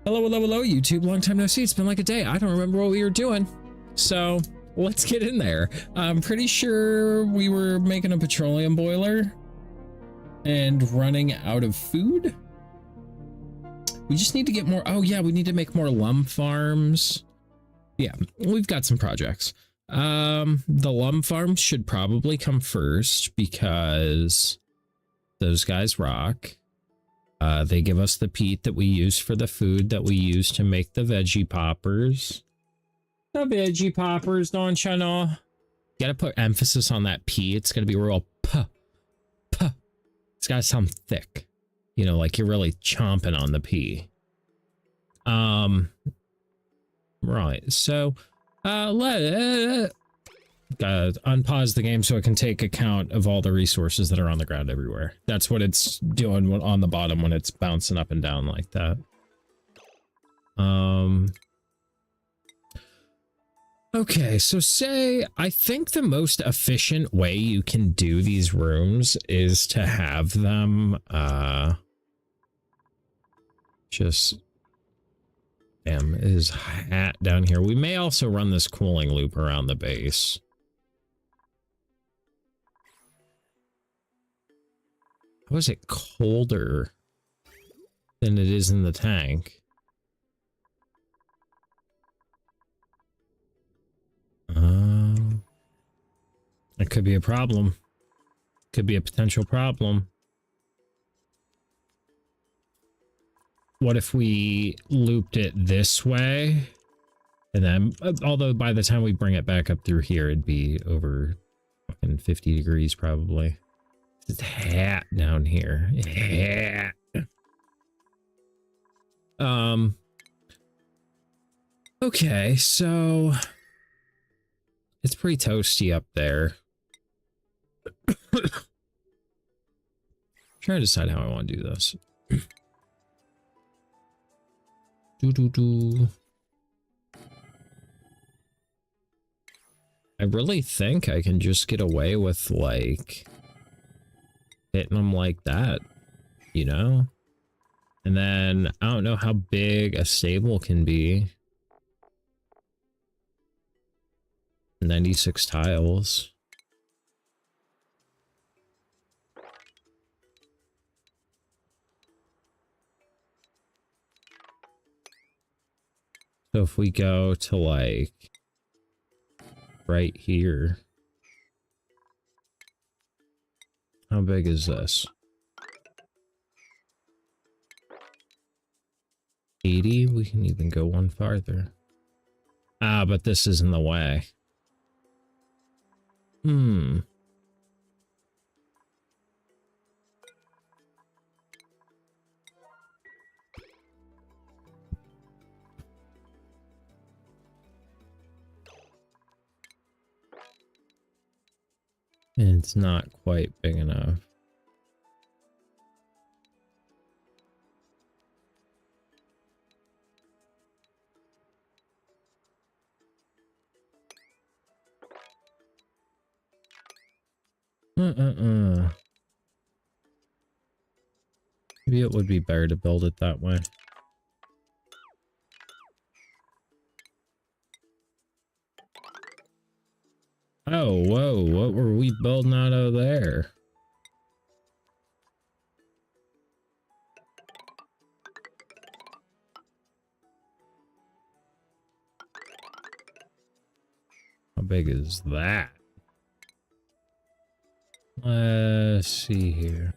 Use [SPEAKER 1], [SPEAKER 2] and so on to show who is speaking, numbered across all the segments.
[SPEAKER 1] Hello, hello, hello, YouTube. Long time no see. It's been like a day. I don't remember what we were doing. So let's get in there. I'm pretty sure we were making a petroleum boiler and running out of food. We just need to get more. Oh yeah, we need to make more lum farms. Yeah, we've got some projects. The lum farms should probably come first because those guys rock. They give us the peat that we use for the food that we use to make the veggie poppers. The veggie poppers, don't you know? Gotta put emphasis on that P. It's gonna be real puh, puh. It's gotta sound thick. You know, like you're really chomping on the P. Right. So, gotta unpause the game so it can take account of all the resources that are on the ground everywhere. That's what it's doing on the bottom when it's bouncing up and down like that. Okay, so I think the most efficient way you can do these rooms is to have them, just, damn, is hat down here. We may also run this cooling loop around the base. How is it colder than it is in the tank? It could be a problem. Could be a potential problem. What if we looped it this way? And then, although by the time we bring it back up through here, it'd be over fucking 50 degrees probably. It's hat down here. Hat. Okay, so it's pretty toasty up there. Trying to decide how I want to do this. I really think I can just get away with like hitting them like that, you know? And then I don't know how big a stable can be. 96 tiles. So if we go to like right here, how big is this? 80? We can even go one farther. Ah, but this is in the way. It's not quite big enough. Maybe it would be better to build it that way. Oh, whoa, what were we building out of there? How big is that? Let's see here.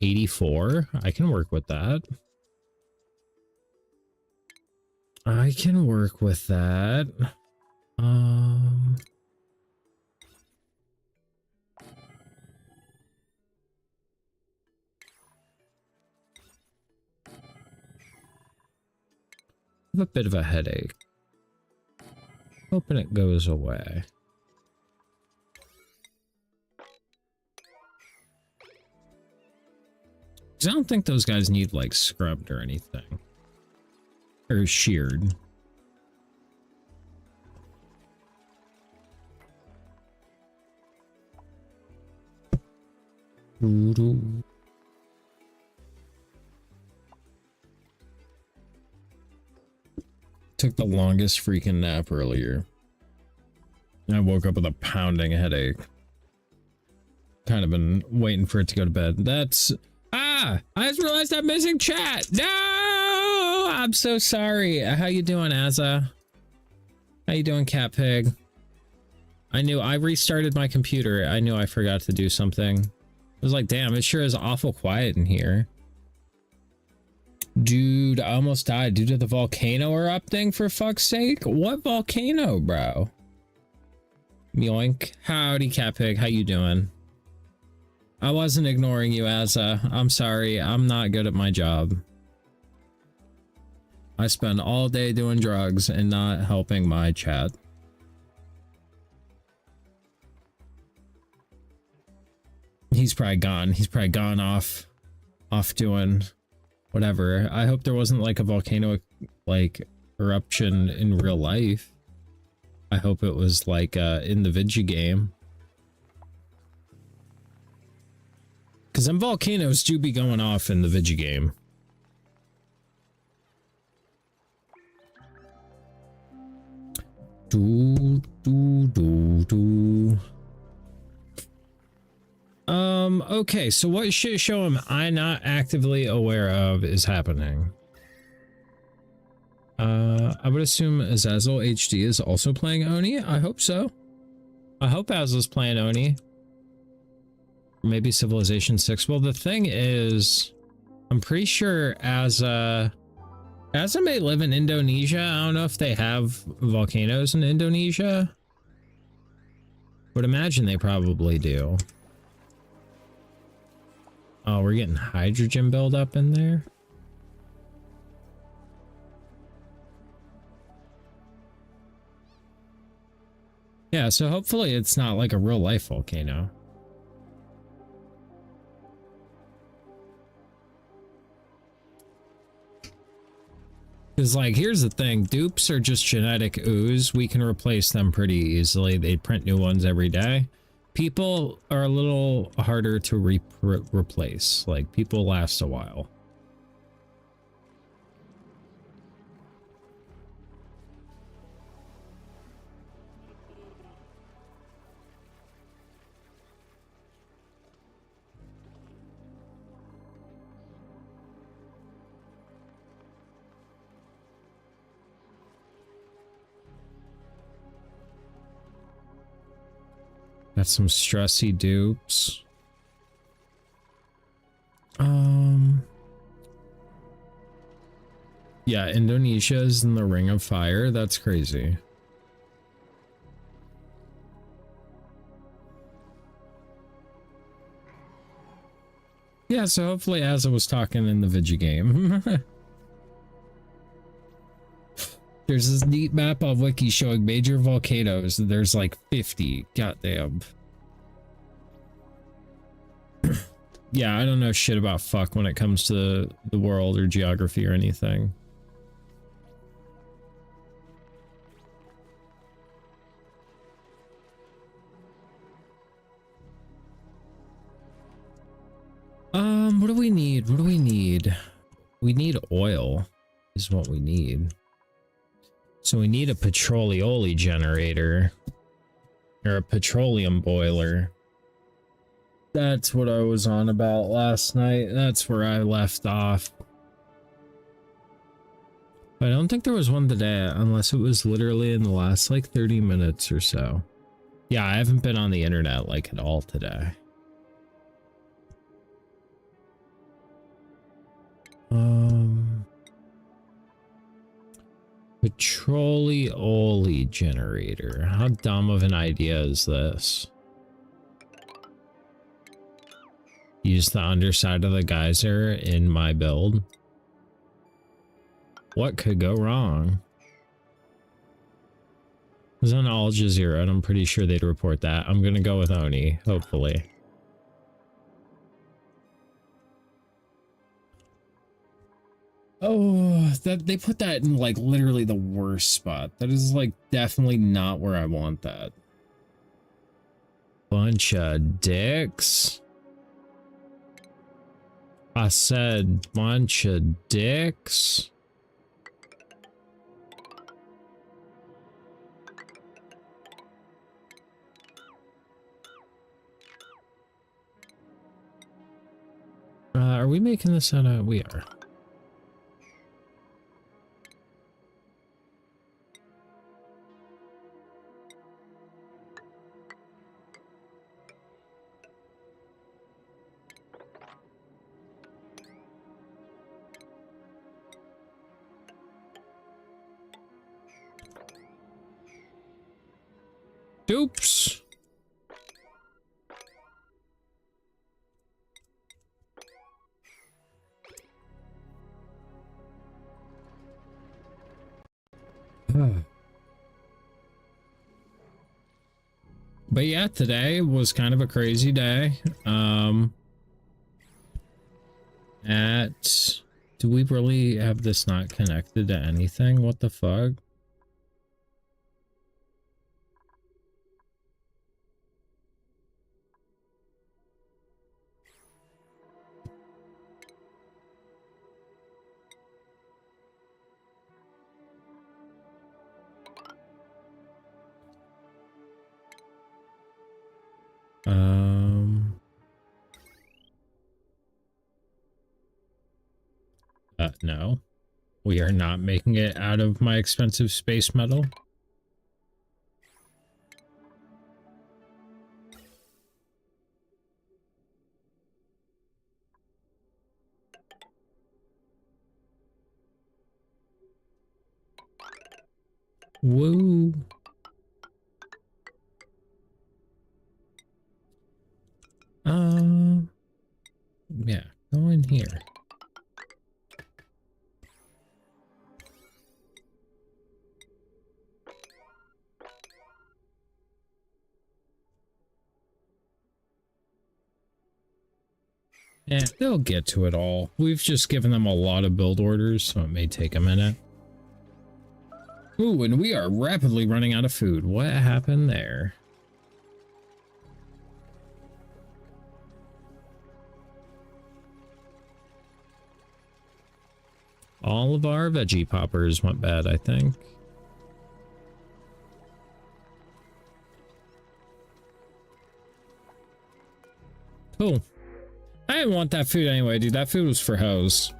[SPEAKER 1] 84? I can work with that. I can work with that. I have a bit of a headache. Hoping it goes away. I don't think those guys need like scrubbed or anything. Or sheared. Took the longest freaking nap earlier. I woke up with a pounding headache. Kind of been waiting for it to go to bed. That's... Ah! I just realized I'm missing chat! No! I'm so sorry. How you doing, Azza? How you doing, Cat Pig? I knew I restarted my computer. I knew I forgot to do something. I was like, damn, it sure is awful quiet in here. Dude, I almost died due to the volcano erupting, for fuck's sake. What volcano, bro? Yoink. Howdy, Cat Pig. How you doing? I wasn't ignoring you, Azza. I'm sorry. I'm not good at my job. I spend all day doing drugs and not helping my chat. He's probably gone. He's probably gone off doing whatever. I hope there wasn't like a volcano like eruption in real life. I hope it was like in the video game. Because them volcanoes do be going off in the video game. Okay, so what shit show am I not actively aware of is happening? I would assume Azazel HD is also playing Oni. I hope so. I hope Azazel's playing Oni. Maybe Civilization 6. Well, the thing is, I'm pretty sure Azza may live in Indonesia. I don't know if they have volcanoes in Indonesia. Would imagine they probably do. Oh, we're getting hydrogen buildup in there. Yeah, so hopefully it's not like a real life volcano. Because, like, here's the thing. Dupes are just genetic ooze. We can replace them pretty easily. They print new ones every day. People are a little harder to replace. Like, people last a while. Got some stressy dupes. Yeah, Indonesia is in the Ring of Fire. That's crazy. Yeah, so hopefully as I was talking in the video game. There's this neat map on Wiki showing major volcanoes. There's like 50. Goddamn. Yeah, I don't know shit about fuck when it comes to the world or geography or anything. What do we need? What do we need? We need oil is what we need. So we need a petroleoli generator or a petroleum boiler. That's what I was on about last night. That's where I left off. I don't think there was one today unless it was literally in the last like 30 minutes or so. Yeah, I haven't been on the internet like at all today. Petroleoli generator. How dumb of an idea is this? Use the underside of the geyser in my build. What could go wrong? It was on Al Jazeera, and I'm pretty sure they'd report that. I'm gonna go with Oni, hopefully. Oh, that they put that in like literally the worst spot. That is like definitely not where I want that. Bunch of dicks. I said bunch of dicks. Are we making this out of... We are. Oops. But yeah, today was kind of a crazy day. Do we really have this not connected to anything? What the fuck? No. We are not making it out of my expensive space metal. Woo. Yeah, go in here. Yeah, they'll get to it all. We've just given them a lot of build orders, so it may take a minute. Ooh, and we are rapidly running out of food. What happened there? All of our veggie poppers went bad, I think. Cool. I didn't want that food anyway, dude. That food was for hoes.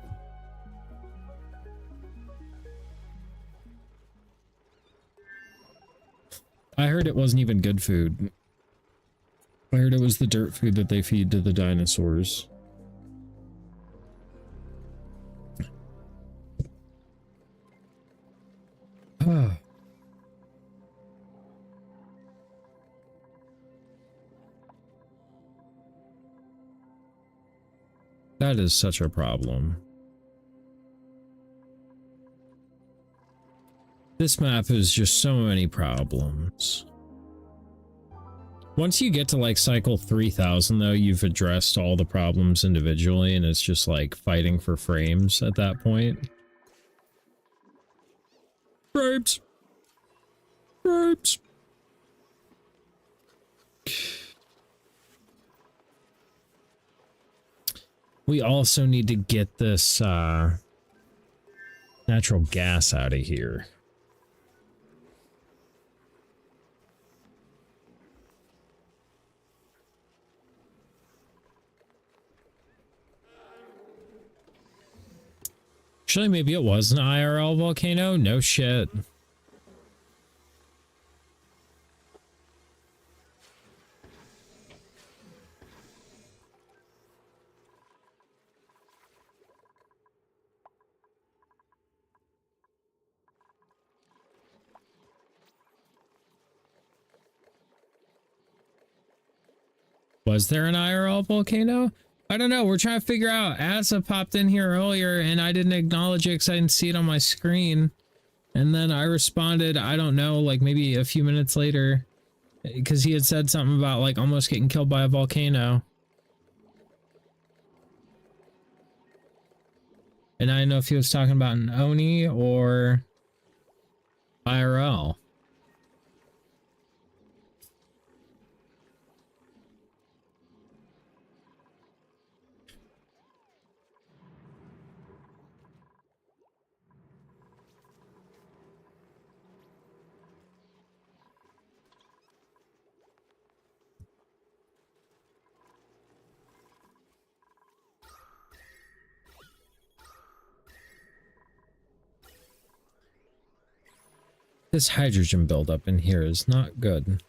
[SPEAKER 1] I heard it wasn't even good food. I heard it was the dirt food that they feed to the dinosaurs. That is such a problem. This map is just so many problems. Once you get to like cycle 3000 though, you've addressed all the problems individually and it's just like fighting for frames at that point. Frames! Frames! We also need to get this natural gas out of here. Actually, maybe it was an IRL volcano? No shit. Was there an IRL volcano? I don't know. We're trying to figure out. Asa popped in here earlier and I didn't acknowledge it because I didn't see it on my screen. And then I responded, I don't know, like maybe a few minutes later. Because he had said something about like almost getting killed by a volcano. And I didn't know if he was talking about an ONI or IRL. This hydrogen buildup in here is not good.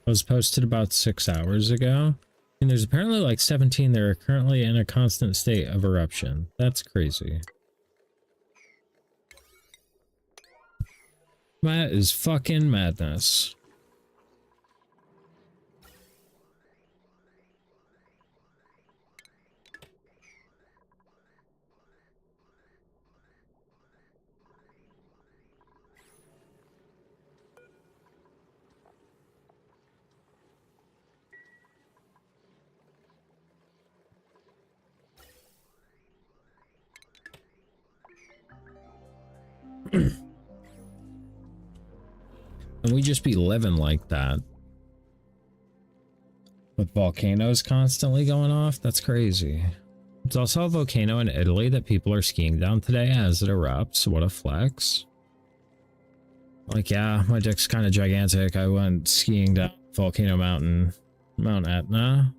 [SPEAKER 1] Was posted about 6 hours ago, and there's apparently like 17 that are currently in a constant state of eruption. That's crazy. That is fucking madness. And we just be living like that. With volcanoes constantly going off? That's crazy. There's also a volcano in Italy that people are skiing down today as it erupts. What a flex. Like, yeah, my dick's kind of gigantic. I went skiing down Volcano Mountain, Mount Etna.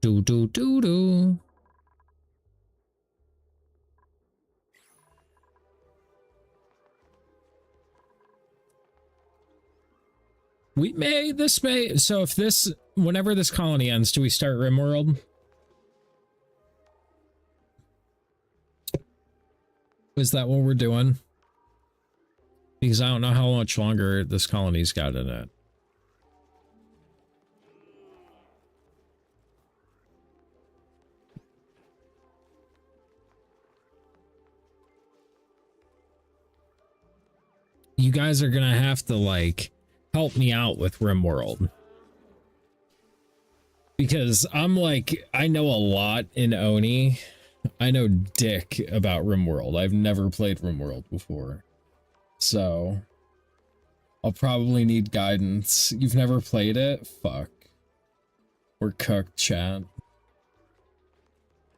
[SPEAKER 1] Do do do do. So if this, whenever this colony ends, do we start RimWorld? Is that what we're doing? Because I don't know how much longer this colony's got in it. You guys are gonna have to, like, help me out with RimWorld. Because I'm like, I know a lot in ONI. I know dick about RimWorld. I've never played RimWorld before. So, I'll probably need guidance. You've never played it? Fuck. We're cooked, chat.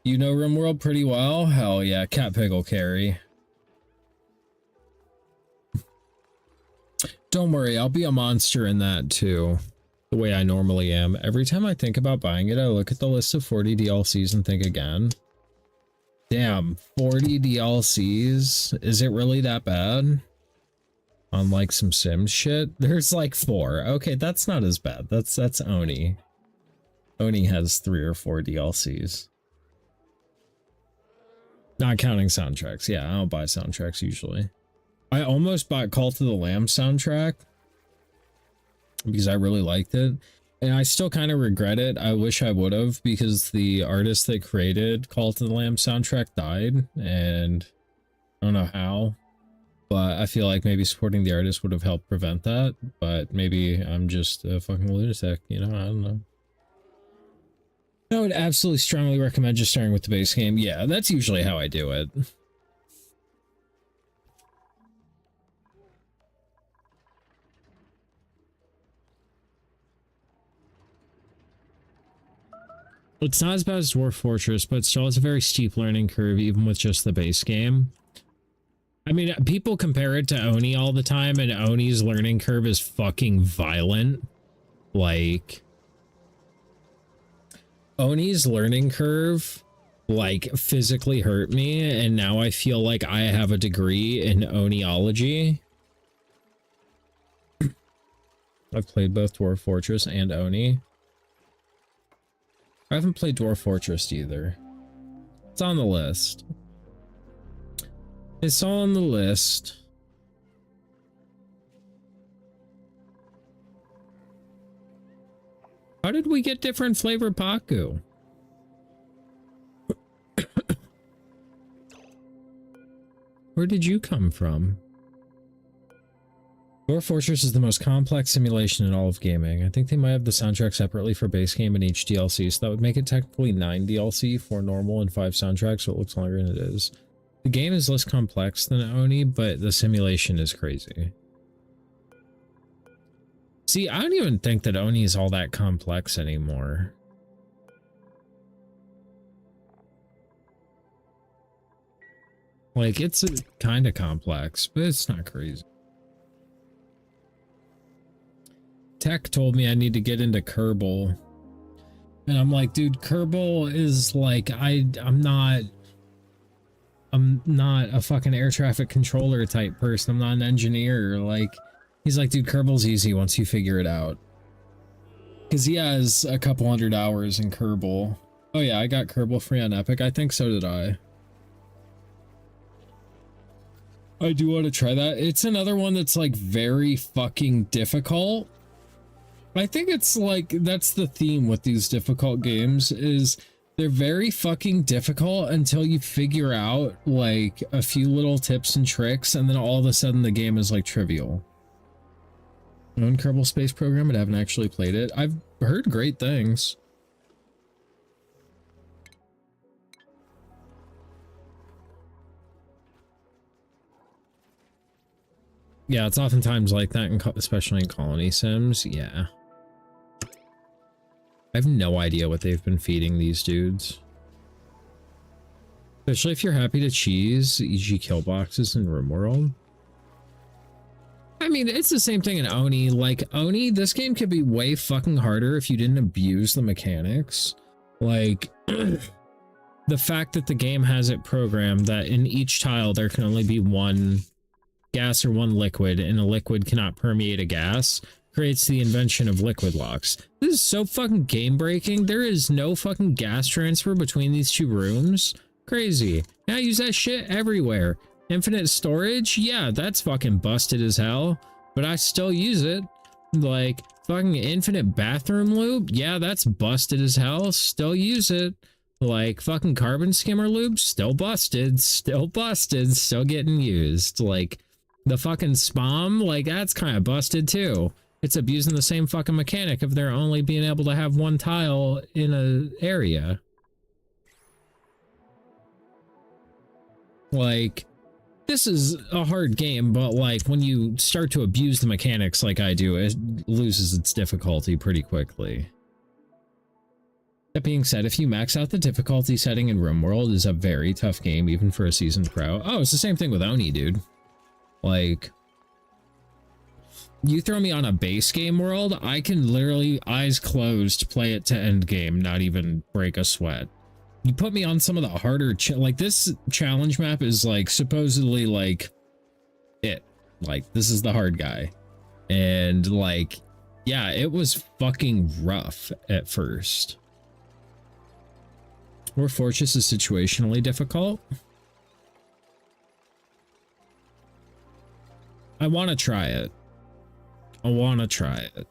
[SPEAKER 1] You know RimWorld pretty well? Hell yeah, Cat Pig will carry. Don't worry, I'll be a monster in that too. The way I normally am. Every time I think about buying it, I look at the list of 40 DLCs and think again. Damn, 40 DLCs? Is it really that bad? On like some Sims shit? There's like 4. Okay, that's not as bad. That's ONI. ONI has 3 or 4 DLCs. Not counting soundtracks. Yeah, I don't buy soundtracks usually. I almost bought Cult of the Lamb soundtrack because I really liked it, and I still kind of regret it. I wish I would have, because the artist that created Cult of the Lamb soundtrack died, and I don't know how, but I feel like maybe supporting the artist would have helped prevent that. But maybe I'm just a fucking lunatic, you know? I don't know. I would absolutely strongly recommend just starting with the base game. Yeah, that's usually how I do it. It's not as bad as Dwarf Fortress, but it still has a very steep learning curve, even with just the base game. I mean, people compare it to ONI all the time, and ONI's learning curve is fucking violent. Like, ONI's learning curve, like, physically hurt me, and now I feel like I have a degree in Oniology. I've played both Dwarf Fortress and ONI. I haven't played Dwarf Fortress either. It's on the list. It's on the list. How did we get different flavored Paku? Where did you come from? Dwarf Fortress is the most complex simulation in all of gaming. I think they might have the soundtrack separately for base game and each DLC, so that would make it technically 9 DLC, 4 normal, and 5 soundtracks, so it looks longer than it is. The game is less complex than ONI, but the simulation is crazy. See, I don't even think that Oni is all that complex anymore. Like, it's kind of complex, but it's not crazy. Tech told me I need to get into Kerbal. And I'm like, dude, Kerbal is like, I'm not a fucking air traffic controller type person. I'm not an engineer. Like, he's like, dude, Kerbal's easy once you figure it out. Because he has a couple hundred hours in Kerbal. Oh yeah, I got Kerbal free on Epic. I think so did I. I do want to try that. It's another one that's like very fucking difficult. I think it's like, that's the theme with these difficult games, is they're very fucking difficult until you figure out like a few little tips and tricks, and then all of a sudden the game is like trivial. Known Kerbal Space Program, but I haven't actually played it. I've heard great things. Yeah, it's oftentimes like that, especially in colony sims. Yeah. I have no idea what they've been feeding these dudes. Especially if you're happy to cheese, e.g. kill boxes in RimWorld. I mean, it's the same thing in Oni. Like, Oni, this game could be way fucking harder if you didn't abuse the mechanics. Like, the fact that the game has it programmed that in each tile there can only be one gas or one liquid, and a liquid cannot permeate a gas, creates the invention of liquid locks. This is so fucking game breaking. There is no fucking gas transfer between these two rooms. Crazy. Now I use that shit everywhere. Infinite storage? Yeah, that's fucking busted as hell, but I still use it. Like, fucking infinite bathroom lube? Yeah, that's busted as hell. Still use it. Like, fucking carbon skimmer lube? Still busted. Still busted. Still getting used. Like, the fucking spam? Like, that's kind of busted too. It's abusing the same fucking mechanic of there only being able to have one tile in an area. Like, this is a hard game, but like when you start to abuse the mechanics like I do, it loses its difficulty pretty quickly. That being said, if you max out the difficulty setting in RimWorld, is a very tough game even for a seasoned pro. Oh, it's the same thing with Oni, dude. Like, you throw me on a base game world, I can literally eyes closed play it to end game, not even break a sweat. You put me on some of the harder like this challenge map is like supposedly like it, like this is the hard guy, and like yeah, it was fucking rough at first. War Fortress is situationally difficult. I want to try it. I want to try it.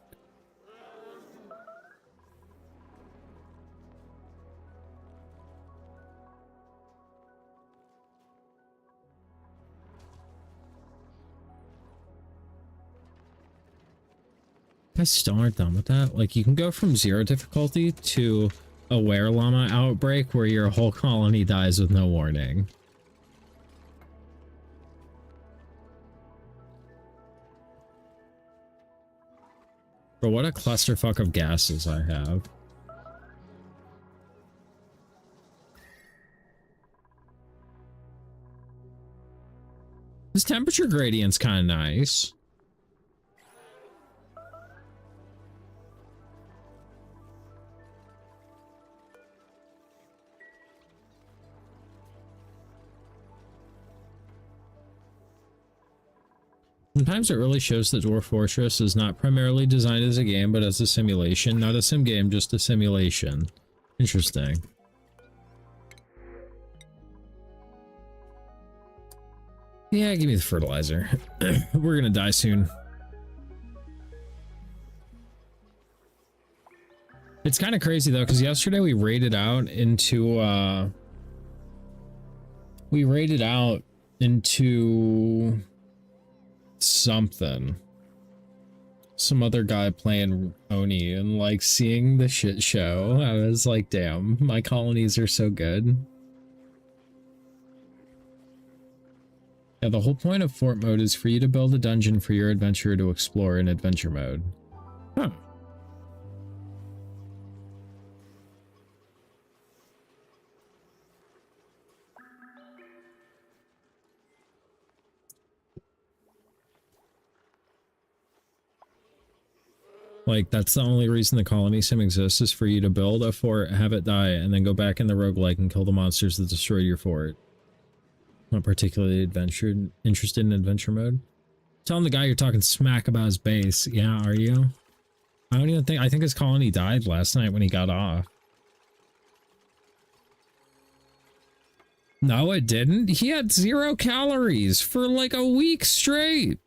[SPEAKER 1] I still aren't done with that. Like, you can go from 0 difficulty to a were-llama outbreak where your whole colony dies with no warning. But what a clusterfuck of gases I have. This temperature gradient's kind of nice. Sometimes it really shows that Dwarf Fortress is not primarily designed as a game, but as a simulation. Not a sim game, just a simulation. Interesting. Yeah, give me the fertilizer. We're gonna die soon. It's kind of crazy though, because yesterday we raided out into something. Some other guy playing Oni, and like seeing the shit show, I was like, damn, my colonies are so good. Yeah, the whole point of fort mode is for you to build a dungeon for your adventurer to explore in adventure mode. Huh. Like, that's the only reason the colony sim exists, is for you to build a fort, have it die, and then go back in the roguelike and kill the monsters that destroyed your fort. Not particularly interested in adventure mode. Telling the guy you're talking smack about his base. Yeah, are you? I don't even think, I think his colony died last night when he got off. No, it didn't. He had 0 calories for like a week straight.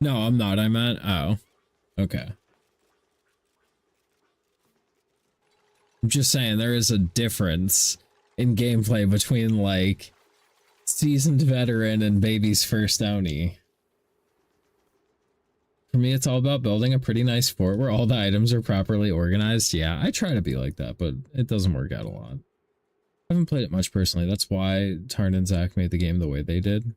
[SPEAKER 1] No, I'm not. I meant, oh, okay. I'm just saying there is a difference in gameplay between like seasoned veteran and baby's first ONI. For me, it's all about building a pretty nice fort where all the items are properly organized. Yeah, I try to be like that, but it doesn't work out a lot. I haven't played it much personally. That's why Tarn and Zach made the game the way they did.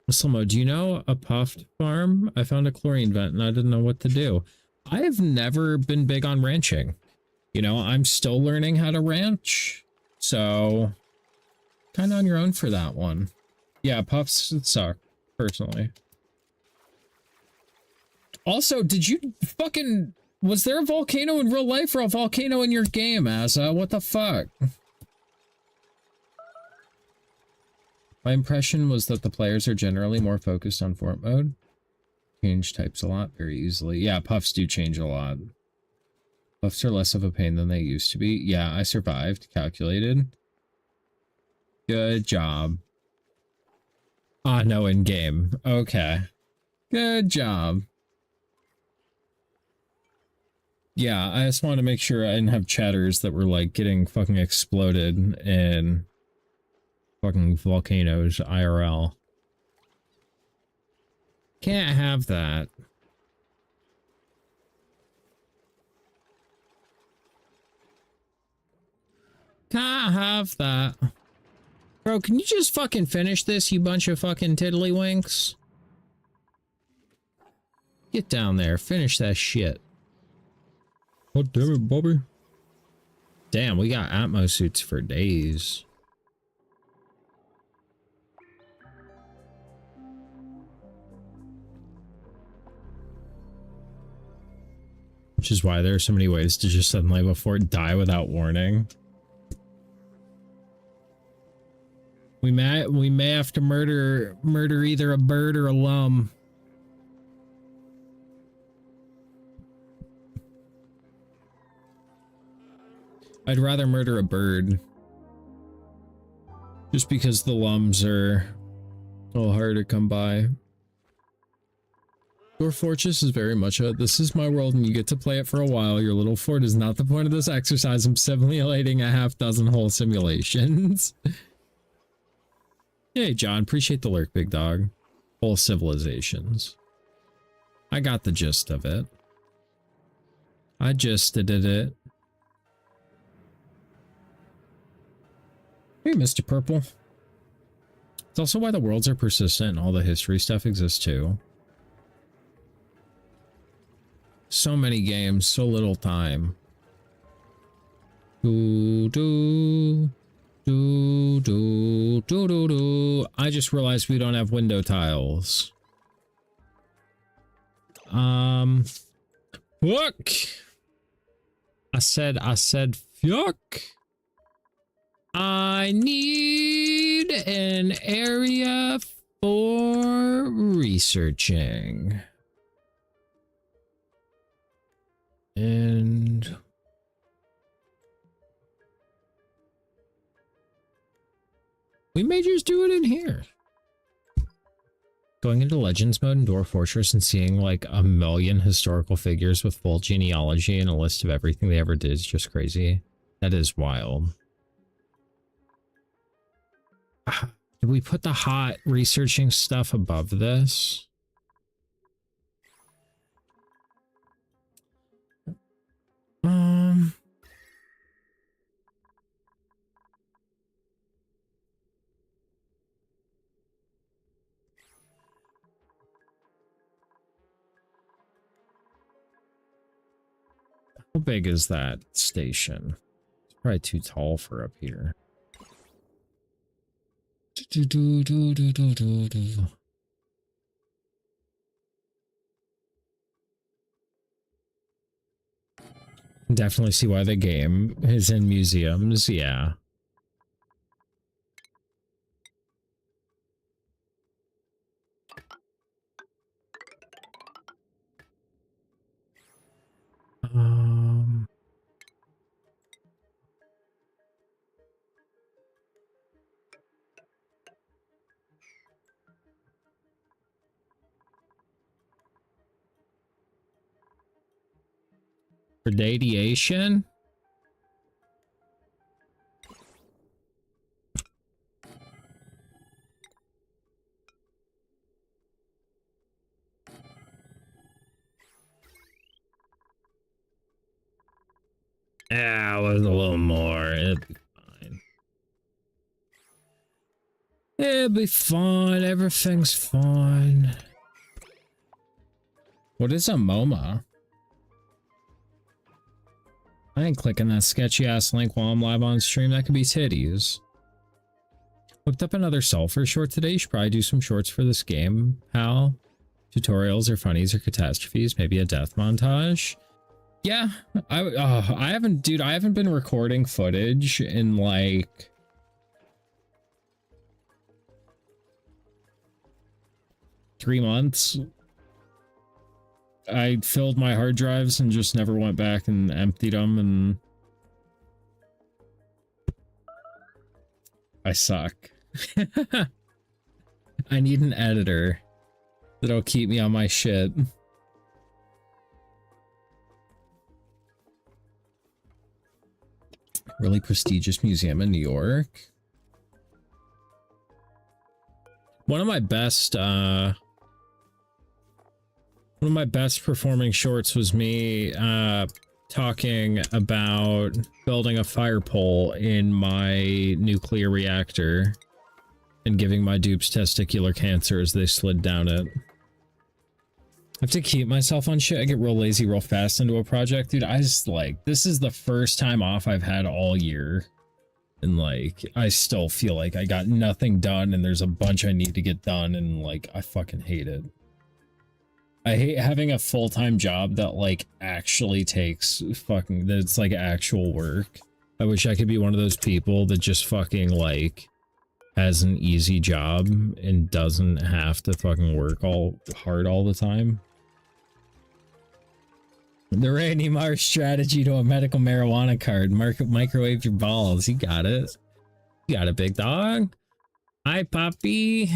[SPEAKER 1] Slomo, do you know a puffed farm? I found a chlorine vent and I didn't know what to do. I have never been big on ranching. You know, I'm still learning how to ranch. So, kind of on your own for that one. Yeah, puffs suck, personally. Also, did you fucking... Was there a volcano in real life or a volcano in your game, Asa? What the fuck? My impression was that the players are generally more focused on fort mode. Change types a lot very easily. Yeah, puffs do change a lot. Puffs are less of a pain than they used to be. Yeah, I survived. Calculated. Good job. Ah, no, in game. Okay. Good job. Yeah, I just wanted to make sure I didn't have chatters that were like getting fucking exploded in fucking volcanoes IRL. Can't have that. Can't have that. Bro, can you just fucking finish this, you bunch of fucking tiddlywinks? Get down there, finish that shit. God damn it, Bobby. Damn, we got Atmo suits for days. Which is why there are so many ways to just suddenly have a fort die without warning. We may have to murder either a bird or a lum. I'd rather murder a bird. Just because the lums are a little hard to come by. Your Fortress is very much a, this is my world and you get to play it for a while. Your little fort is not the point of this exercise. I'm simulating a half dozen whole simulations. Hey, John, appreciate the lurk, big dog. Whole civilizations. I got the gist of it. I just did it. Hey, Mr. Purple. It's also why the worlds are persistent and all the history stuff exists too. So many games, so little time. Do do do do do do do. I just realized we don't have window tiles. Fuck. I said fuck. I need an area for researching. And we may just do it in here. Going into Legends mode in Dwarf Fortress and seeing like a million historical figures with full genealogy and a list of everything they ever did is just crazy. That is wild. Did we put the hot researching stuff above this? How big is that station? It's probably too tall for up here. Definitely see why the game is in museums, yeah. Radiation? Yeah, it was a little more. It'd be fine. It'll be fine. Everything's fine. What is a MoMA? I ain't clicking that sketchy ass link while I'm live on stream. That could be titties. Hooked up another sulfur short today. You should probably do some shorts for this game, pal. Tutorials or funnies or catastrophes. Maybe a death montage. Yeah, I haven't, dude, I haven't been recording footage in like $3 months. I filled my hard drives and just never went back and emptied them, and I suck. I need an editor that'll keep me on my shit. Really prestigious museum in New York. One of my best performing shorts was me talking about building a fire pole in my nuclear reactor and giving my dupes testicular cancer as they slid down it. I have to keep myself on shit. I get real lazy real fast into a project. Dude, I just like, this is the first time off I've had all year. And like, I still feel like I got nothing done and there's a bunch I need to get done and like, I fucking hate it. I hate having a full-time job that like actually takes fucking, that's like actual work. I wish I could be one of those people that just fucking like has an easy job and doesn't have to fucking work all hard all the time. The Randy Marsh strategy to a medical marijuana card. Microwave your balls. You got it. You got it, big dog. Hi, Poppy.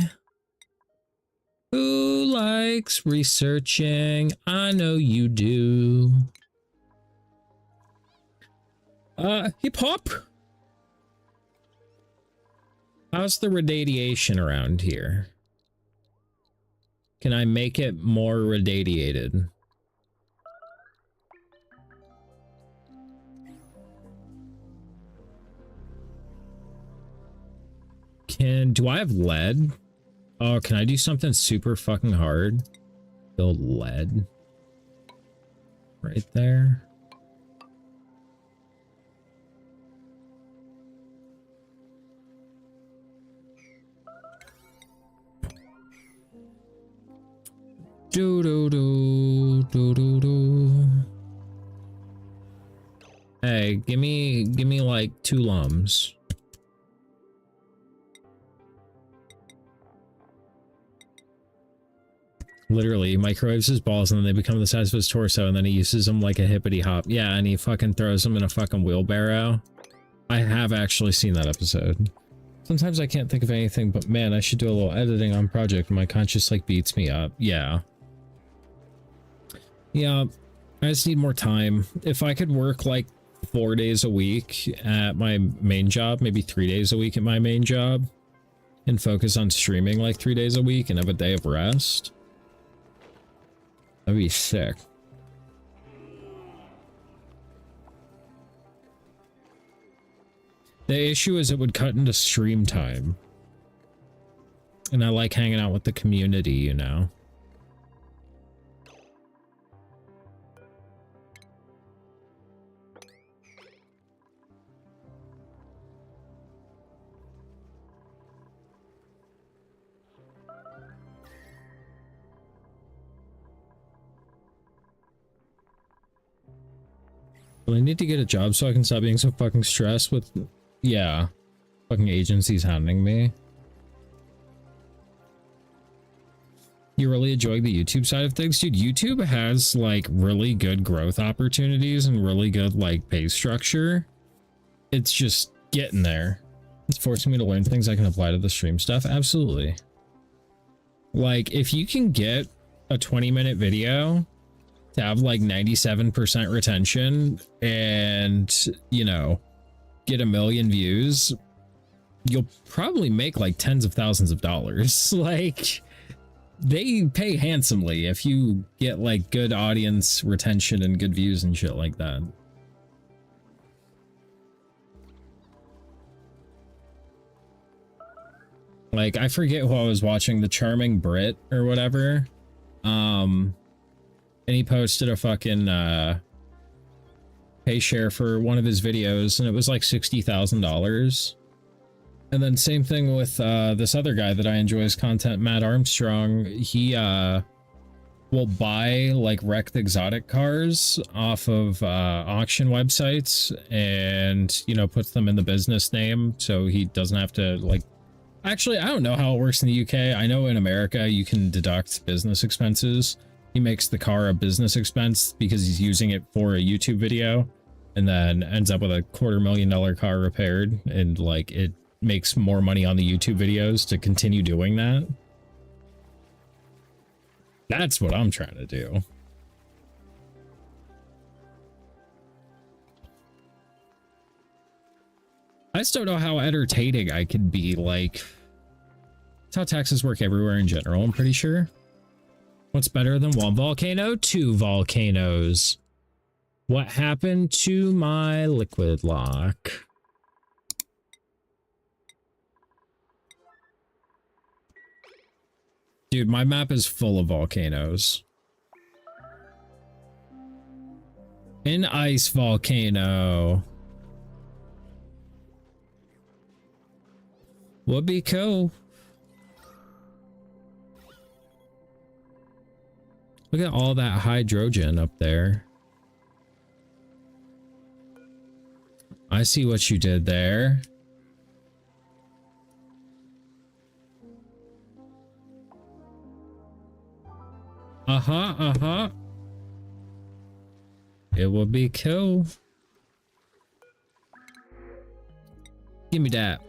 [SPEAKER 1] Who likes researching? I know you do. Hey, Pop. How's the radiation around here? Can I make it more radiated? Do I have lead? Oh, can I do something super fucking hard? Build lead. Right there. Do do do do do do. Hey, give me like 2 lums. Literally, he microwaves his balls and then they become the size of his torso and then he uses them like a hippity hop. Yeah, and he fucking throws them in a fucking wheelbarrow. I have actually seen that episode. Sometimes I can't think of anything, but man, I should do a little editing on project and my conscience like beats me up. Yeah. Yeah, I just need more time. If I could work like 4 days a week at my main job, maybe 3 days a week at my main job, and focus on streaming like 3 days a week and have a day of rest, that'd be sick. The issue is it would cut into stream time. And I like hanging out with the community, you know? Well, I need to get a job so I can stop being so fucking stressed with, yeah, fucking agencies hounding me. You really enjoying the YouTube side of things? Dude, YouTube has like really good growth opportunities and really good like pay structure. It's just getting there. It's forcing me to learn things I can apply to the stream stuff. Absolutely. Like if you can get a 20-minute video to have like 97% retention and, you know, get 1 million views, you'll probably make like tens of thousands of dollars. Like they pay handsomely if you get like good audience retention and good views and shit like that. Like I forget who I was watching, the Charming Brit or whatever. And he posted a fucking pay share for one of his videos and it was like $60,000. And then same thing with this other guy that I enjoy his content, Matt Armstrong. He will buy like wrecked exotic cars off of auction websites and, you know, puts them in the business name so he doesn't have to like, actually, I don't know how it works in the UK. I know in America you can deduct business expenses. He makes the car a business expense because he's using it for a YouTube video and then ends up with a $250,000 car repaired, and like it makes more money on the YouTube videos to continue doing that. That's what I'm trying to do. I just don't know how entertaining I could be. Like, that's how taxes work everywhere in general, I'm pretty sure. What's better than one volcano? Two volcanoes. What happened to my liquid lock? Dude, my map is full of volcanoes. An ice volcano. Would be cool. Look at all that hydrogen up there. I see what you did there. Uh-huh. It would be cool. Give me that.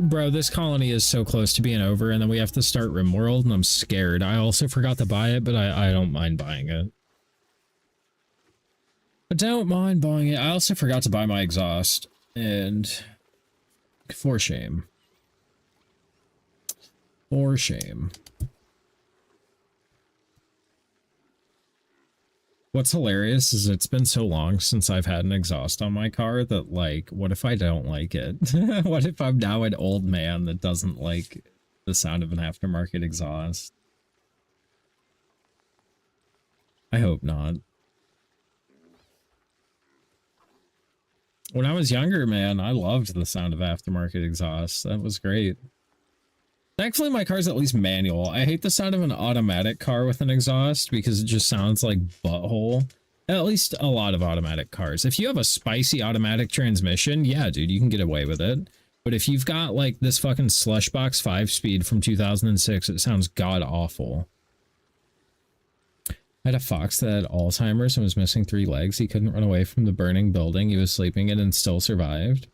[SPEAKER 1] Bro, this colony is so close to being over, and then we have to start RimWorld, and I'm scared. I also forgot to buy it, but I don't mind buying it. I don't mind buying it. I also forgot to buy my exhaust, and for shame. For shame. What's hilarious is it's been so long since I've had an exhaust on my car that, like, what if I don't like it? What if I'm now an old man that doesn't like the sound of an aftermarket exhaust? I hope not. When I was younger, man, I loved the sound of aftermarket exhaust. That was great. Thankfully, my car's at least manual. I hate the sound of an automatic car with an exhaust because it just sounds like butthole. At least a lot of automatic cars. If you have a spicy automatic transmission, yeah, dude, you can get away with it. But if you've got like this fucking Slushbox 5-speed from 2006, it sounds god-awful. I had a fox that had Alzheimer's and was missing 3 legs. He couldn't run away from the burning building he was sleeping in and still survived.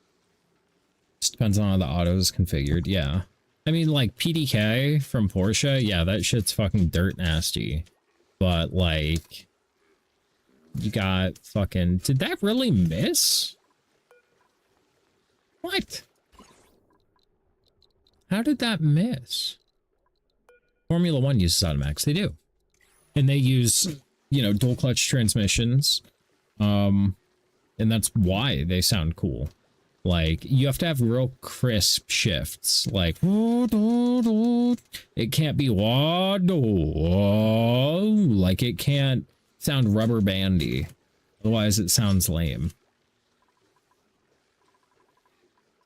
[SPEAKER 1] Just depends on how the auto is configured, yeah. I mean, like, PDK from Porsche, yeah, that shit's fucking dirt nasty. But, like, you got fucking... Did that really miss? What? How did that miss? Formula 1 uses automatics. They do. And they use, you know, dual clutch transmissions. And that's why they sound cool. Like, you have to have real crisp shifts. Like, it can't be like, it can't sound rubber bandy. Otherwise, it sounds lame.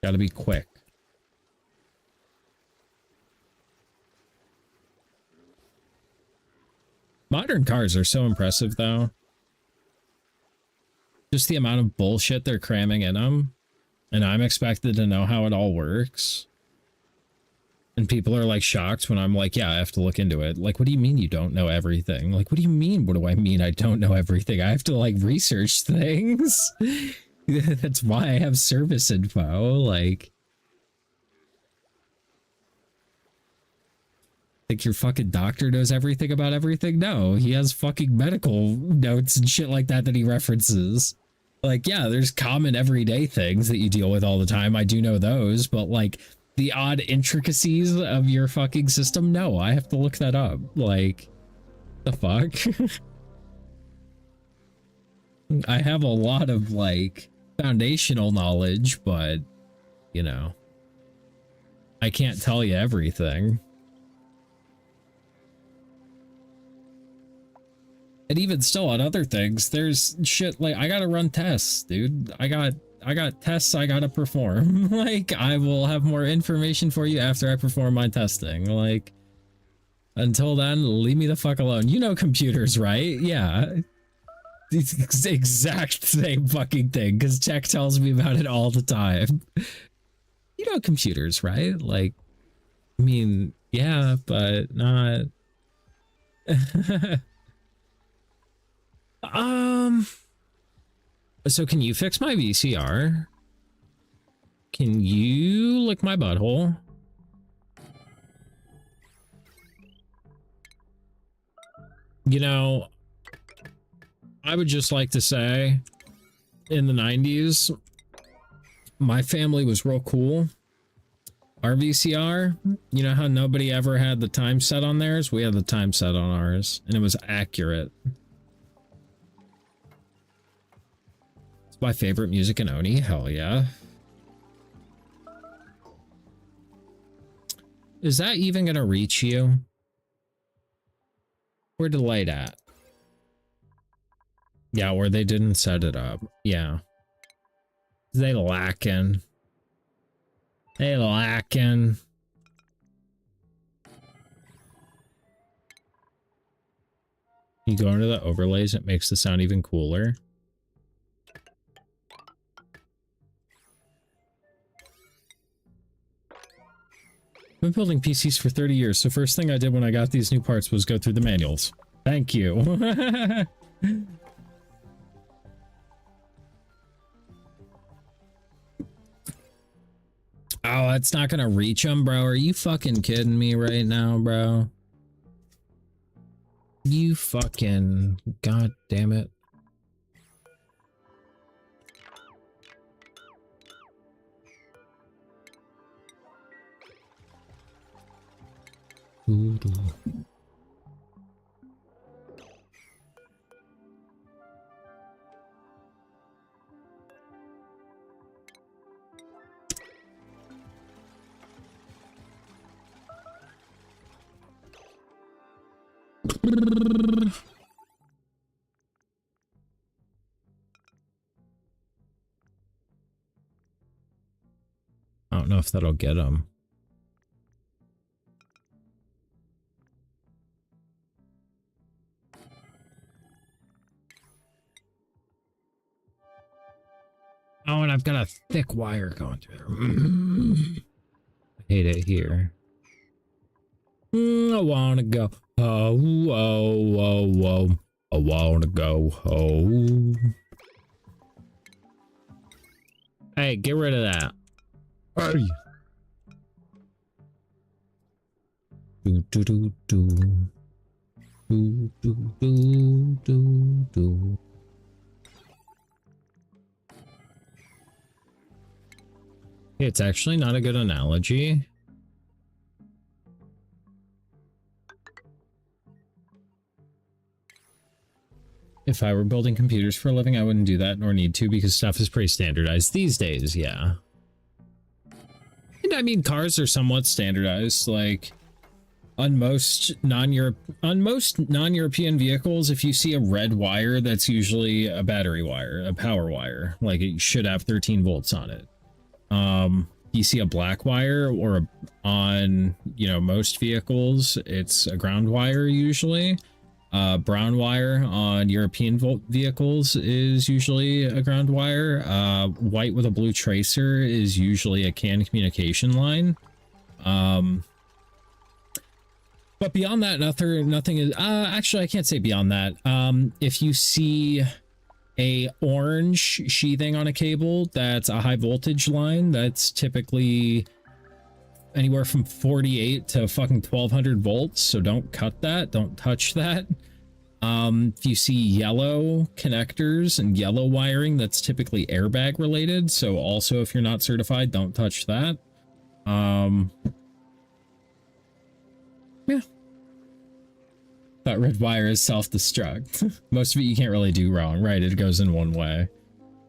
[SPEAKER 1] Gotta be quick. Modern cars are so impressive, though. Just the amount of bullshit they're cramming in them. And I'm expected to know how it all works. And people are like shocked when I'm like, yeah, I have to look into it. Like, what do you mean you don't know everything? Like, what do you mean? What do I mean I don't know everything? I have to like research things. That's why I have service info. Like, think your fucking doctor knows everything about everything? No, he has fucking medical notes and shit like that he references. Like, yeah, there's common everyday things that you deal with all the time. I do know those, but like the odd intricacies of your fucking system, no, I have to look that up. Like, the fuck? I have a lot of like foundational knowledge, but you know, I can't tell you everything. And even still on other things, there's shit like I gotta run tests, dude. I got tests I gotta perform. Like, I will have more information for you after I perform my testing. Like, until then, leave me the fuck alone. You know computers, right? Yeah. It's the exact same fucking thing, because tech tells me about it all the time. You know computers, right? Like, I mean, yeah, but not... So can you fix my VCR? Can you lick my butthole? You know, I would just like to say, in the 90s, my family was real cool. Our VCR, you know how nobody ever had the time set on theirs? We had the time set on ours, and it was accurate. My favorite music in ONI, hell yeah. Is that even gonna reach you? Where the light at? Yeah, where they didn't set it up. Yeah. They lacking. They lacking. You go into the overlays, it makes the sound even cooler. I've been building PCs for 30 years, so first thing I did when I got these new parts was go through the manuals. Thank you. Oh, it's not gonna reach them, bro. Are you fucking kidding me right now, bro? You fucking... God damn it. I don't know if that'll get him. Oh, and I've got a thick wire going through there. I hate it here. I wanna go. Oh, whoa, whoa, whoa. I wanna go home. Hey, get rid of that. Hey. Do do do do. Do do do do do. It's actually not a good analogy. If I were building computers for a living, I wouldn't do that, nor need to, because stuff is pretty standardized these days, yeah. And I mean, cars are somewhat standardized, like, on most non-European vehicles, if you see a red wire, that's usually a battery wire, a power wire. Like, it should have 13 volts on it. You see a black wire, or on, you know, most vehicles, it's a ground wire usually. Brown wire on European vehicles is usually a ground wire. White with a blue tracer is usually a CAN communication line. But beyond that, nothing is, actually, I can't say beyond that. If you see a orange sheathing on a cable, that's a high voltage line. That's typically anywhere from 48 to fucking 1200 volts. So don't cut that. Don't touch that. If you see yellow connectors and yellow wiring, that's typically airbag related. So also, if you're not certified, don't touch that. Yeah. That red wire is self-destruct. Most of it you can't really do wrong, right? It goes in one way.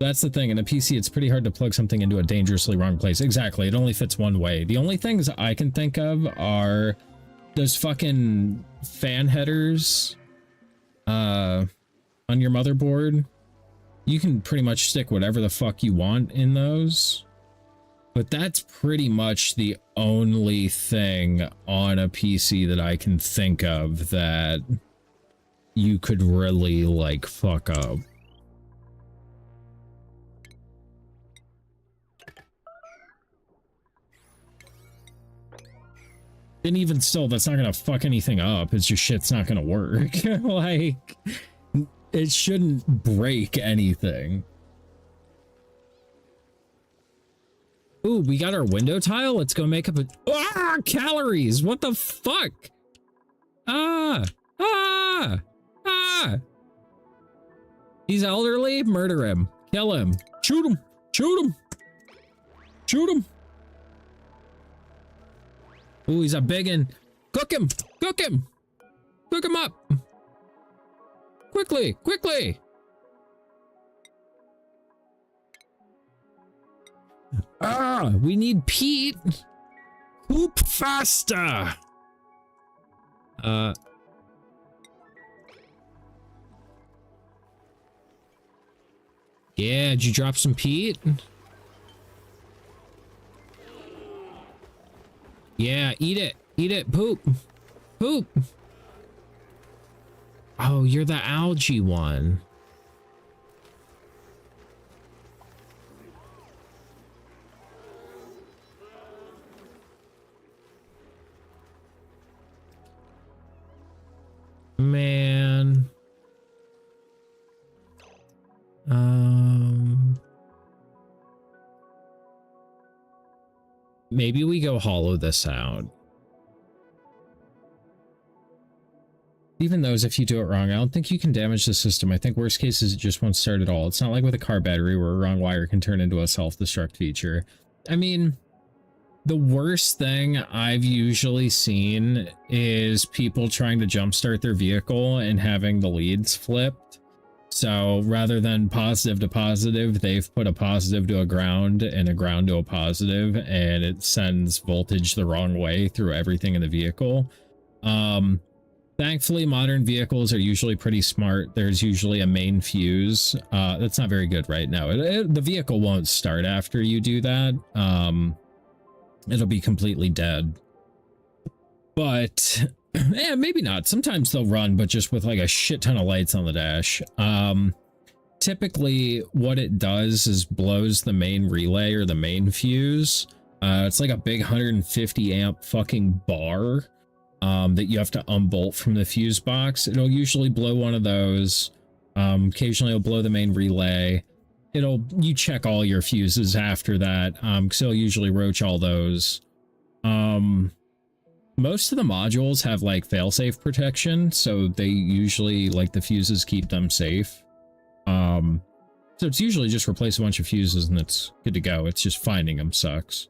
[SPEAKER 1] That's the thing. In a PC, it's pretty hard to plug something into a dangerously wrong place. Exactly. It only fits one way. The only things I can think of are those fucking fan headers on your motherboard. You can pretty much stick whatever the fuck you want in those. But that's pretty much the only thing on a PC that I can think of that you could really, like, fuck up. And even still, that's not gonna fuck anything up. It's just shit's not gonna work. Like, it shouldn't break anything. Ooh, we got our window tile. Let's go make up a... Ah, calories. What the fuck? Ah, ah, ah. He's elderly. Murder him. Kill him. Shoot him. Shoot him. Shoot him. Ooh, he's a biggin. Cook him. Cook him. Cook him up. Quickly. Quickly. Ah, we need Pete. Poop faster. Yeah, did you drop some Pete? Yeah, eat it. Eat it. Poop. Poop. Oh, you're the algae one. Man. Maybe we go hollow this out. Even those, if you do it wrong, I don't think you can damage the system. I think worst case is it just won't start at all. It's not like with a car battery where a wrong wire can turn into a self-destruct feature. I mean, the worst thing I've usually seen is people trying to jumpstart their vehicle and having the leads flipped. So rather than positive to positive, they've put a positive to a ground and a ground to a positive, and it sends voltage the wrong way through everything in the vehicle. Thankfully, modern vehicles are usually pretty smart. There's usually a main fuse. That's not very good right now. The vehicle won't start after you do that. It'll be completely dead. But yeah, maybe not. Sometimes they'll run, but just with like a shit ton of lights on the dash. Typically what it does is blows the main relay or the main fuse. It's like a big 150 amp fucking bar that you have to unbolt from the fuse box. It'll usually blow one of those. Occasionally it'll blow the main relay. You check all your fuses after that, because it'll usually roach all those. Most of the modules have like fail-safe protection, so they usually, like, the fuses keep them safe. So it's usually just replace a bunch of fuses and it's good to go. It's just finding them sucks.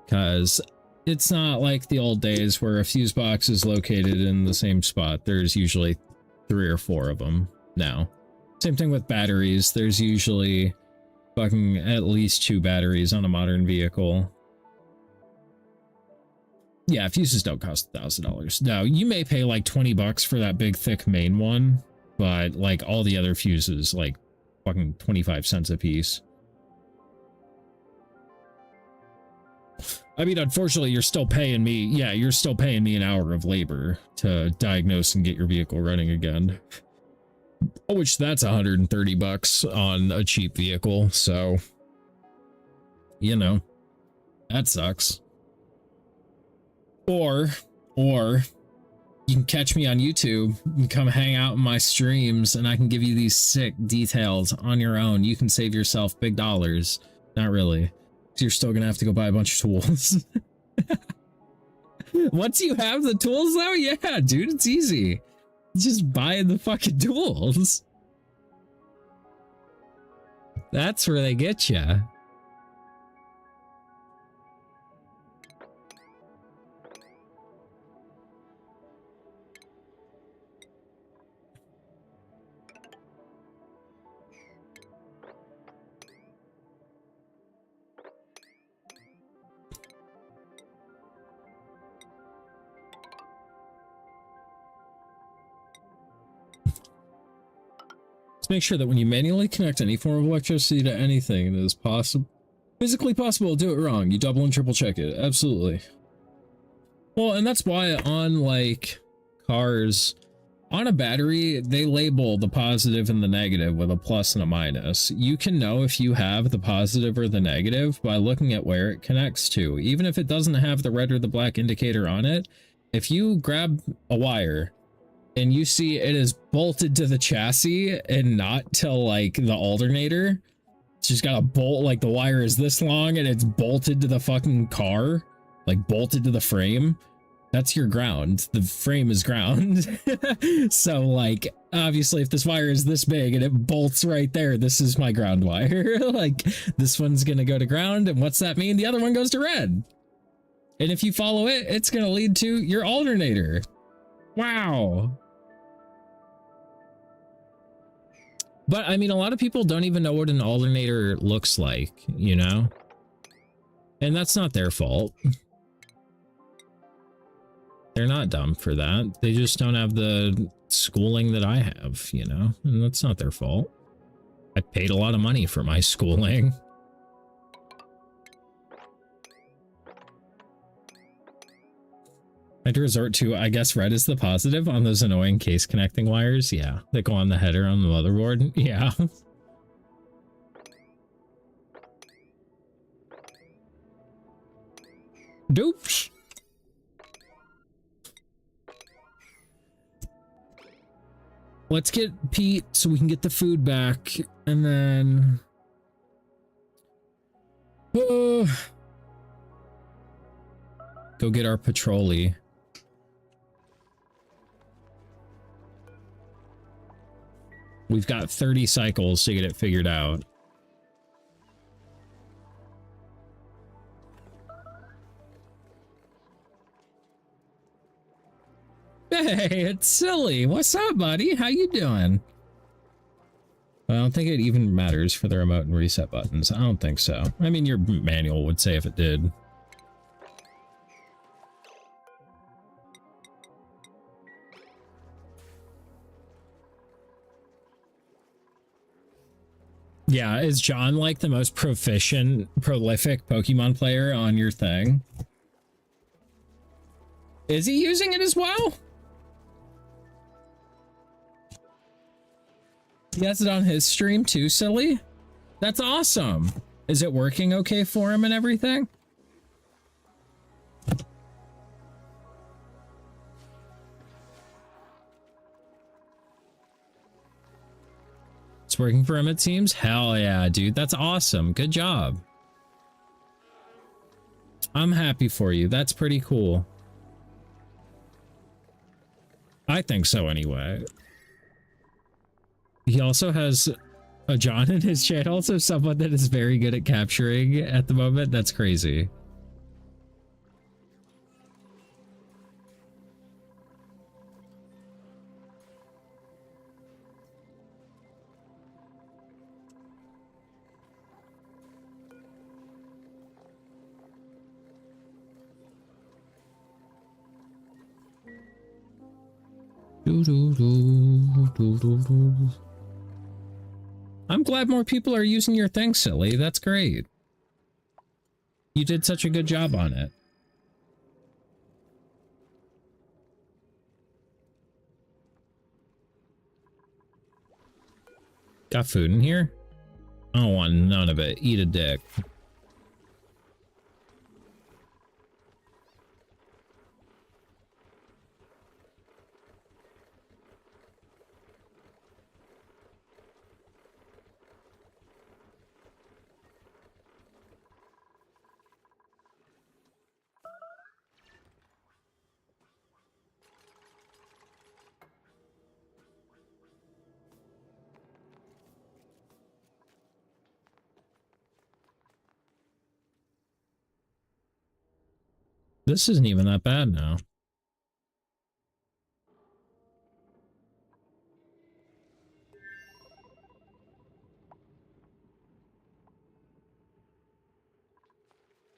[SPEAKER 1] Because it's not like the old days where a fuse box is located in the same spot. There's usually 3 or 4 of them now. Same thing with batteries. There's usually fucking at least 2 batteries on a modern vehicle. Yeah, fuses don't cost $1,000. No, you may pay like 20 bucks for that big thick main one, but like all the other fuses, like fucking 25 cents a piece. I mean, unfortunately, you're still paying me. Yeah, you're still paying me an hour of labor to diagnose and get your vehicle running again. Which that's 130 bucks on a cheap vehicle. So, you know, that sucks. Or you can catch me on YouTube and come hang out in my streams and I can give you these sick details on your own. You can save yourself big dollars. Not really. You're still gonna have to go buy a bunch of tools. Once you have the tools though, yeah, dude, it's easy. Just buy the fucking tools. That's where they get you. Make sure that when you manually connect any form of electricity to anything that is possible, physically possible, do it wrong. You double and triple check it. Absolutely. Well, and that's why on like cars, on a battery, they label the positive and the negative with a plus and a minus. You can know if you have the positive or the negative by looking at where it connects to. Even if it doesn't have the red or the black indicator on it, if you grab a wire and you see it is bolted to the chassis and not to like the alternator, it's just got a bolt, like the wire is this long and it's bolted to the fucking car, like bolted to the frame, that's your ground. The frame is ground. So like, obviously if this wire is this big and it bolts right there, this is my ground wire. Like this one's gonna go to ground, and what's that mean? The other one goes to red. And if you follow it, it's gonna lead to your alternator. Wow. But I mean, a lot of people don't even know what an alternator looks like, you know? And that's not their fault. They're not dumb for that. They just don't have the schooling that I have, you know? And that's not their fault. I paid a lot of money for my schooling. I had to resort to, I guess red is the positive on those annoying case connecting wires. Yeah, that go on the header on the motherboard. Yeah. Doops. Let's get Pete so we can get the food back, and then go get our patrolly. We've got 30 cycles to get it figured out. Hey, it's Silly. What's up, buddy? How you doing? I don't think it even matters for the remote and reset buttons. I don't think so. I mean, your manual would say if it did. Yeah, is John like the most prolific Pokemon player on your thing? Is he using it as well? He has it on his stream too, Silly? That's awesome. Is it working okay for him and everything? It's working for him, it seems. Hell yeah, dude. That's awesome. Good job. I'm happy for you. That's pretty cool. I think so anyway. He also has a John in his channel, so someone that is very good at capturing at the moment. That's crazy. I'm glad more people are using your thing, Silly. That's great. You did such a good job on it. Got food in here? I don't want none of it. Eat a dick. This isn't even that bad now.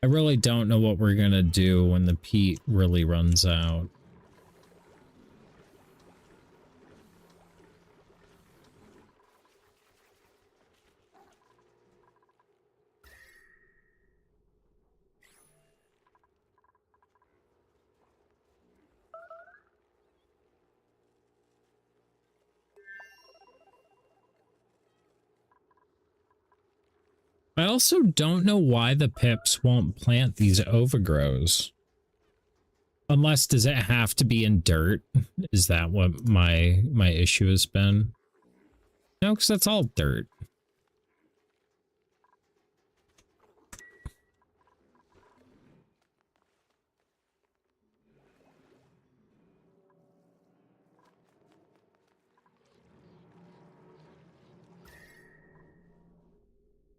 [SPEAKER 1] I really don't know what we're gonna do when the peat really runs out. I also don't know why the pips won't plant these overgrows. Unless, does it have to be in dirt? Is that what my issue has been? No, because that's all dirt.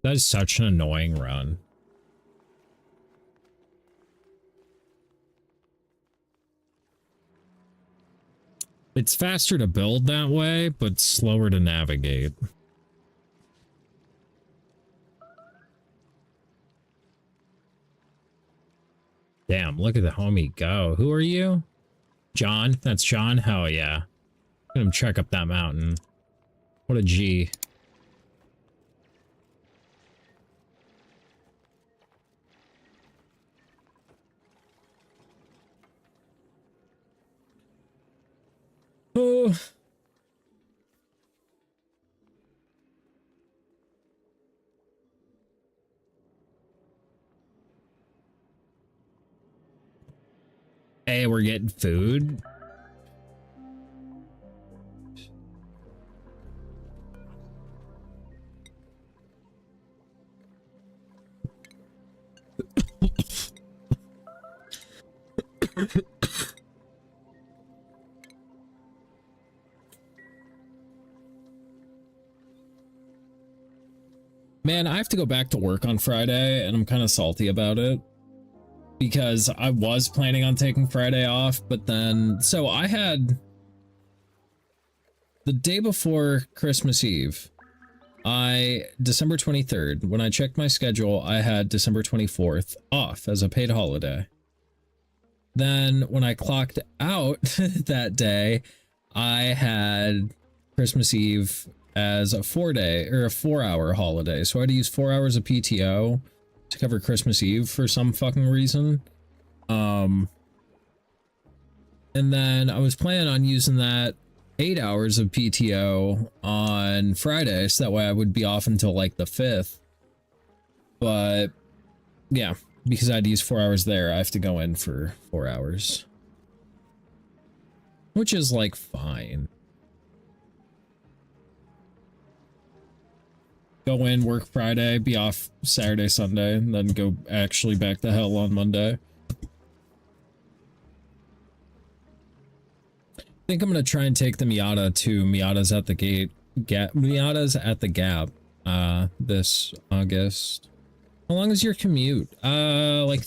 [SPEAKER 1] That is such an annoying run. It's faster to build that way, but slower to navigate. Damn, look at the homie go. Who are you? John? That's John? Hell yeah. Let him trek up that mountain. What a G. Oh. Hey, we're getting food. Man, I have to go back to work on Friday, and I'm kind of salty about it. Because I was planning on taking Friday off, but then... So I had... The day before Christmas Eve, December 23rd, when I checked my schedule, I had December 24th off as a paid holiday. Then when I clocked out that day, I had Christmas Eve as a 4-hour holiday. So I had to use 4 hours of PTO to cover Christmas Eve for some fucking reason. And then I was planning on using that 8 hours of PTO on Friday, so that way I would be off until like the 5th. But yeah, because I had to use 4 hours there, I have to go in for 4 hours. Which is like fine. Go in, work Friday, be off Saturday, Sunday, and then go actually back to hell on Monday. I think I'm gonna try and take the Miata to Miata's at the Miata's at the Gap, this August. How long is your commute? Like,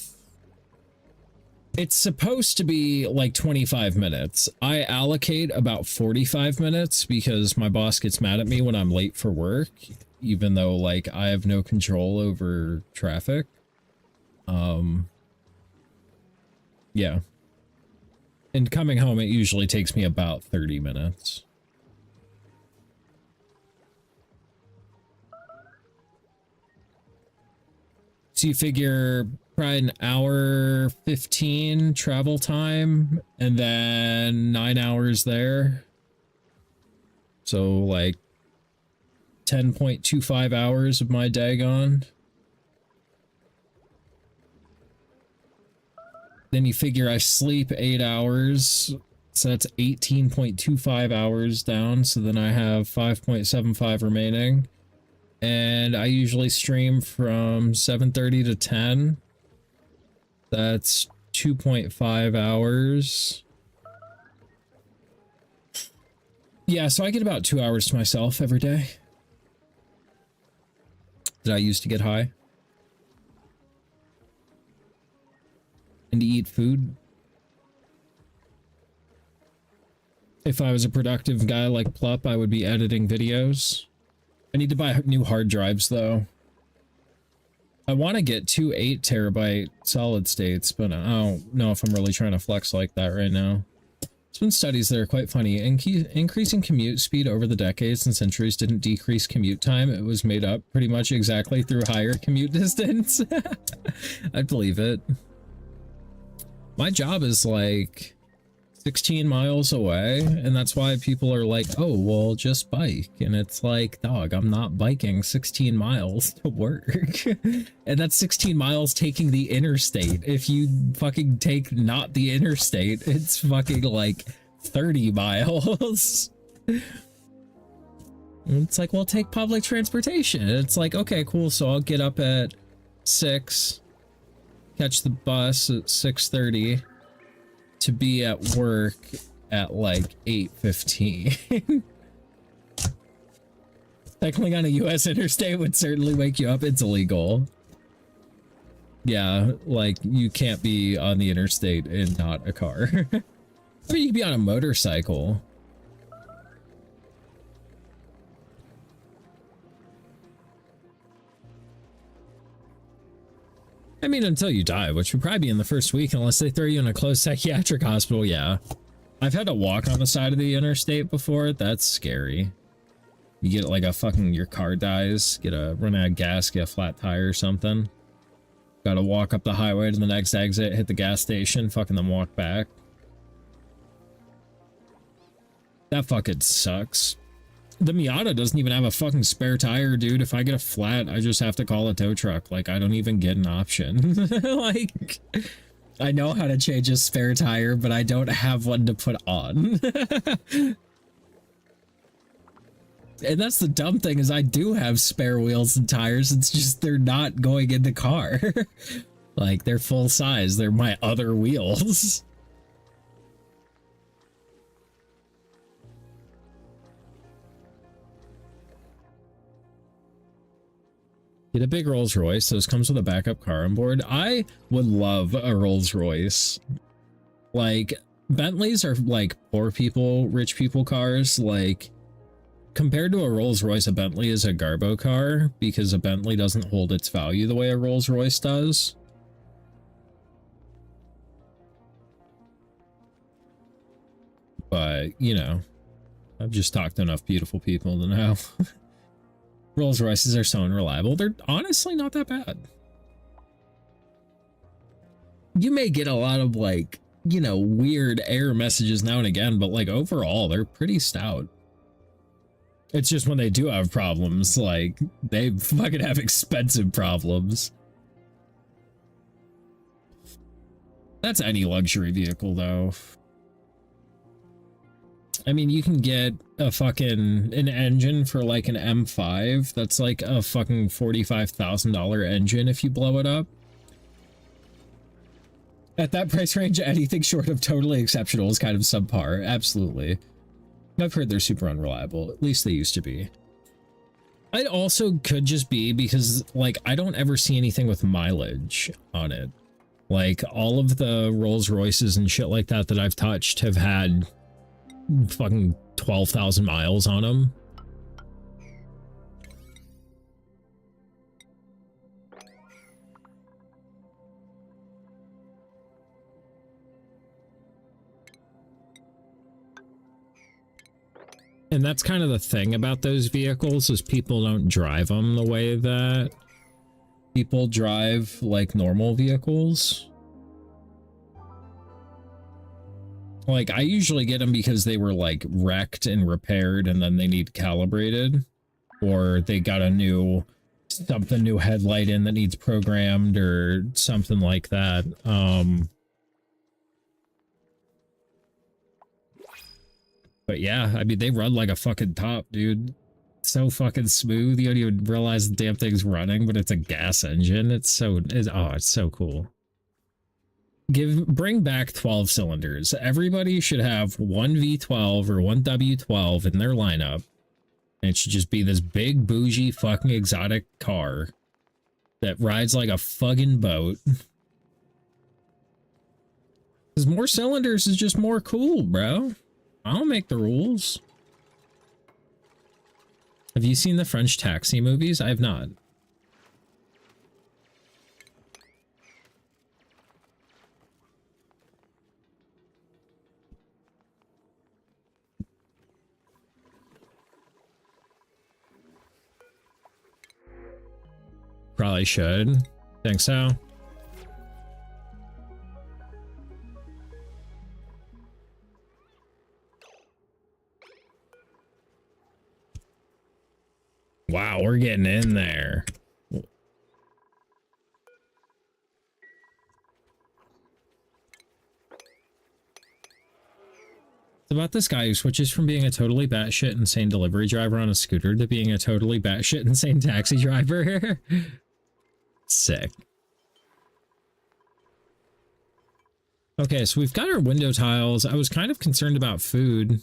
[SPEAKER 1] it's supposed to be like 25 minutes. I allocate about 45 minutes because my boss gets mad at me when I'm late for work, even though like I have no control over traffic. Yeah. And coming home, it usually takes me about 30 minutes. So you figure Probably an hour 15 travel time and then 9 hours there. So like 10.25 hours of my day gone. Then you figure I sleep 8 hours. So that's 18.25 hours down. So then I have 5.75 remaining. And I usually stream from 7:30 to 10. That's 2.5 hours. Yeah, so I get about 2 hours to myself every day that I use to get high. And to eat food. If I was a productive guy like Plup, I would be editing videos. I need to buy new hard drives, though. I want to get 2 8-terabyte solid states, but I don't know if I'm really trying to flex like that right now. There's been studies that are quite funny. Increasing commute speed over the decades and centuries didn't decrease commute time. It was made up pretty much exactly through higher commute distance. I'd believe it. My job is like 16 miles away, and that's why people are like, oh, well, just bike. And it's like, dog, I'm not biking 16 miles to work. And that's 16 miles taking the interstate. If you fucking take not the interstate, it's fucking like 30 miles. And it's like, well, take public transportation. It's like, okay, cool. So I'll get up at 6, catch the bus at 6:30. To be at work at like 8:15. Cycling on a US interstate would certainly wake you up. It's illegal. Yeah, like you can't be on the interstate in not a car. I mean, you can be on a motorcycle. I mean, until you die, which would probably be in the first week, unless they throw you in a closed psychiatric hospital. Yeah. I've had to walk on the side of the interstate before. That's scary. You get like a fucking, your car dies, run out of gas, get a flat tire or something. Gotta walk up the highway to the next exit, hit the gas station, fucking then walk back. That fucking sucks. The Miata doesn't even have a fucking spare tire, dude. If I get a flat, I just have to call a tow truck. Like, I don't even get an option. Like, I know how to change a spare tire, but I don't have one to put on. And that's the dumb thing, is I do have spare wheels and tires. It's just they're not going in the car. Like, they're full size. They're my other wheels. Get a big Rolls Royce. Those comes with a backup car on board. I would love a Rolls Royce. Like, Bentleys are like poor people, rich people cars. Like, compared to a Rolls Royce, a Bentley is a Garbo car because a Bentley doesn't hold its value the way a Rolls Royce does. But, you know, I've just talked to enough beautiful people to know. Rolls Royces are so unreliable. They're honestly not that bad. You may get a lot of, like, you know, weird error messages now and again, but like overall, they're pretty stout. It's just when they do have problems, like, they fucking have expensive problems. That's any luxury vehicle, though. I mean, you can get a fucking, an engine for like an M5 that's like a fucking $45,000 engine if you blow it up. At that price range, anything short of totally exceptional is kind of subpar. Absolutely. I've heard they're super unreliable. At least they used to be. It also could just be because, like, I don't ever see anything with mileage on it. Like, all of the Rolls Royces and shit like that that I've touched have had fucking 12,000 miles on them. And that's kind of the thing about those vehicles, is people don't drive them the way that people drive like normal vehicles. Like, I usually get them because they were like wrecked and repaired and then they need calibrated, or they got a new new headlight in that needs programmed or something like that. But yeah, I mean, they run like a fucking top, dude. So fucking smooth. You don't even realize the damn thing's running, but it's a gas engine. It's so cool. Bring back 12 cylinders. Everybody should have one V12 or one W12 in their lineup. And it should just be this big bougie fucking exotic car that rides like a fucking boat. Because more cylinders is just more cool, bro. I don't make the rules. Have you seen the French Taxi movies? I have not. Probably should. Think so. Wow, we're getting in there. It's about this guy who switches from being a totally batshit insane delivery driver on a scooter to being a totally batshit insane taxi driver. Sick. Okay, so we've got our window tiles. I was kind of concerned about food.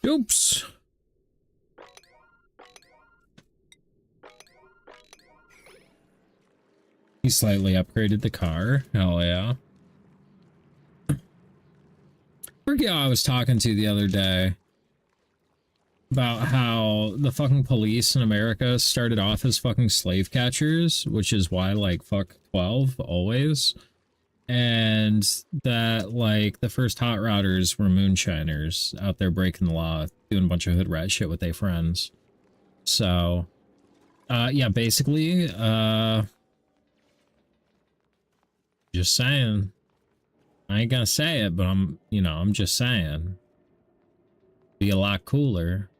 [SPEAKER 1] Oops. He slightly upgraded the car. Hell yeah. I forget who I was talking to the other day about how the fucking police in America started off as fucking slave catchers, which is why, like, fuck 12 always. And that, like, the first hot routers were moonshiners out there breaking the law, doing a bunch of hood rat shit with their friends. So, yeah, basically, just saying. I ain't gonna say it, but I'm just saying. Be a lot cooler.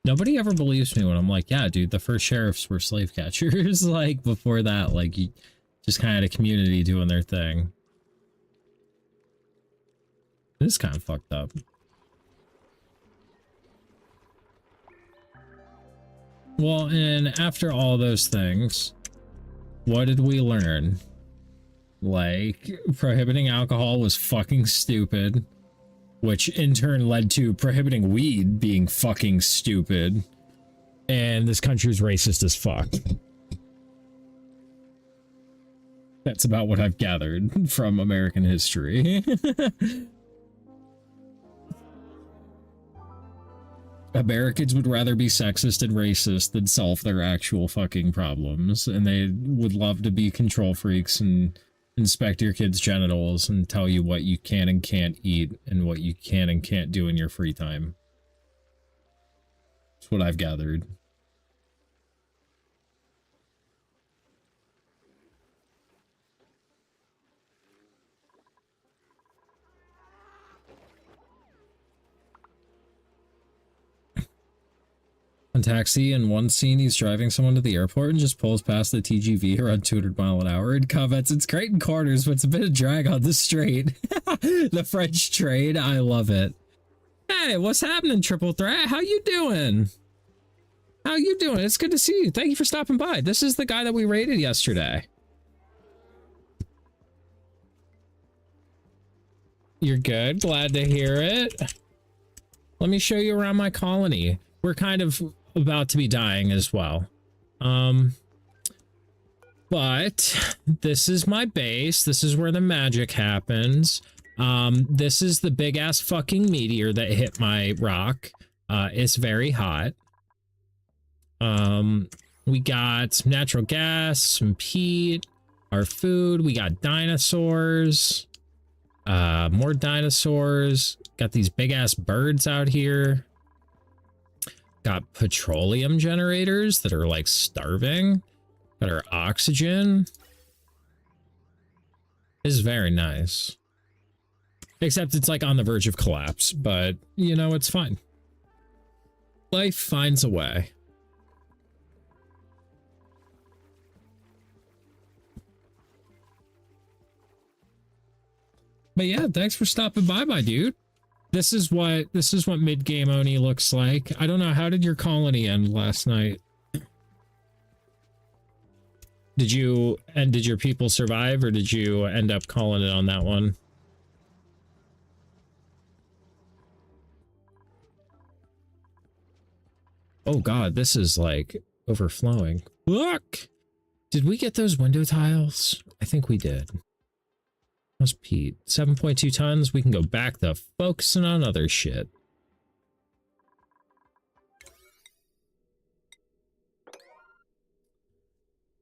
[SPEAKER 1] Nobody ever believes me when I'm like, yeah, dude, the first sheriffs were slave catchers. Like, before that, like, you just kind of had a community doing their thing. This is kind of fucked up. Well, and after all those things, what did we learn? Like, prohibiting alcohol was fucking stupid, which in turn led to prohibiting weed being fucking stupid. And this country's racist as fuck. That's about what I've gathered from American history. Americans would rather be sexist and racist than solve their actual fucking problems. And they would love to be control freaks and inspect your kids' genitals and tell you what you can and can't eat and what you can and can't do in your free time. That's what I've gathered. On Taxi, in one scene, he's driving someone to the airport and just pulls past the TGV around 200 mile an hour and comments, "It's great in corners, but it's a bit of drag on the straight." The French train, I love it. Hey, what's happening, Triple Threat? How you doing? How you doing? It's good to see you. Thank you for stopping by. This is the guy that we raided yesterday. You're good. Glad to hear it. Let me show you around my colony. We're kind of about to be dying as well. But this is my base. This is where the magic happens. This is the big ass fucking meteor that hit my rock. It's very hot. We got some natural gas, some peat, our food. We got dinosaurs. More dinosaurs. Got these big ass birds out here. Got petroleum generators that are like starving. Got our oxygen. This is very nice. Except it's like on the verge of collapse, but you know, it's fine. Life finds a way. But yeah, thanks for stopping by, my dude. This is what mid-game Oni looks like. I don't know, how did your colony end last night? Did your people survive, or did you end up calling it on that one? Oh god, this is like overflowing. Look! Did we get those window tiles? I think we did. How's Pete? 7.2 tons. We can go back to focusing on other shit.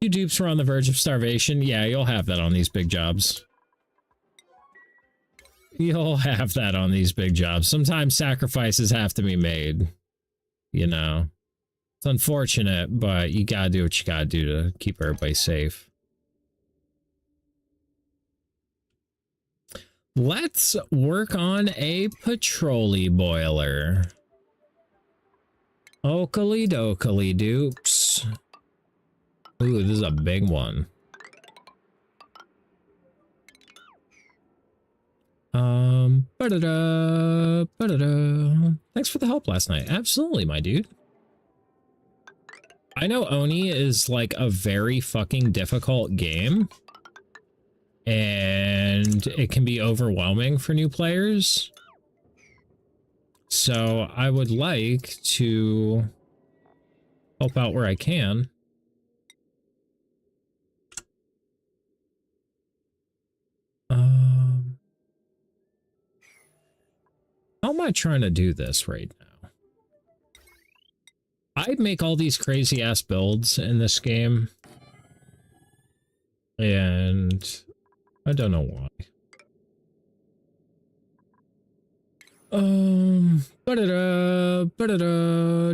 [SPEAKER 1] You dupes were on the verge of starvation. Yeah, you'll have that on these big jobs. You'll have that on these big jobs. Sometimes sacrifices have to be made. You know. It's unfortunate, but you gotta do what you gotta do to keep everybody safe. Let's work on a petroly boiler. Oakley dokley dupes. Ooh, this is a big one. Thanks for the help last night. Absolutely, my dude. I know Oni is like a very fucking difficult game. And it can be overwhelming for new players. So I would like to help out where I can. How am I trying to do this right now? I'd make all these crazy ass builds in this game. And I don't know why.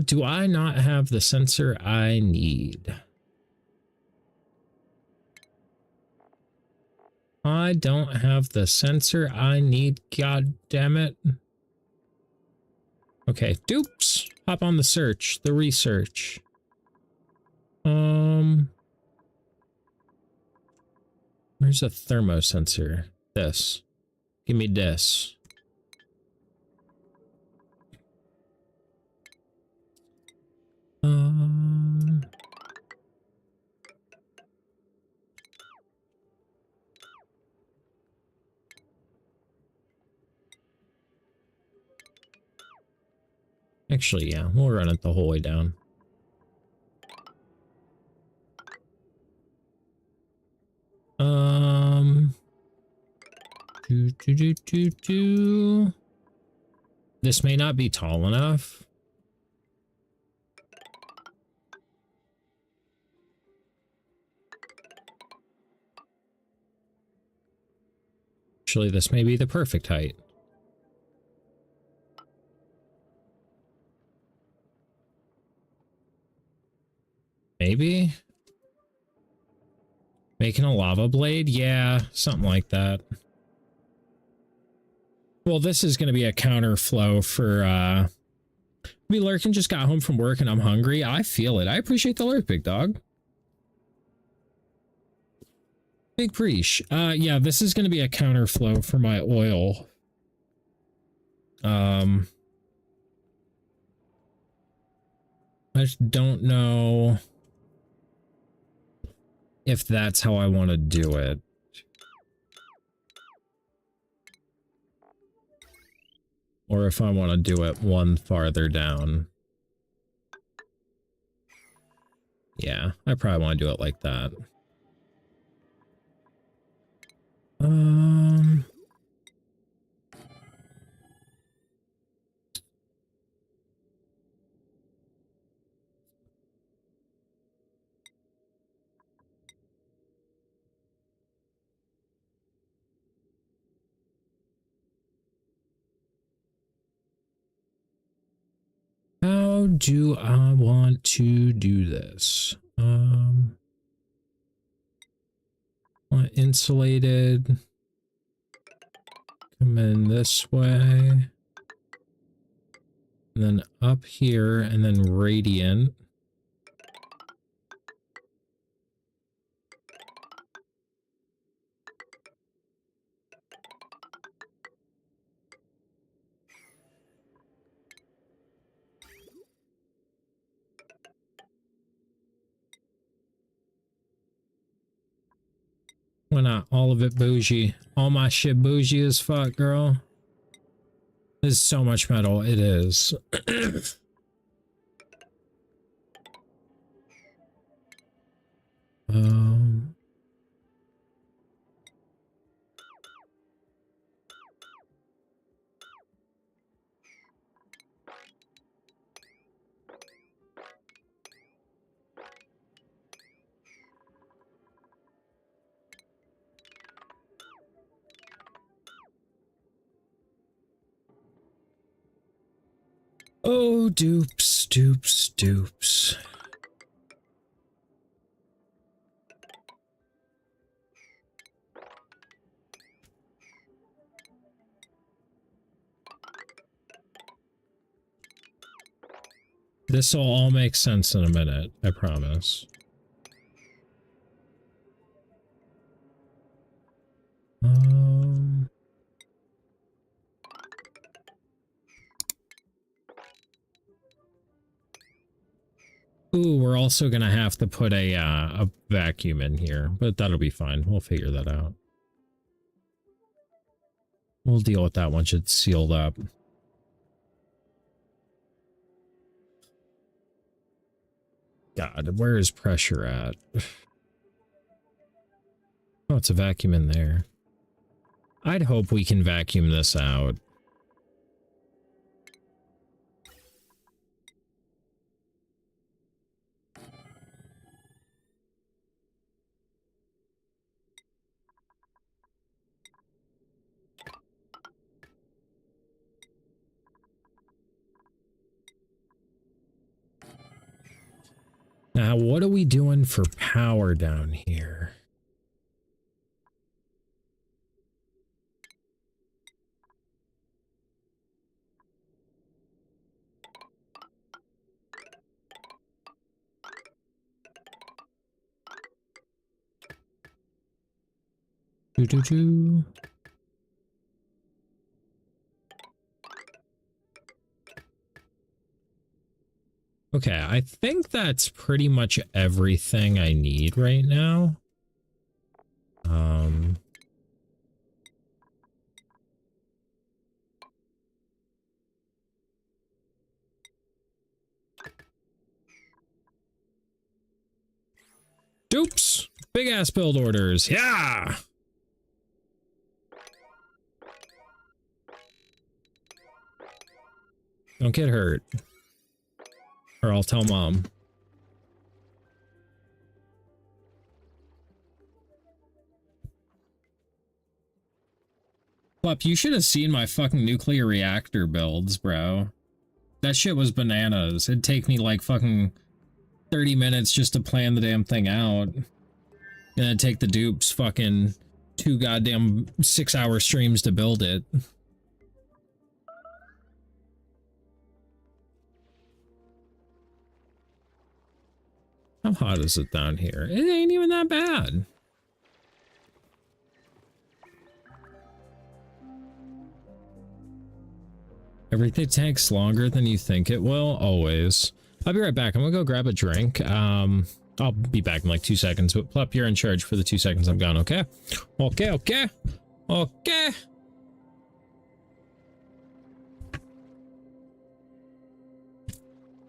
[SPEAKER 1] Do I not have the sensor I need? I don't have the sensor I need, god damn it. Okay, dupes. Hop on the search, the research. Where's a thermosensor? This. Give me this. Actually, yeah, we'll run it the whole way down. This may not be tall enough. Actually, this may be the perfect height. Maybe? Making a lava blade? Yeah, something like that. Well, this is going to be a counterflow for Be lurking, just got home from work and I'm hungry. I feel it. I appreciate the lurk, big dog. Big preach. Yeah, this is going to be a counterflow for my oil. I just don't know if that's how I want to do it. Or if I want to do it one farther down. Yeah, I probably want to do it like that. How do I want to do this? Want insulated. Come in this way. And then up here, and then radiant. Why not? All of it bougie. All my shit bougie as fuck, girl. There's so much metal. It is. Oh, dupes, dupes, dupes. This will all make sense in a minute, I promise. Ooh, we're also gonna have to put a vacuum in here, but that'll be fine. We'll figure that out. We'll deal with that once it's sealed up. God, where is pressure at? Oh, it's a vacuum in there. I'd hope we can vacuum this out. Now, what are we doing for power down here? Doo-doo-doo. Okay, I think that's pretty much everything I need right now. Dupes! Big ass build orders. Yeah! Don't get hurt. Or I'll tell mom. Pup, you should have seen my fucking nuclear reactor builds, bro. That shit was bananas. It'd take me like fucking 30 minutes just to plan the damn thing out. And it'd take the dupes fucking 2 goddamn 6-hour streams to build it. How hot is it down here? It ain't even that bad. Everything takes longer than you think it will, always. I'll be right back. I'm gonna go grab a drink. I'll be back in like 2 seconds, but Plup, you're in charge for the 2 seconds I'm gone, okay? Okay, okay. Okay.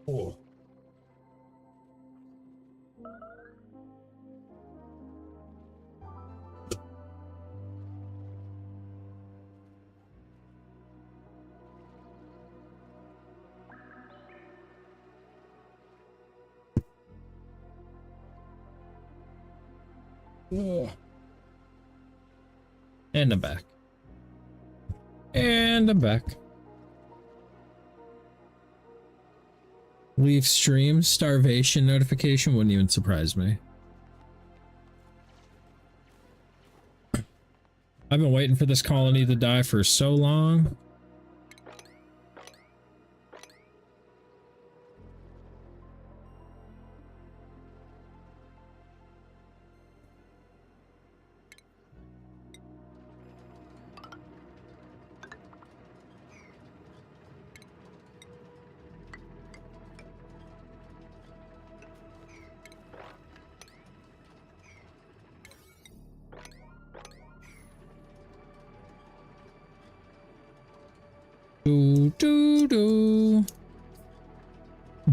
[SPEAKER 1] Oh. And I'm back. And I'm back. Leave stream starvation notification wouldn't even surprise me. I've been waiting for this colony to die for so long.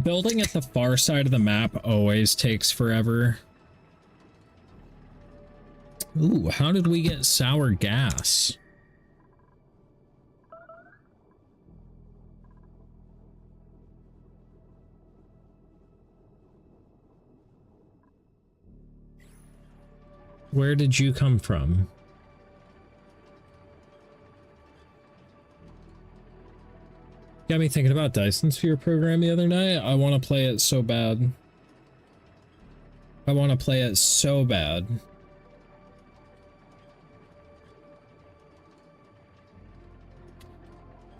[SPEAKER 1] Building at the far side of the map always takes forever. Ooh, how did we get sour gas? Where did you come from? Got me thinking about Dyson Sphere program the other night. I want to play it so bad. I want to play it so bad.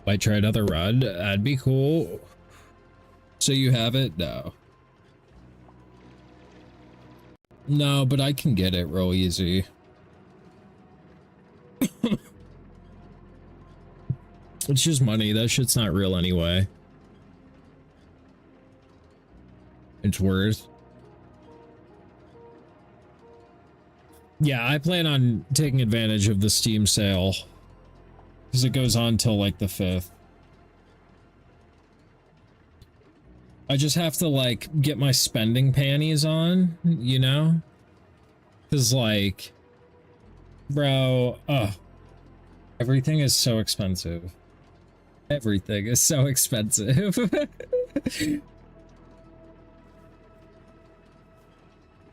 [SPEAKER 1] I tried other rod. That'd be cool. So you have it? No. No, but I can get it real easy. It's just money. That shit's not real anyway. It's worth. Yeah, I plan on taking advantage of the Steam sale. Because it goes on till like the 5th. I just have to like get my spending panties on, you know? Because like, bro, everything is so expensive. Everything is so expensive.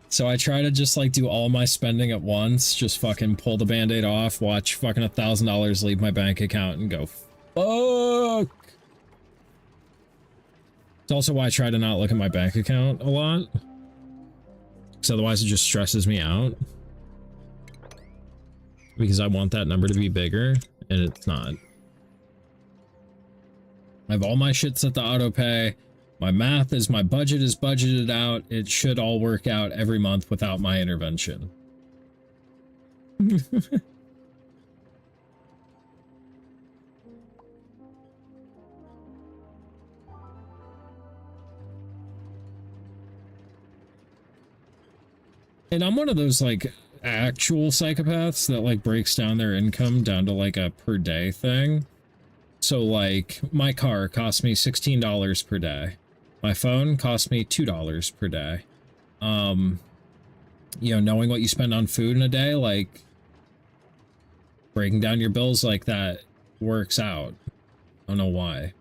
[SPEAKER 1] So I try to just like do all my spending at once, just fucking pull the band-aid off, watch fucking $1,000 leave my bank account and go, fuck. It's also why I try to not look at my bank account a lot. Because otherwise it just stresses me out. Because I want that number to be bigger, and it's not. I have all my shit set to auto pay. My math is, my budget is budgeted out. It should all work out every month without my intervention. And I'm one of those like actual psychopaths that like breaks down their income down to like a per day thing. So like my car cost me $16 per day. My phone cost me $2 per day. You know, knowing what you spend on food in a day, like breaking down your bills like that works out. I don't know why.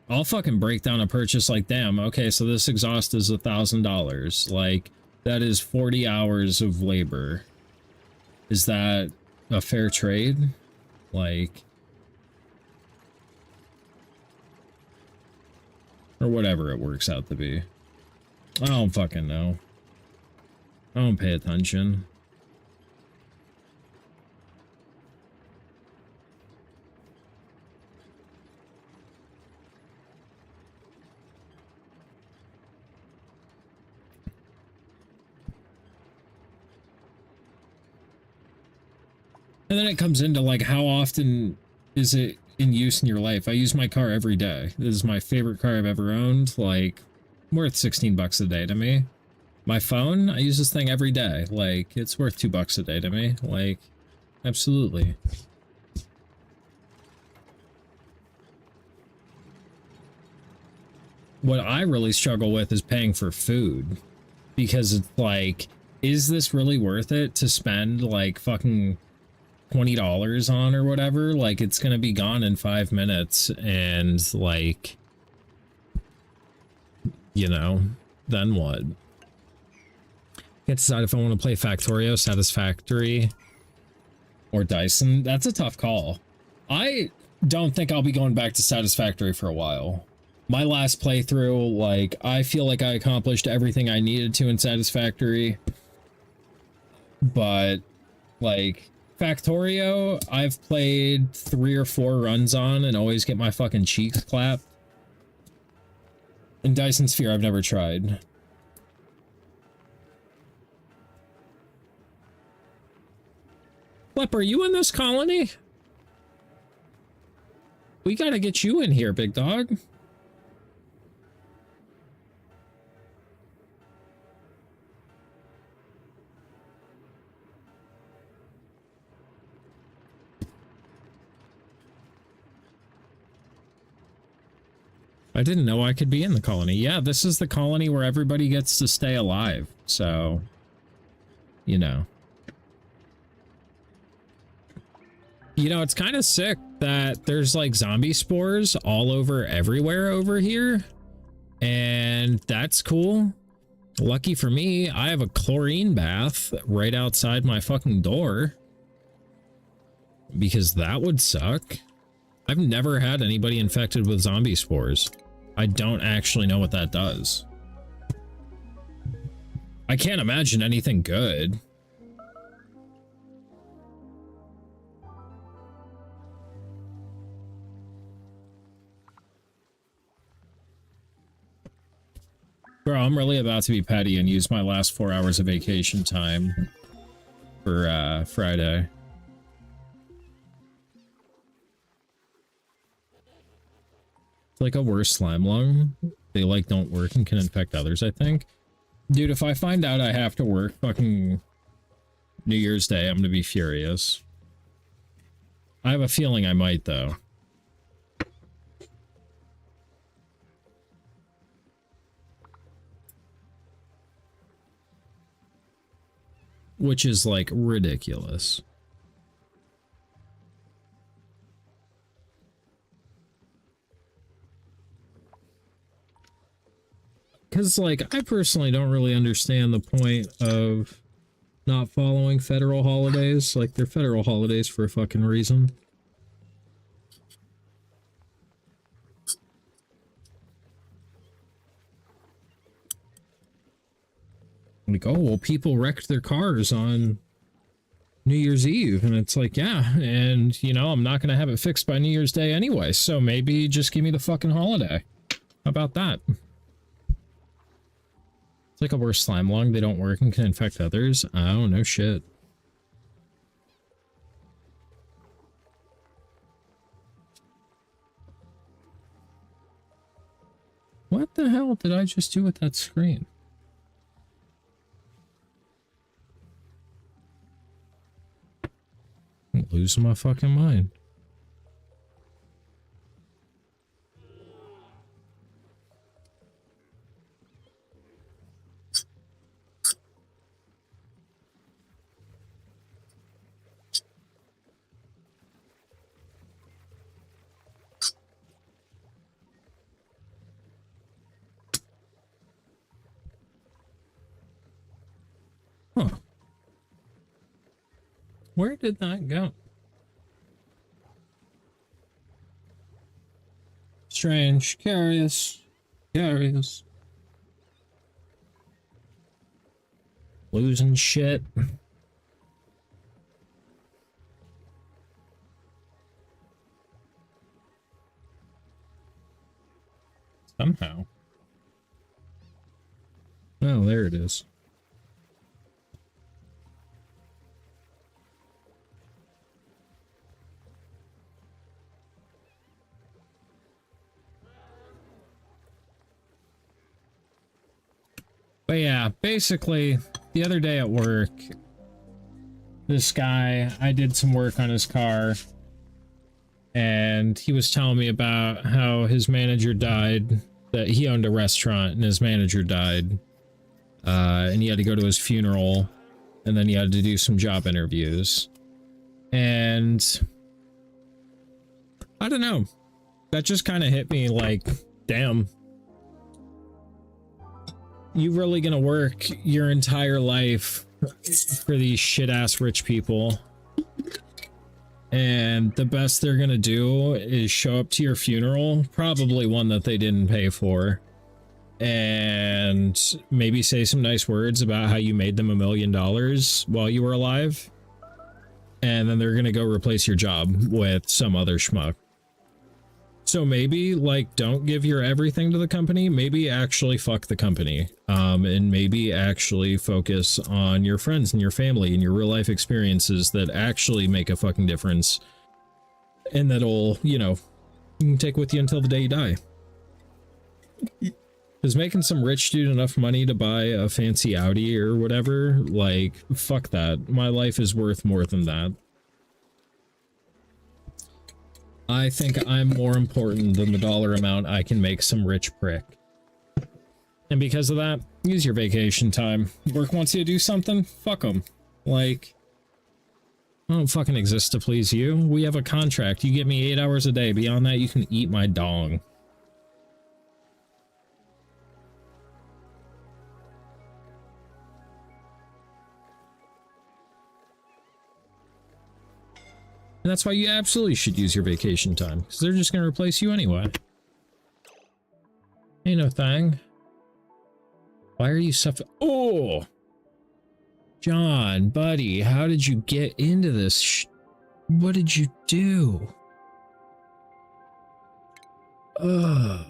[SPEAKER 1] I'll fucking break down a purchase like, damn, okay, so this exhaust is $1,000. Like, that is 40 hours of labor. Is that a fair trade? Like, or whatever it works out to be. I don't fucking know. I don't pay attention. And then it comes into like, how often is it in use in your life? I use my car every day. This is my favorite car I've ever owned. Like, worth 16 bucks a day to me. My phone, I use this thing every day. Like, it's worth $2 a day to me. Like, absolutely. What I really struggle with is paying for food. Because it's like, is this really worth it to spend like fucking $20 on or whatever? Like, it's gonna be gone in 5 minutes, and like, you know, then what? Can't decide if I want to play Factorio, Satisfactory, or Dyson. That's a tough call. I don't think I'll be going back to Satisfactory for a while. My last playthrough, like, I feel like I accomplished everything I needed to in Satisfactory. But, like, Factorio, I've played 3 or 4 runs on and always get my fucking cheeks clapped. And Dyson Sphere, I've never tried. Flip, are you in this colony? We gotta get you in here, big dog. I didn't know I could be in the colony. Yeah, this is the colony where everybody gets to stay alive. So, you know. You know, it's kind of sick that there's like zombie spores all over everywhere over here. And that's cool. Lucky for me, I have a chlorine bath right outside my fucking door. Because that would suck. I've never had anybody infected with zombie spores. I don't actually know what that does. I can't imagine anything good. Bro, I'm really about to be petty and use my last 4 hours of vacation time for Friday. It's like a worse slime lung. They like don't work and can infect others, I think. Dude, if I find out I have to work fucking New Year's Day, I'm gonna be furious. I have a feeling I might, though. Which is, like, ridiculous. Because, like, I personally don't really understand the point of not following federal holidays. Like, they're federal holidays for a fucking reason. Like, oh, well, people wrecked their cars on New Year's Eve. And it's like, yeah, and, you know, I'm not going to have it fixed by New Year's Day anyway. So maybe just give me the fucking holiday. How about that? It's like a worse slime lung. They don't work and can infect others. Oh, no shit. What the hell did I just do with that screen? I'm losing my fucking mind. Huh. Where did that go? Strange. Curious. Curious. Losing shit. Somehow. Oh, there it is. But yeah, basically, the other day at work, this guy, I did some work on his car, and he was telling me about how his manager died, that he owned a restaurant and his manager died, and he had to go to his funeral, and then he had to do some job interviews. And I don't know, that just kind of hit me like, damn, you really gonna work your entire life for these shit-ass rich people, and the best they're gonna do is show up to your funeral, probably one that they didn't pay for, and maybe say some nice words about how you made them $1 million while you were alive, and then they're gonna go replace your job with some other schmuck. So maybe, like, don't give your everything to the company, maybe actually fuck the company, and maybe actually focus on your friends and your family and your real life experiences that actually make a fucking difference, and that'll, you know, you can take with you until the day you die. Is making some rich dude enough money to buy a fancy Audi or whatever? Like, fuck that. My life is worth more than that. I think I'm more important than the dollar amount I can make some rich prick. And because of that, use your vacation time. Work wants you to do something? Fuck them. Like, I don't fucking exist to please you. We have a contract. You get me 8 hours a day. Beyond that, you can eat my dong. And that's why you absolutely should use your vacation time, because they're just going to replace you anyway. Ain't no thing. Why are you suffering? Oh! John, buddy, how did you get into this? What did you do? Ugh.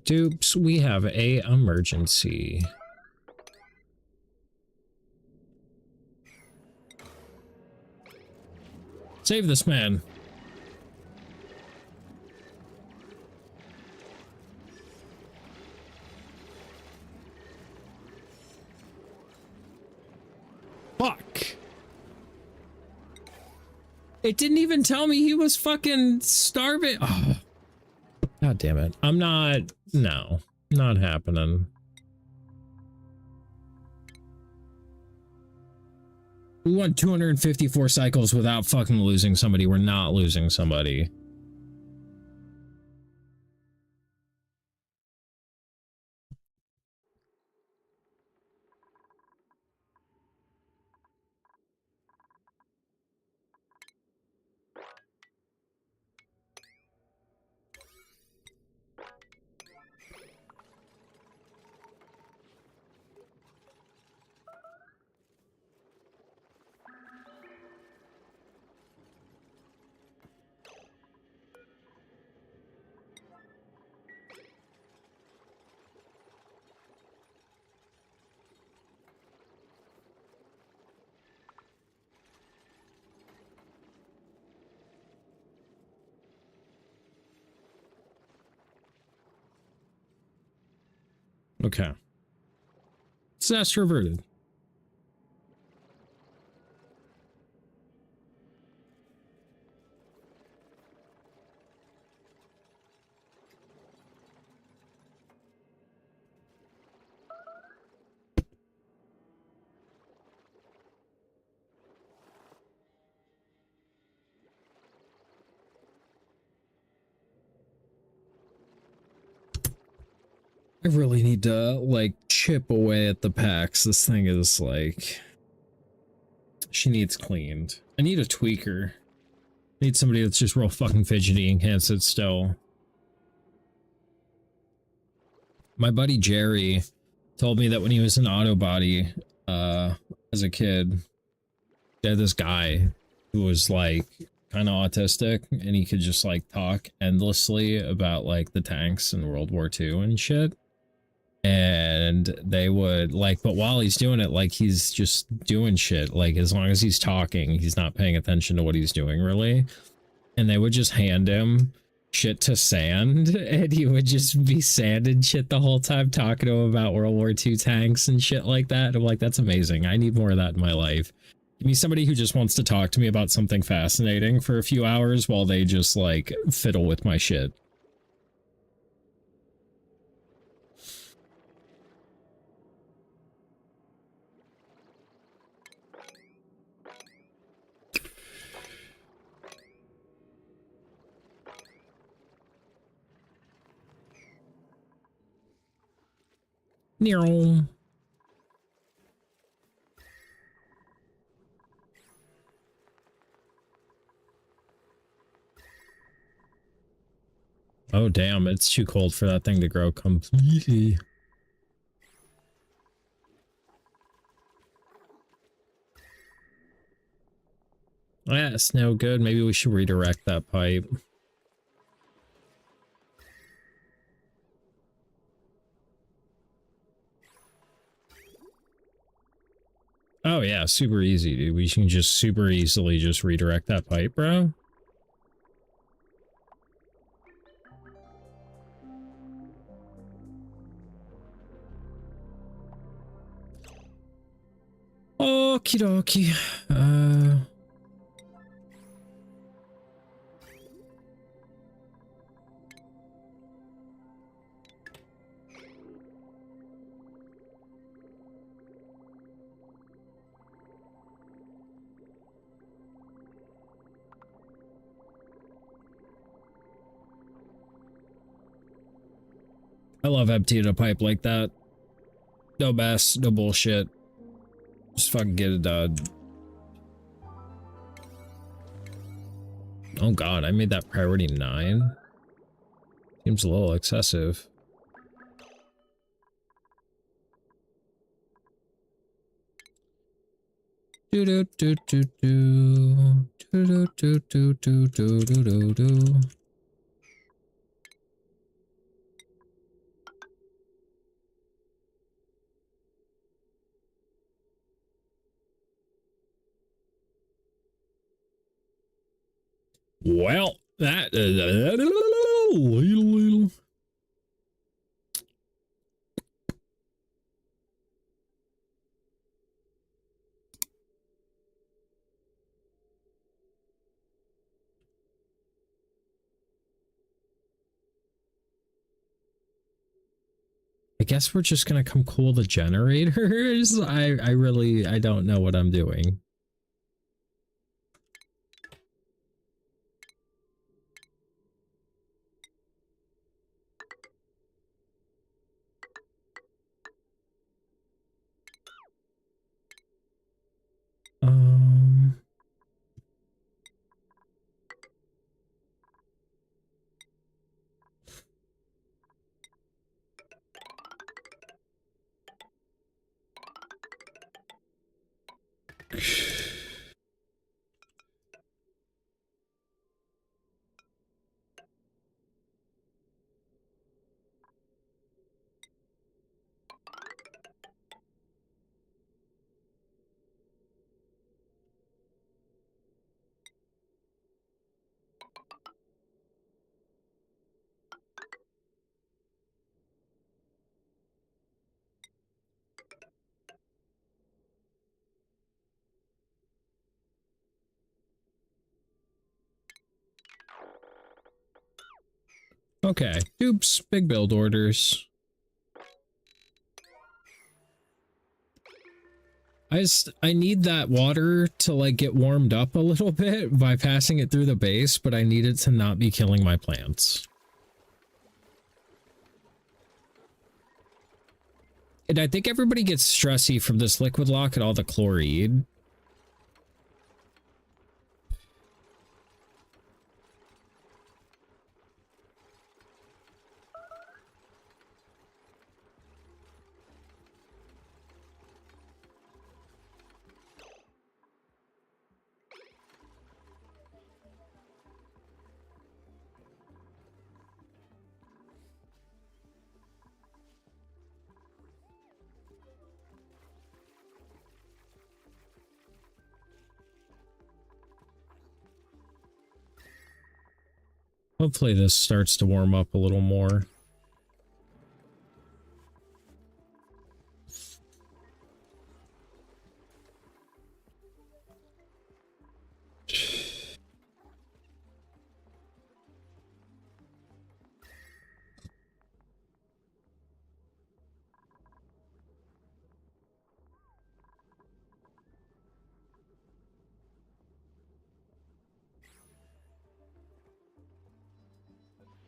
[SPEAKER 1] Dupes, we have a emergency. Save this man. Fuck. It didn't even tell me he was fucking starving. Oh. God damn it. I'm not... No. Not happening. We won 254 cycles without fucking losing somebody. We're not losing somebody. Okay. Disaster averted. I really need to, like, chip away at the packs. This thing is, like... She needs cleaned. I need a tweaker. I need somebody that's just real fucking fidgety and can't sit still. My buddy Jerry told me that when he was in auto body, as a kid, he had this guy who was, like, kind of autistic, and he could just, like, talk endlessly about, like, the tanks in World War II and shit. And they would, like, but while he's doing it, like, he's just doing shit. Like, as long as he's talking, he's not paying attention to what he's doing, really. And they would just hand him shit to sand, and he would just be sanding shit the whole time, talking to him about World War II tanks and shit like that. I'm like, that's amazing. I need more of that in my life. Give me somebody who just wants to talk to me about something fascinating for a few hours while they just like fiddle with my shit. Nero. Oh damn, it's too cold for that thing to grow completely. That's no good. Maybe we should redirect that pipe. Oh yeah, super easy, dude. We can just super easily just redirect that pipe, bro. Okie dokie. I love emptying a pipe like that. No mess, no bullshit. Just fucking get it done. Oh god, I made that priority 9. Seems a little excessive. Do do do do do do do do do do do do. Well, that I guess we're just gonna come cool the generators. I don't know what I'm doing. Um, okay. Oops, big build orders. I need that water to like get warmed up a little bit by passing it through the base, but I need it to not be killing my plants. And I think everybody gets stressy from this liquid lock and all the chlorine. Hopefully this starts to warm up a little more.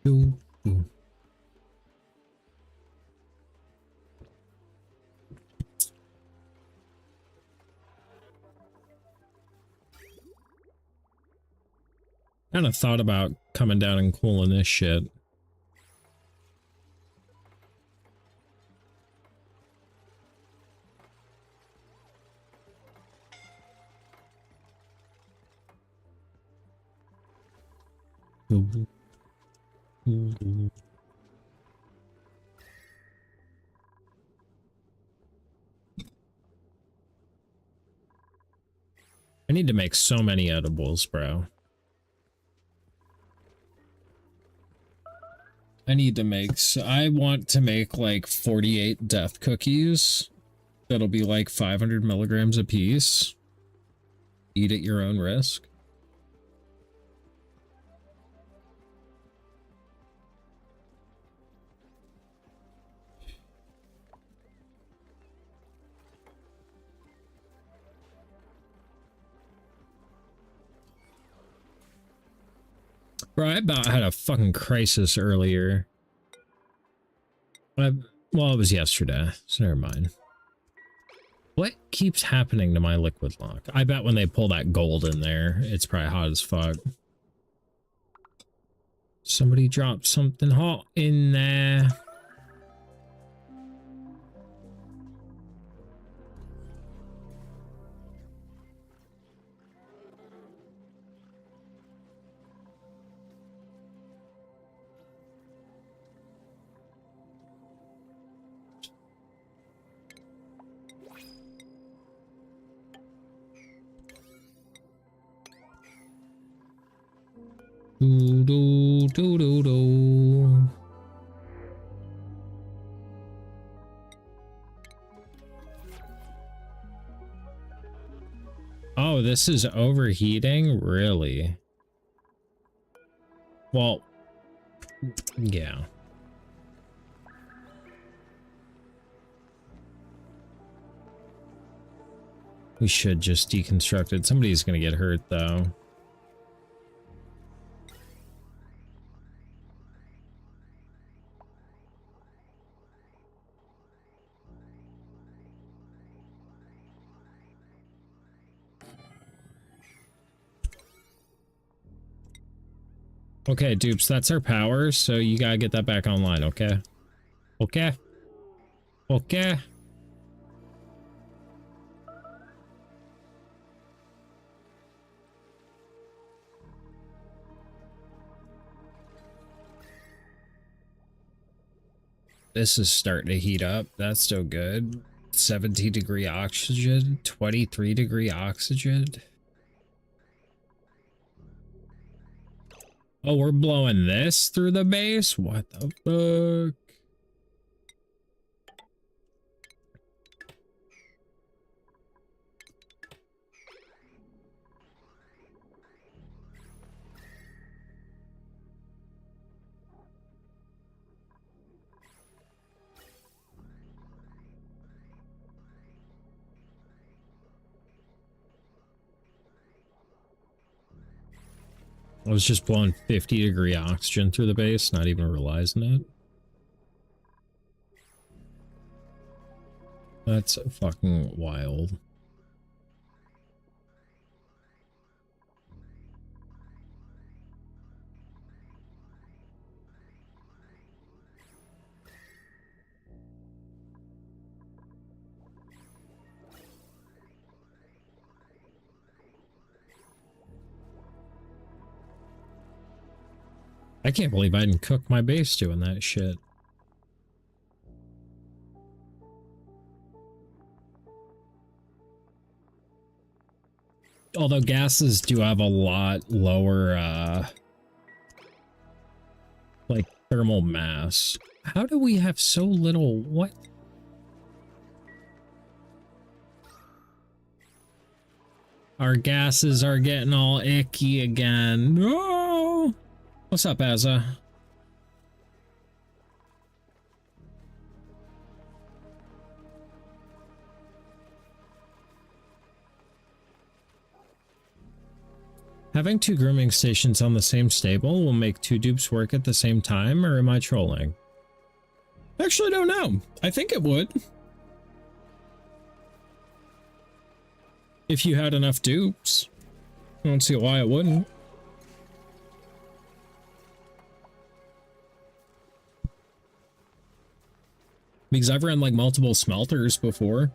[SPEAKER 1] Ooh, ooh. Kind of thought about coming down and cooling this shit. Ooh, ooh, ooh. I need to make so many edibles, bro. I want to make like 48 death cookies. That'll be like 500 milligrams a piece. Eat at your own risk. Bro, I about had a fucking crisis earlier. Well, it was yesterday, so never mind. What keeps happening to my liquid lock? I bet when they pull that gold in there, it's probably hot as fuck. Somebody dropped something hot in there. Do do do do do. Oh, this is overheating? Really? Well, yeah. We should just deconstruct it. Somebody's gonna get hurt, though. Okay, dupes, that's our power, so you gotta get that back online, okay? Okay? Okay? This is starting to heat up. That's still good. 70-degree oxygen, 23-degree oxygen. Oh, we're blowing this through the base? What the fuck? I was just blowing 50-degree oxygen through the base, not even realizing it. That's fucking wild. I can't believe I didn't cook my base doing that shit. Although gases do have a lot lower Thermal mass. How do we have so little? What? Our gases are getting all icky again. No! What's up, Azza? Having two grooming stations on the same stable will make two dupes work at the same time, or am I trolling? I actually don't know. I think it would. If you had enough dupes. I don't see why it wouldn't. Because I've ran like multiple smelters before.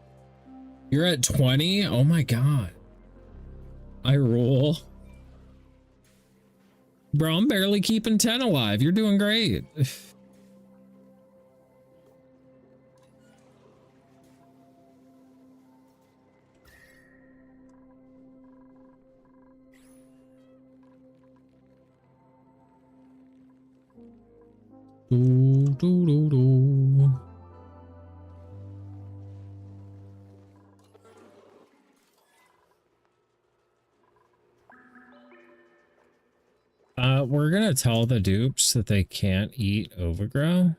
[SPEAKER 1] You're at 20? Oh my god. I rule. Bro, I'm barely keeping 10 alive. You're doing great. Do, do, do, do. We're gonna tell the dupes that they can't eat overgrow.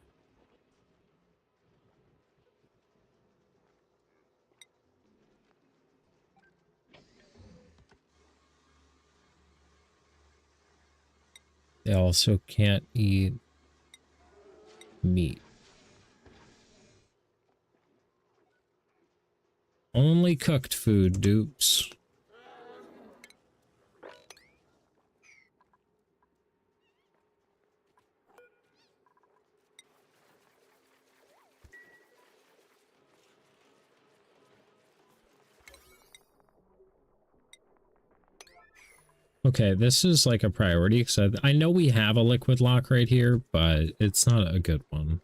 [SPEAKER 1] They also can't eat meat. Only cooked food, dupes. Okay, this is like a priority because I know we have a liquid lock right here, but it's not a good one.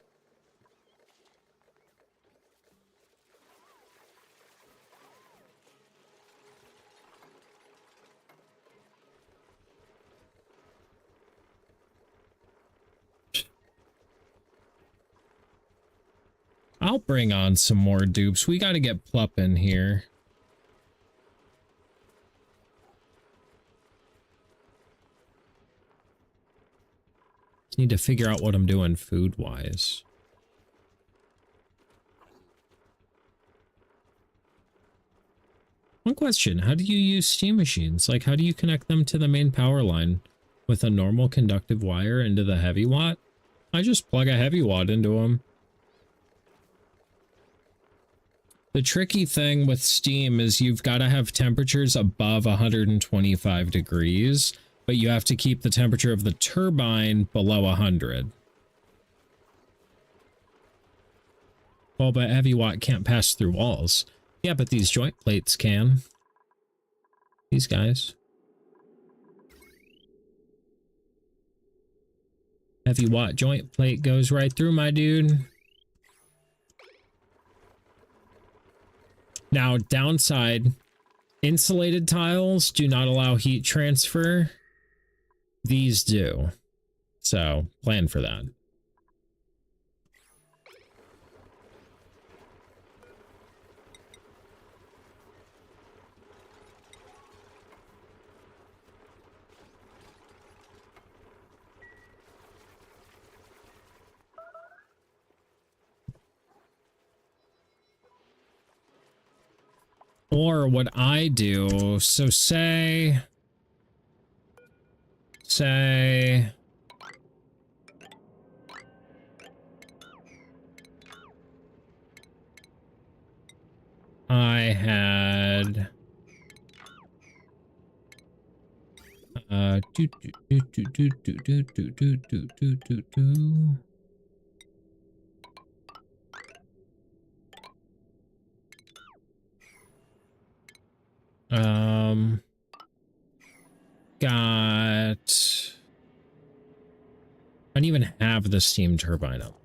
[SPEAKER 1] I'll bring on some more dupes. We got to get Plup in here. Need to figure out what I'm doing food-wise. One question, how do you use steam machines? Like, how do you connect them to the main power line? With a normal conductive wire into the heavy watt? I just plug a heavy watt into them. The tricky thing with steam is you've got to have temperatures above 125 degrees. But you have to keep the temperature of the turbine below 100. Well, but heavy watt can't pass through walls. Yeah, but these joint plates can. These guys. Heavy watt joint plate goes right through, my dude. Now, downside, insulated tiles do not allow heat transfer. These do. So, plan for that. Or what I do, so say I had got I don't even have the steam turbine up.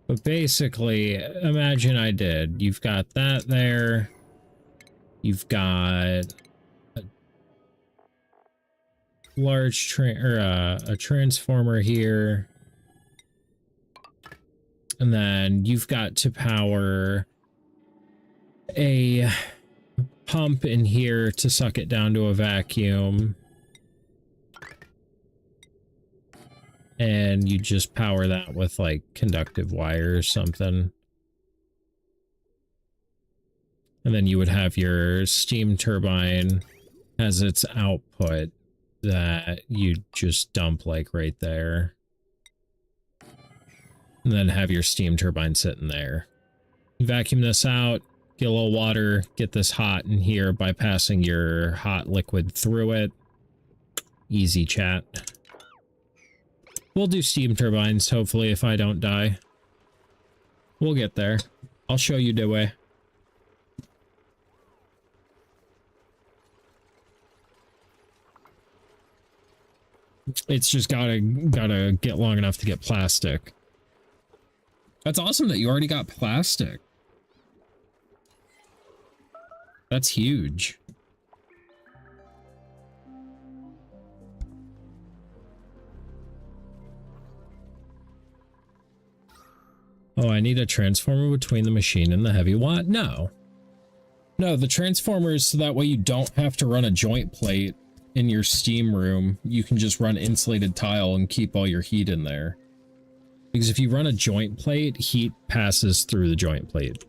[SPEAKER 1] But basically, imagine I did. You've got that there. You've got large a transformer here. And then you've got to power a pump in here to suck it down to a vacuum. And you just power that with like conductive wire or something. And then you would have your steam turbine as its output that you just dump like right there. And then have your steam turbine sitting there. Vacuum this out, get a little water, get this hot in here by passing your hot liquid through it. Easy chat. We'll do steam turbines, hopefully, if I don't die. We'll get there. I'll show you the way. It's just gotta get long enough to get plastic. That's awesome that you already got plastic. That's huge. Oh, I need a transformer between the machine and the heavy watt? No. No, the transformer is so that way you don't have to run a joint plate in your steam room. You can just run insulated tile and keep all your heat in there. Because if you run a joint plate, heat passes through the joint plate.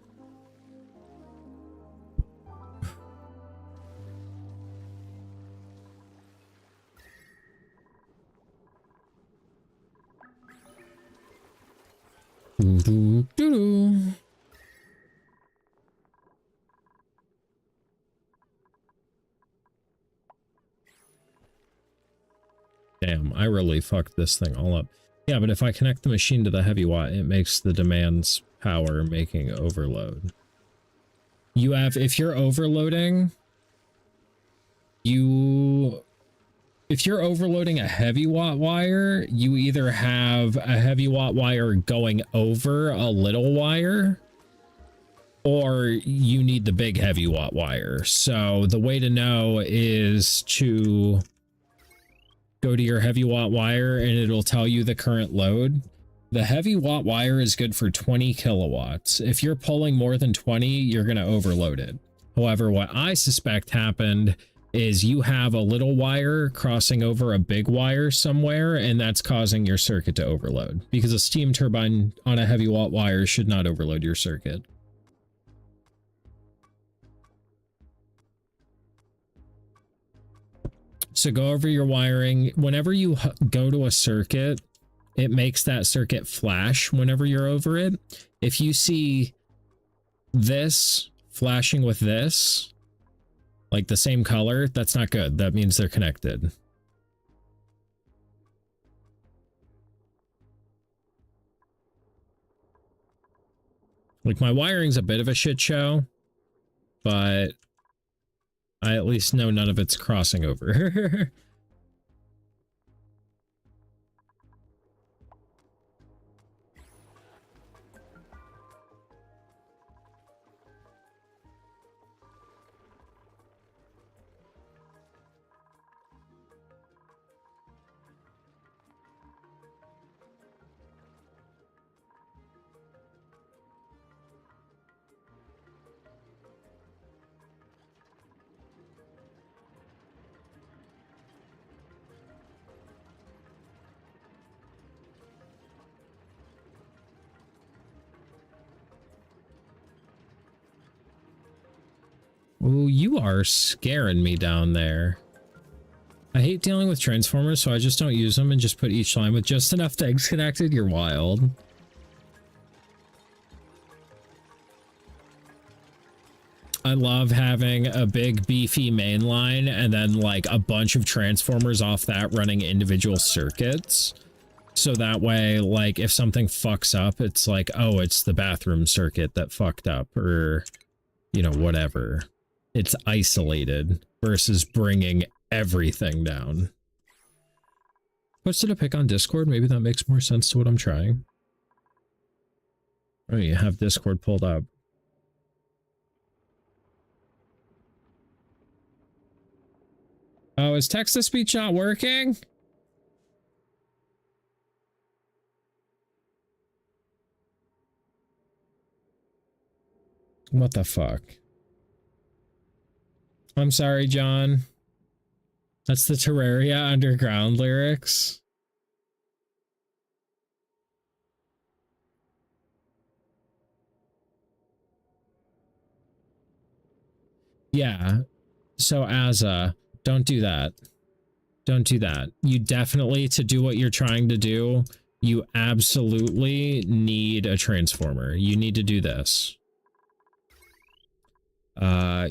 [SPEAKER 1] Damn, I really fucked this thing all up. Yeah, but if I connect the machine to the heavy watt, it makes the demands power, making overload. You have, if you're overloading, if you're overloading a heavy watt wire, you either have a heavy watt wire going over a little wire, or you need the big heavy watt wire. So the way to know is to go to your heavy watt wire and it'll tell you the current load. The heavy watt wire is good for 20 kilowatts. If you're pulling more than 20, you're going to overload it. However, what I suspect happened is you have a little wire crossing over a big wire somewhere, and that's causing your circuit to overload, because a steam turbine on a heavy watt wire should not overload your circuit. So go over your wiring. Whenever you go to a circuit, it makes that circuit flash whenever you're over it. If you see this flashing with this, like the same color, that's not good. That means they're connected. Like, my wiring's a bit of a shit show, but I at least know none of it's crossing over. Oh, you are scaring me down there. I hate dealing with transformers, so I just don't use them and just put each line with just enough things connected. You're wild. I love having a big beefy main line and then like a bunch of transformers off that running individual circuits. So that way, like, if something fucks up, it's like, oh, it's the bathroom circuit that fucked up, or, you know, whatever. It's isolated versus bringing everything down. Posted a pic on Discord. Maybe that makes more sense to what I'm trying. Oh, you have Discord pulled up. Oh, is text-to-speech not working? What the fuck? I'm sorry, John. That's the Terraria Underground lyrics. Yeah. So, Azza, don't do that. Don't do that. You definitely, to do what you're trying to do, you absolutely need a transformer. You need to do this.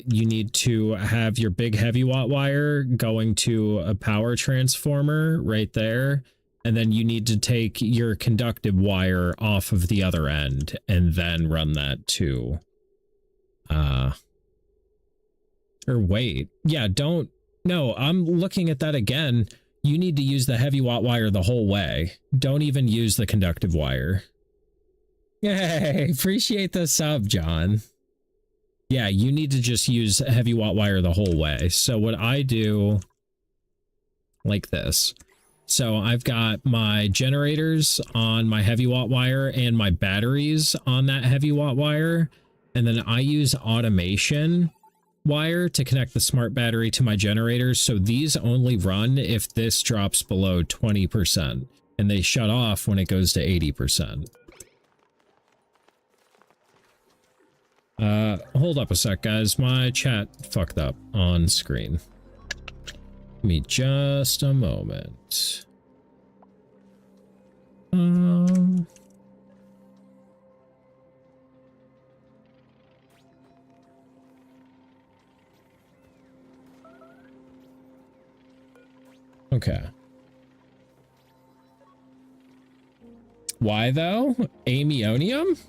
[SPEAKER 1] You need to have your big heavy watt wire going to a power transformer right there. And then you need to take your conductive wire off of the other end and then run that to, or wait, yeah, don't, no, I'm looking at that again. You need to use the heavy watt wire the whole way. Don't even use the conductive wire. Yay, appreciate the sub, John. Yeah, you need to just use heavy watt wire the whole way. So what I do, like this. So I've got my generators on my heavy watt wire and my batteries on that heavy watt wire. And then I use automation wire to connect the smart battery to my generators. So these only run if this drops below 20%, and they shut off when it goes to 80%. Hold up a sec, guys. My chat fucked up on screen. Give me just a moment. Okay. Why though? Amionium?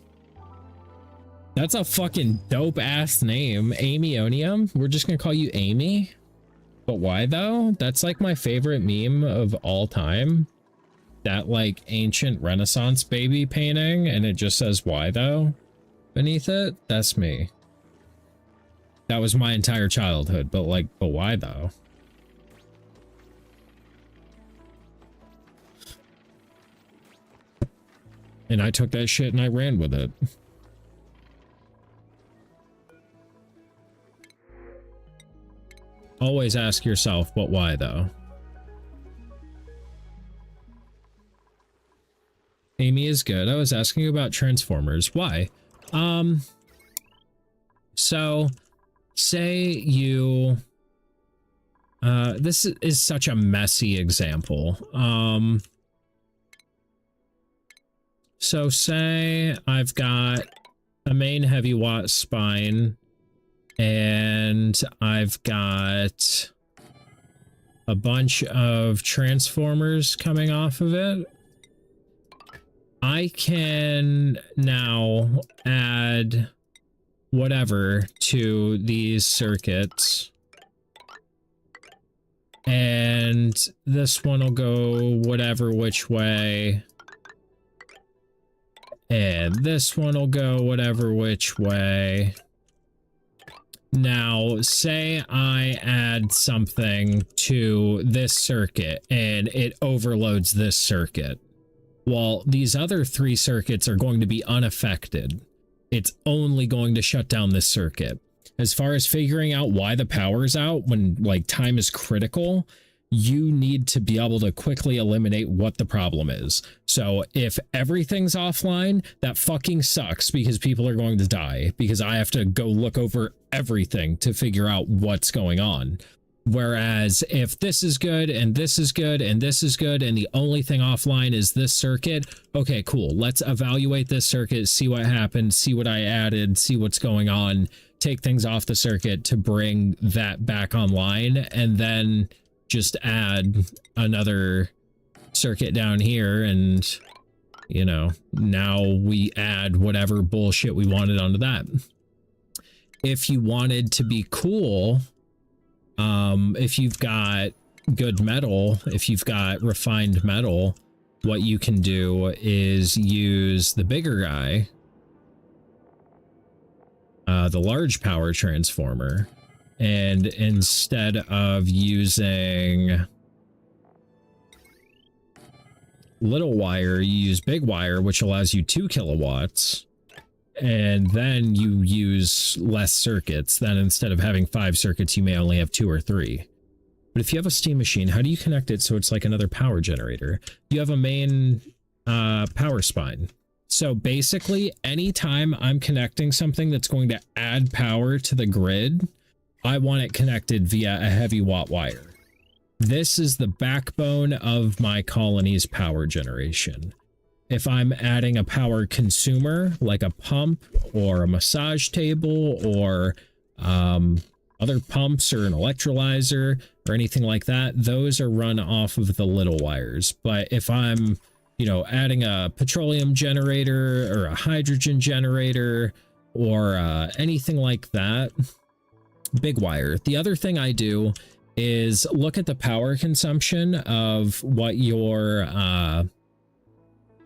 [SPEAKER 1] That's a fucking dope ass name. Amionium? We're just gonna call you Amy? But why though? That's like my favorite meme of all time. That like ancient Renaissance baby painting, and it just says why though beneath it. That's me. That was my entire childhood, but why though? And I took that shit and I ran with it. Always ask yourself, but why though? Amy is good. I was asking you about Transformers. Why? So say you, this is such a messy example. So say I've got a main heavy watt spine and I've got a bunch of transformers coming off of it. I can now add whatever to these circuits. And this one will go whatever which way. And this one will go whatever which way. Now, say I add something to this circuit and it overloads this circuit. Well, these other three circuits are going to be unaffected. It's only going to shut down this circuit. As far as figuring out why the power's out when like time is critical, you need to be able to quickly eliminate what the problem is. So if everything's offline, that fucking sucks because people are going to die because I have to go look over everything to figure out what's going on. Whereas if this is good and this is good and this is good and the only thing offline is this circuit, okay, cool. Let's evaluate this circuit, see what happened, see what I added, see what's going on, take things off the circuit to bring that back online, and then just add another circuit down here and, you know, now we add whatever bullshit we wanted onto that. If you wanted to be cool, if you've got good metal, if you've got refined metal, what you can do is use the bigger guy, the large power transformer, And instead of using little wire, you use big wire, which allows you 2 kilowatts. And then you use less circuits. Then instead of having 5 circuits, you may only have 2 or 3. But if you have a steam machine, how do you connect it so it's like another power generator? You have a main power spine. So basically, anytime I'm connecting something that's going to add power to the grid, I want it connected via a heavy watt wire. This is the backbone of my colony's power generation. If I'm adding a power consumer, like a pump or a massage table or other pumps or an electrolyzer or anything like that, those are run off of the little wires. But if I'm, you know, adding a petroleum generator or a hydrogen generator or anything like that, big wire. The other thing I do is look at the power consumption of what your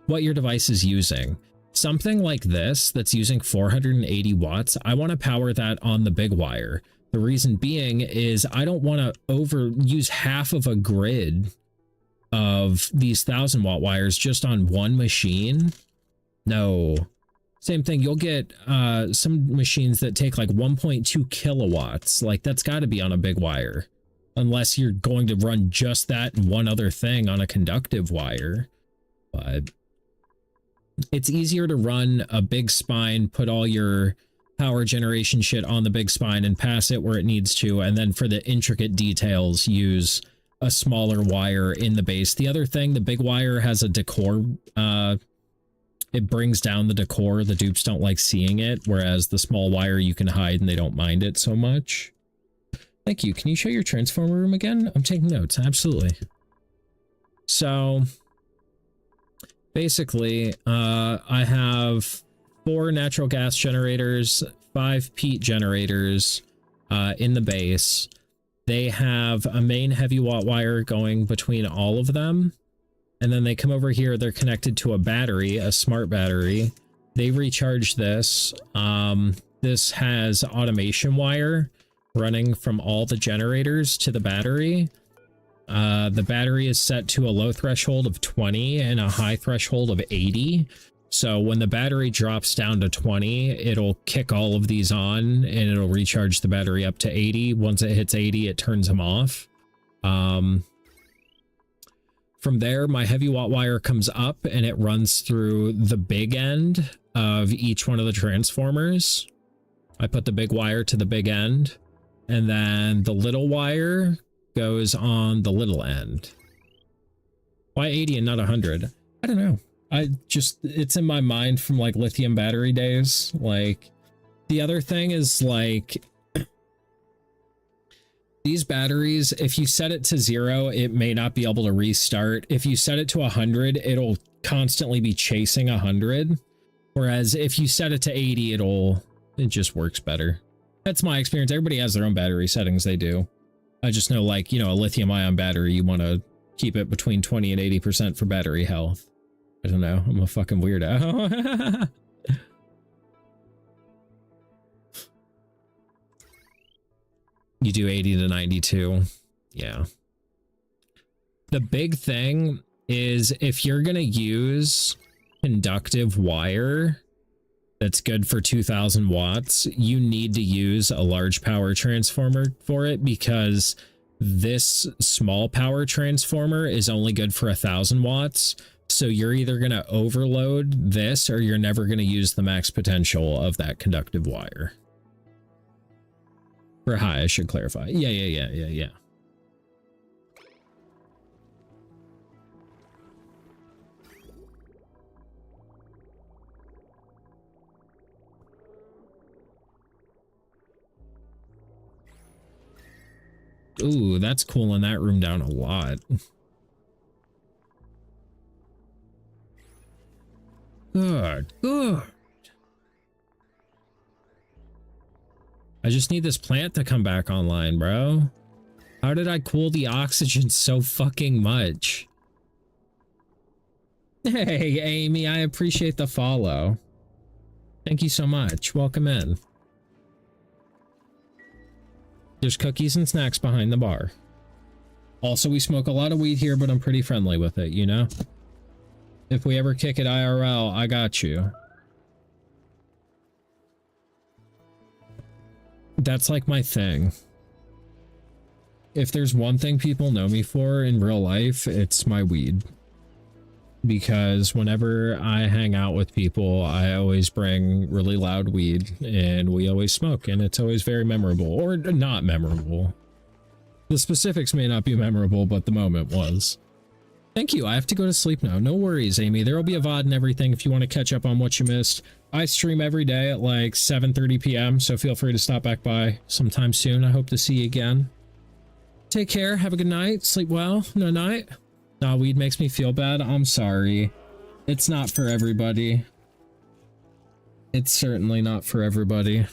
[SPEAKER 1] device is using. Something like this that's using 480 watts, I want to power that on the big wire. The reason being is I don't want to overuse half of a grid of these 1,000-watt wires just on one machine. No. Same thing, you'll get some machines that take like 1.2 kilowatts. Like, that's got to be on a big wire. Unless you're going to run just that and one other thing on a conductive wire. But it's easier to run a big spine, put all your power generation shit on the big spine and pass it where it needs to, and then for the intricate details, use a smaller wire in the base. The other thing, the big wire has a decor. It brings down the decor. The dupes don't like seeing it, whereas the small wire you can hide and they don't mind it so much. Thank you. Can you show your transformer room again? I'm taking notes. Absolutely. So basically, I have 4 natural gas generators, 5 peat generators in the base. They have a main heavy watt wire going between all of them. And then they come over here, they're connected to a battery, a smart battery. They recharge this. This has automation wire running from all the generators to the battery. The battery is set to a low threshold of 20 and a high threshold of 80. So when the battery drops down to 20, it'll kick all of these on and it'll recharge the battery up to 80. Once it hits 80, it turns them off. From there, my heavy watt wire comes up and it runs through the big end of each one of the transformers. I put the big wire to the big end, and then the little wire goes on the little end. Why 80 and not 100? I don't know. It's in my mind from like lithium battery days. Like, the other thing is like, these batteries, if you set it to 0, it may not be able to restart. If you set it to 100, it'll constantly be chasing 100. Whereas if you set it to 80, it just works better. That's my experience. Everybody has their own battery settings they do. I just know, like, you know, a lithium ion battery, you want to keep it between 20 and 80% for battery health. I don't know. I'm a fucking weirdo. You do 80 to 92. Yeah. The big thing is if you're going to use conductive wire that's good for 2000 watts, you need to use a large power transformer for it, because this small power transformer is only good for 1000 watts. So you're either going to overload this or you're never going to use the max potential of that conductive wire. For high, I should clarify. Yeah. Ooh, that's cooling that room down a lot. Good. I just need this plant to come back online, bro. How did I cool the oxygen so fucking much? Hey, Amy, I appreciate the follow. Thank you so much. Welcome in. There's cookies and snacks behind the bar. Also, we smoke a lot of weed here, but I'm pretty friendly with it, you know? If we ever kick it IRL, I got you. That's like my thing. If there's one thing people know me for in real life, it's my weed. Because whenever I hang out with people, I always bring really loud weed and we always smoke, and it's always very memorable, or not memorable. The specifics may not be memorable, but the moment was. Thank you. I have to go to sleep now. No worries, Amy. There will be a VOD and everything if you want to catch up on what you missed. I stream every day at like 7:30 p.m., so feel free to stop back by sometime soon. I hope to see you again. Take care. Have a good night. Sleep well. No night. Nah, weed makes me feel bad. I'm sorry. It's not for everybody. It's certainly not for everybody.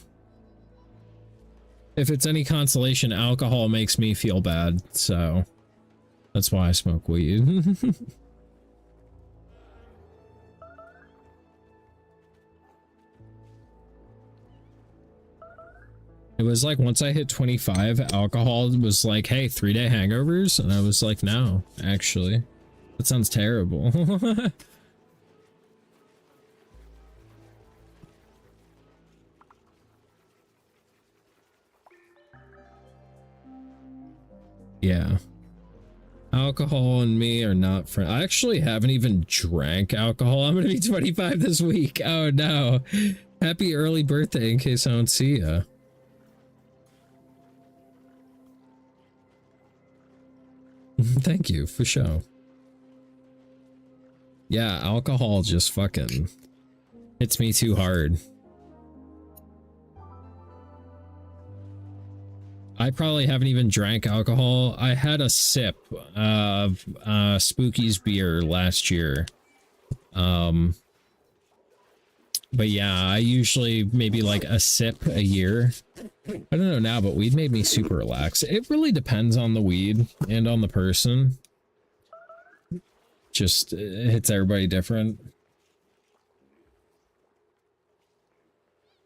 [SPEAKER 1] If it's any consolation, alcohol makes me feel bad, so that's why I smoke weed. It was like once I hit 25, alcohol was like, hey, 3-day hangovers? And I was like, no, actually. That sounds terrible. Yeah. Alcohol and me are not friends. I actually haven't even drank alcohol. I'm gonna be 25 this week. Oh no. Happy early birthday in case I don't see ya. Thank you, for sure. Yeah, alcohol just fucking hits me too hard. I probably haven't even drank alcohol. I had a sip of Spooky's beer last year. But yeah, I usually maybe like a sip a year. I don't know now, but weed made me super relaxed. It really depends on the weed and on the person. Just it hits everybody different.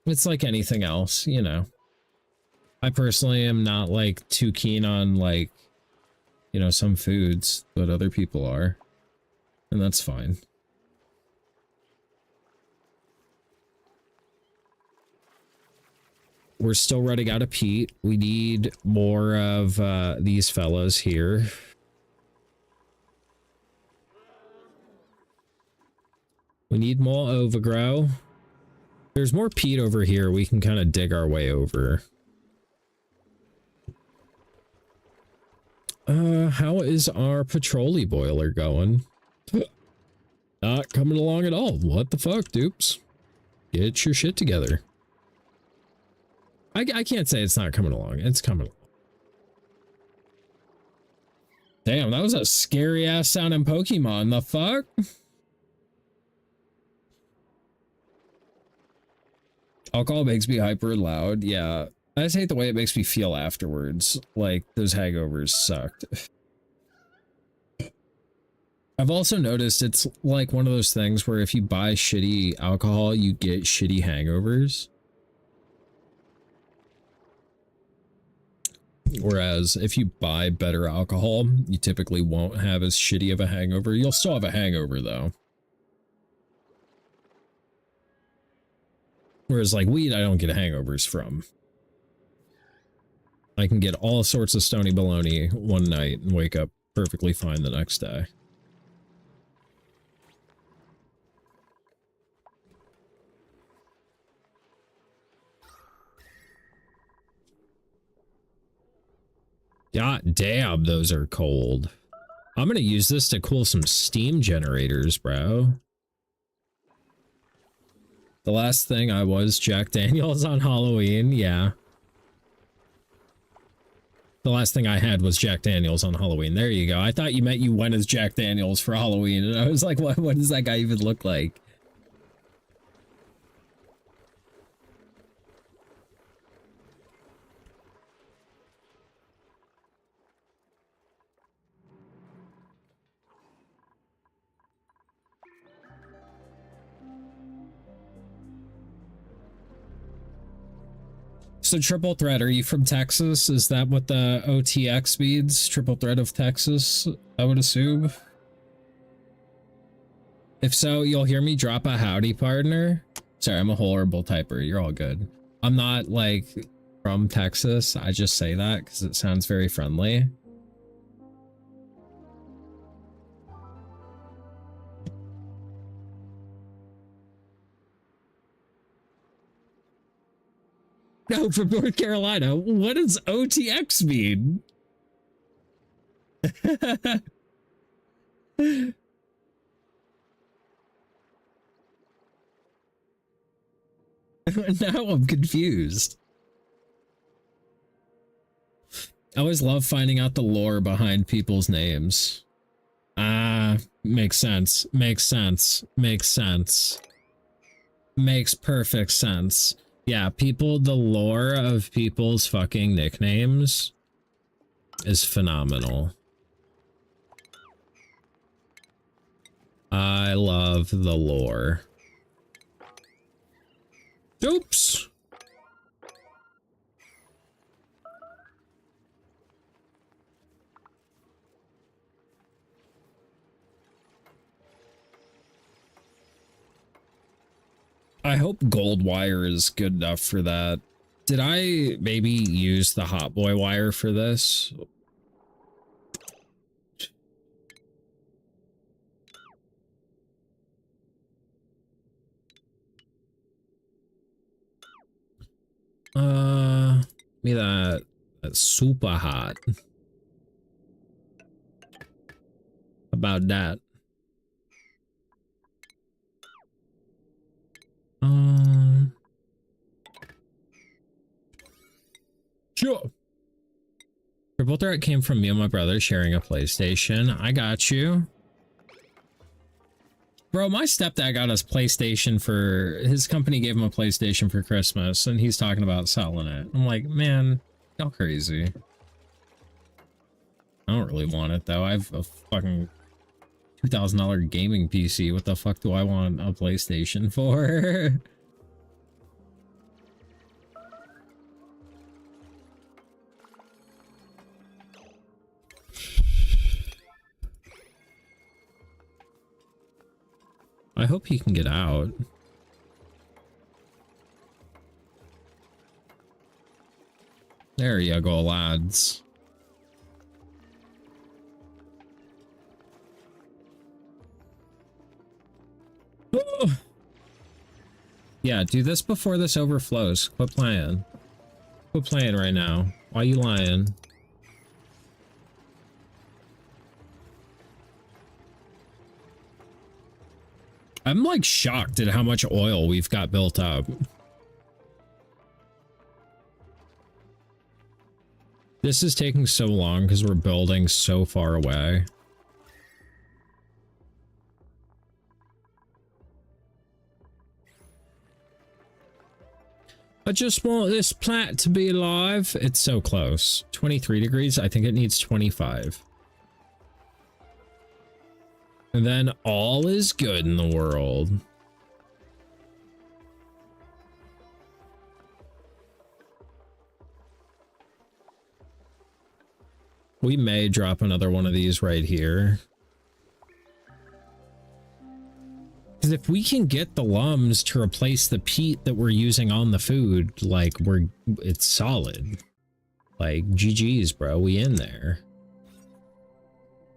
[SPEAKER 1] It's like anything else, you know. I personally am not like too keen on like, you know, some foods, but other people are. And that's fine. We're still running out of peat. We need more of these fellas here. We need more overgrow. There's more peat over here. We can kind of dig our way over. How is our petroleum boiler going? Not coming along at all. What the fuck, dupes? Get your shit together. I can't say it's not coming along. It's coming along. Damn, that was a scary ass sounding Pokemon. The fuck? Alcohol makes me hyper loud. Yeah. I just hate the way it makes me feel afterwards. Like, those hangovers sucked. I've also noticed it's like one of those things where if you buy shitty alcohol, you get shitty hangovers. Whereas if you buy better alcohol, you typically won't have as shitty of a hangover. You'll still have a hangover though. Whereas like weed, I don't get hangovers from. I can get all sorts of stony baloney one night and wake up perfectly fine the next day. God damn, those are cold. I'm gonna use this to cool some steam generators, bro. The last thing I was Jack Daniels on Halloween, yeah. The last thing I had was Jack Daniels on Halloween. There you go. I thought you meant you went as Jack Daniels for Halloween, and I was like, what does that guy even look like? So triple threat, are you from Texas? Is that what the OTX means? Triple threat of Texas, I would assume. If so, you'll hear me drop a howdy, partner. Sorry, I'm a horrible typer. You're all good. I'm not like from Texas. I just say that because it sounds very friendly. No, from North Carolina. What does OTX mean? Now I'm confused. I always love finding out the lore behind people's names. Ah, makes sense. Makes sense. Makes sense. Makes perfect sense. Yeah, the lore of people's fucking nicknames is phenomenal. I love the lore. Oops. I hope gold wire is good enough for that. Did I maybe use the hot boy wire for this? Me that's super hot. About that. Sure. Triple threat came from me and my brother sharing a PlayStation. I got you. Bro, my stepdad got us PlayStation for... His company gave him a PlayStation for Christmas, and he's talking about selling it. I'm like, man, y'all crazy. I don't really want it, though. I have a fucking $2,000 gaming PC. What the fuck do I want a PlayStation for? I hope he can get out. There you go, lads. Oh. Yeah, do this before this overflows. Quit playing. Quit playing right now. Why you lying? I'm like shocked at how much oil we've got built up. This is taking so long because we're building so far away. I just want this plant to be alive. It's so close. 23 degrees. I think it needs 25. And then all is good in the world. We may drop another one of these right here. Because if we can get the lums to replace the peat that we're using on the food, like it's solid. Like GG's, bro, we in there.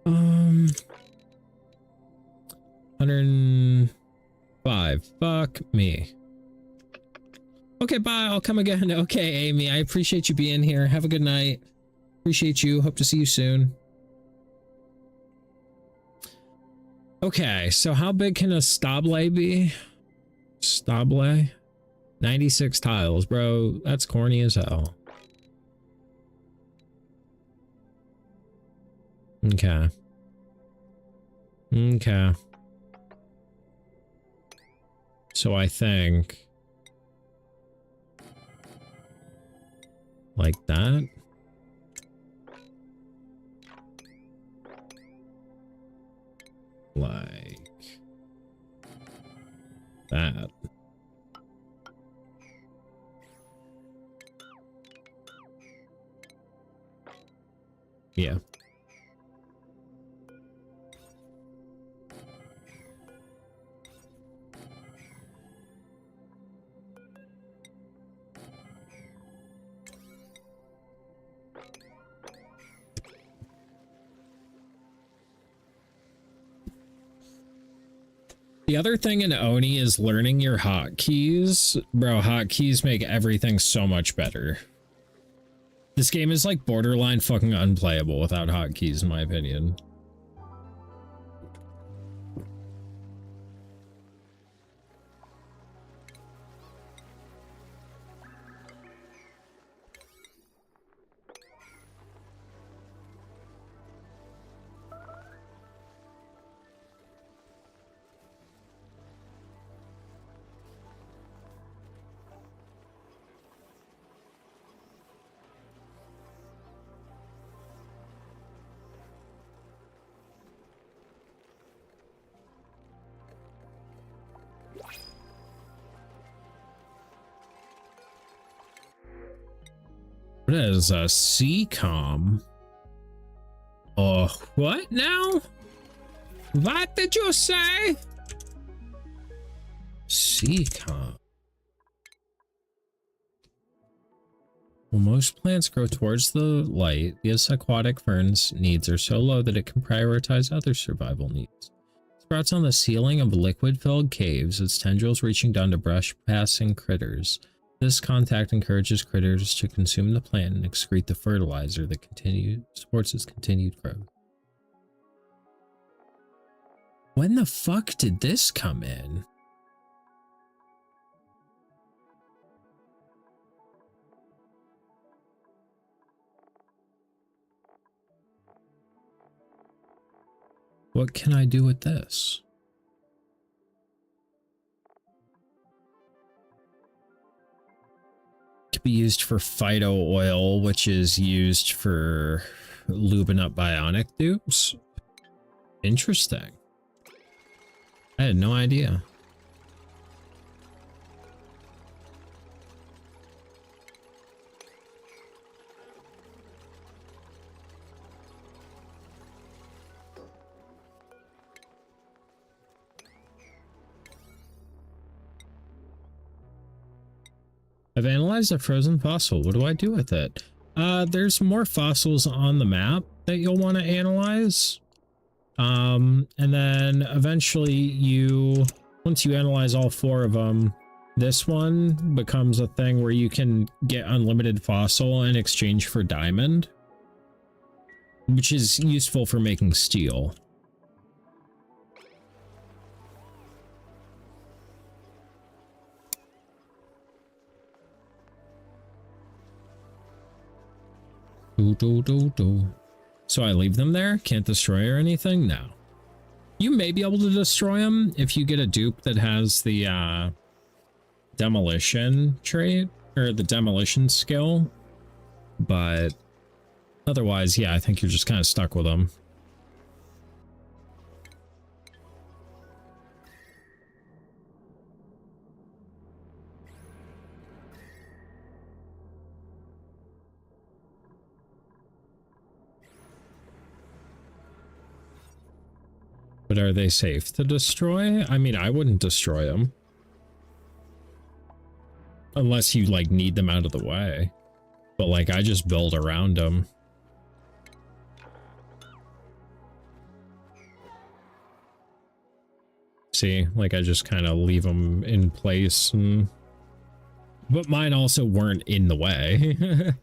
[SPEAKER 1] 105. Fuck me. Okay, bye. I'll come again. Okay, Amy, I appreciate you being here. Have a good night. Appreciate you. Hope to see you soon. Okay, so how big can a stable be? Stable? 96 tiles, bro. That's corny as hell. Okay. Okay. So I think... like that? Like that. Yeah. The other thing in ONI is learning your hotkeys. Bro, hotkeys make everything so much better. This game is like borderline fucking unplayable without hotkeys, in my opinion. What is a CCOM? Oh, what now? What did you say? CCOM. Well, most plants grow towards the light. This aquatic fern's needs are so low that it can prioritize other survival needs. Sprouts on the ceiling of liquid-filled caves, its tendrils reaching down to brush passing critters. This contact encourages critters to consume the plant and excrete the fertilizer that supports its continued growth. When the fuck did this come in? What can I do with this? Could be used for phyto oil, which is used for lubing up bionic dupes. Interesting. I had no idea. I've analyzed a frozen fossil. What do I do with it? There's more fossils on the map that you'll want to analyze. And then eventually once you analyze all 4 of them, this one becomes a thing where you can get unlimited fossil in exchange for diamond, which is useful for making steel. So I leave them there? Can't destroy or anything? No. You may be able to destroy them if you get a dupe that has the demolition trait, or the demolition skill. But otherwise, yeah, I think you're just kind of stuck with them. But are they safe to destroy? I mean, I wouldn't destroy them. Unless you, like, need them out of the way. But, like, I just build around them. See? Like, I just kind of leave them in place. But mine also weren't in the way.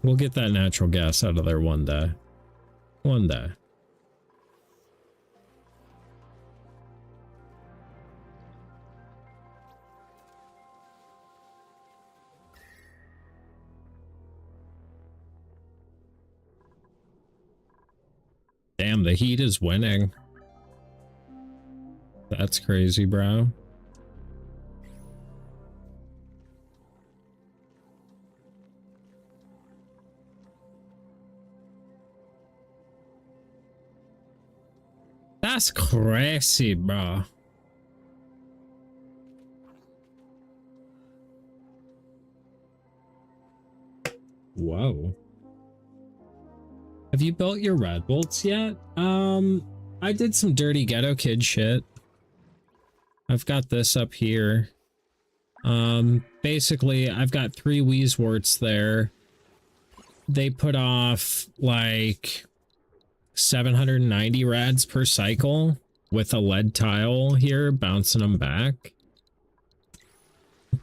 [SPEAKER 1] We'll get that natural gas out of there one day. One day. Damn, the heat is winning. That's crazy, bro. That's crazy, bro. Whoa. Have you built your red bolts yet? I did some dirty ghetto kid shit. I've got this up here. Basically, I've got 3 Wheezeworts there. They put off like 790 rads per cycle with a lead tile here bouncing them back.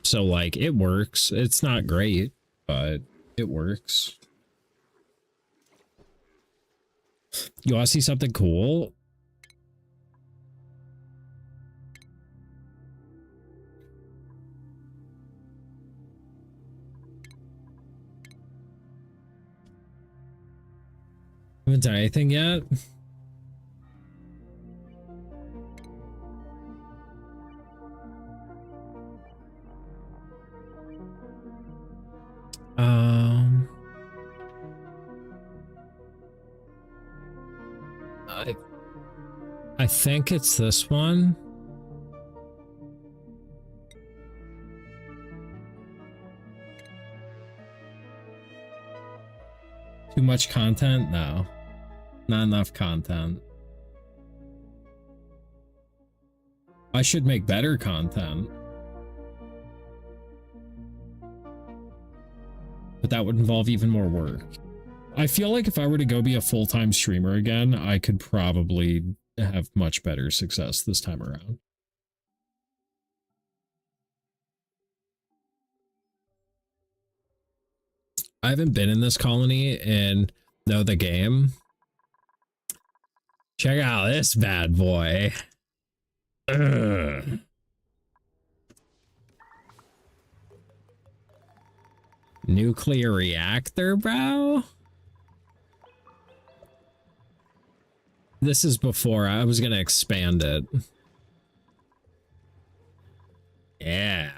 [SPEAKER 1] So like it works. It's not great, but it works. You want to see something cool? Haven't done anything yet. I think it's this one. Too much content? No. Not enough content. I should make better content. But that would involve even more work. I feel like if I were to go be a full-time streamer again, I could probably have much better success this time around. I haven't been in this colony and know the game. Check out this bad boy. Ugh. Nuclear reactor, bro? This is before I was gonna expand it. Yeah.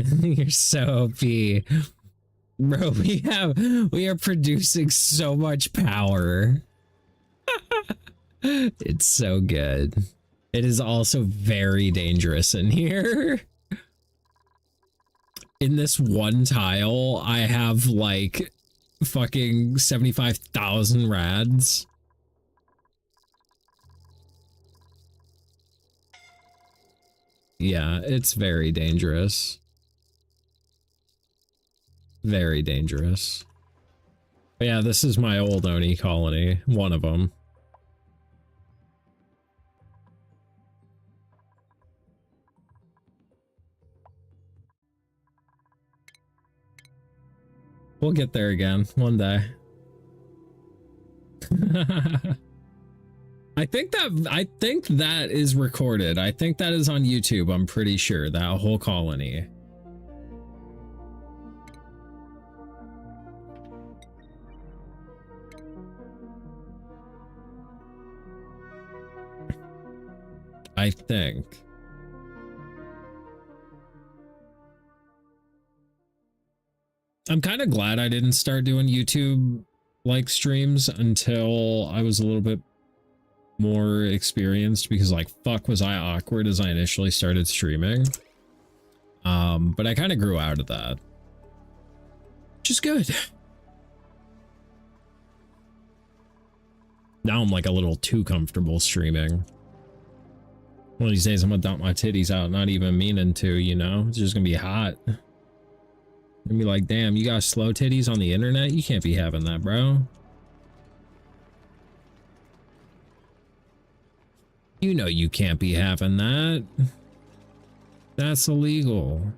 [SPEAKER 1] You're so OP. Bro, we are producing so much power. It's so good. It is also very dangerous in here. In this one tile, I have like fucking 75,000 rads. Yeah, it's very dangerous. Very dangerous. But yeah, this is my old ONI colony, one of them. We'll get there again one day. I think that is recorded. I think that is on YouTube. I'm pretty sure that whole colony. I think. I'm kind of glad I didn't start doing YouTube like streams until I was a little bit more experienced, because like fuck was I awkward as I initially started streaming. But I kind of grew out of that, which is good. Now I'm like a little too comfortable streaming. One of these days I'm gonna dump my titties out, not even meaning to, you know? It's just gonna be hot. And be like, damn, you got slow titties on the internet? You can't be having that, bro. You know you can't be having that. That's illegal.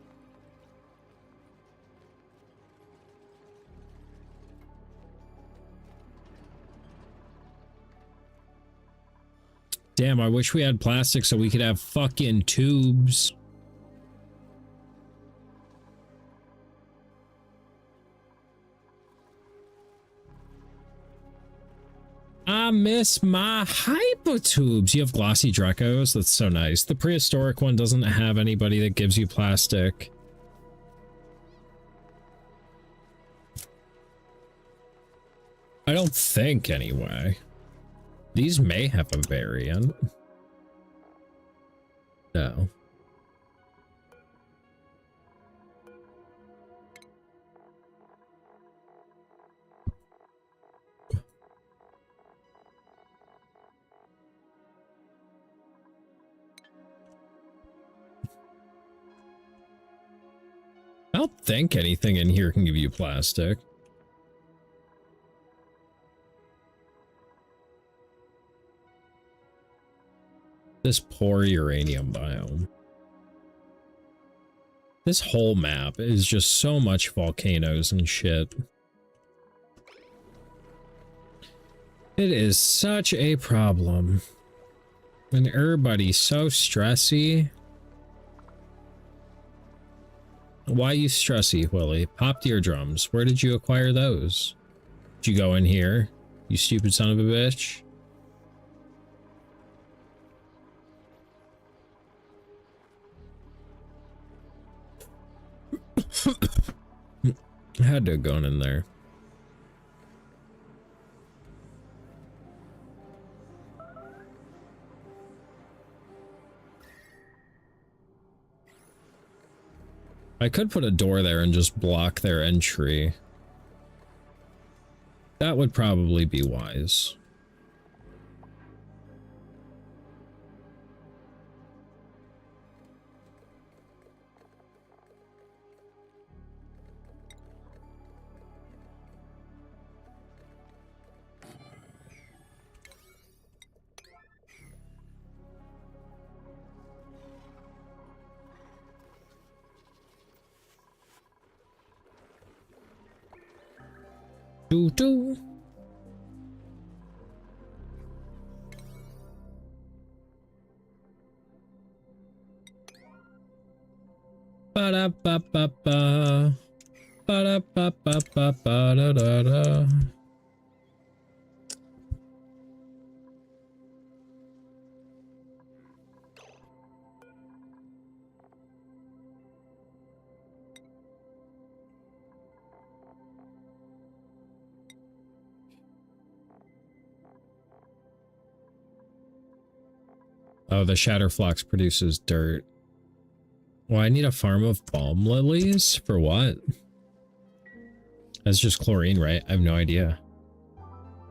[SPEAKER 1] Damn, I wish we had plastic so we could have fucking tubes. I miss my hypertubes. You have glossy Drecos? That's so nice. The prehistoric one doesn't have anybody that gives you plastic. I don't think, anyway. These may have a variant. No. I don't think anything in here can give you plastic. This poor uranium biome. This whole map is just so much volcanoes and shit. It is such a problem. And everybody's so stressy. Why you stressy, Willie? Popped eardrums. Where did you acquire those? Did you go in here? You stupid son of a bitch. I had to have gone in there. I could put a door there and just block their entry. That would probably be wise. Doo doo. Ba da ba ba ba. Ba da ba ba ba ba da da da. Oh, the Shatterflox produces dirt. Well, I need a farm of balm lilies? For what? That's just chlorine, right? I have no idea.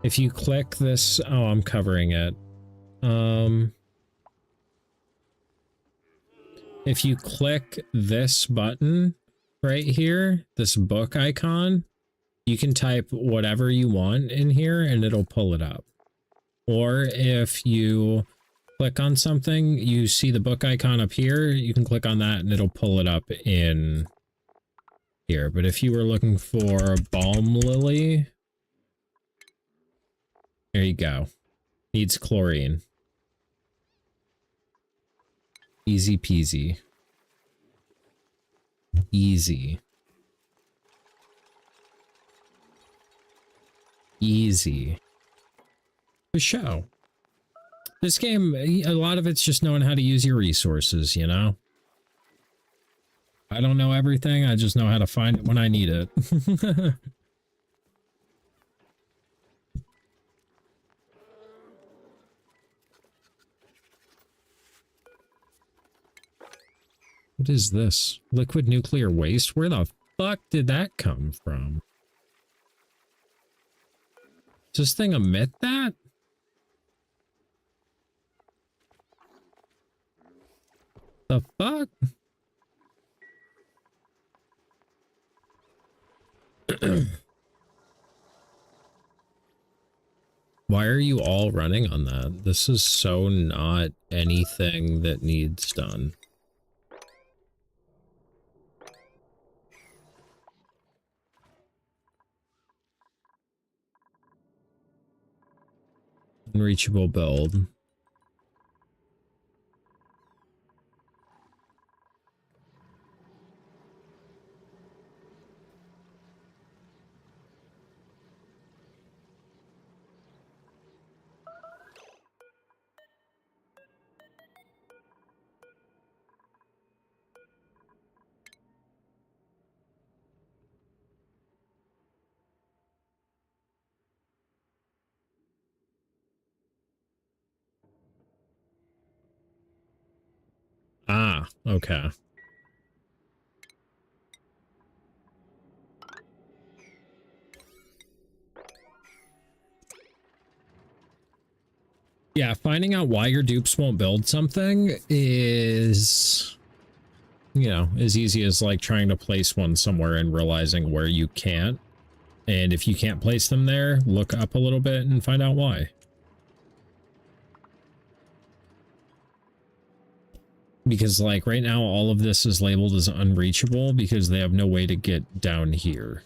[SPEAKER 1] If you click this... Oh, I'm covering it. If you click this button right here, this book icon, you can type whatever you want in here and it'll pull it up. Or if you click on something, you see the book icon up here, you can click on that and it'll pull it up in here. But if you were looking for balm lily, there you go. Needs chlorine. Easy peasy. Easy. Easy. The show. This game, a lot of it's just knowing how to use your resources, you know? I don't know everything, I just know how to find it when I need it. What is this? Liquid nuclear waste? Where the fuck did that come from? Does this thing emit that? The fuck? Why are you all running on that? This is so not anything that needs done. Unreachable build. Ah, okay. Yeah, finding out why your dupes won't build something is, you know, as easy as like trying to place one somewhere and realizing where you can't. And if you can't place them there, look up a little bit and find out why. Because like right now, all of this is labeled as unreachable because they have no way to get down here.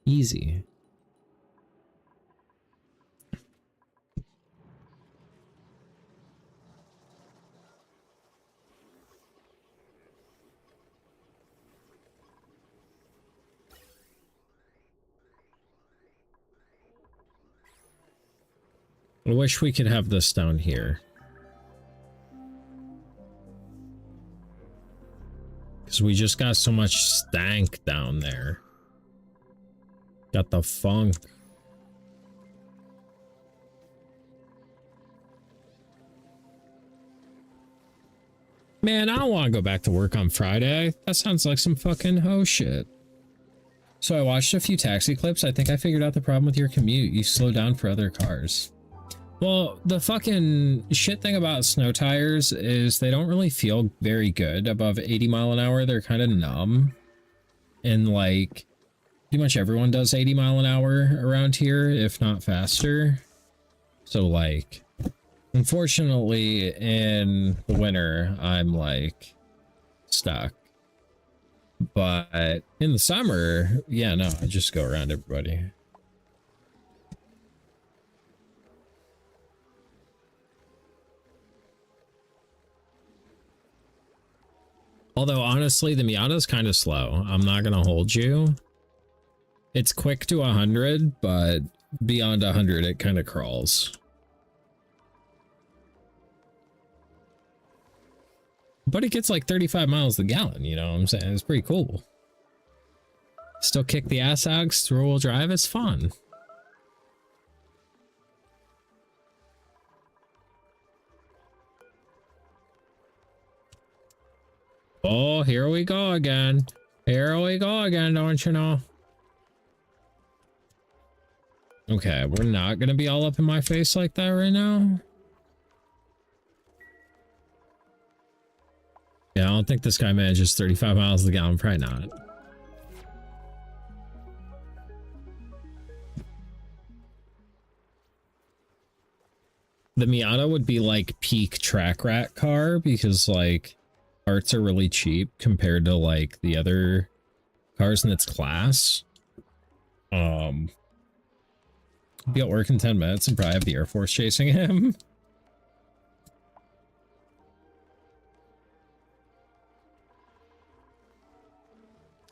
[SPEAKER 1] Easy. I wish we could have this down here. Because we just got so much stank down there. Got the funk. Man, I don't want to go back to work on Friday. That sounds like some fucking hoe shit. So I watched a few taxi clips. I think I figured out the problem with your commute. You slow down for other cars. Well, the fucking shit thing about snow tires is they don't really feel very good above 80 mile an hour. They're kind of numb. And like, pretty much everyone does 80 mile an hour around here, if not faster. So like, unfortunately in the winter, I'm like stuck. But in the summer, yeah, no, I just go around everybody. Although, honestly, the Miata's kind of slow. I'm not going to hold you. It's quick to 100, but beyond 100, it kind of crawls. But it gets like 35 miles a gallon, you know what I'm saying? It's pretty cool. Still kick the ass out, 'cause rear-wheel drive is fun. Oh, here we go again. Here we go again, don't you know? Okay, we're not gonna be all up in my face like that right now. Yeah, I don't think this guy manages 35 miles a gallon. Probably not. The Miata would be like peak track rat car because like parts are really cheap compared to like the other cars in its class. Be at work in 10 minutes and probably have the Air Force chasing him.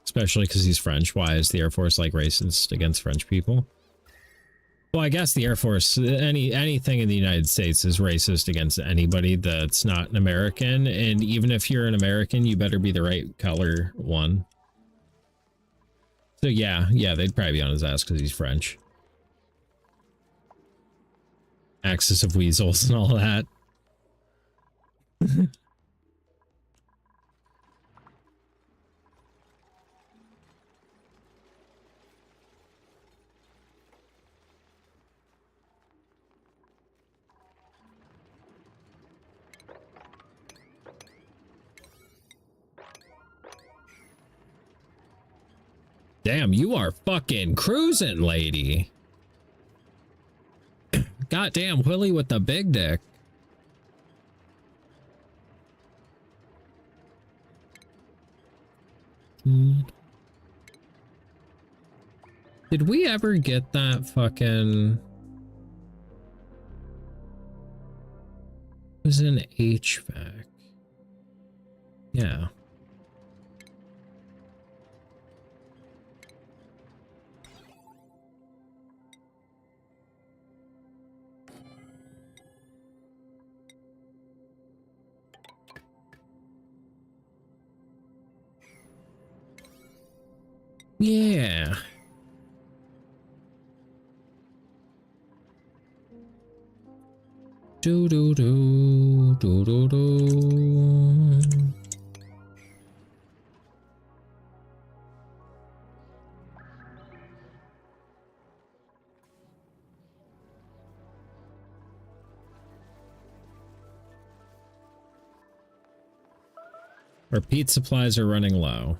[SPEAKER 1] Especially because he's French. Why is the Air Force like racist against French people? Well, I guess the Air Force, anything in the United States is racist against anybody that's not an American. And even if you're an American, you better be the right color one. So yeah, they'd probably be on his ass because he's French. Axis of weasels and all that. Damn, you are fucking cruising, lady. Goddamn Willie with the big dick. Did we ever get that fucking... It was an HVAC. Yeah. Yeah. Do do do do do do. Our peat supplies are running low.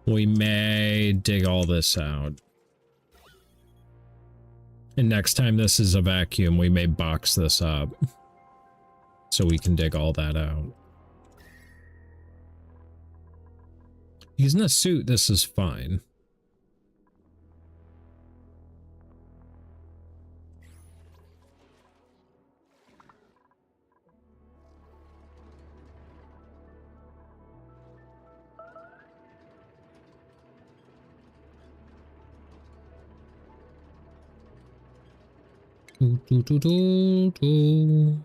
[SPEAKER 1] We may dig all this out. And next time this is a vacuum, we may box this up. So we can dig all that out. Using a suit, this is fine. Do, do, do, do, do.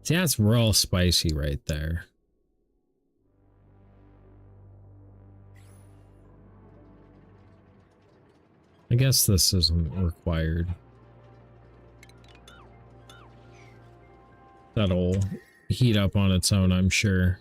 [SPEAKER 1] See, that's real spicy right there. I guess this isn't required. That'll heat up on its own, I'm sure.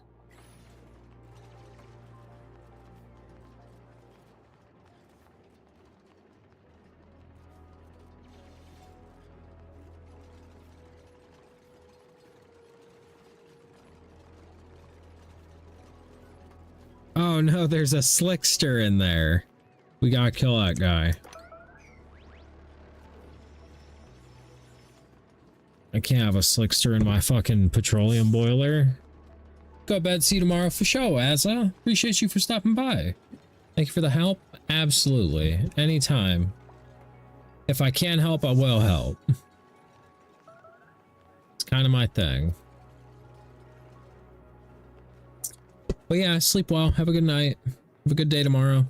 [SPEAKER 1] Oh no, there's a slickster in there. We gotta kill that guy. I can't have a slickster in my fucking petroleum boiler. Go bed, see you tomorrow for show, Azza. Appreciate you for stopping by. Thank you for the help. Absolutely. Anytime. If I can help, I will help. It's kind of my thing. But yeah, sleep well. Have a good night. Have a good day tomorrow.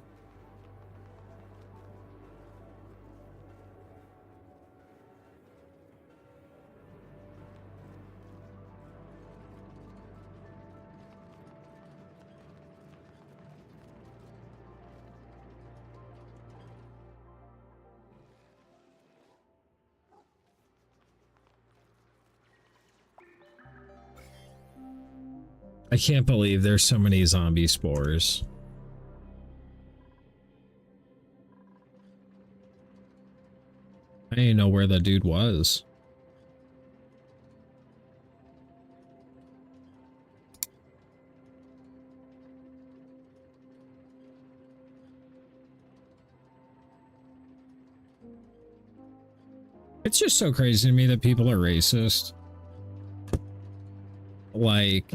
[SPEAKER 1] I can't believe there's so many zombie spores. I didn't even know where the dude was. It's just so crazy to me that people are racist. Like,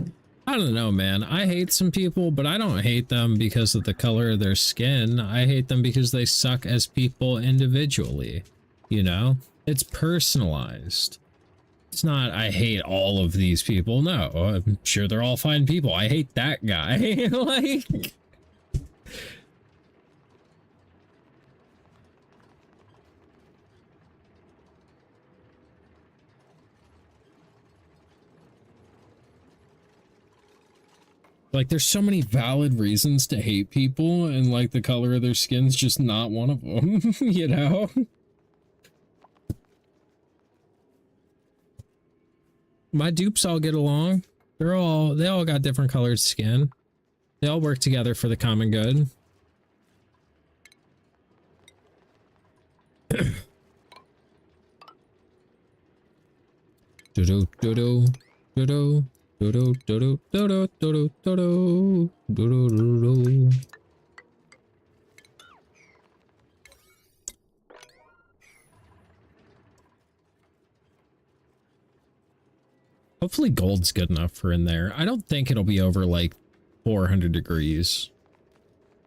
[SPEAKER 1] I don't know, man. I hate some people, but I don't hate them because of the color of their skin. I hate them because they suck as people individually. You know? It's personalized. It's not, I hate all of these people. No, I'm sure they're all fine people. I hate that guy. Like... Like, there's so many valid reasons to hate people, and like the color of their skin's just not one of them, you know? My dupes all get along. They all got different colored skin. They all work together for the common good. Do-do, do-do, do-do. Do do do do do do do do do do do. Hopefully gold's good enough for in there. I don't think it'll be over like 400 degrees.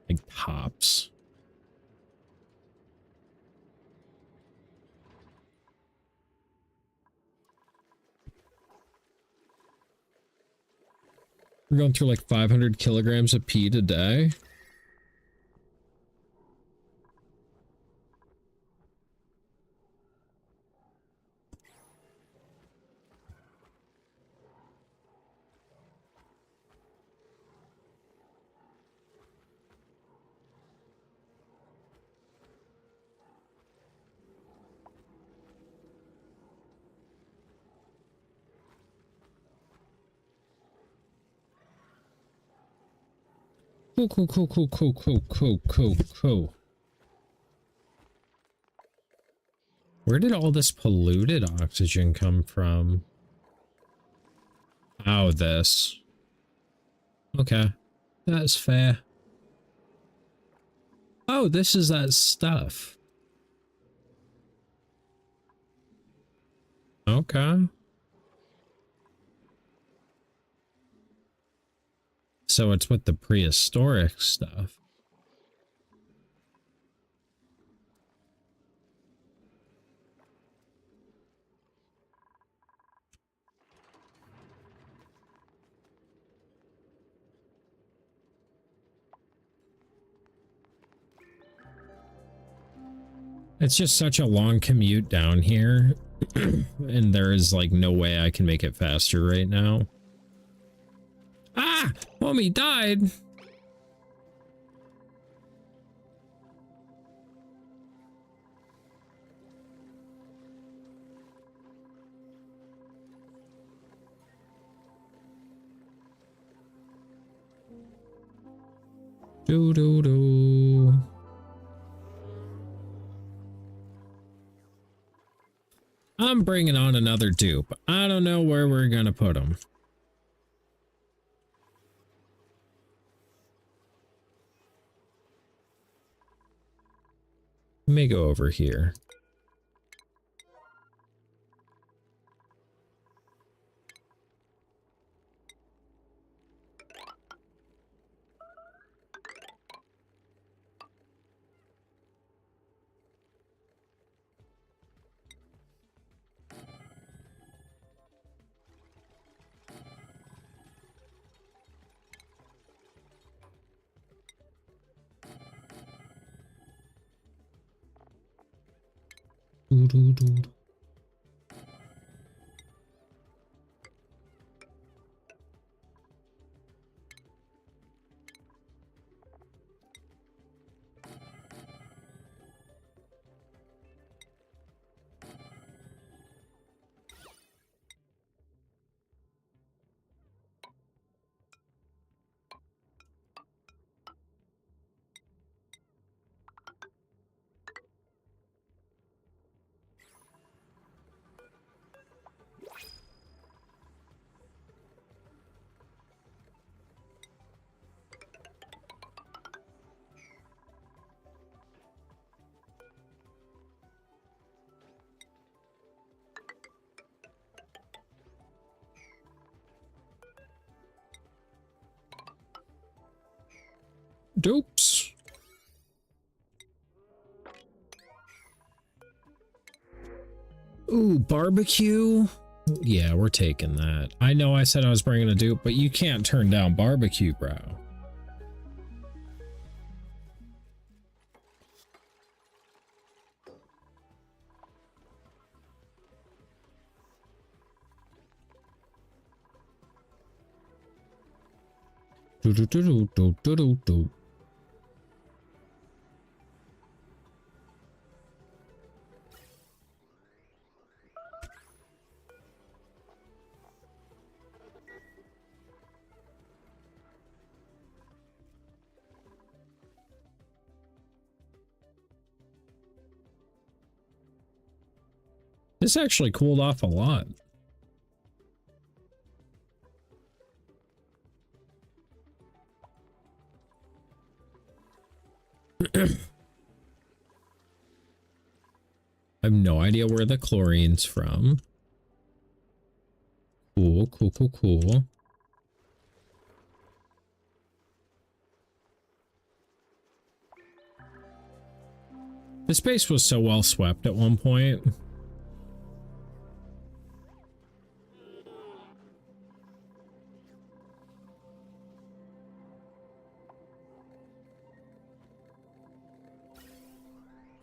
[SPEAKER 1] Like tops. We're going through like 500 kilograms of peat a day. Cool. Where did all this polluted oxygen come from? Oh, this. Okay. That's fair. Oh, this is that stuff. Okay. So it's with the prehistoric stuff. It's just such a long commute down here, and there is like no way I can make it faster right now. Ah! Homie died! Do. I'm bringing on another dupe. I don't know where we're gonna put him. Let me go over here. Do. Dupes. Ooh, barbecue. Yeah, we're taking that. I know I said I was bringing a dupe, but you can't turn down barbecue, bro. Do. This actually cooled off a lot. I have no idea where the chlorine's from. Cool. This base was so well swept at one point.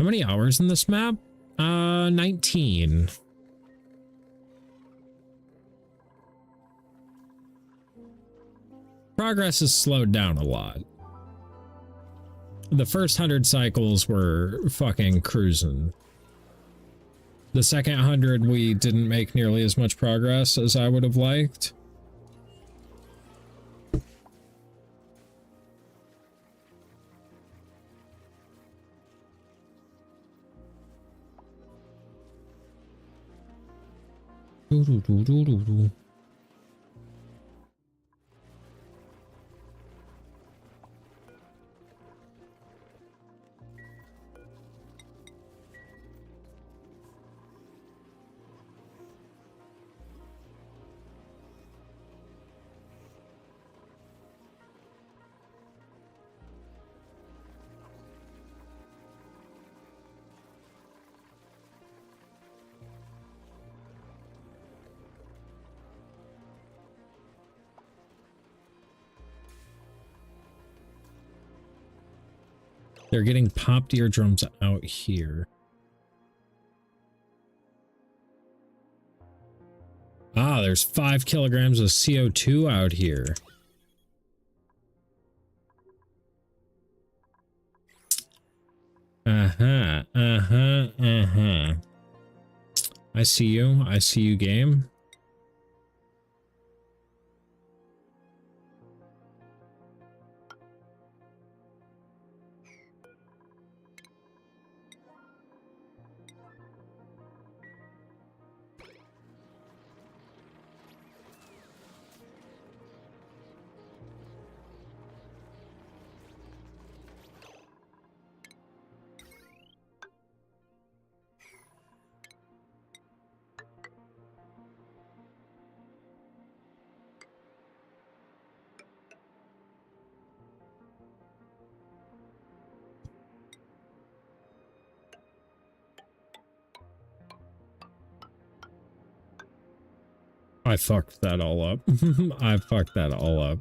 [SPEAKER 1] How many hours in this map? 19. Progress has slowed down a lot. The first 100 cycles were fucking cruising. The second 100, we didn't make nearly as much progress as I would have liked. They're getting popped eardrums out here. Ah, there's 5 kilograms of CO2 out here. Uh-huh, uh-huh, uh-huh. I see you. I see you, game. I fucked that all up. I fucked that all up.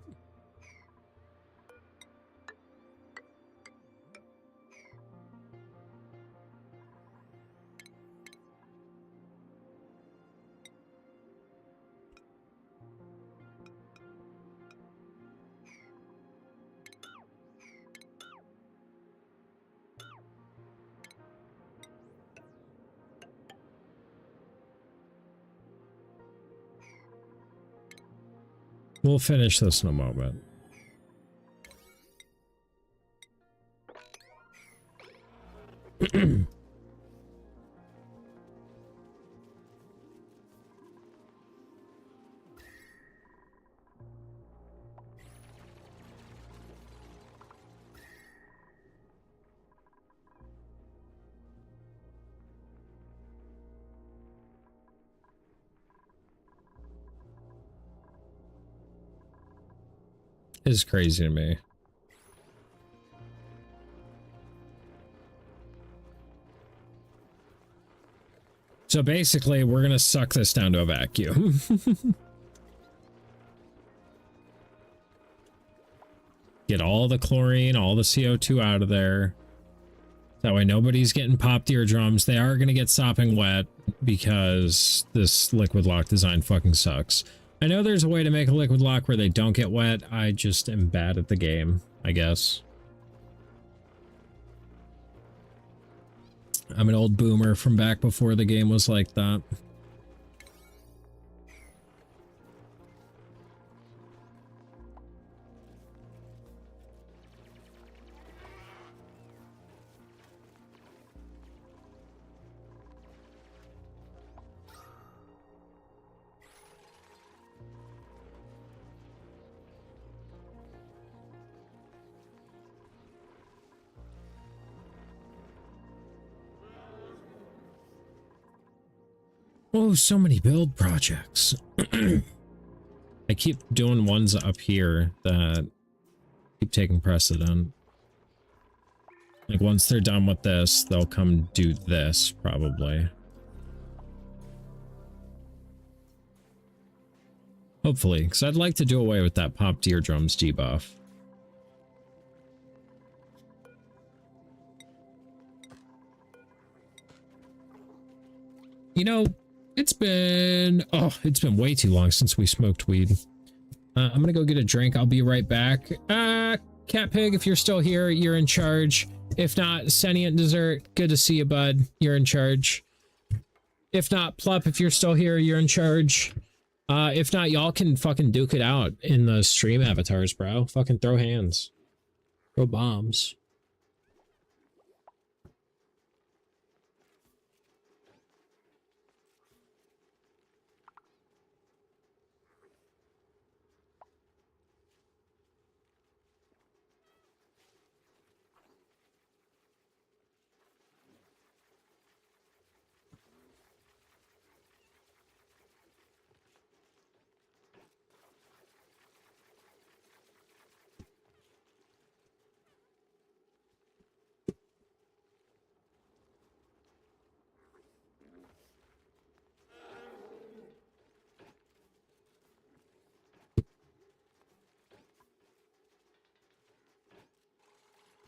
[SPEAKER 1] We'll finish this in a moment. Is crazy to me. So basically, we're gonna suck this down to a vacuum. Get all the chlorine, all the CO2 out of there. That way nobody's getting popped eardrums. They are gonna get sopping wet because this liquid lock design fucking sucks. I know there's a way to make a liquid lock where they don't get wet. I just am bad at the game, I guess. I'm an old boomer from back before the game was like that. Oh, so many build projects. I keep doing ones up here that keep taking precedent. Like once they're done with this, they'll come do this probably. Hopefully, because I'd like to do away with that popped eardrums debuff. You know, it's been way too long since we smoked weed. I'm gonna go get a drink. I'll be right back. Cat Pig, if you're still here, you're in charge. If not, Sentient Dessert, good to see you, bud. You're in charge. If not, Plup, if you're still here, you're in charge. If not, y'all can fucking duke it out in the stream avatars, bro. Fucking throw hands. Throw bombs.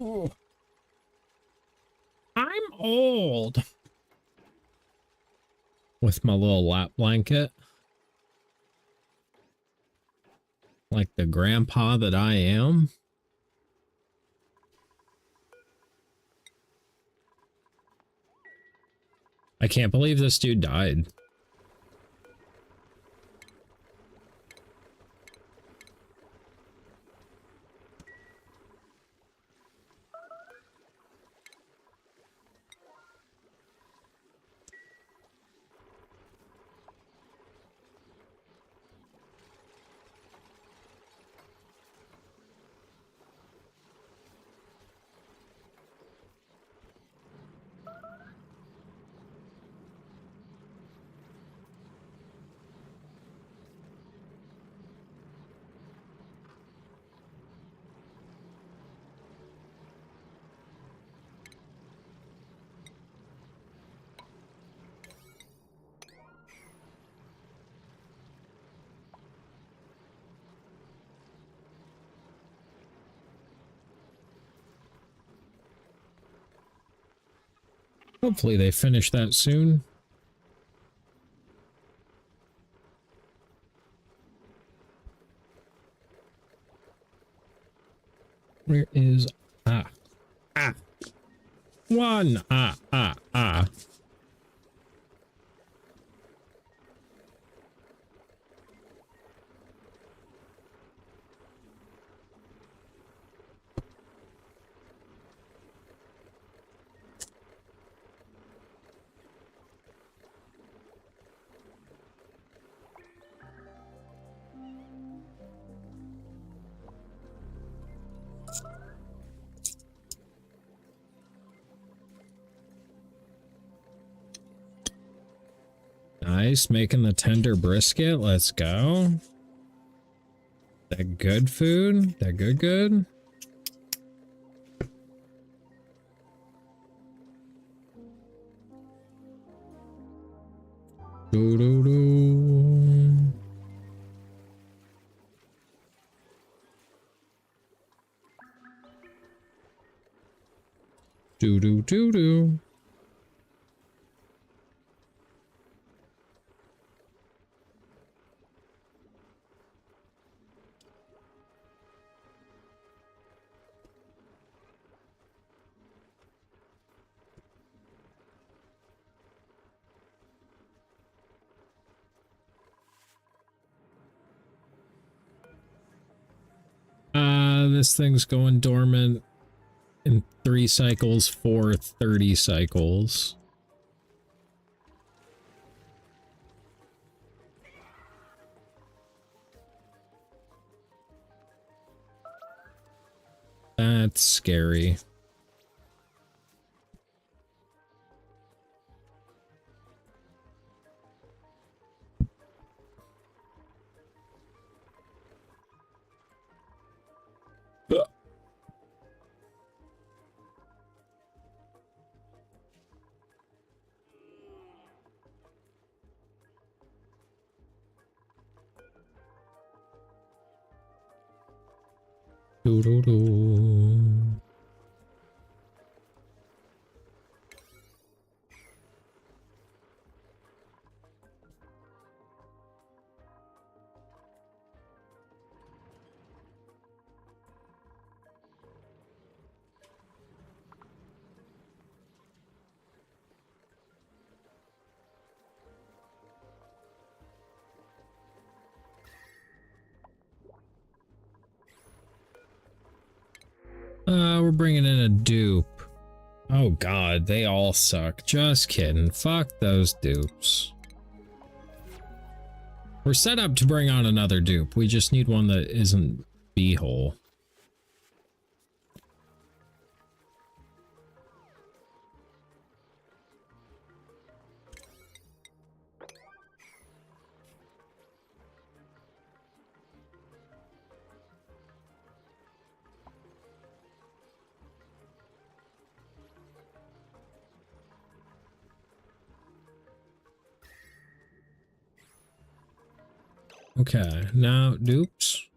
[SPEAKER 1] Oh. I'm old. With my little lap blanket. Like the grandpa that I am. I can't believe this dude died. Hopefully they finish that soon. Where is one Nice, making the tender brisket. Let's go. That good food? That good? Do do do. Do do do do. This thing's going dormant in 3 cycles for 30 cycles. That's scary. Do do do. We're bringing in a dupe. Oh god, they all suck. Just kidding. Fuck those dupes. We're set up to bring on another dupe. We just need one that isn't B-hole. Okay, now dupes.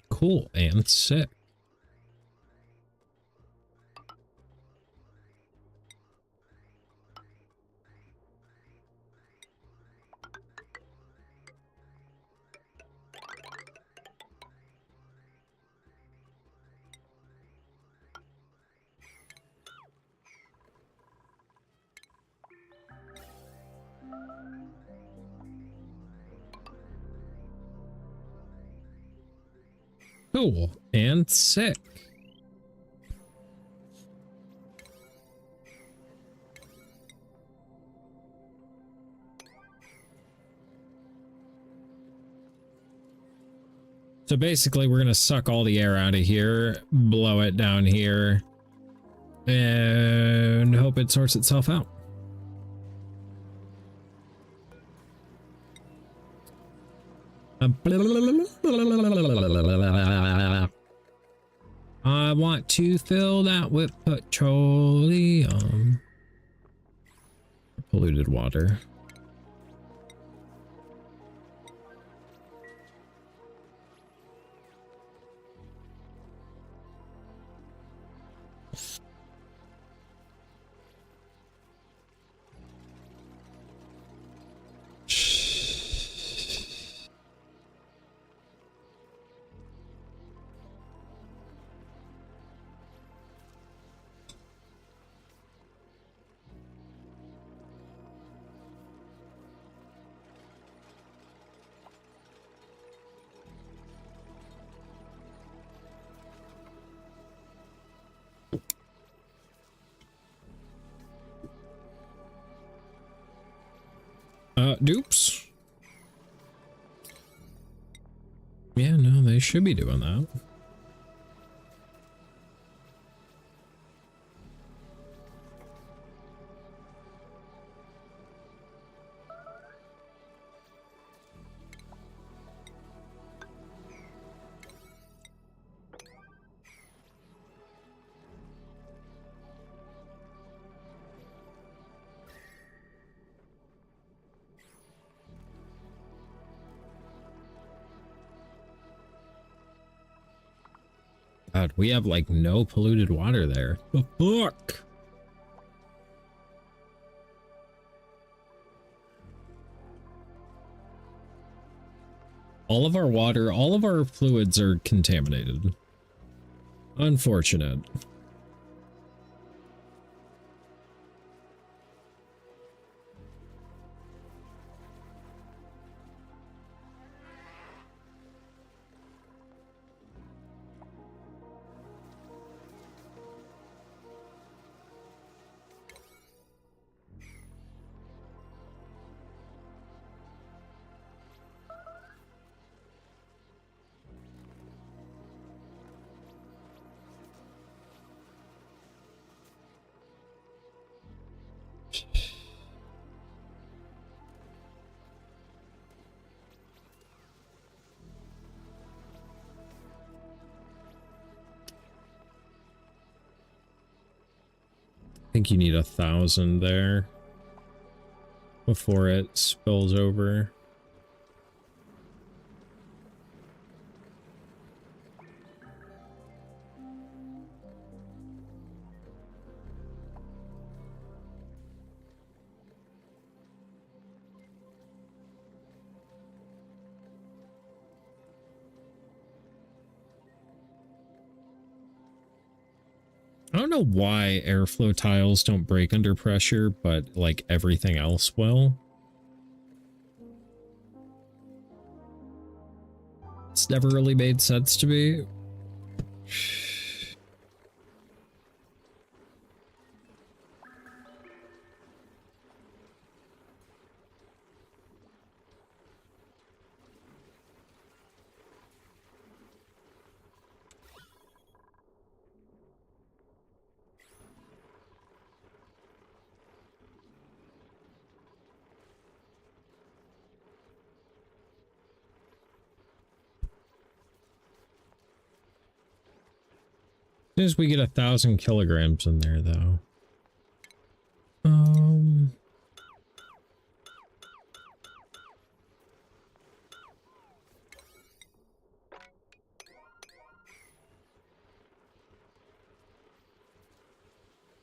[SPEAKER 1] Cool and sick. Cool and sick. So basically we're going to suck all the air out of here, blow it down here, and hope it sorts itself out. I want to fill that with petroleum. Polluted water. Dupes. Yeah, no, they should be doing that. God, we have like no polluted water there. The fuck? All of our water, all of our fluids are contaminated. Unfortunate. I think you need 1,000 there before it spills over. don't know why airflow tiles don't break under pressure, but like everything else will. It's never really made sense to me. As soon as we get 1,000 kilograms in there, though.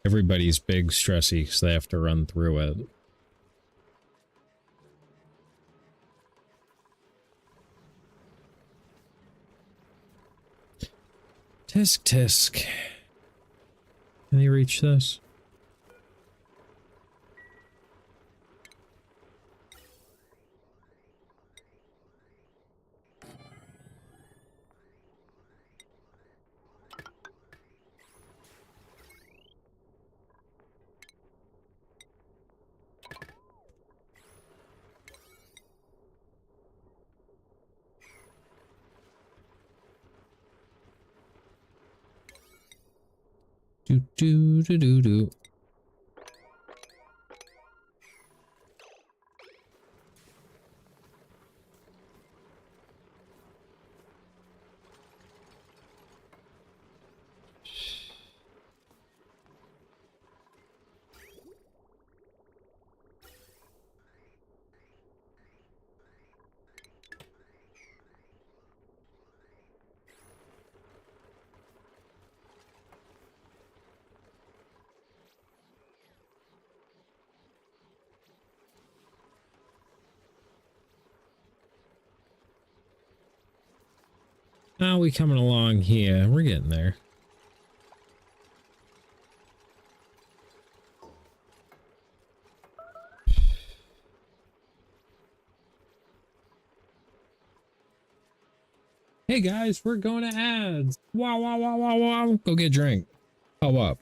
[SPEAKER 1] Everybody's big stressy because they have to run through it. Tisk tisk. Can you reach this? Do do do do do. How are we coming along here? We're getting there. Hey guys, we're going to ads. Wow, wow, wow, wow, wow. Go get a drink. How up?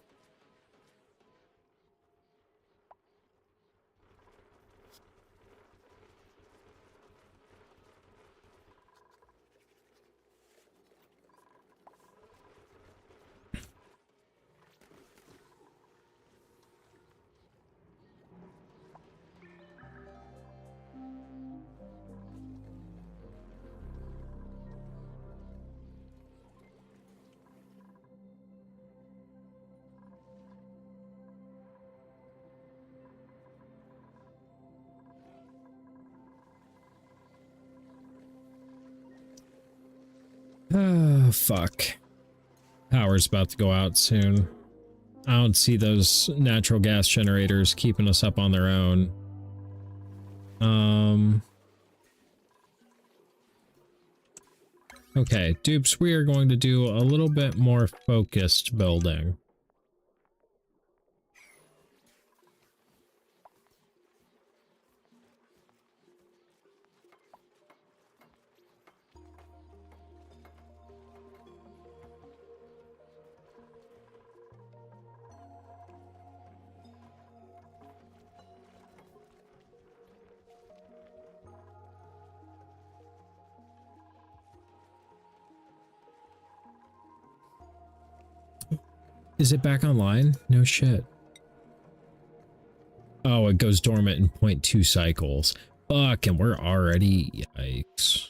[SPEAKER 1] Oh, fuck. Power's about to go out soon. I don't see those natural gas generators keeping us up on their own. Okay, dupes, we are going to do a little bit more focused building. Is it back online? No shit. Oh, it goes dormant in 0.2 cycles. Fuck, and we're already... Yikes.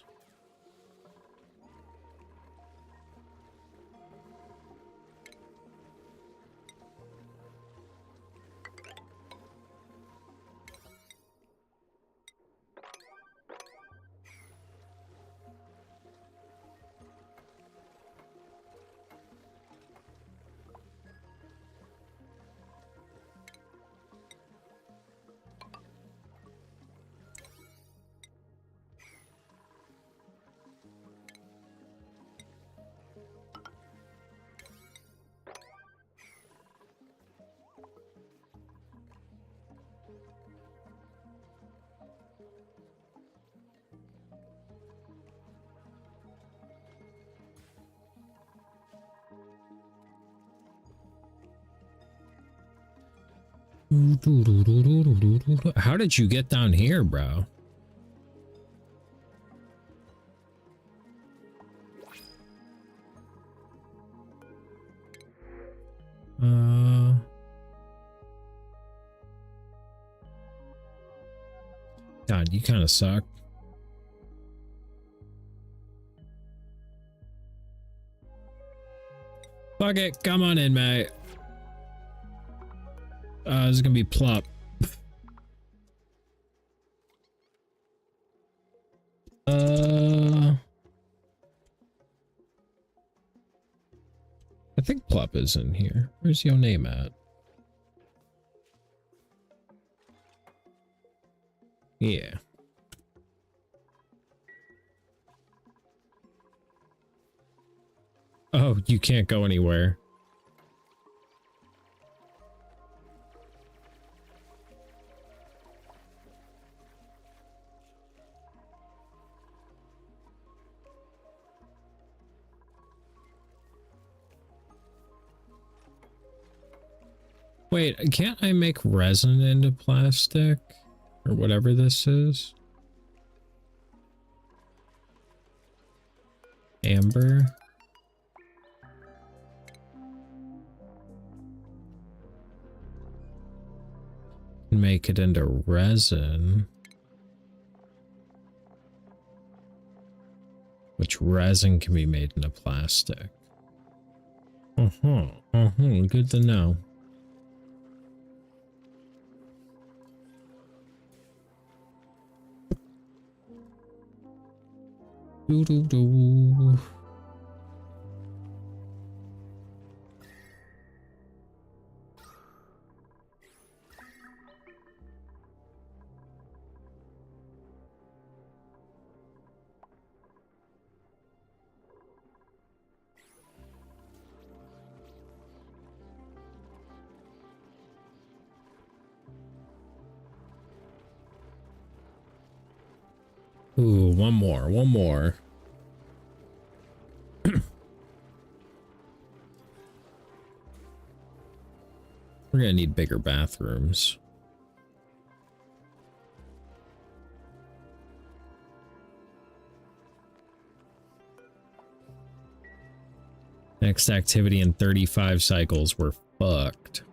[SPEAKER 1] How did you get down here, bro? God, you kind of suck. Fuck it, come on in, mate. This is gonna be plop. I think plop is in here. Where's your name at? Yeah. Oh, you can't go anywhere. Wait, can't I make resin into plastic? Or whatever this is? Amber? Make it into resin. Which resin can be made into plastic? Good to know. Doo-doo-doo. Ooh, one more. We're gonna need bigger bathrooms. Next activity in 35 cycles. We're fucked.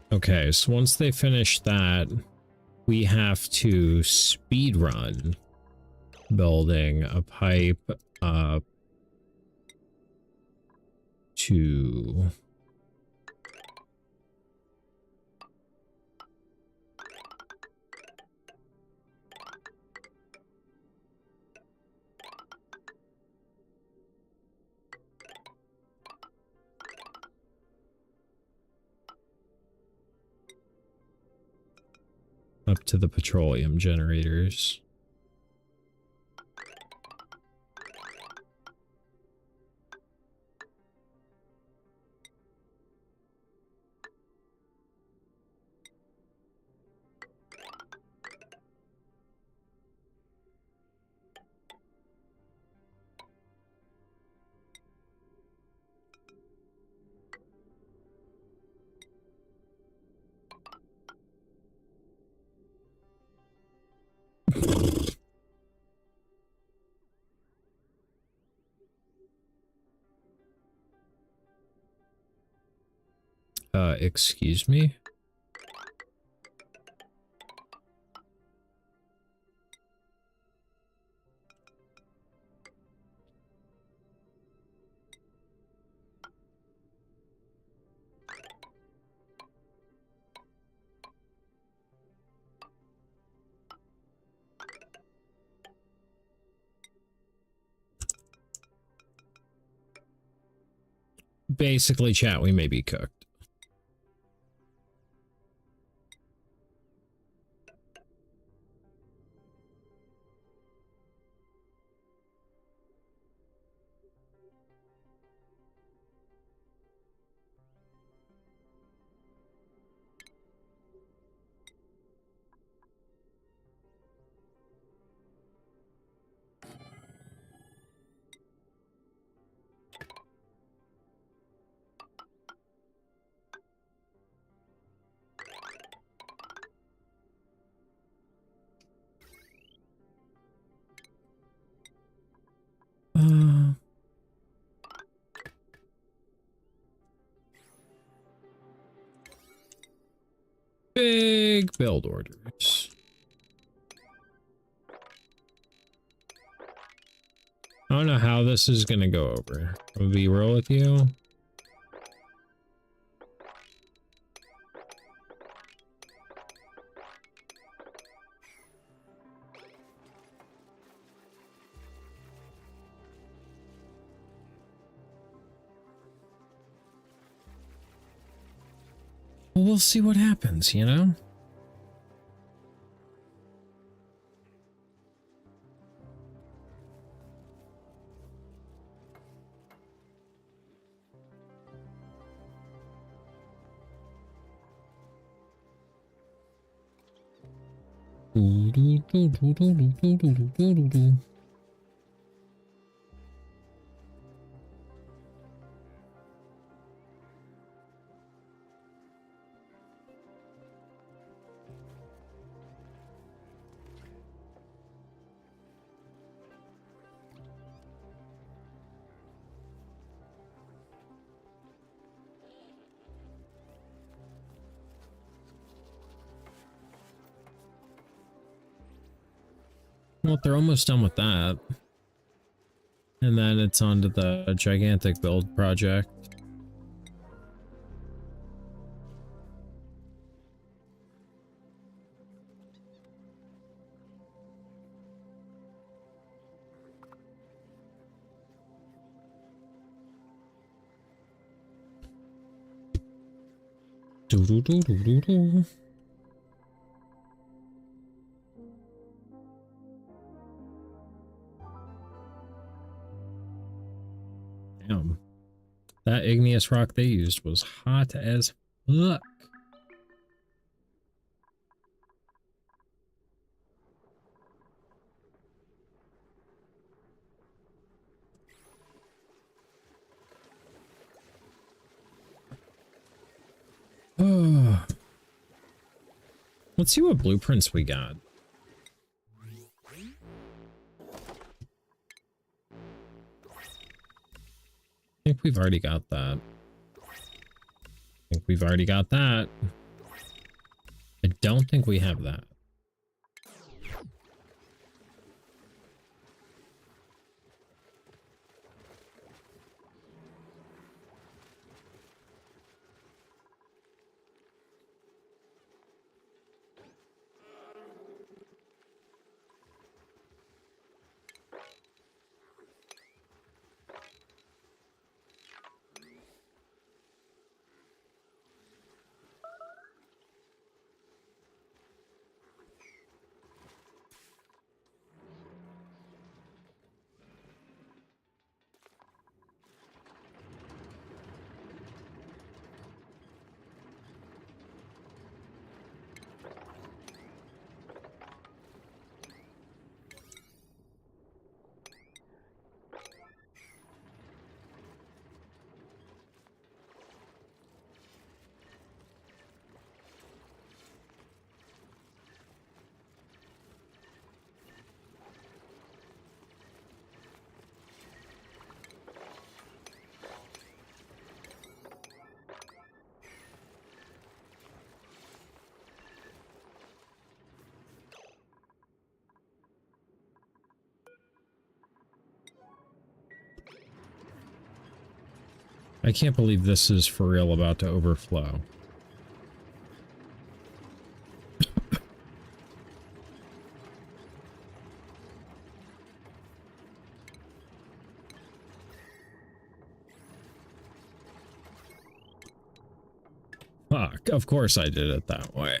[SPEAKER 1] Okay, so once they finish that, we have to speed run building a pipe up to the petroleum generators. Excuse me? basically, chat, we may be cooked. Big build orders. I don't know how this is going to go over. I'll be real with you. Well, we'll see what happens, you know? Well, they're almost done with that. And then it's on to the gigantic build project. Do-do-do-do-do-do. Damn. That igneous rock they used was hot as fuck. Oh. Let's see what blueprints we got. I think we've already got that. I don't think we have that. I can't believe this is for real about to overflow. Fuck, of course I did it that way.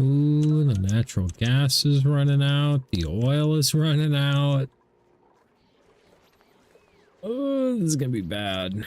[SPEAKER 1] Ooh, the natural gas is running out. The oil is running out. Oh, this is gonna be bad.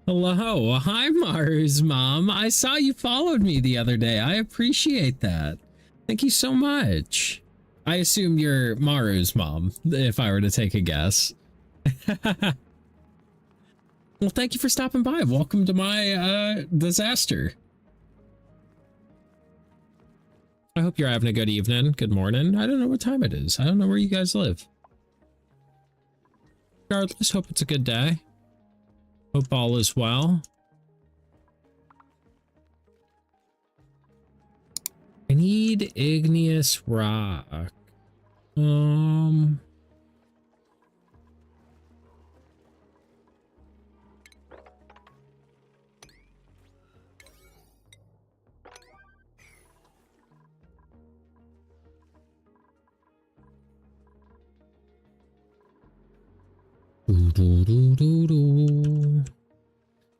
[SPEAKER 1] Hello, hi Maru's mom. I saw you followed me the other day. I appreciate that. Thank you so much. I assume you're Maru's mom, if I were to take a guess. Well, thank you for stopping by. Welcome to my disaster. I hope you're having a good evening, good morning. I don't know what time it is. I don't know where you guys live. Regardless, hope it's a good day. Hope all is well. I need igneous rock.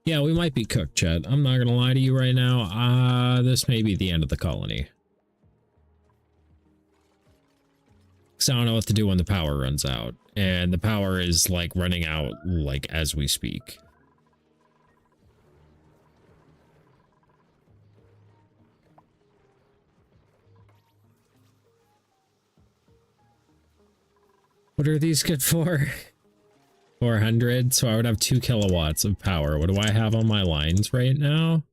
[SPEAKER 1] Yeah, we might be cooked, Chet. I'm not gonna lie to you right now. This may be the end of the colony. Because I don't know what to do when the power runs out. And the power is, like, running out, like, as we speak. What are these good for? 400, so I would have 2 kilowatts of power. What do I have on my lines right now?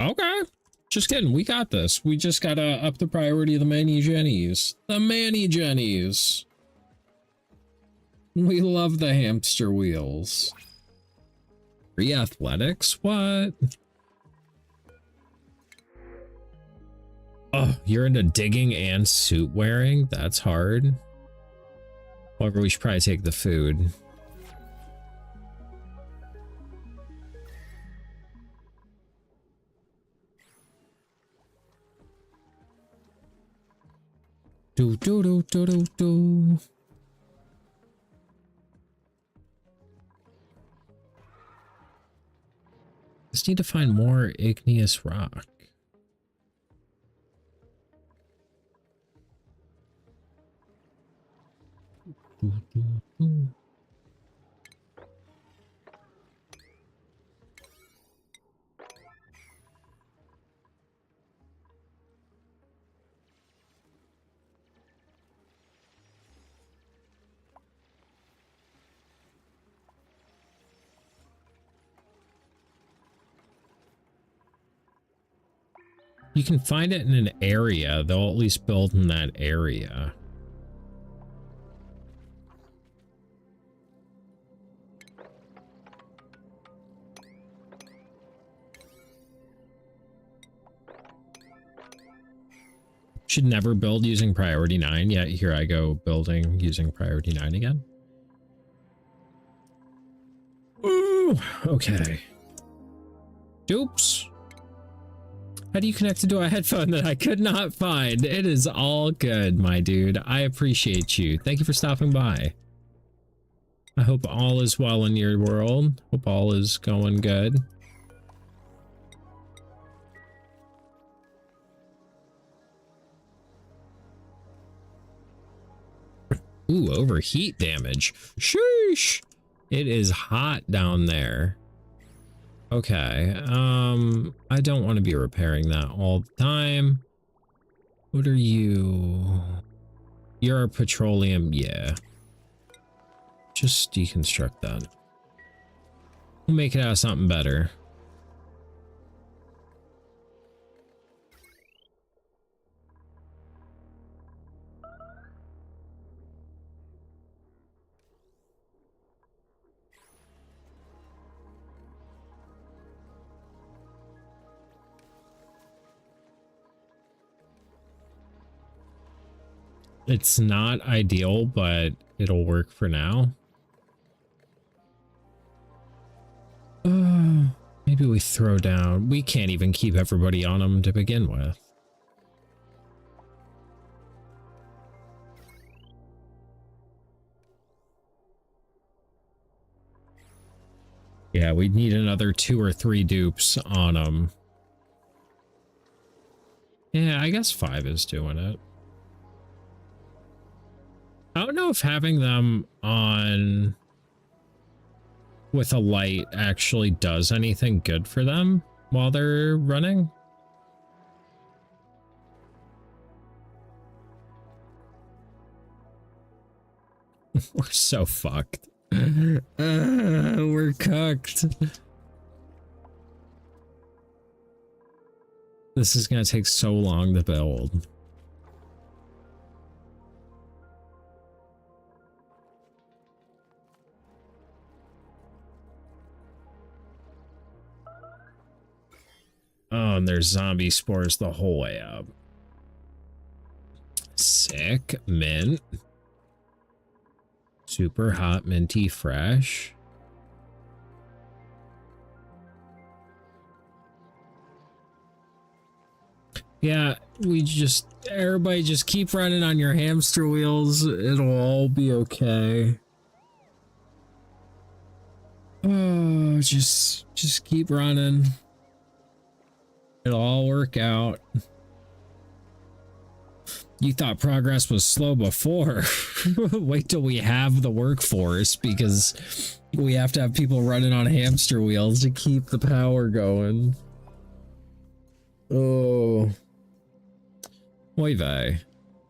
[SPEAKER 1] Okay. Just kidding. We got this. We just gotta up the priority of the Manny Jennies. The Manny Jennies. We love the hamster wheels. Free athletics? What? Oh, you're into digging and suit wearing? That's hard. However, we should probably take the food. Do do do do do do. Just need to find more igneous rock. Do, do, do. You can find it in an area. They'll at least build in that area. Should never build using priority 9. Yet here I go building using priority 9 again. Ooh, okay. Oops. How do you connect it to a headphone that I could not find? It is all good, my dude. I appreciate you. Thank you for stopping by. I hope all is well in your world. Hope all is going good. Ooh, overheat damage. Sheesh. It is hot down there. Okay. I don't want to be repairing that all the time. What are you? You're a petroleum. Yeah. Just deconstruct that. We'll make it out of something better. It's not ideal, but it'll work for now. Maybe we throw down. We can't even keep everybody on them to begin with. Yeah, we'd need another 2 or 3 dupes on them. Yeah, I guess 5 is doing it. I don't know if having them on with a light actually does anything good for them while they're running. We're so fucked. We're cooked. This is gonna take so long to build. Oh, and there's zombie spores the whole way up. Sick. Mint. Super hot, minty, fresh. Yeah, everybody just keep running on your hamster wheels. It'll all be okay. Oh, just keep running. It'll all work out. You thought progress was slow before. Wait till we have the workforce, because we have to have people running on hamster wheels to keep the power going. Oh. Oy vey.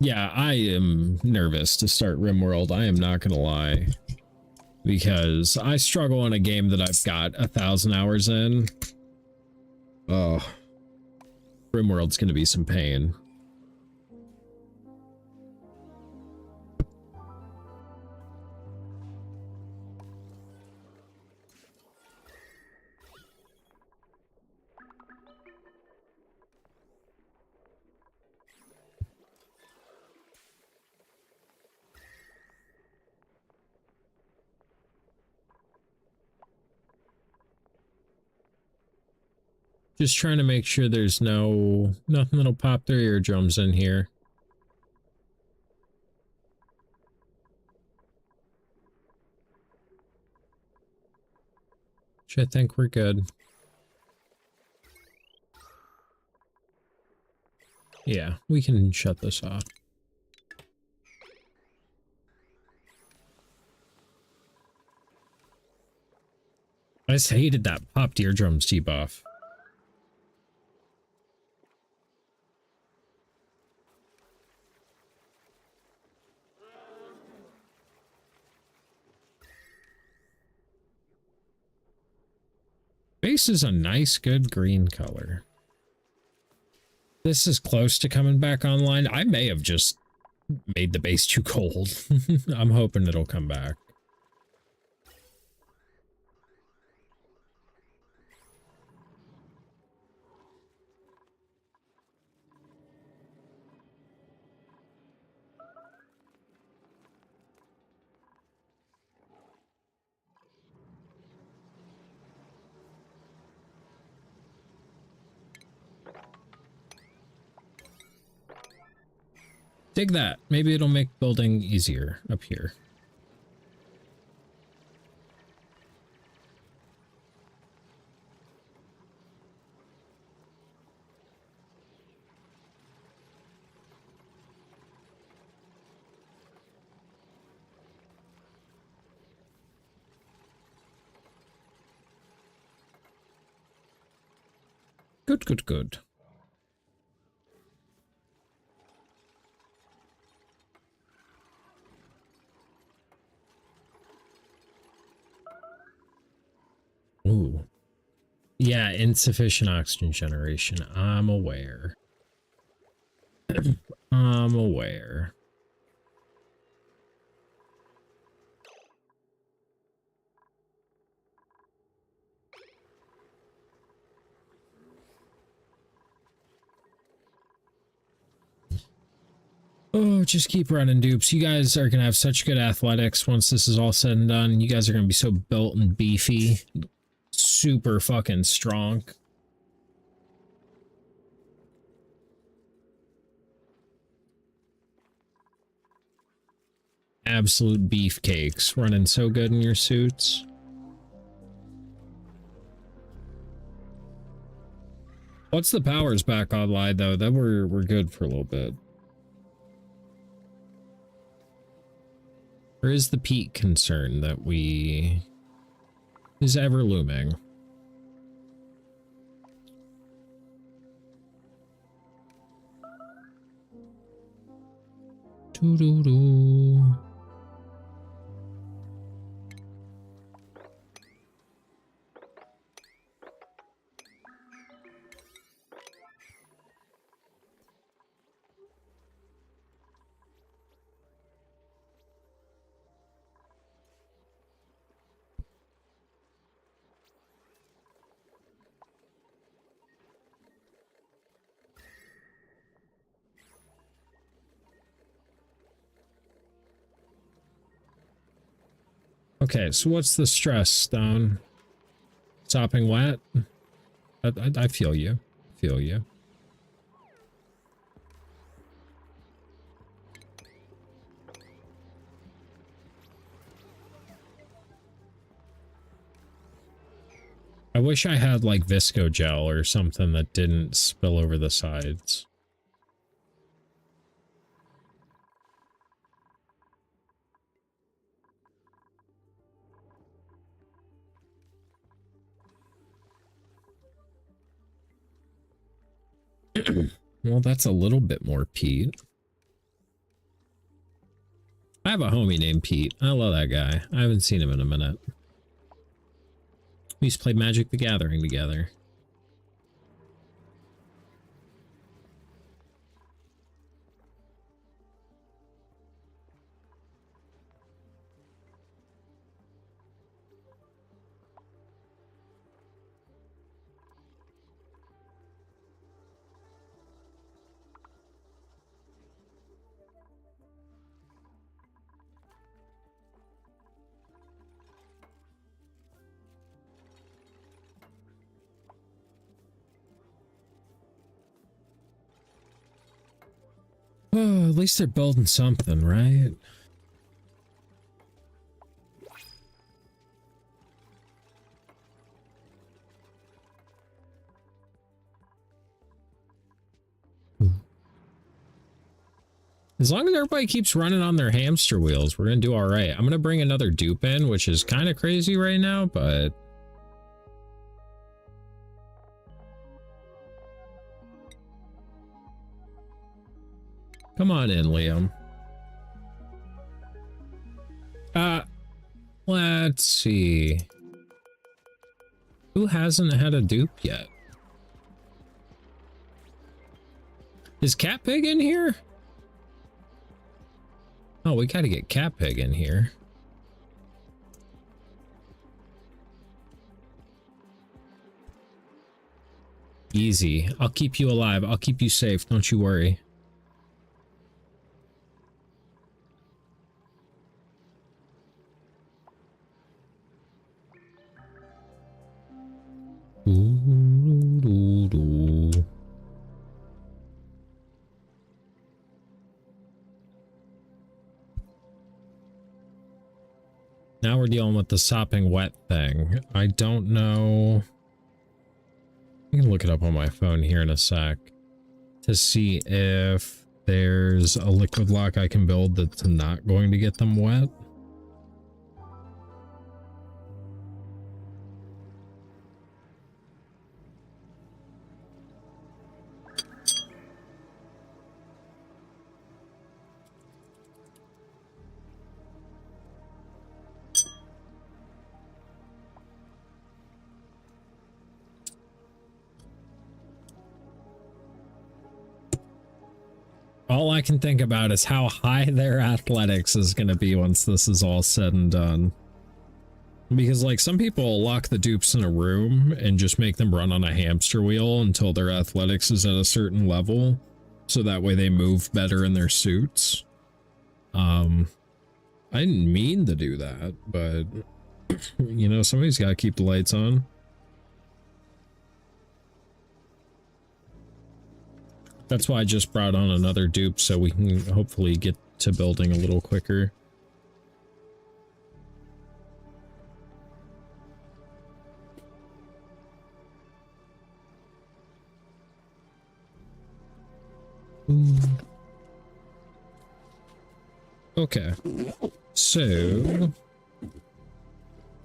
[SPEAKER 1] Yeah, I am nervous to start RimWorld. I am not gonna lie. Because I struggle in a game that I've got 1,000 hours in. Oh. RimWorld's gonna be some pain. Just trying to make sure there's nothing that'll pop their eardrums in here. Which I think we're good. Yeah, we can shut this off. I just hated that popped eardrums debuff. Base is a nice, good green color. This is close to coming back online. I may have just made the base too cold. I'm hoping it'll come back. Dig that. Maybe it'll make building easier up here. Good, good, good. Ooh. Yeah, insufficient oxygen generation. I'm aware. I'm aware. Oh, just keep running, dupes. You guys are going to have such good athletics once this is all said and done. You guys are going to be so built and beefy. Super fucking strong. Absolute beefcakes. Running so good in your suits. Once the power's back online, though, then we're good for a little bit. Or is the peak concern that is ever looming? Doo-doo-doo. Okay, so what's the stress, Stone? Sopping wet? I feel you. Feel you. I wish I had like Visco gel or something that didn't spill over the sides. Well, that's a little bit more Pete. I have a homie named Pete. I love that guy. I haven't seen him in a minute. We used to play Magic the Gathering together. Oh, at least they're building something, right? As long as everybody keeps running on their hamster wheels, we're gonna do all right. I'm gonna bring another dupe in, which is kind of crazy right now, but come on in, Liam. Let's see. Who hasn't had a dupe yet? Is Cat Pig in here? Oh, we gotta get Cat Pig in here. Easy. I'll keep you alive. I'll keep you safe. Don't you worry. we're dealing with the sopping wet thing. I don't know. I can look it up on my phone here in a sec to see if there's a liquid lock I can build that's not going to get them wet. All I can think about is how high their athletics is going to be once this is all said and done. Because, like, some people lock the dupes in a room and just make them run on a hamster wheel until their athletics is at a certain level, so that way they move better in their suits. I didn't mean to do that, but, you know, somebody's got to keep the lights on. That's why I just brought on another dupe, so we can hopefully get to building a little quicker. Okay, so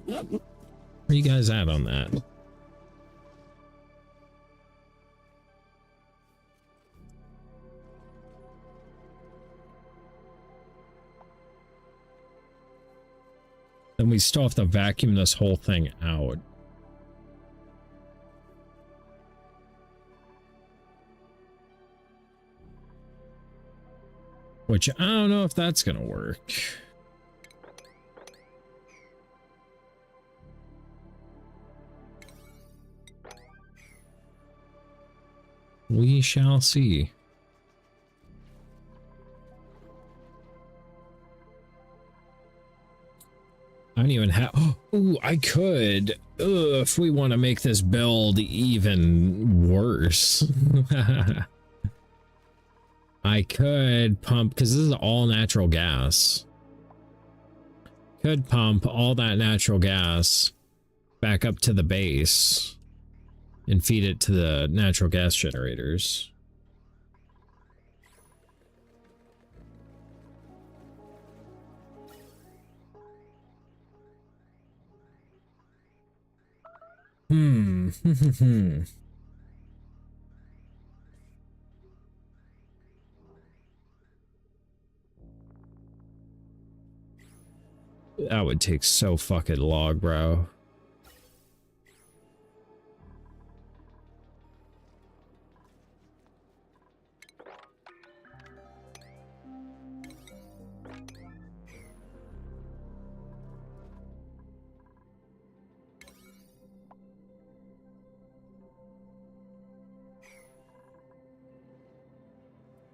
[SPEAKER 1] where you guys at on that? Then we still have to vacuum this whole thing out. Which I don't know if that's gonna work. We shall see. I don't even have. Oh, I could. If we want to make this build even worse. I could pump, because this is all natural gas. Could pump all that natural gas back up to the base and feed it to the natural gas generators. That would take so fucking long, bro.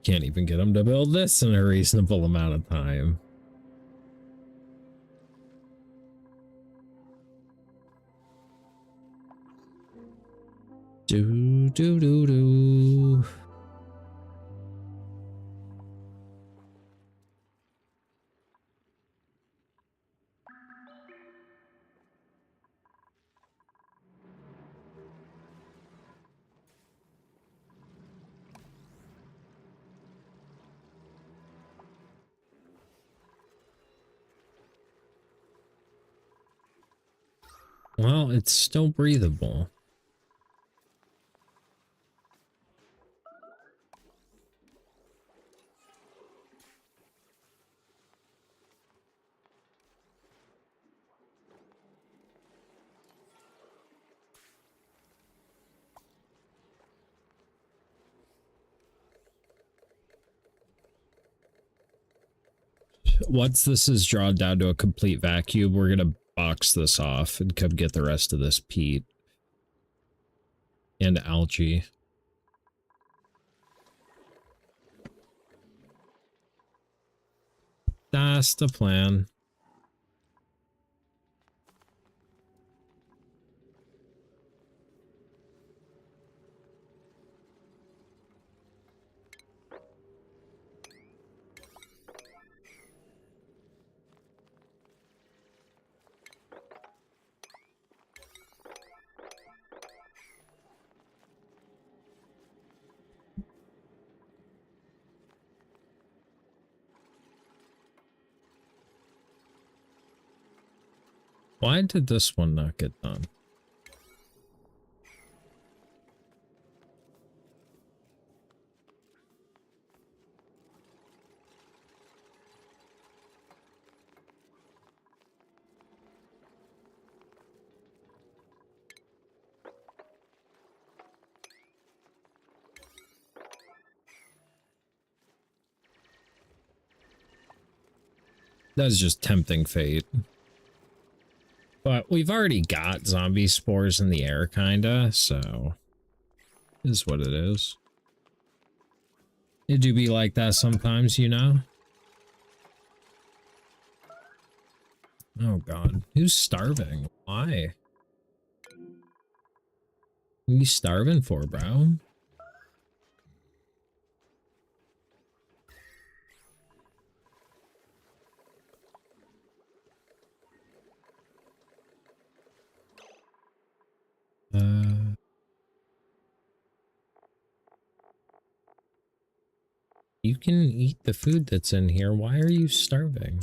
[SPEAKER 1] Can't even get them to build this in a reasonable amount of time. Do do do do. Well, it's still breathable. Once this is drawn down to a complete vacuum, we're gonna box this off and come get the rest of this peat and algae. That's the plan. Why did this one not get done? That's just tempting fate. But we've already got zombie spores in the air, kinda, so it is what it is. It do be like that sometimes, you know? Oh god. Who's starving? Why? What are you starving for, bro? You can eat the food that's in here. Why are you starving?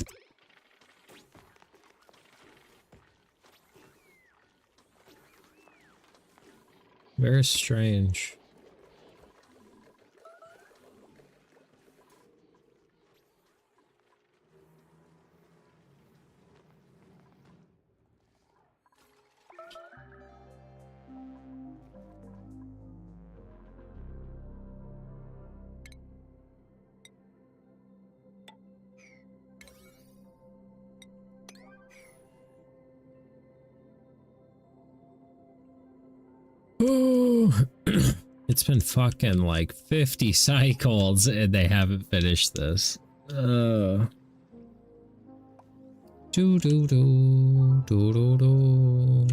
[SPEAKER 1] Very strange. Oh, it's been fucking like 50 cycles and they haven't finished this. Do do do do do do.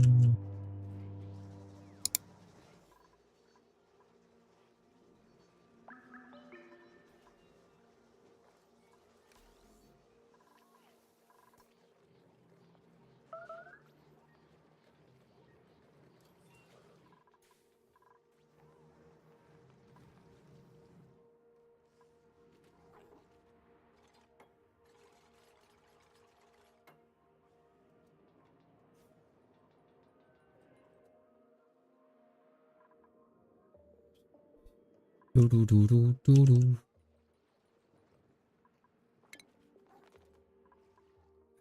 [SPEAKER 1] Do do do do do do.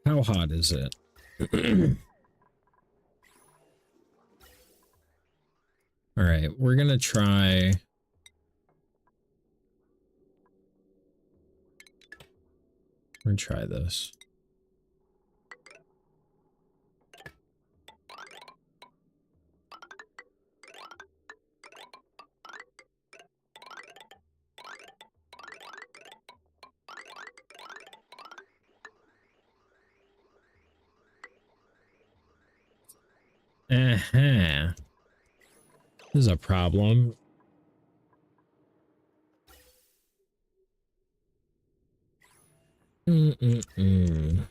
[SPEAKER 1] How hot is it? All right, we're gonna try. We're gonna try this. Uh-huh. This is a problem. Mm-mm-mm.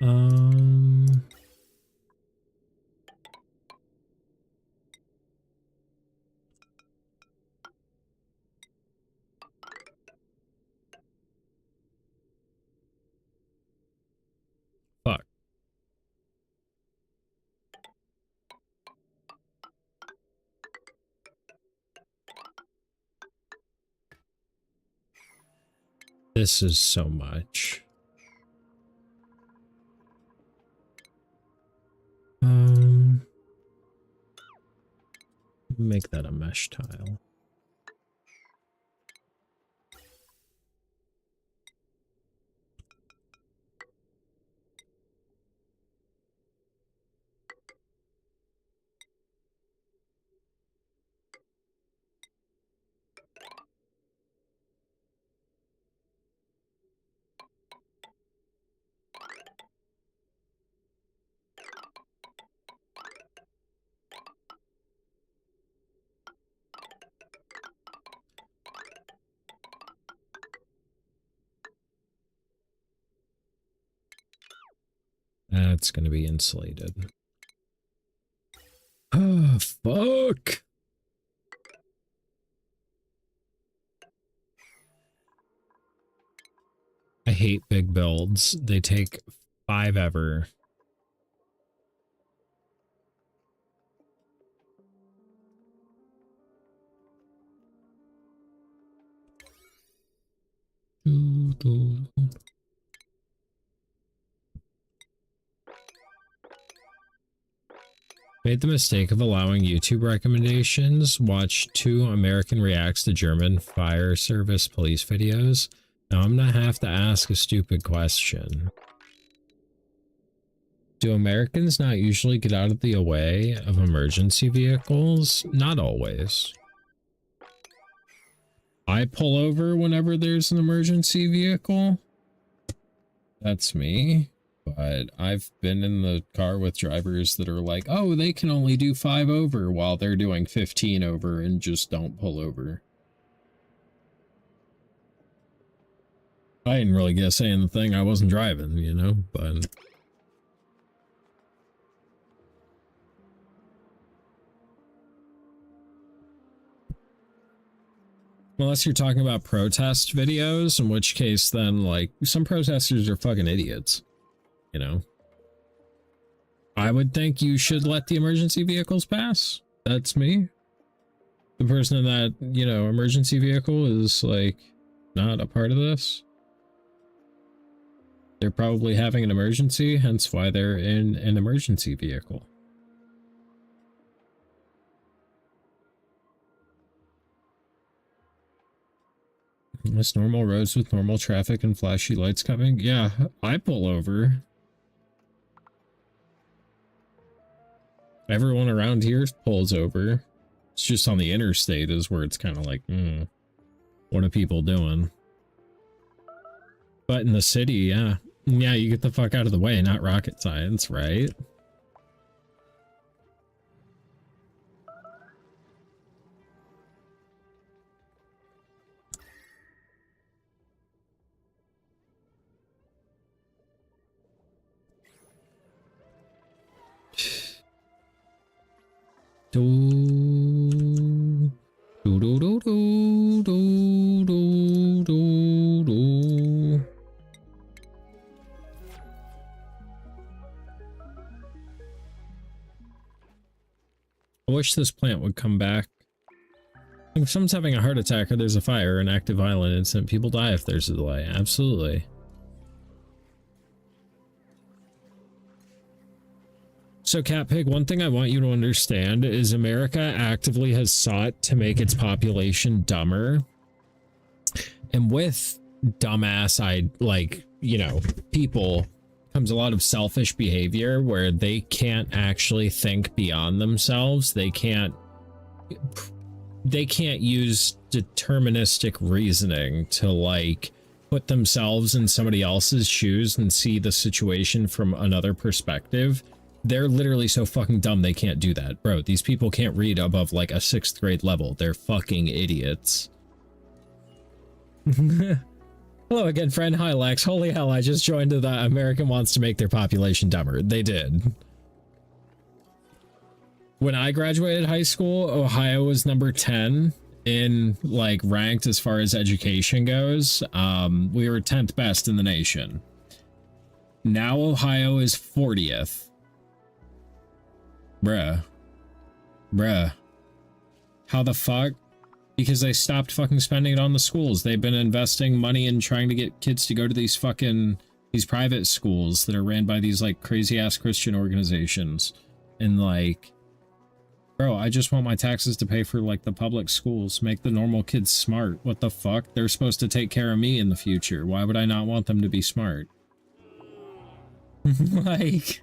[SPEAKER 1] um, fuck. This is so much. Make that a mesh tile. That's going to be insulated. Oh, fuck. I hate big builds. They take 5 ever. Made the mistake of allowing YouTube recommendations. Watched 2 American reacts to German fire service police videos. Now I'm gonna have to ask a stupid question. Do Americans not usually get out of the way of emergency vehicles? Not always. I pull over whenever there's an emergency vehicle. That's me. But I've been in the car with drivers that are like, oh, they can only do 5 over while they're doing 15 over and just don't pull over. I didn't really get a say in the thing. I wasn't driving, you know, but... Unless you're talking about protest videos, in which case then, like, some protesters are fucking idiots. You know? I would think you should let the emergency vehicles pass. That's me. The person in that, you know, emergency vehicle is, like, not a part of this. They're probably having an emergency, hence why they're in an emergency vehicle. Unless normal roads with normal traffic and flashy lights coming. Yeah, I pull over. Everyone around here pulls over. It's just on the interstate is where it's kind of like, what are people doing? But in the city, yeah. Yeah, you get the fuck out of the way, not rocket science, right? Do do do do do do do do do. I wish this plant would come back. If someone's having a heart attack or there's a fire or an active violent incident, people die if there's a delay. Absolutely. So, Cat Pig, one thing I want you to understand is America actively has sought to make its population dumber. And with dumbass, people comes a lot of selfish behavior where they can't actually think beyond themselves. They can't use deterministic reasoning to, like, put themselves in somebody else's shoes and see the situation from another perspective. They're literally so fucking dumb they can't do that. Bro, these people can't read above like a 6th grade level. They're fucking idiots. Hello again, friend. Hi, Lex. Holy hell, I just joined the American wants to make their population dumber. They did. When I graduated high school, Ohio was number 10 in, like, ranked as far as education goes. We were 10th best in the nation. Now Ohio is 40th. Bruh. How the fuck? Because they stopped fucking spending it on the schools. They've been investing money in trying to get kids to go to these private schools that are ran by these, like, crazy ass Christian organizations. And, like, bro, I just want my taxes to pay for, like, the public schools. Make the normal kids smart. What the fuck? They're supposed to take care of me in the future. Why would I not want them to be smart? Like,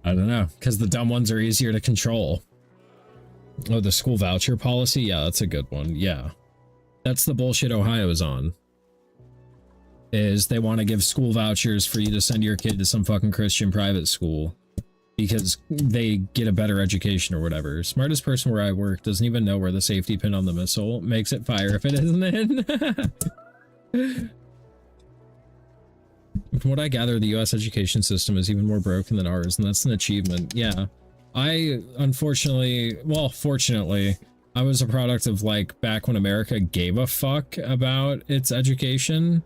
[SPEAKER 1] I don't know, because the dumb ones are easier to control. Oh, the school voucher policy? Yeah, that's a good one. Yeah. That's the bullshit Ohio is on. Is they want to give school vouchers for you to send your kid to some fucking Christian private school because they get a better education or whatever. Smartest person where I work doesn't even know where the safety pin on the missile makes it fire if it isn't in. from what I gather, the US education system is even more broken than ours, and that's an achievement. Yeah. I, unfortunately, well, fortunately, I was a product of, like, back when America gave a fuck about its education,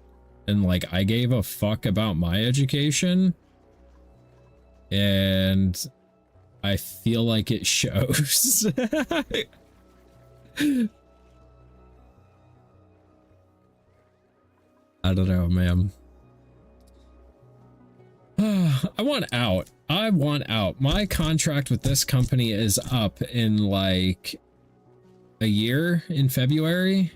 [SPEAKER 1] and, like, I gave a fuck about my education, and I feel like it shows. I don't know, man. I want out. I want out. My contract with this company is up in like a year in February.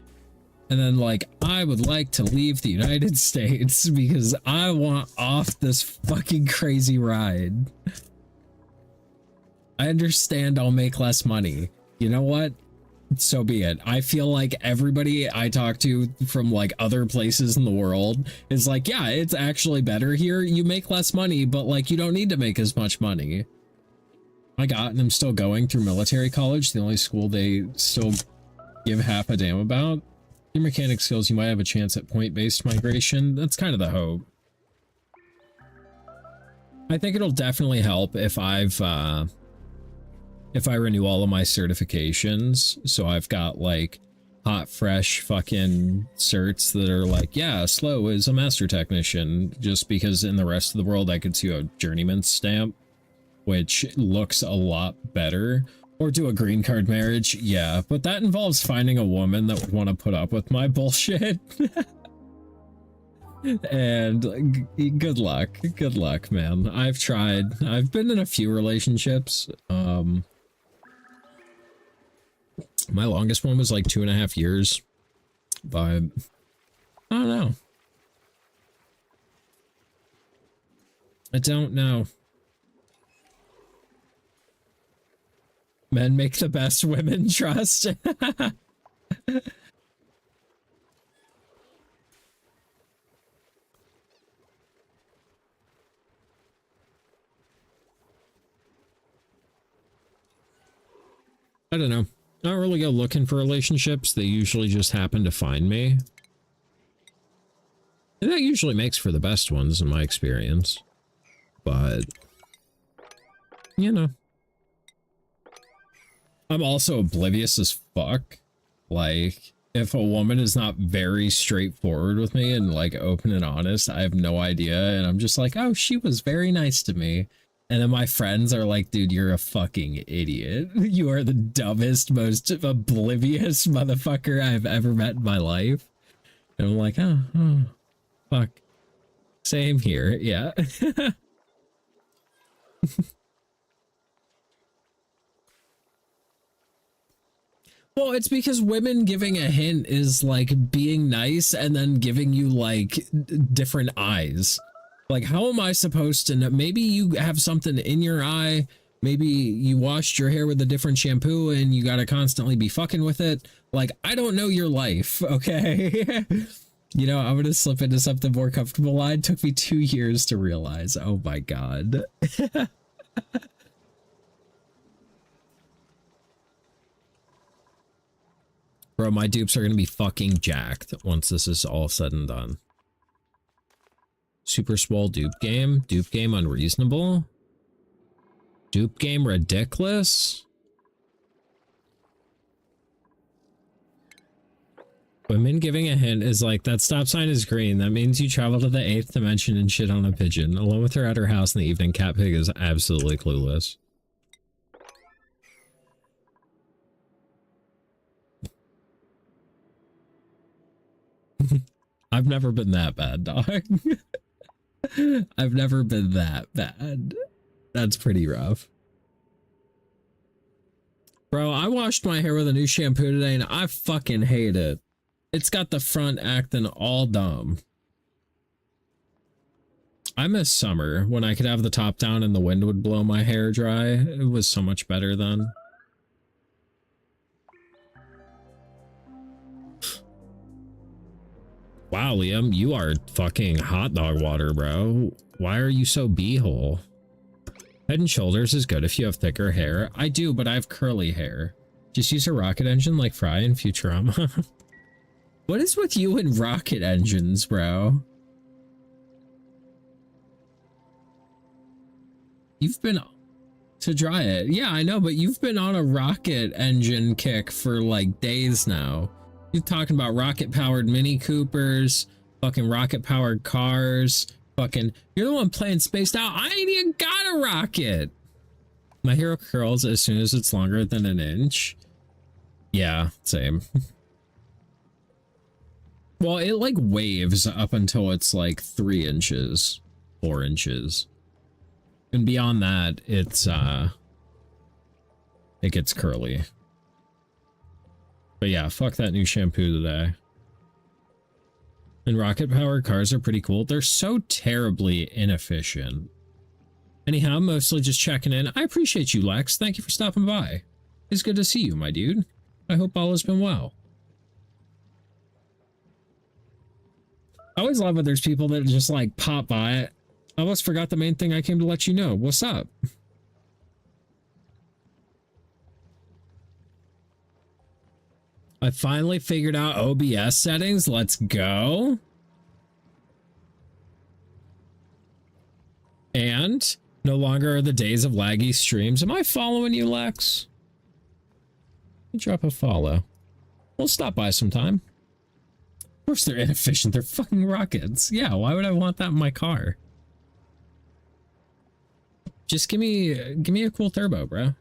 [SPEAKER 1] And then like, I would like to leave the United States because I want off this fucking crazy ride. I understand I'll make less money. You know what? So be it. I feel like everybody I talk to from like other places in the world is like, yeah, it's actually better here. You make less money, but like you don't need to make as much money. I got, and I'm still going through military college, the only school they still give half a damn about. Your mechanic skills, you might have a chance at point-based migration. That's kind of the hope. I think it'll definitely help if I renew all of my certifications, so I've got like hot, fresh fucking certs that are like, yeah, Slow is a master technician, just because in the rest of the world I could see a journeyman stamp, which looks a lot better. Or do a green card marriage, yeah, but that involves finding a woman that would want to put up with my bullshit. And good luck, man. I've tried. I've been in a few relationships. My longest one was like 2.5 years, but I don't know. I don't know. Men make the best women, trust. I don't know. I don't really go looking for relationships. They usually just happen to find me. And that usually makes for the best ones in my experience. But, you know. I'm also oblivious as fuck. Like, if a woman is not very straightforward with me and like open and honest, I have no idea. And I'm just like, oh, she was very nice to me. And then my friends are like, dude, you're a fucking idiot. You are the dumbest, most oblivious motherfucker I've ever met in my life. And I'm like, oh fuck. Same here, yeah. Well, it's because women giving a hint is like being nice and then giving you like different eyes. Like, how am I supposed to know? Maybe you have something in your eye. Maybe you washed your hair with a different shampoo and you gotta constantly be fucking with it. Like, I don't know your life, okay? You know, I'm gonna slip into something more comfortable. It took me 2 years to realize. Oh my god. Bro, my dupes are gonna be fucking jacked once this is all said and done. Super swole dupe game? Dupe game unreasonable? Dupe game ridiculous? Women giving a hint is like, that stop sign is green. That means you travel to the 8th dimension and shit on a pigeon. Alone with her at her house in the evening, Cat Pig is absolutely clueless. I've never been that bad, dog. I've never been that bad. That's pretty rough. Bro, I washed my hair with a new shampoo today and I fucking hate it. It's got the front acting all dumb. I miss summer when I could have the top down and the wind would blow my hair dry. It was so much better then. Wow, Liam, you are fucking hot dog water, bro. Why are you so beehole? Head and Shoulders is good if you have thicker hair. I do, but I have curly hair. Just use a rocket engine like Fry in Futurama. What is with you and rocket engines, bro? You've been to dry it. Yeah, I know, but you've been on a rocket engine kick for like days now. You're talking about rocket powered Mini Coopers, fucking rocket powered cars, fucking. You're the one playing spaced out. I ain't even got a rocket. My hero curls as soon as it's longer than an inch. Yeah, same. Well, it like waves up until it's like 3 inches, 4 inches. And beyond that, it gets curly. But yeah, fuck that new shampoo today. And rocket powered cars are pretty cool. They're so terribly inefficient. Anyhow, mostly just checking in. I appreciate you, Lex. Thank you for stopping by. It's good to see you, my dude. I hope all has been well. I always love when there's people that just like pop by. I almost forgot the main thing I came to let you know. What's up? I finally figured out OBS settings. Let's go. And no longer are the days of laggy streams. Am I following you, Lex? Drop a follow. We'll stop by sometime. Of course they're inefficient. They're fucking rockets. Yeah, why would I want that in my car? Just give me a cool turbo, bro.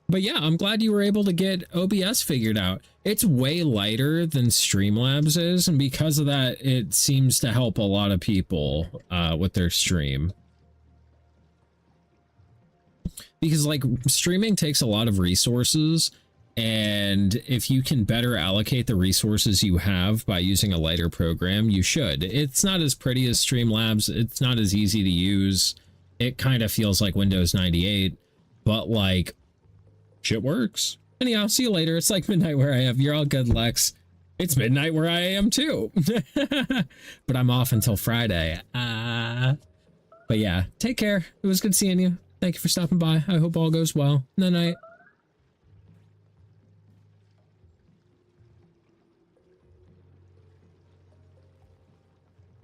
[SPEAKER 1] But yeah, I'm glad you were able to get OBS figured out. It's way lighter than Streamlabs is, and because of that, it seems to help a lot of people with their stream. Because like streaming takes a lot of resources, and if you can better allocate the resources you have by using a lighter program, you should. It's not as pretty as Streamlabs. It's not as easy to use. It kind of feels like Windows 98, but like shit works. Anyhow, see you later. It's like midnight where I am. You're all good, Lex. It's midnight where I am too. But I'm off until Friday. But yeah, take care. It was good seeing you. Thank you for stopping by. I hope all goes well. Night night.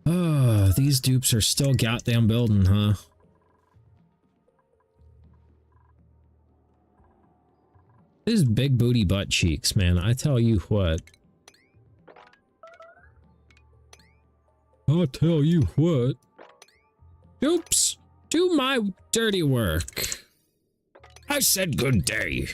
[SPEAKER 1] Oh, these dupes are still goddamn building, huh? This big booty butt cheeks, man. I tell you what. I'll tell you what. Oops. Do my dirty work. I said good day.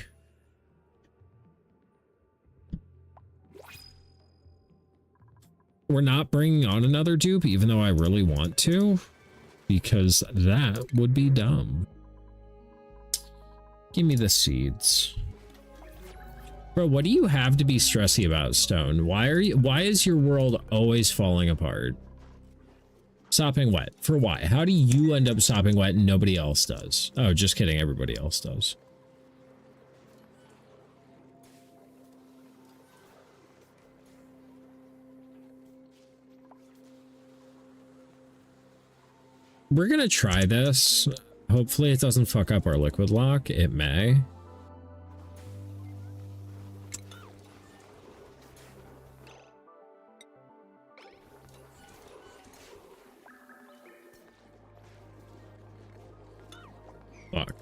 [SPEAKER 1] We're not bringing on another dupe, even though I really want to, because that would be dumb. Give me the seeds. Bro, what do you have to be stressy about, Stone? Why is your world always falling apart? Sopping wet. For why? How do you end up sopping wet and nobody else does? Oh, just kidding. Everybody else does. We're gonna try this. Hopefully it doesn't fuck up our liquid lock. It may. Fuck.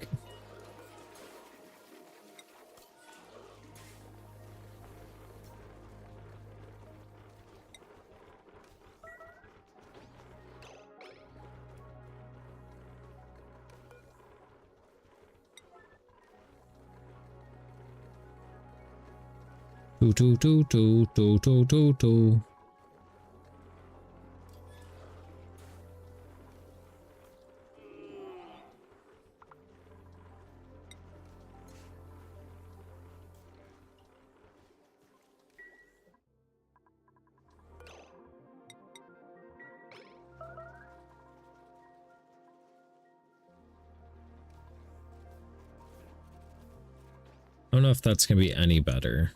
[SPEAKER 1] Do do do do do do do do. I don't know if that's gonna be any better.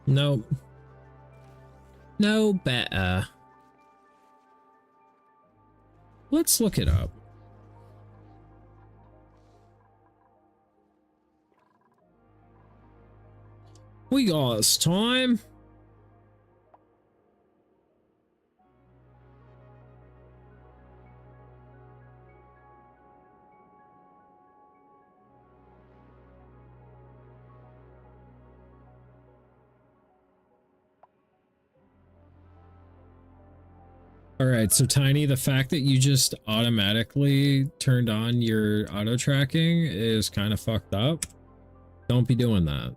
[SPEAKER 1] Nope. No better. Let's look it up. We got time. All right, so Tiny, the fact that you just automatically turned on your auto tracking is kind of fucked up. Don't be doing that.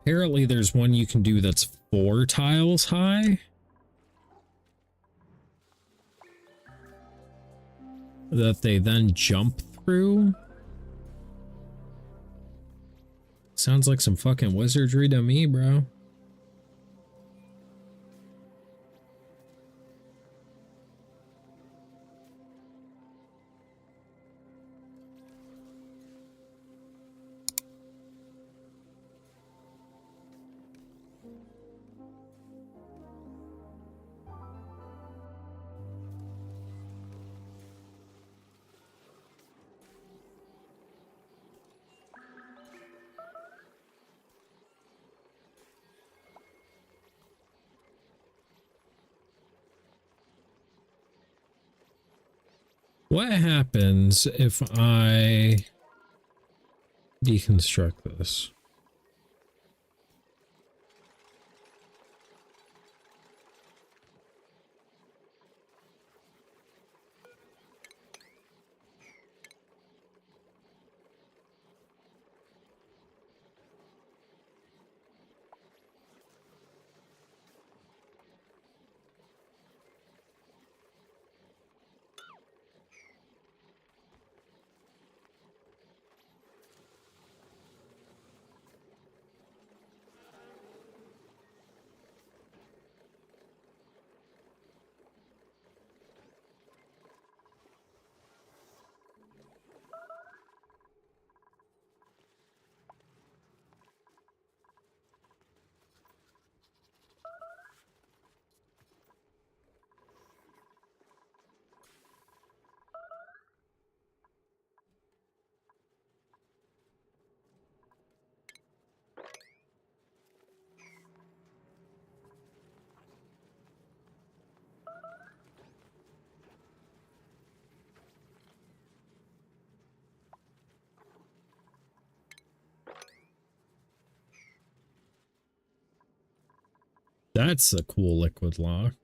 [SPEAKER 1] Apparently there's one you can do that's 4 tiles high. That they then jump through. Sounds like some fucking wizardry to me, bro. What happens if I deconstruct this? That's a cool liquid lock.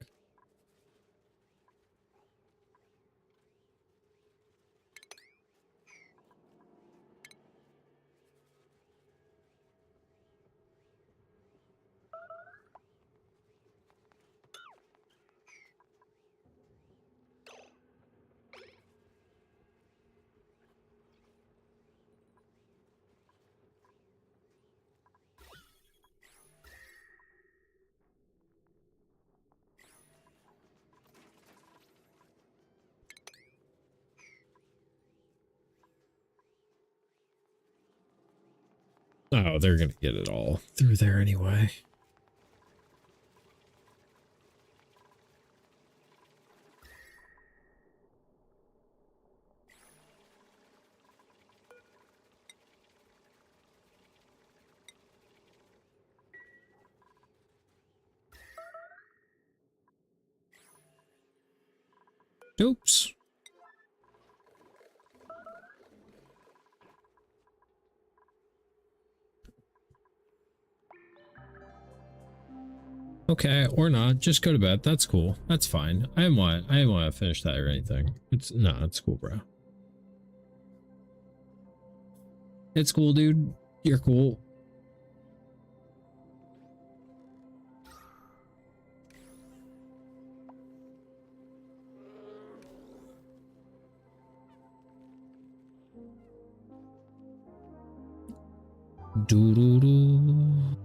[SPEAKER 1] Oh, they're gonna get it all through there anyway. Oops. Okay, or not. Just go to bed. That's cool. That's fine. I didn't want to finish that or anything. It's cool, bro. It's cool, dude. You're cool. Do do do.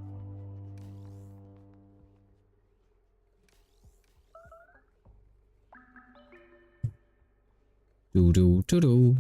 [SPEAKER 1] Do do do do.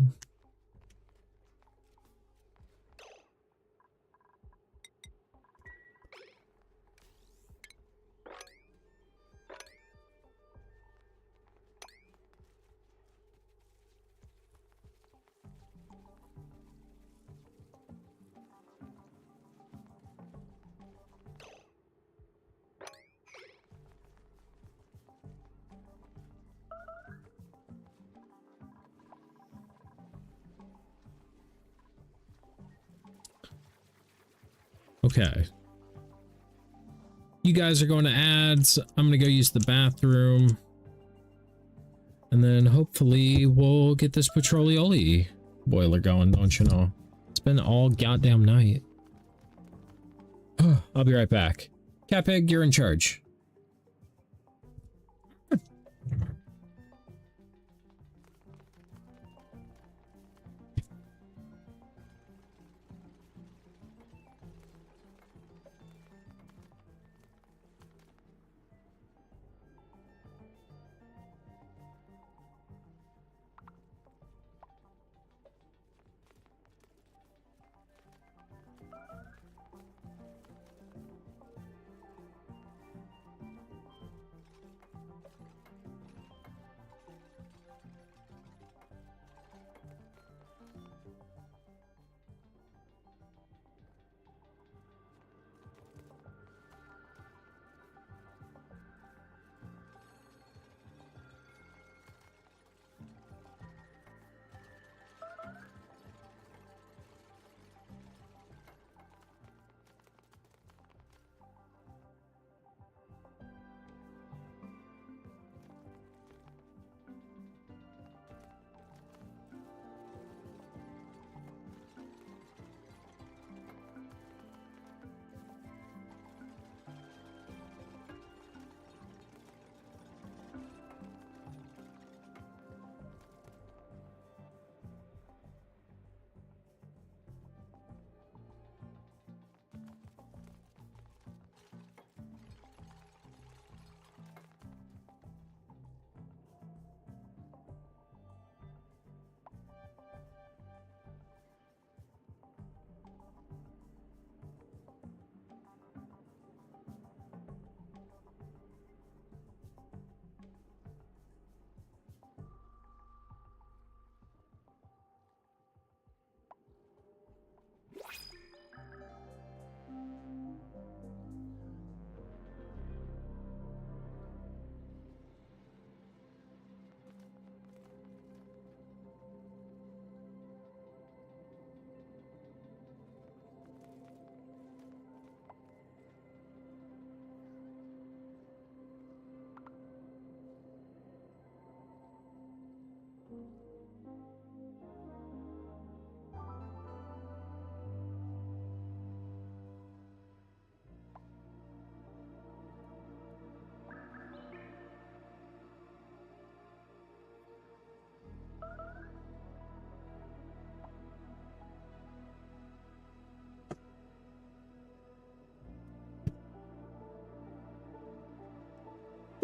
[SPEAKER 1] Okay. You guys are going to ads. I'm going to go use the bathroom. And then hopefully we'll get this petroleum boiler going, don't you know? It's been all goddamn night. I'll be right back. Cat Pig, you're in charge.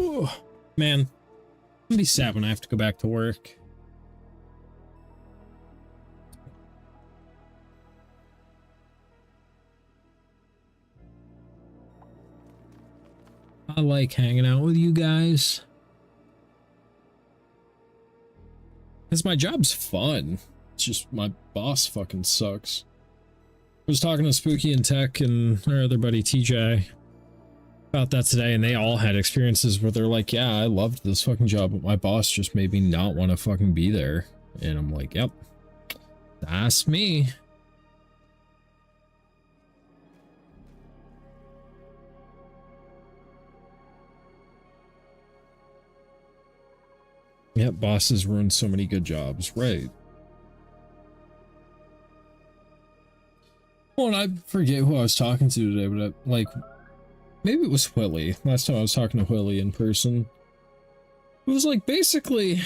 [SPEAKER 1] Ooh, man, I'm gonna be sad when I have to go back to work. I like hanging out with you guys. Because my job's fun. It's just my boss fucking sucks. I was talking to Spooky and Tech and our other buddy TJ about that today, and they all had experiences where they're like, yeah, I loved this fucking job, but my boss just made me not want to fucking be there. And I'm like, yep, that's me. Yep, bosses ruin so many good jobs, right? Well, and I forget who I was talking to today, but like, maybe it was Willie. Last time I was talking to Willie in person. It was like, basically,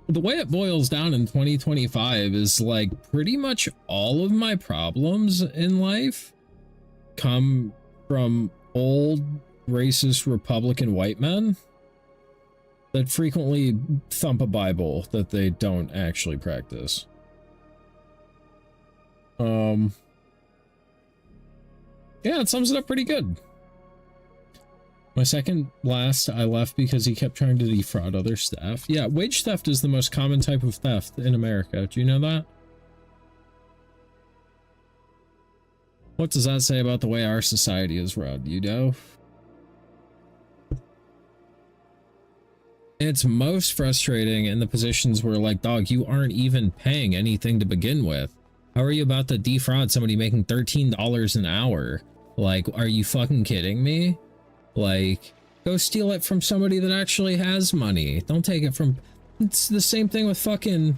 [SPEAKER 1] the way it boils down in 2025 is like pretty much all of my problems in life come from old racist Republican white men that frequently thump a Bible that they don't actually practice. Yeah, it sums it up pretty good. My second last, I left because he kept trying to defraud other staff. Yeah, wage theft is the most common type of theft in America. Do you know that? What does that say about the way our society is run, you know? It's most frustrating in the positions where, like, dog, you aren't even paying anything to begin with. How are you about to defraud somebody making $13 an hour? Like, are you fucking kidding me? Like, go steal it from somebody that actually has money. Don't take it from... It's the same thing with fucking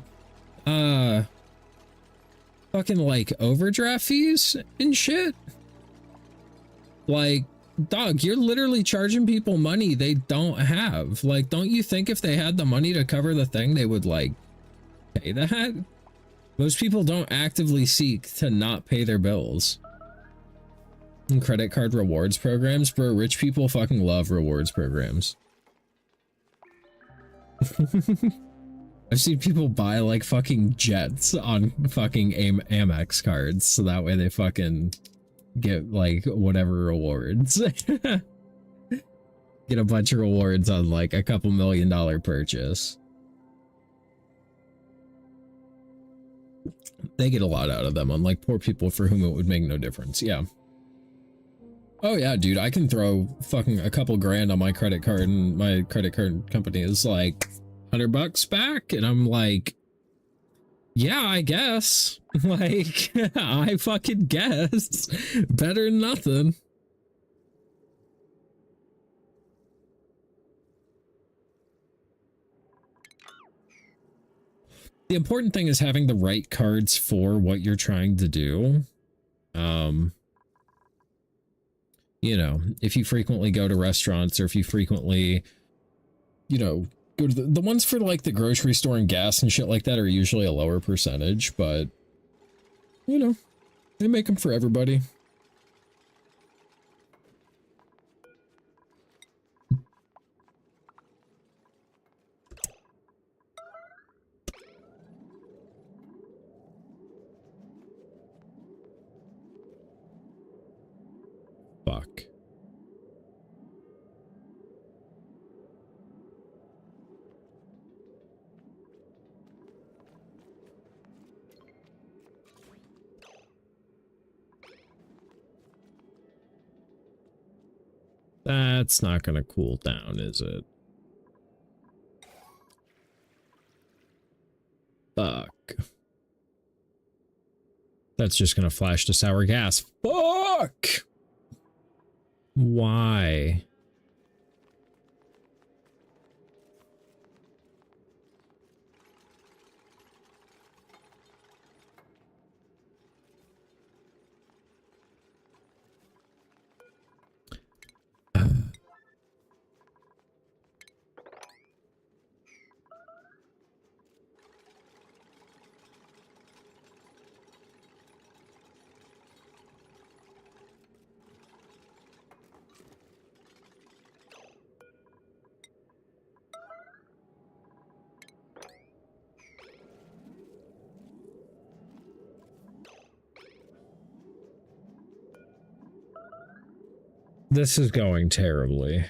[SPEAKER 1] like overdraft fees and shit. Like, dog, you're literally charging people money they don't have. Like, don't you think if they had the money to cover the thing, they would like pay that? Most people don't actively seek to not pay their bills. And credit card rewards programs, bro, rich people fucking love rewards programs. I've seen people buy like fucking jets on fucking Amex cards, so that way they fucking get like whatever rewards. Get a bunch of rewards on like a couple $1 million purchase. They get a lot out of them, unlike poor people for whom it would make no difference. Yeah. Oh yeah, dude, I can throw fucking a couple grand on my credit card and my credit card company is like $100 back. And I'm like, yeah, I guess. Like, I fucking guess. Better than nothing. The important thing is having the right cards for what you're trying to do. You know, if you frequently go to restaurants or if you frequently, you know, go to the ones for like the grocery store and gas and shit like that are usually a lower percentage, but you know, they make them for everybody. Fuck. That's not gonna cool down, is it? Fuck. That's just gonna flash to sour gas. Fuck! Why? This is going terribly.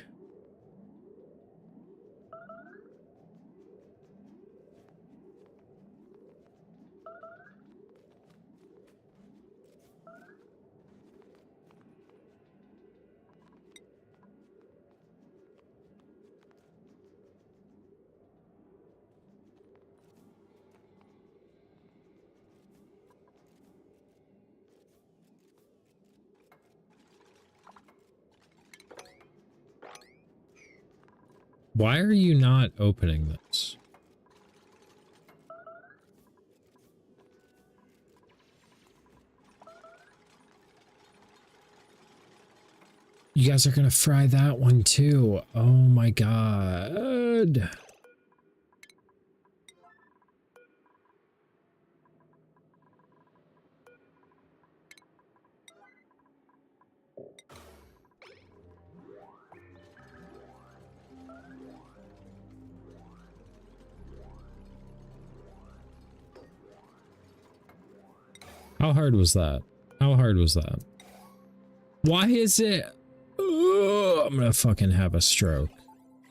[SPEAKER 1] Why are you not opening this? You guys are gonna fry that one too. Oh my god. How hard was that? How hard was that? Why is it? Ugh, I'm gonna fucking have a stroke.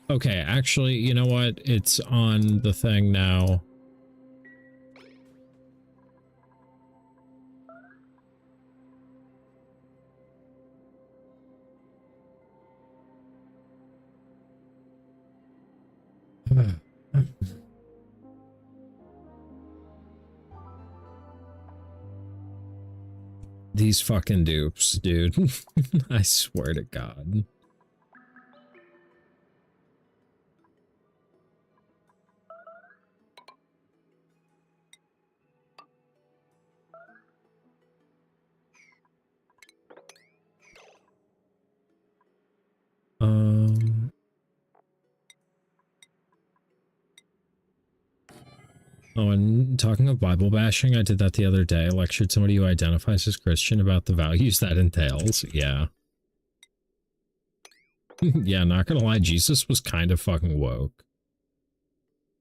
[SPEAKER 1] Okay, actually, you know what? It's on the thing now. These fucking dupes, dude. I swear to God. Oh, and talking of Bible bashing, I did that the other day. I lectured somebody who identifies as Christian about the values that entails. Yeah. Yeah, not gonna lie, Jesus was kind of fucking woke.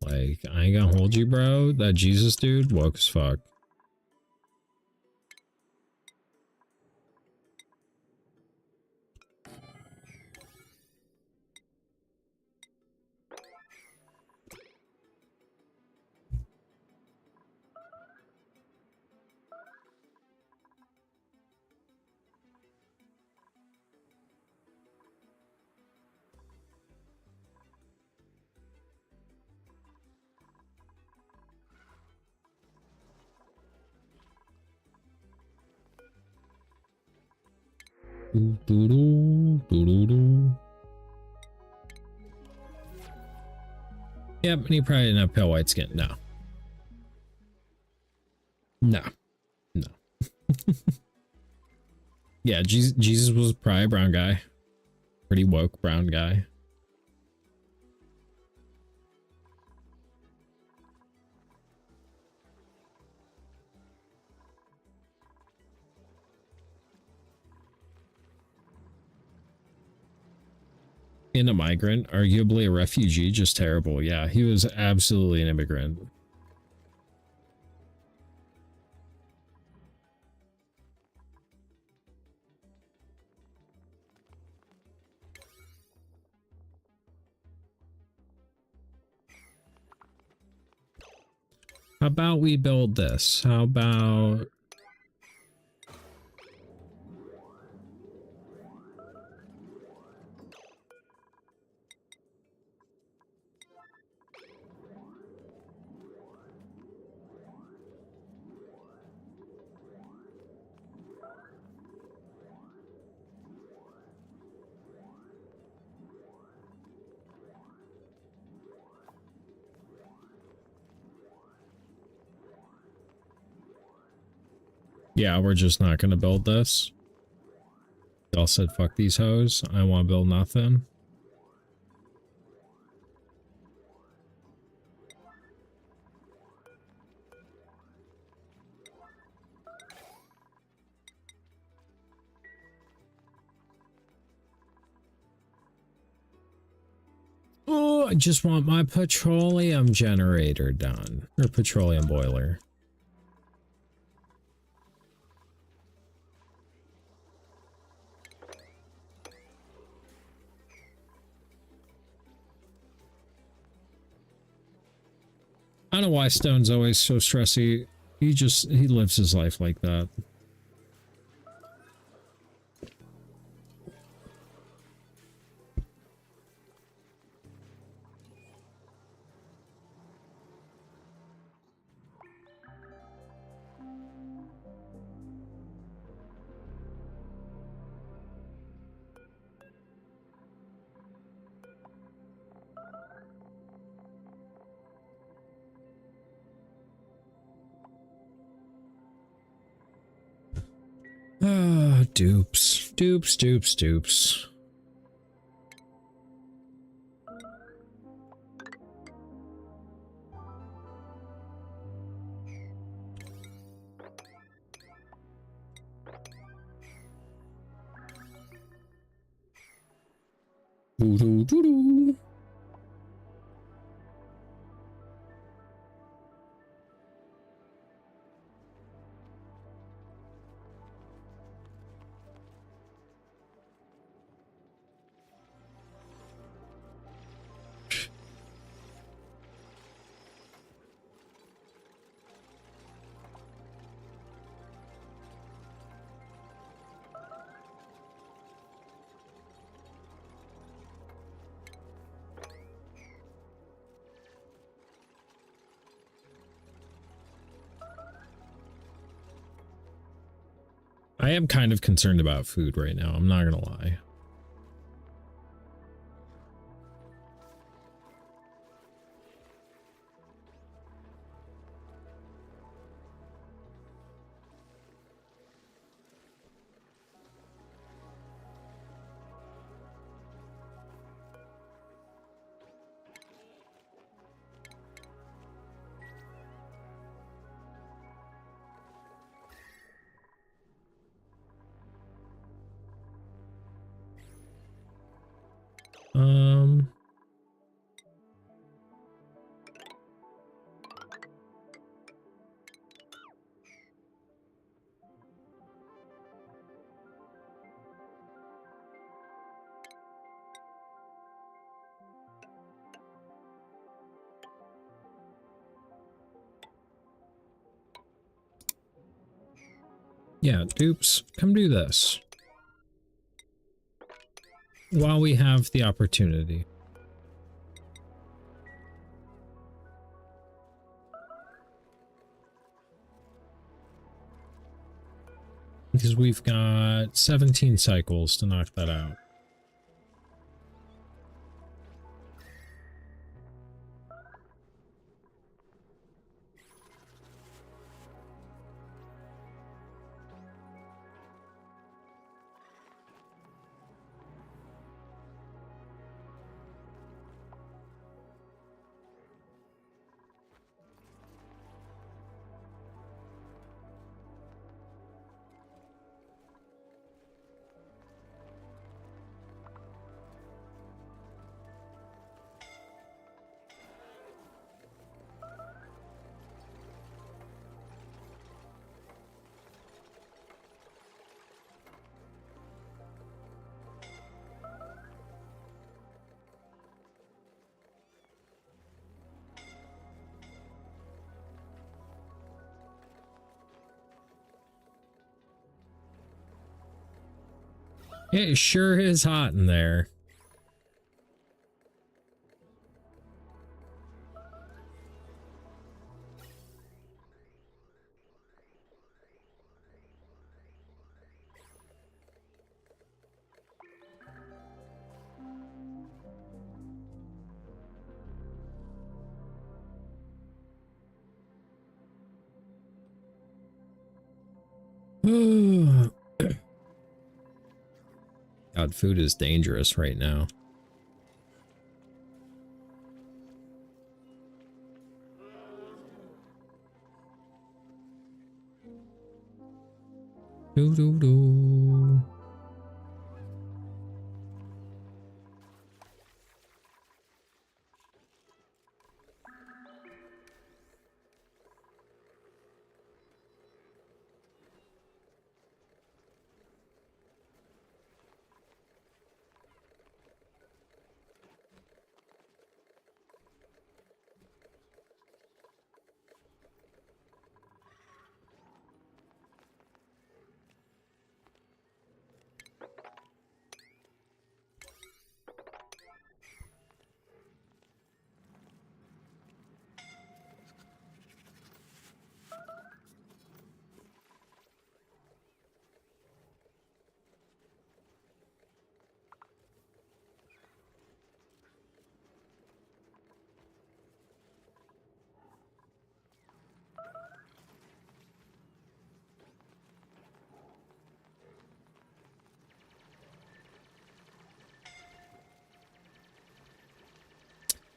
[SPEAKER 1] Like, I ain't gonna hold you, bro. That Jesus dude, woke as fuck. Yep, and he probably didn't have pale white skin. No. No. No. Yeah, Jesus was probably a brown guy. Pretty woke brown guy. In a migrant, arguably a refugee, just terrible. Yeah, he was absolutely an immigrant. How about we build this? How about... Yeah, we're just not going to build this. Y'all said, fuck these hoes. I want to build nothing. Oh, I just want my petroleum generator done. Or petroleum boiler. I don't know why Stone's always so stressy. He lives his life like that. Ah, dupes. Dupes, dupes, dupes. Doo-doo-doo-doo. I am kind of concerned about food right now. I'm not gonna lie. Yeah, dupes, come do this while we have the opportunity. Because we've got 17 cycles to knock that out. It sure is hot in there. God, food is dangerous right now. Do do do.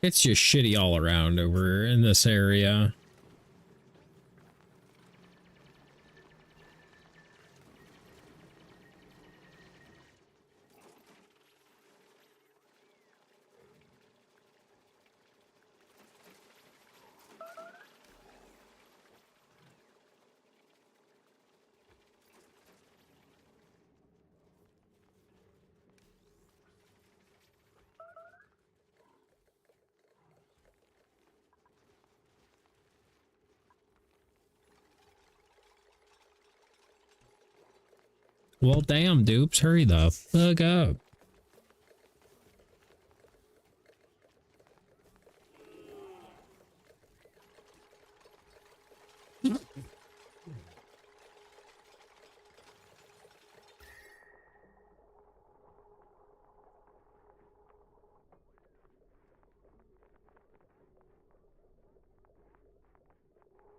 [SPEAKER 1] It's just shitty all around over in this area. Well, damn, dupes, hurry the fuck up.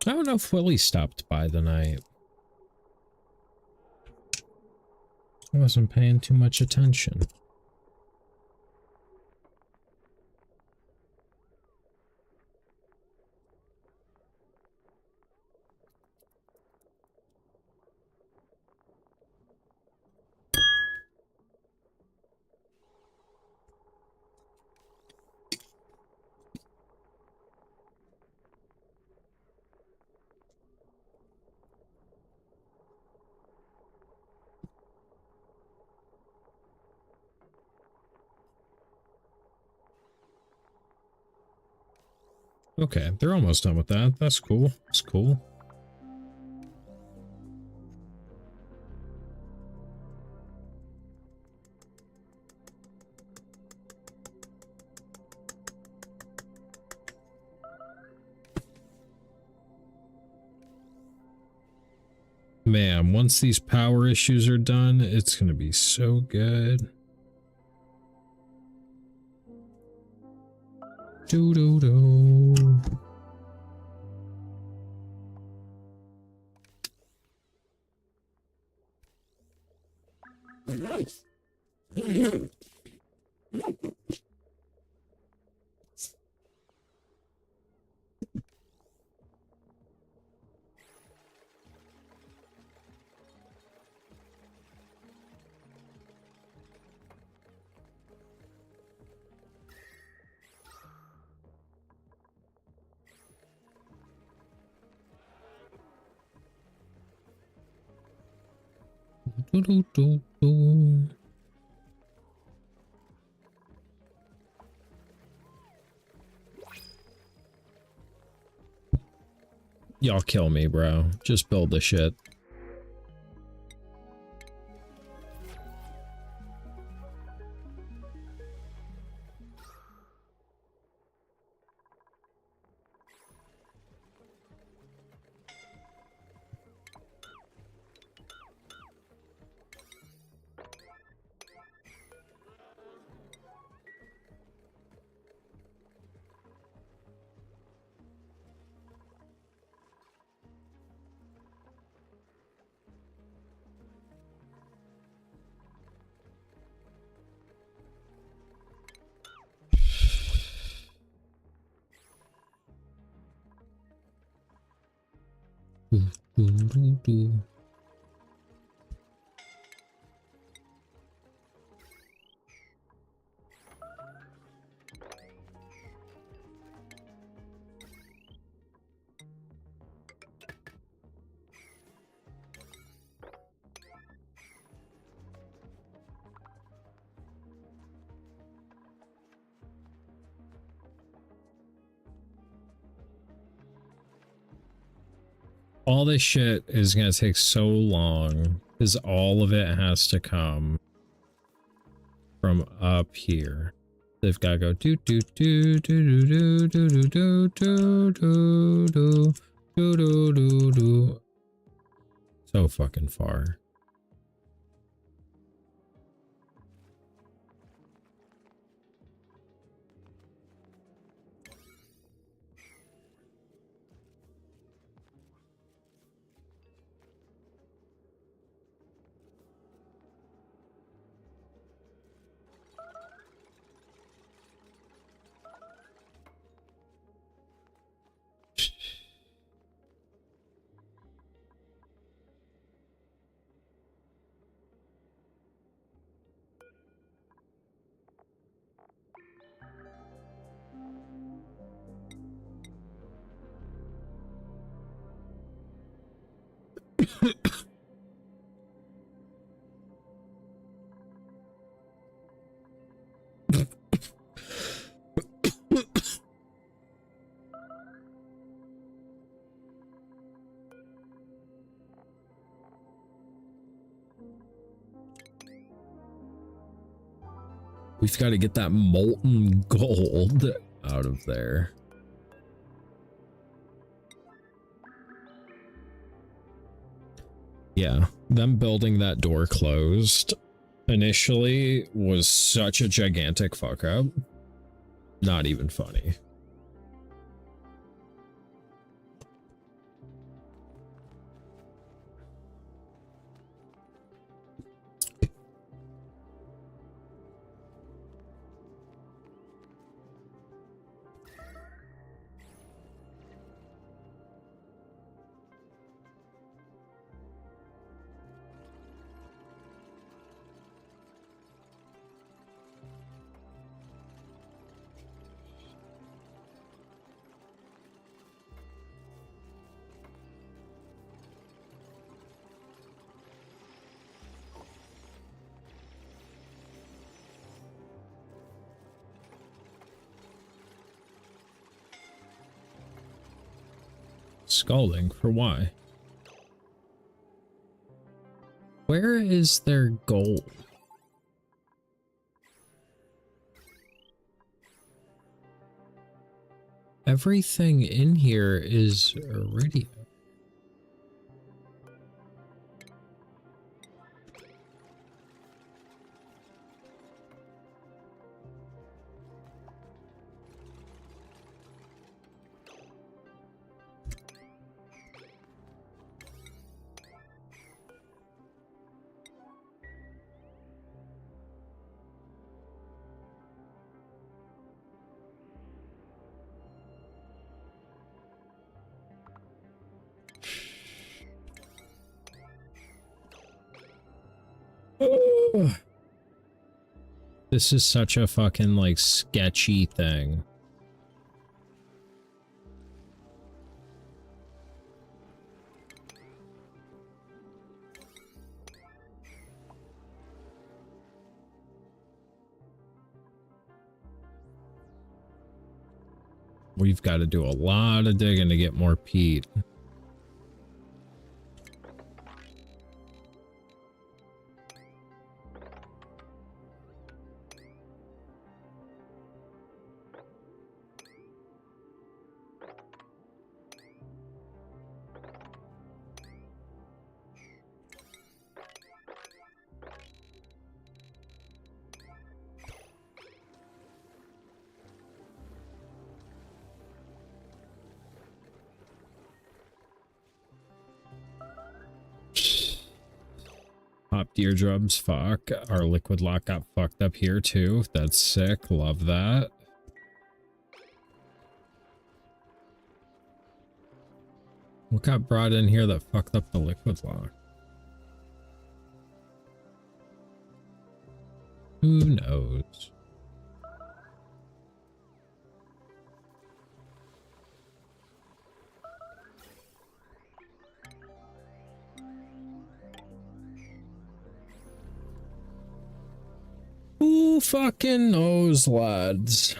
[SPEAKER 1] I don't know if Willie stopped by the night. I wasn't paying too much attention. Okay, they're almost done with that. That's cool. That's cool. Man, once these power issues are done, it's gonna be so good. Do do do. Do do do do. Y'all kill me, bro. Just build the shit. Do, do, do, do. All this shit is gonna take so long because all of it has to come from up here. They've got to go do do do do do do do do do do do do do do do. So fucking far. We've got to get that molten gold out of there. Yeah, them building that door closed initially was such a gigantic fuck up. Not even funny. Scalding? For why? Where is their gold? Everything in here is iridium. This is such a fucking, like, sketchy thing. We've got to do a lot of digging to get more peat. Popped eardrums, fuck. Our liquid lock got fucked up here too. That's sick. Love that. What got brought in here that fucked up the liquid lock? Who knows? Who fucking knows, lads?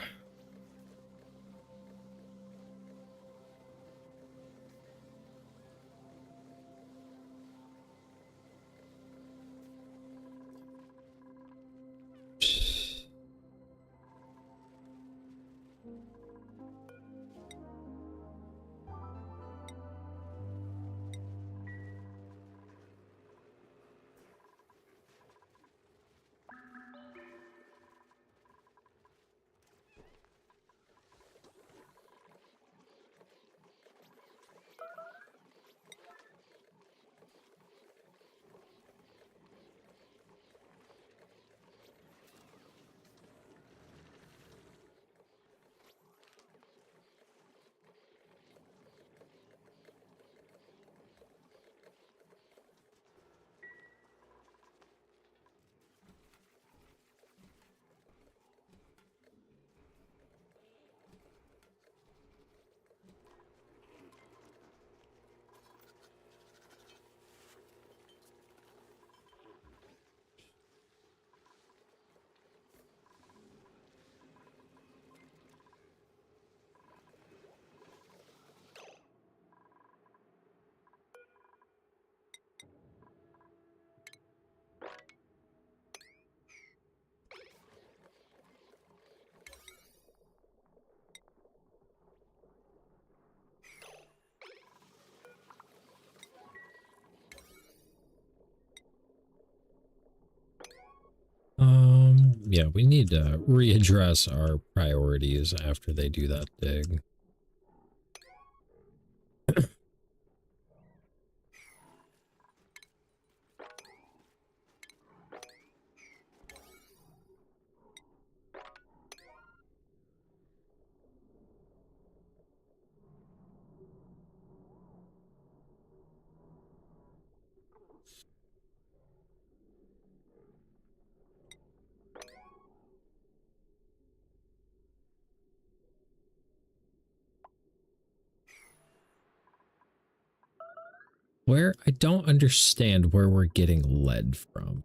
[SPEAKER 1] Yeah, we need to readdress our priorities after they do that dig. Where I don't understand where we're getting lead from.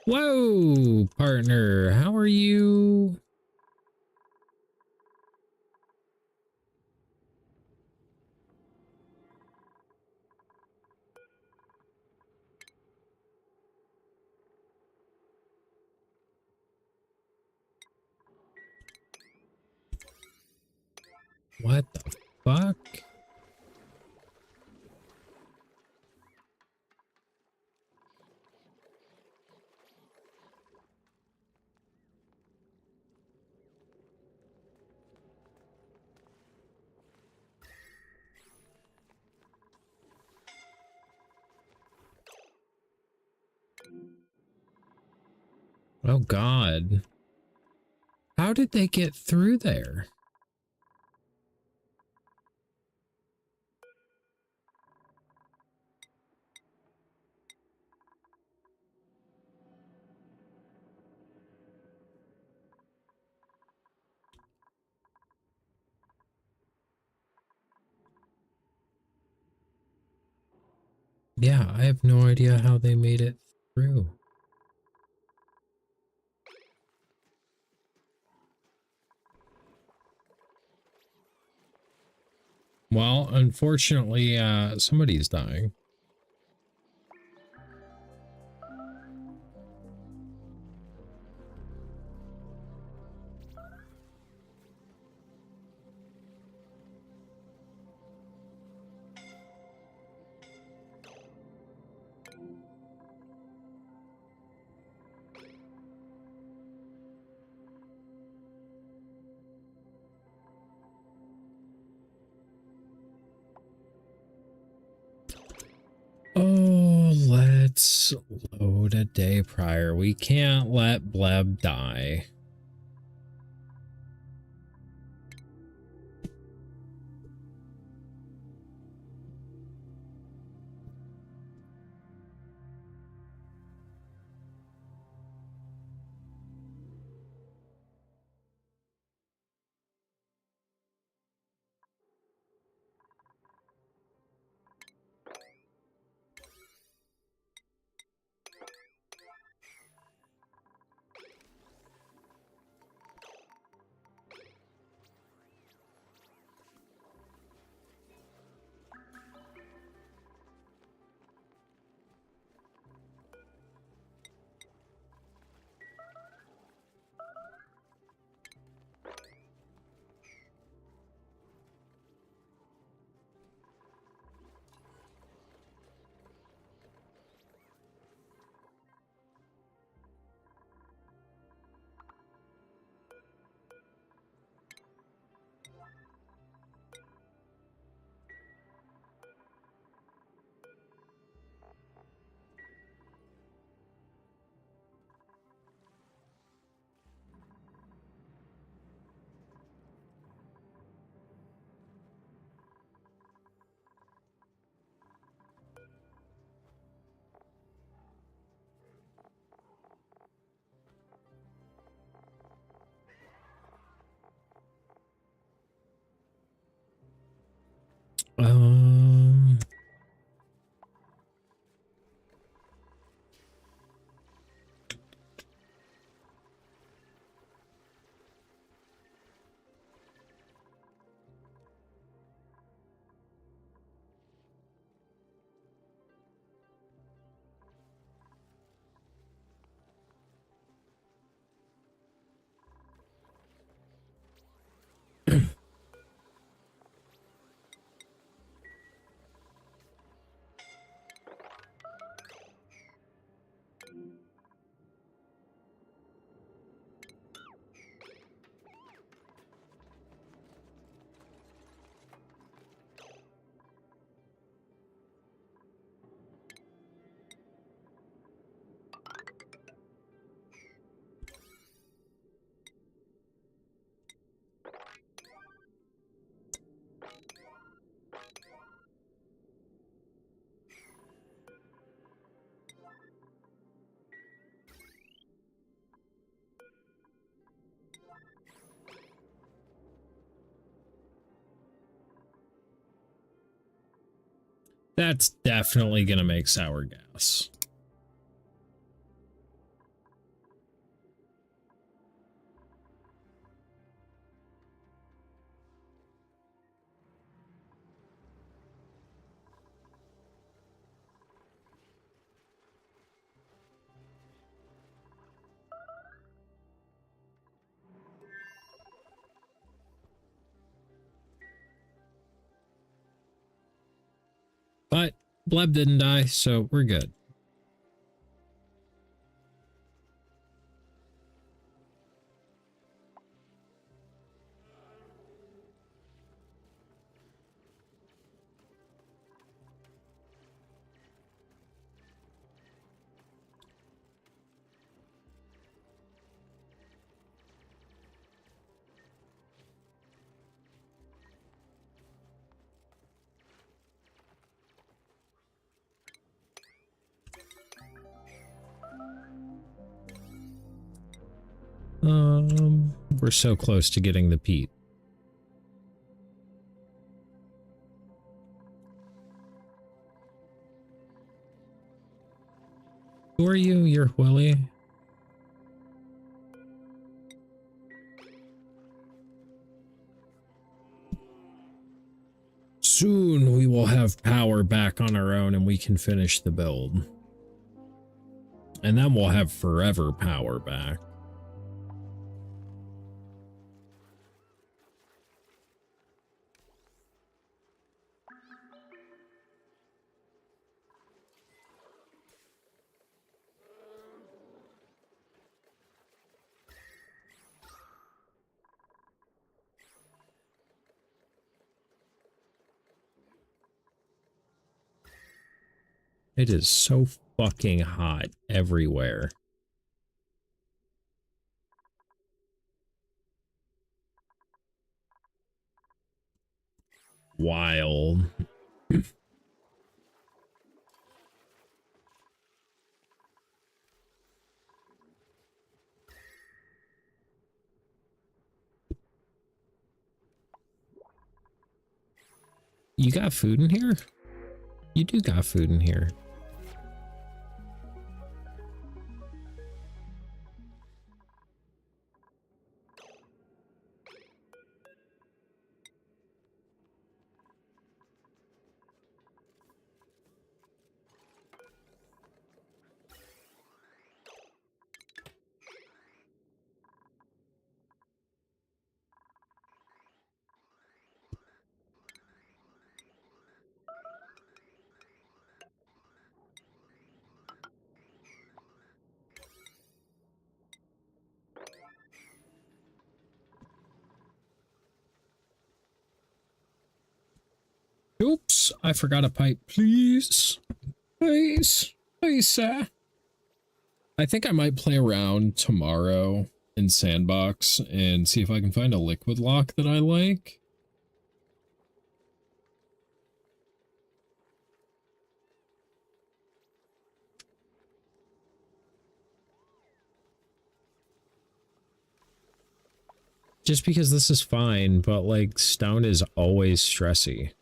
[SPEAKER 1] Whoa, partner, how are you? What the fuck? Oh God. How did they get through there? Yeah, I have no idea how they made it through. Well, unfortunately, somebody's dying. Oh, let's load a day prior. We can't let Bleb die. Um, that's definitely gonna make sour gas. Bleb didn't die, so we're good. We're so close to getting the peat. Who are you? You're Willie? Soon we will have power back on our own and we can finish the build. And then we'll have forever power back. It is so fucking hot everywhere. Wild. You got food in here? You do got food in here. Oops, I forgot a pipe. Please. Please. Please, sir. I think I might play around tomorrow in Sandbox and see if I can find a liquid lock that I like. Just because this is fine, but like stone is always stressy.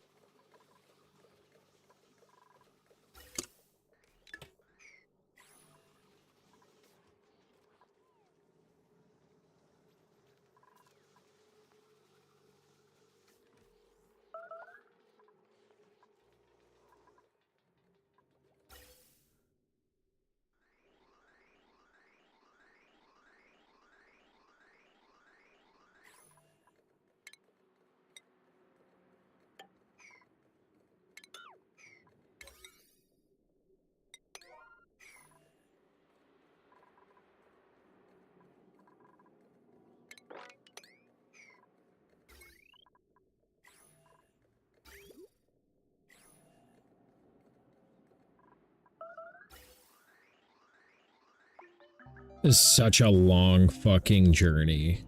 [SPEAKER 1] This is such a long fucking journey.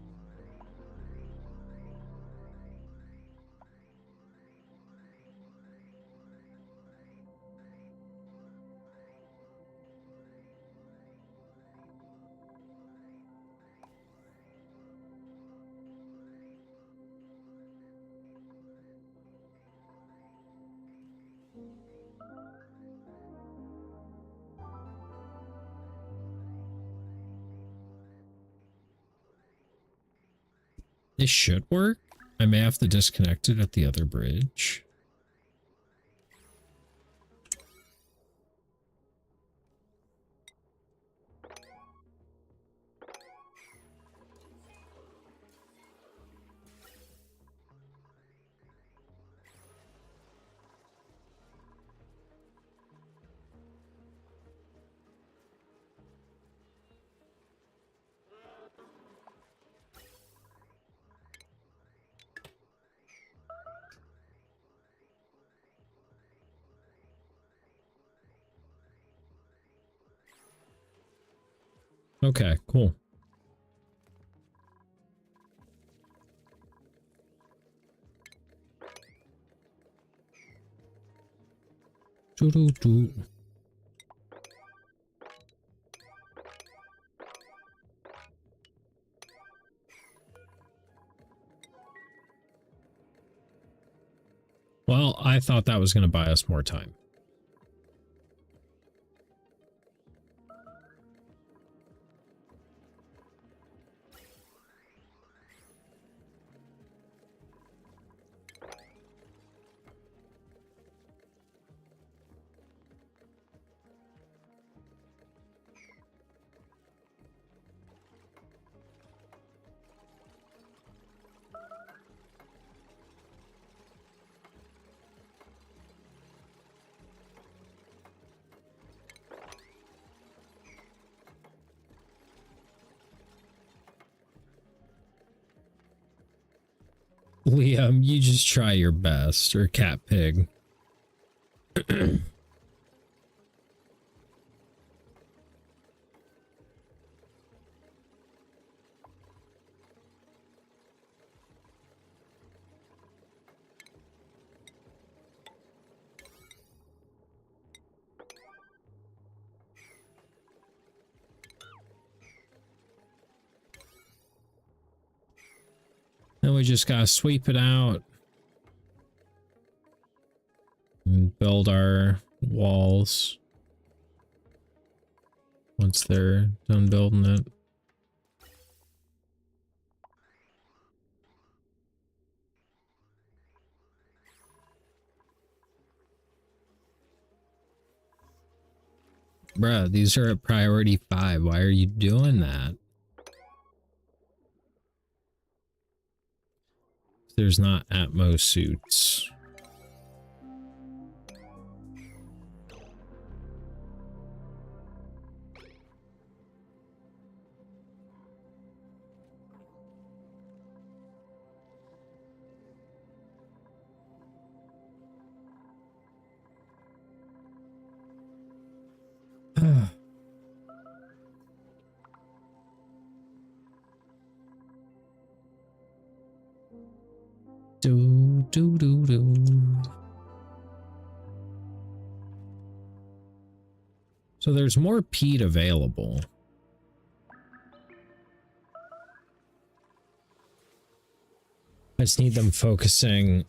[SPEAKER 1] This should work. I may have to disconnect it at the other bridge. Okay, cool. Doo -doo -doo. Well, I thought that was going to buy us more time. Liam, you just try your best, or Cat Pig. Then we just gotta sweep it out and build our walls once they're done building it. Bruh, these are at priority 5. Why are you doing that? There's not Atmos suits. Do, do, do, do. So there's more peat available. I just need them focusing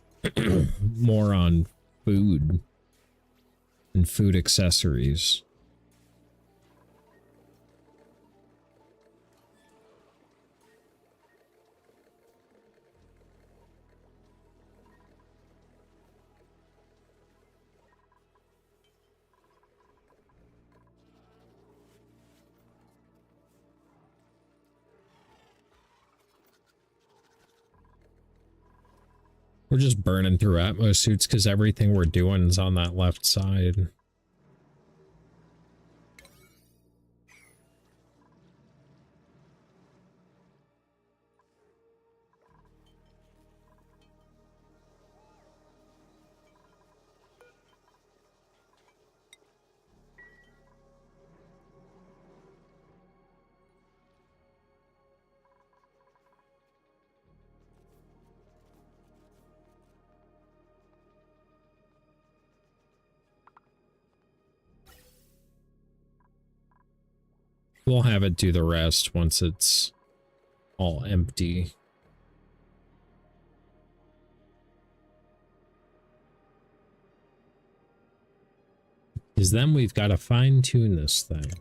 [SPEAKER 1] more on food and food accessories. We're just burning through Atmos suits because everything we're doing is on that left side. We'll have it do the rest once it's all empty. Because then we've got to fine tune this thing.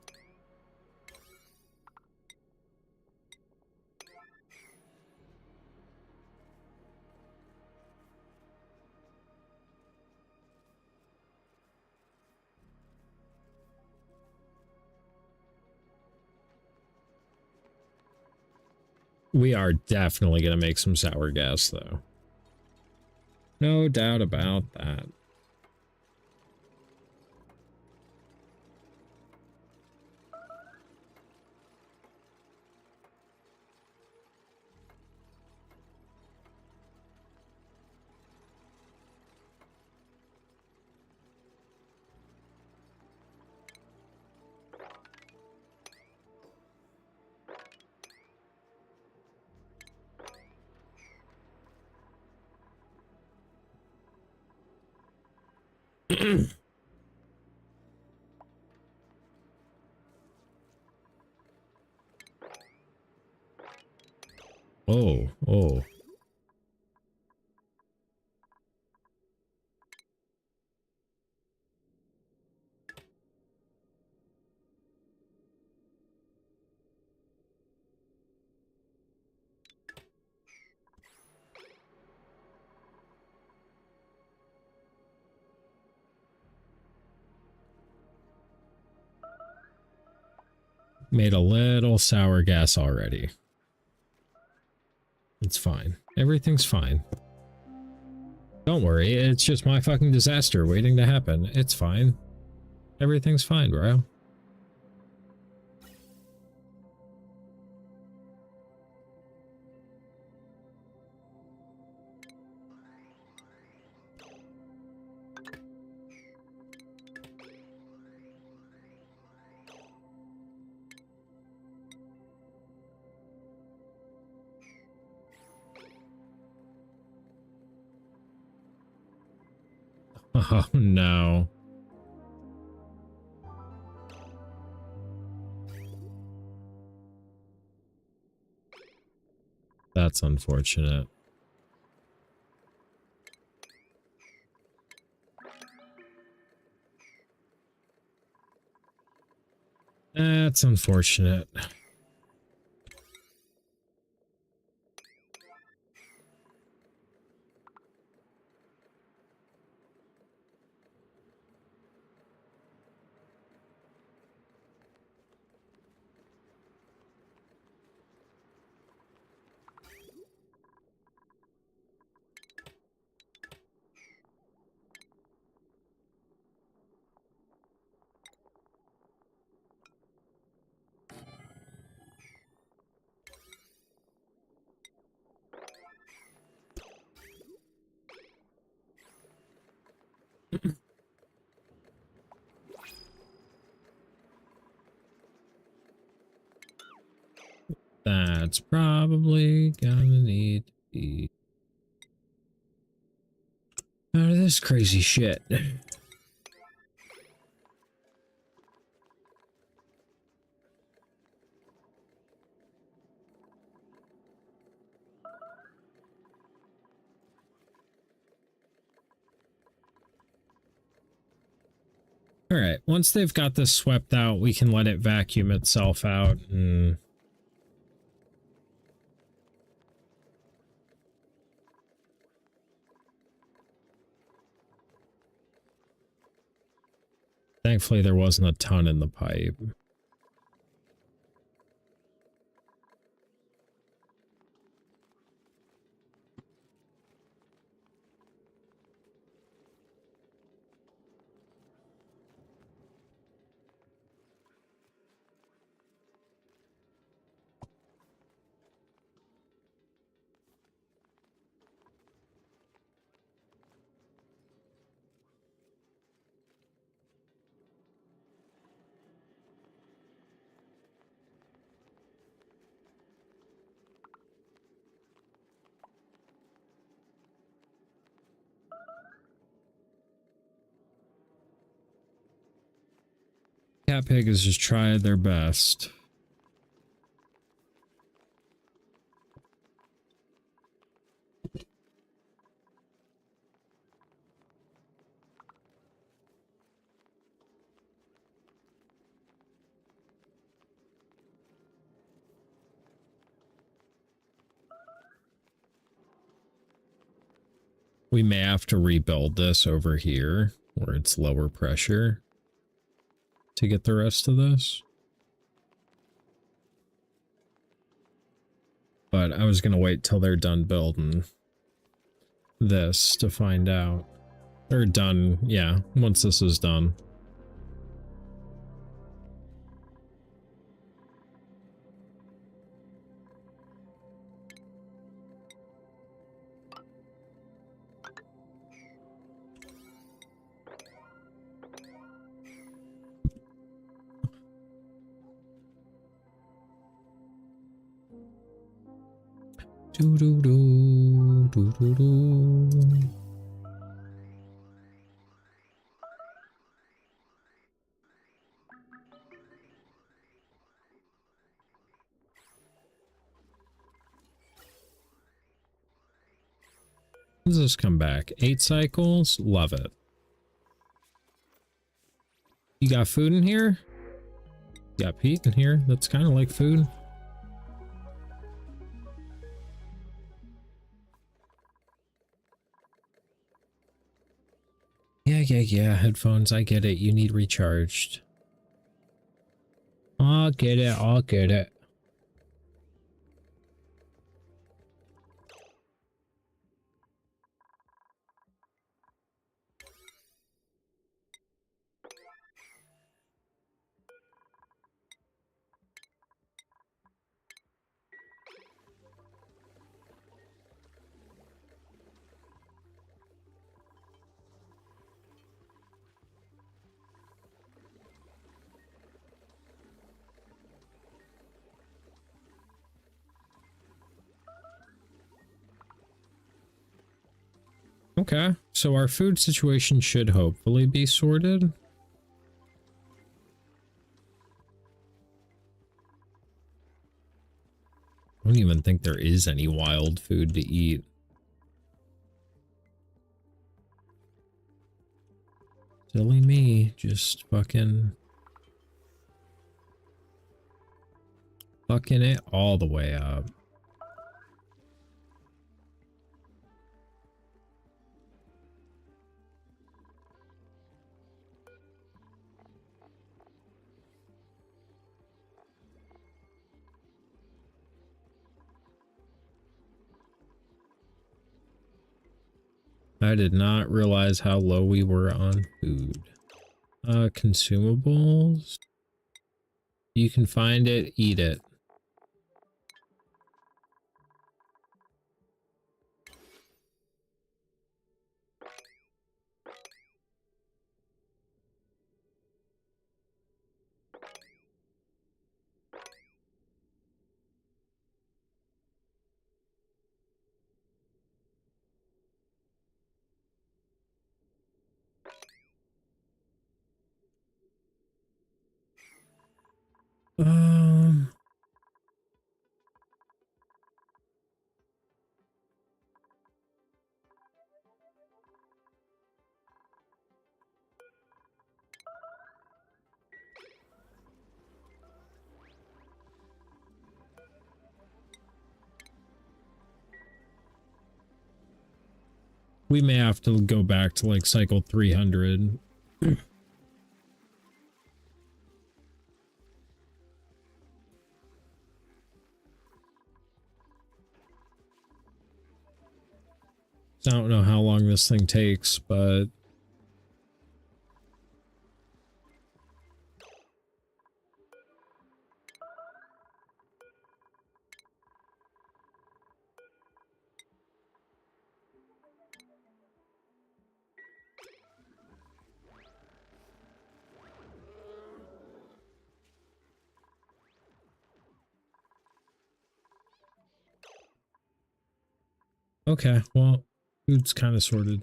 [SPEAKER 1] We are definitely going to make some sour gas, though. No doubt about that. Oh, oh. Made a little sour gas already. It's fine. Everything's fine. Don't worry, it's just my fucking disaster waiting to happen. It's fine. Everything's fine, bro. Oh no. That's unfortunate. That's unfortunate. That's probably gonna need to be out of this crazy shit. All right, once they've got this swept out, we can let it vacuum itself out and thankfully there wasn't a ton in the pipe. Cat Pig has just tried their best. We may have to rebuild this over here where it's lower pressure to get the rest of this. But I was going to wait till they're done building this to find out. They're done, yeah, once this is done. Do do do do do do. When does this come back? 8 cycles? Love it. You got food in here? You got Pete in here? That's kind of like food. Yeah. Headphones, I get it. You need recharged. I'll get it. Okay, so our food situation should hopefully be sorted. I don't even think there is any wild food to eat. Silly me, just fucking it all the way up. I did not realize how low we were on food. Consumables. You can find it, eat it. We may have to go back to like cycle 300. I don't know how long this thing takes, but okay, well, food's kind of sorted.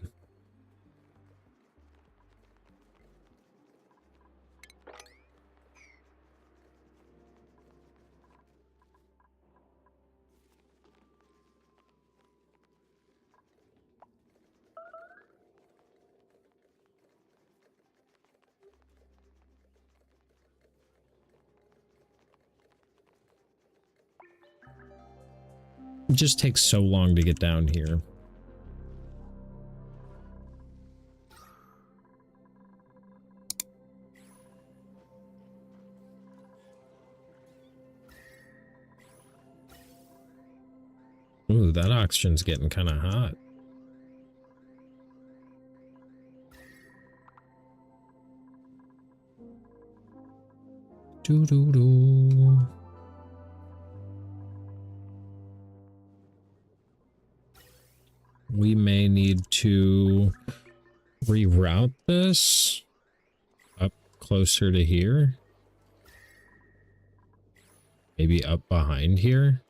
[SPEAKER 1] It just takes so long to get down here. Ooh, that oxygen's getting kind of hot. Doo-doo-doo. We may need to reroute this up closer to here. Maybe up behind here.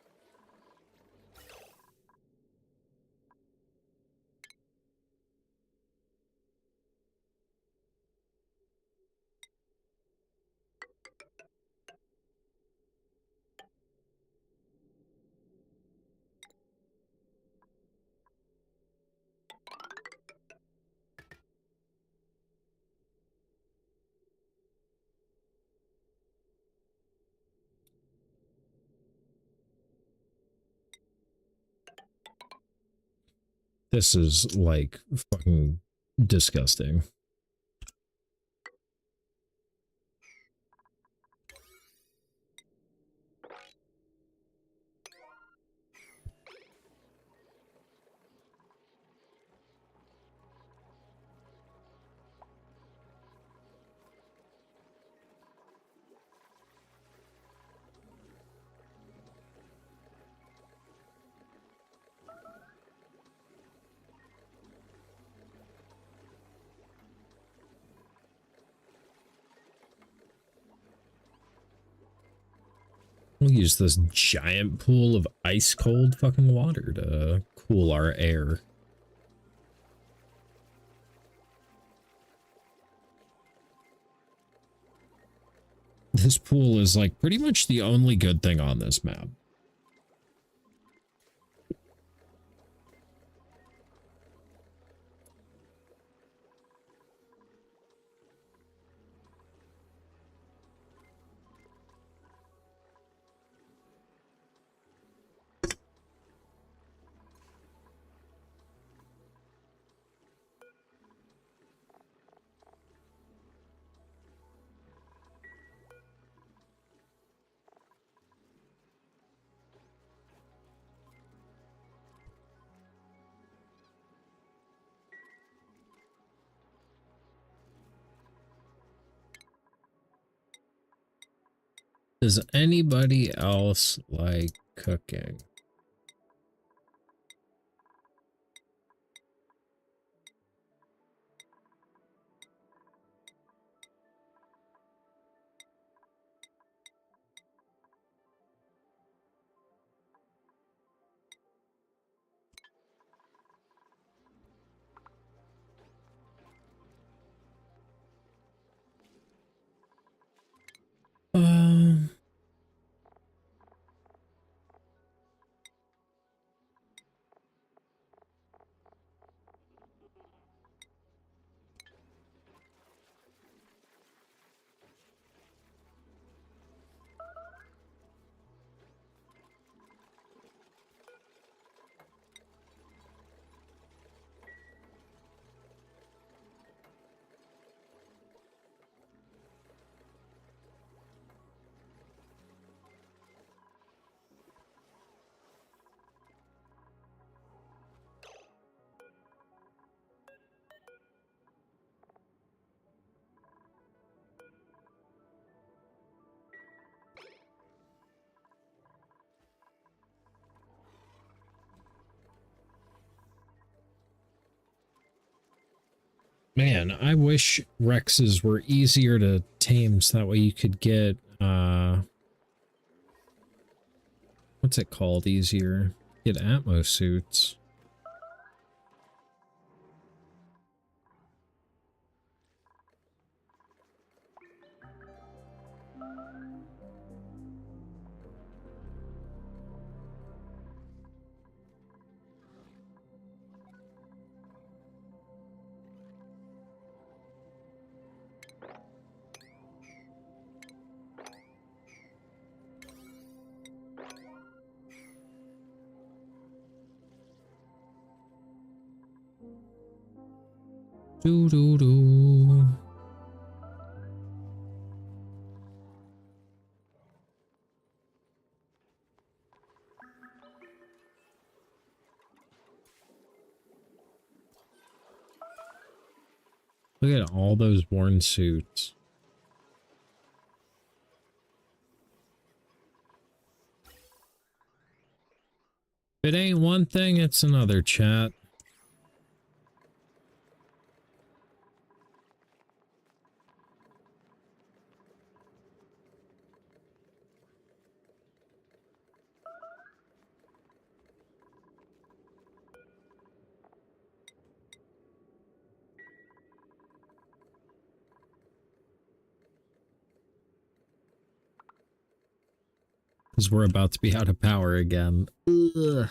[SPEAKER 1] This is like fucking disgusting. We'll use this giant pool of ice cold fucking water to cool our air. This pool is like pretty much the only good thing on this map. Does anybody else like cooking? Um, Man, I wish Rexes were easier to tame so that way you could get, what's it called easier? Get Atmo suits. Doo doo doo. Look at all those worn suits. If it ain't one thing, it's another, chat. Because we're about to be out of power again. Ugh.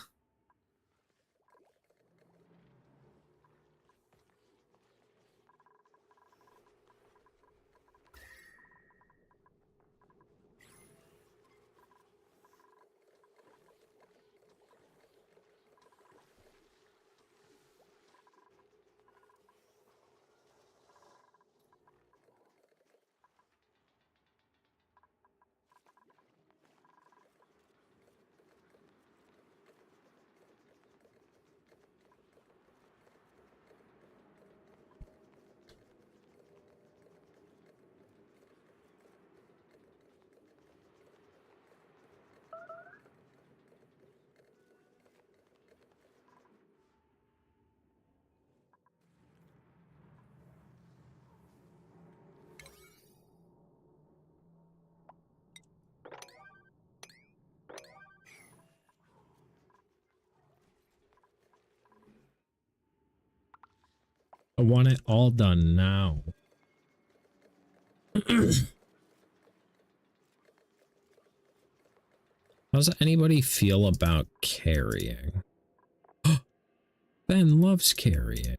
[SPEAKER 1] I want it all done now. How's anybody feel about carrying? Ben loves carrying.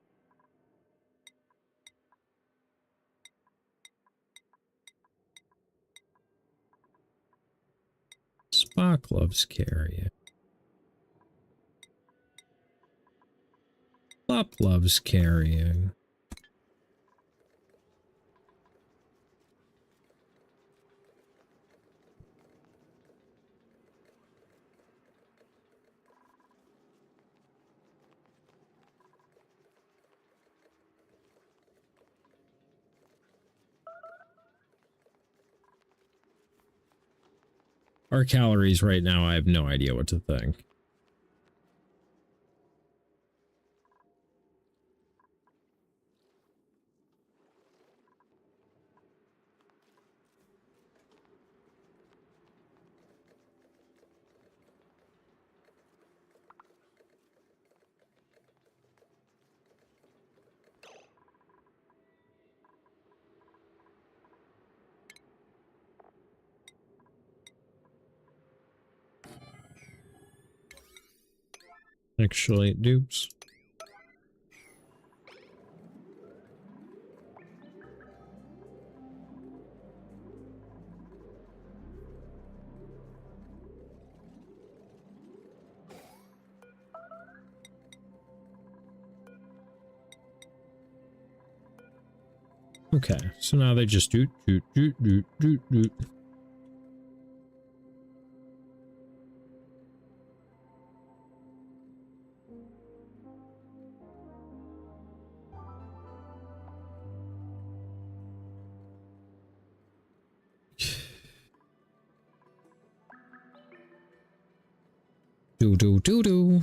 [SPEAKER 1] Spock loves carrying. Plop loves carrying. Our calories right now, I have no idea what to think. Actually, dupes. Okay, so now they just doot. Do.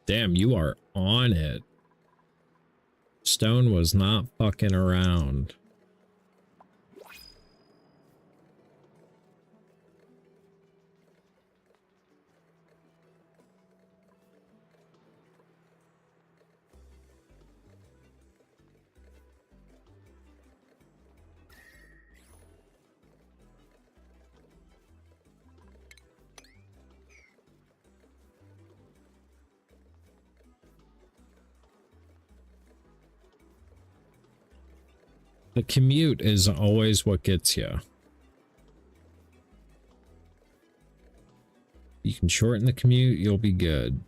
[SPEAKER 1] Damn, you are on it. Stone was not fucking around. The commute is always what gets you. You can shorten the commute, you'll be good.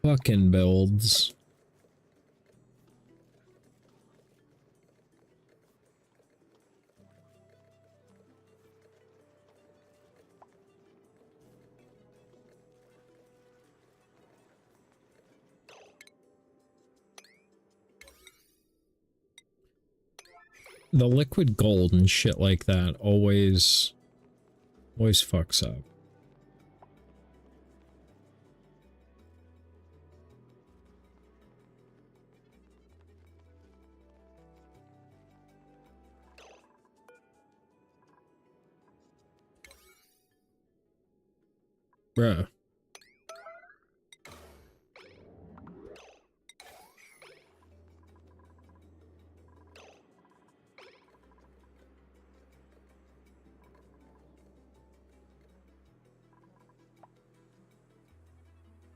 [SPEAKER 1] Fucking builds. The liquid gold and shit like that always fucks up. Bruh.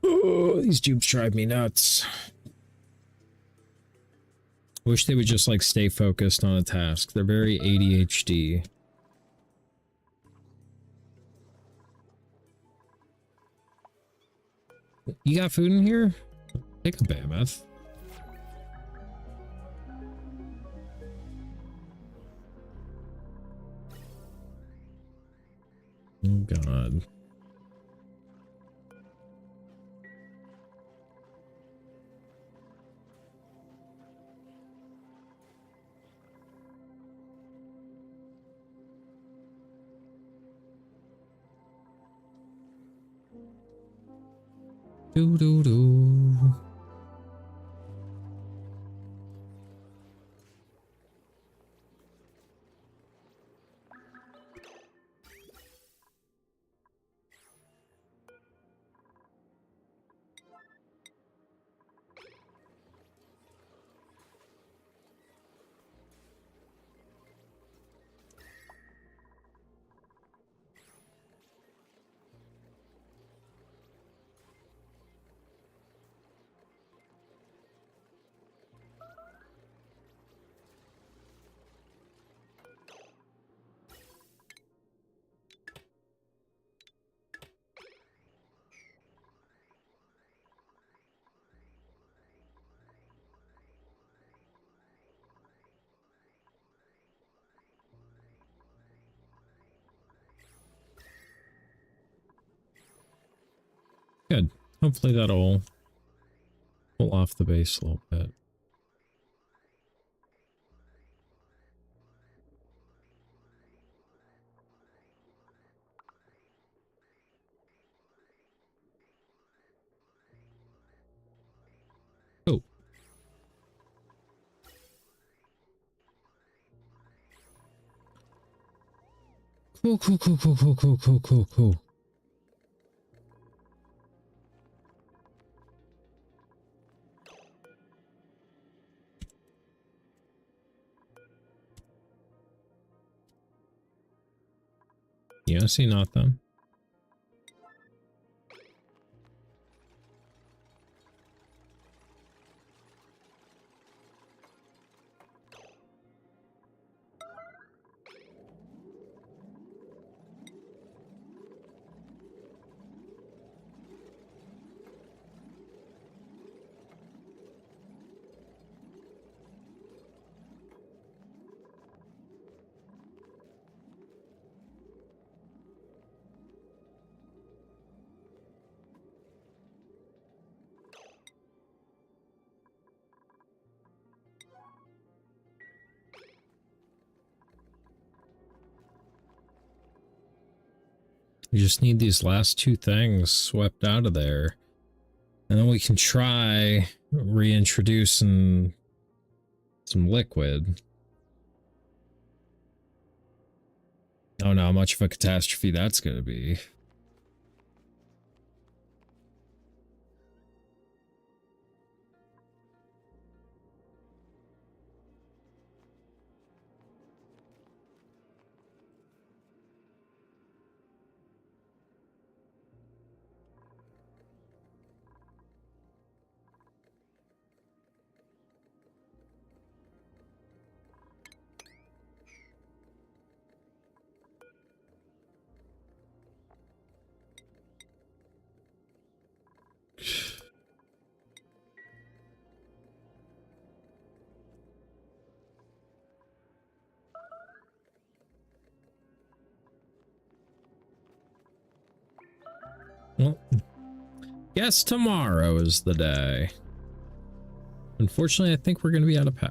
[SPEAKER 1] Oh, these dupes drive me nuts. Wish they would just like stay focused on a task. They're very ADHD. You got food in here? Take a behemoth. Oh God. Do do do. Good. Hopefully that'll pull off the base a little bit. Oh. Cool, cool, cool, cool, cool, cool, cool, cool, cool. Yeah, see nothing. We just need these last two things swept out of there. And then we can try reintroducing some liquid. I don't know how much of a catastrophe that's going to be. Well, guess tomorrow is the day. Unfortunately, I think we're going to be out of power.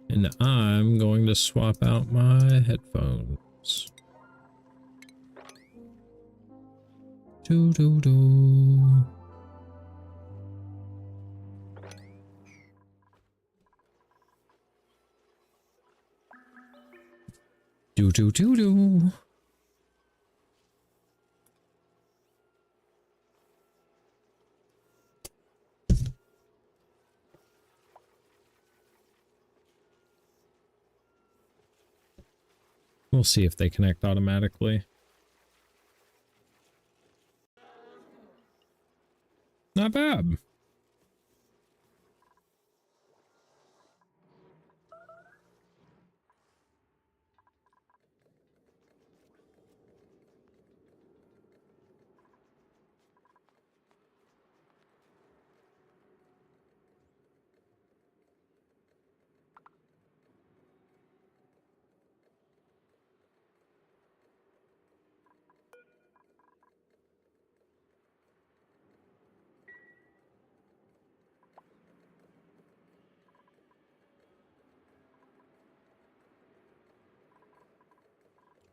[SPEAKER 1] And I'm going to swap out my headphones. Do do do. Do do do do. We'll see if they connect automatically. Not bad.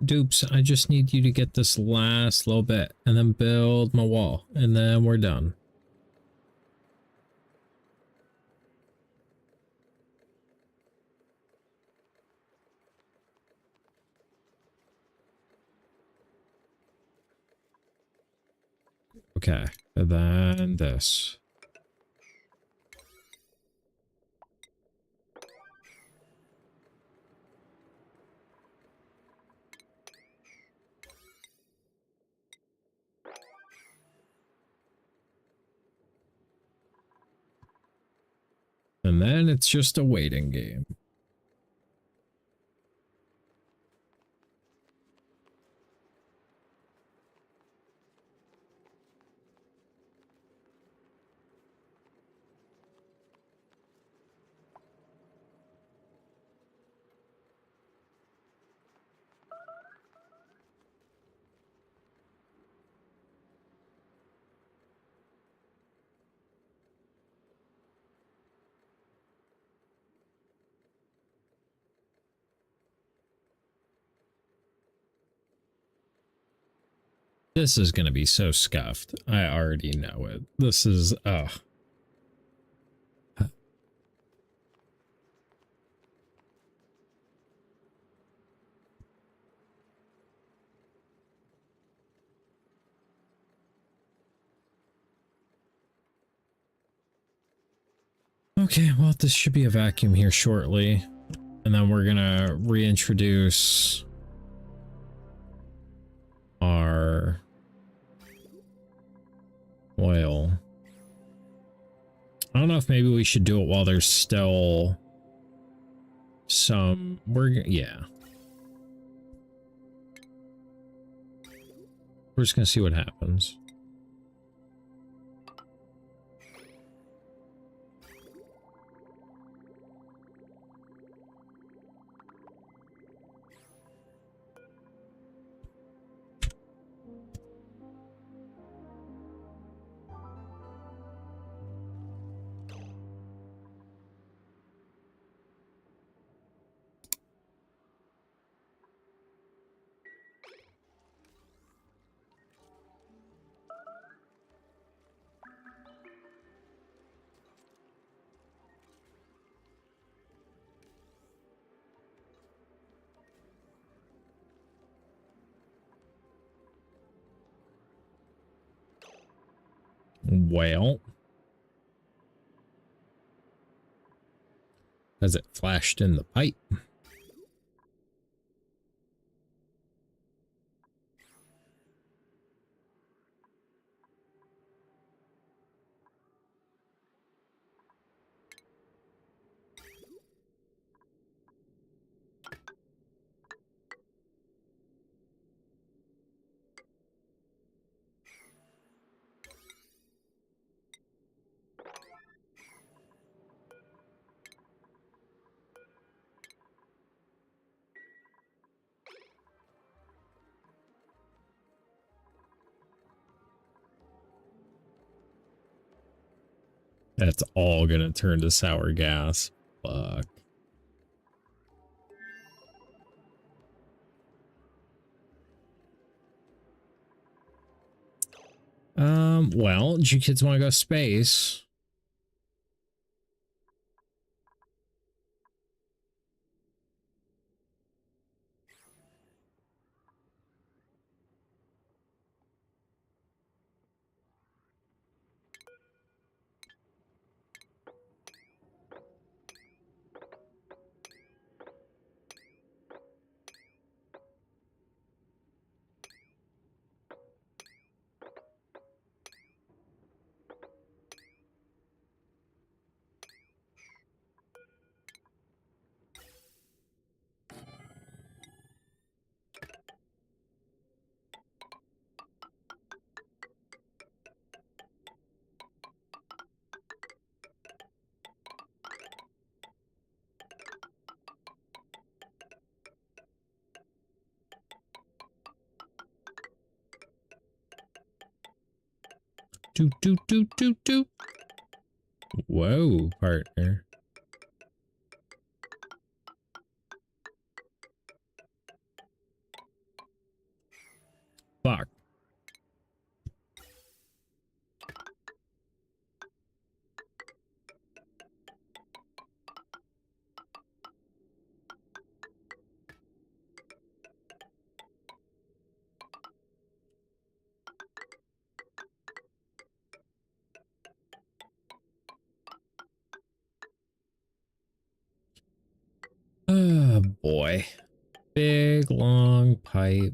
[SPEAKER 1] Dupes, I just need you to get this last little bit and then build my wall and then we're done. Okay, and then this. And then it's just a waiting game. This is going to be so scuffed. I already know it. This is, ugh. Okay, well, this should be a vacuum here shortly. And then we're going to reintroduce our oil. I don't know if maybe we should do it while there's still some, yeah. We're just going to see what happens. Well, as it flashed in the pipe. That's all gonna turn to sour gas. Fuck. Well, do you kids want to go space? Do. Whoa, partner. Fuck. Oh boy. Big long pipe.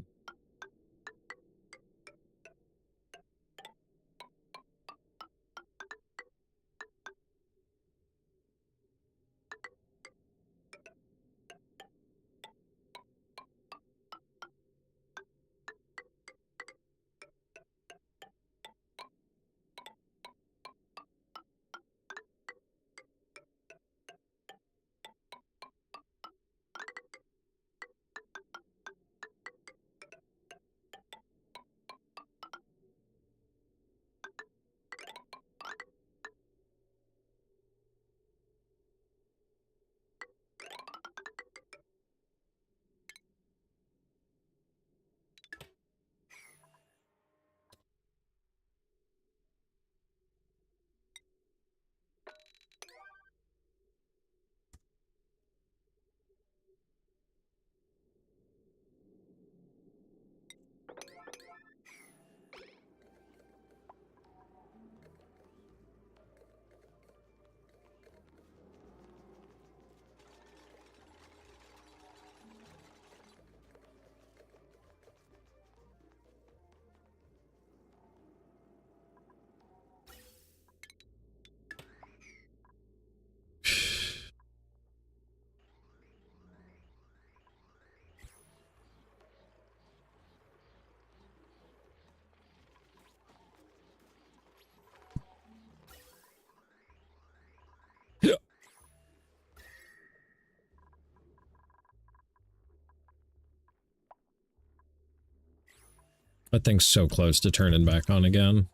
[SPEAKER 1] That thing's so close to turning back on again.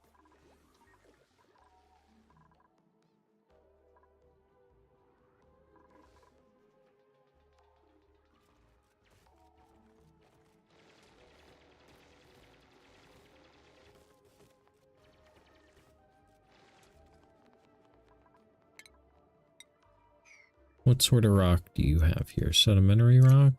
[SPEAKER 1] What sort of rock do you have here? Sedimentary rock?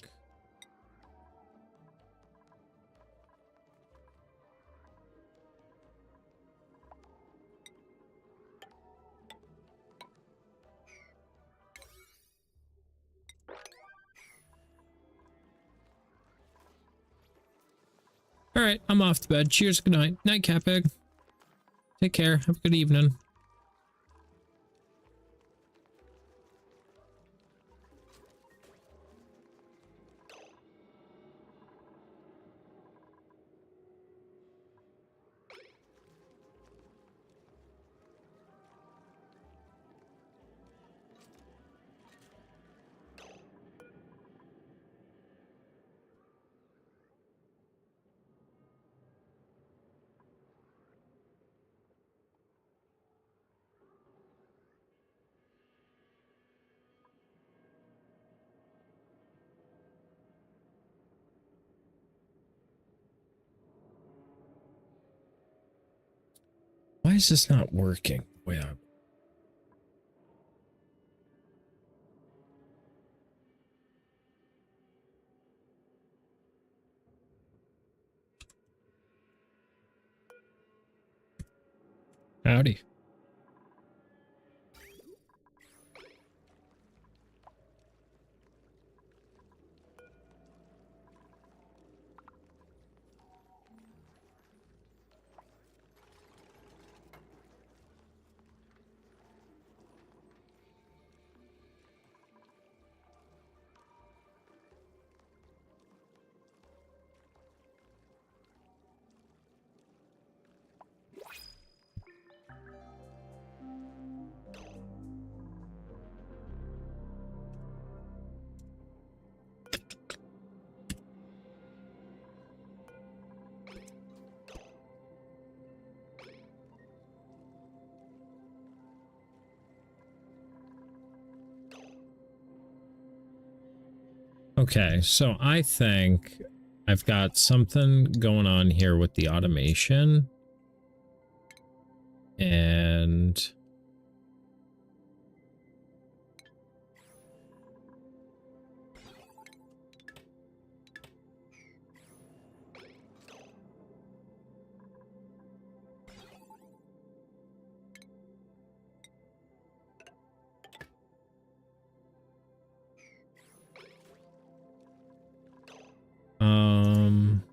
[SPEAKER 1] All right, I'm off to bed. Cheers, good night. Night, Catbag. Take care. Have a good evening. Why is this not working? Wait up. Howdy. Okay, so I think I've got something going on here with the automation. And um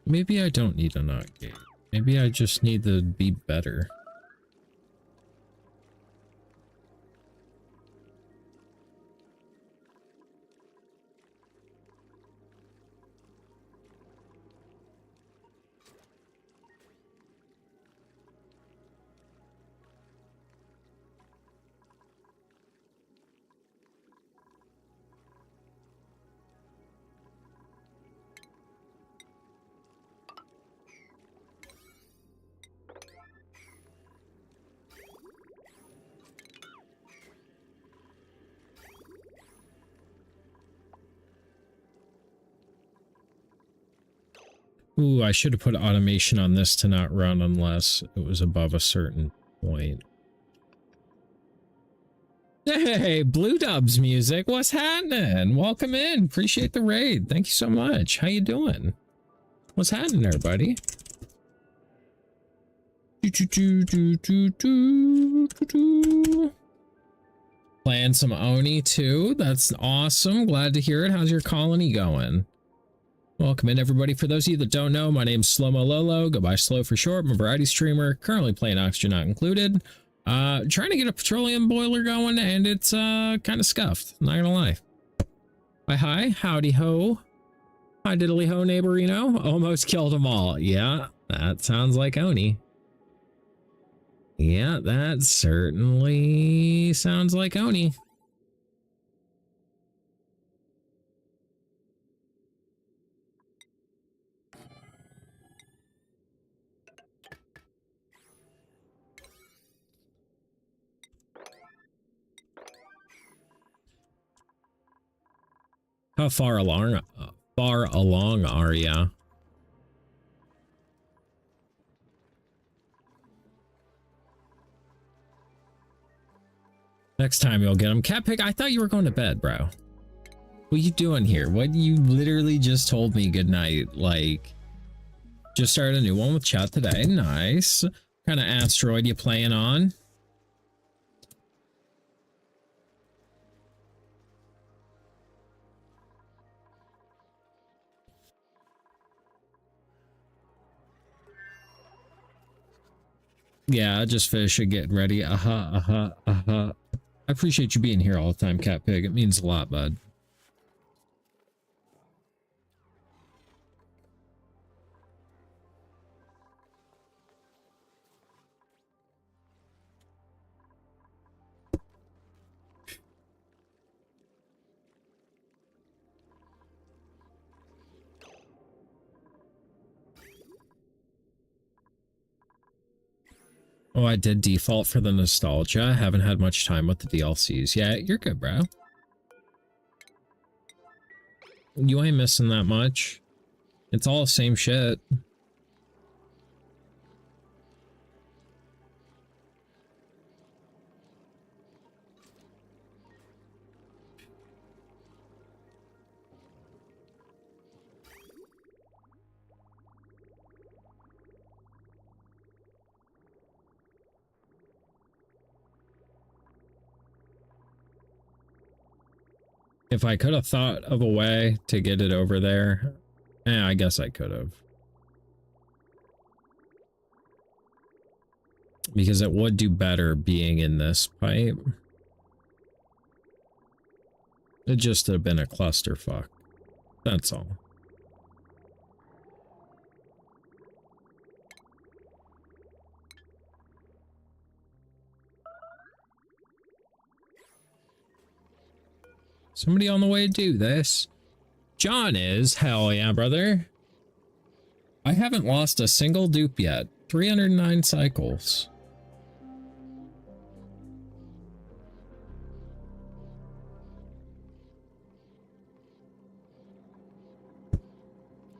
[SPEAKER 1] maybe I don't need a NOT gate. Maybe I just need to be better. Ooh, I should have put automation on this to not run unless it was above a certain point. Hey, Blue Dubs music, what's happening? Welcome in. Appreciate the raid. Thank you so much. How you doing? What's happening there, buddy? Playing some Oni too. That's awesome. Glad to hear it. How's your colony going? Welcome in, everybody. For those of you that don't know, my name's SlomoLowLow. Go by Slow for short. I'm a variety streamer. Currently playing Oxygen Not Included. Trying to get a petroleum boiler going, and it's kind of scuffed. Not gonna lie. Hi, howdy ho. Hi, diddly ho, neighborino. Almost killed them all. Yeah, that sounds like Oni. Yeah, that certainly sounds like Oni. How far along are ya? Next time you'll get them. Cat Pig, I thought you were going to bed, bro. What you doing here? What, you literally just told me good night. Like, just started a new one with chat today. Nice. What kind of asteroid you playing on? Yeah, just fish and getting ready. I appreciate you being here all the time, Cat Pig. It means a lot, bud. Oh, I did default for the nostalgia. Haven't had much time with the DLCs. Yeah, you're good, bro. You ain't missing that much. It's all the same shit. If I could have thought of a way to get it over there, I guess I could have. Because it would do better being in this pipe. It just would have been a clusterfuck. That's all. Somebody on the way to do this? John is. Hell yeah, brother. I haven't lost a single dupe yet. 309 cycles.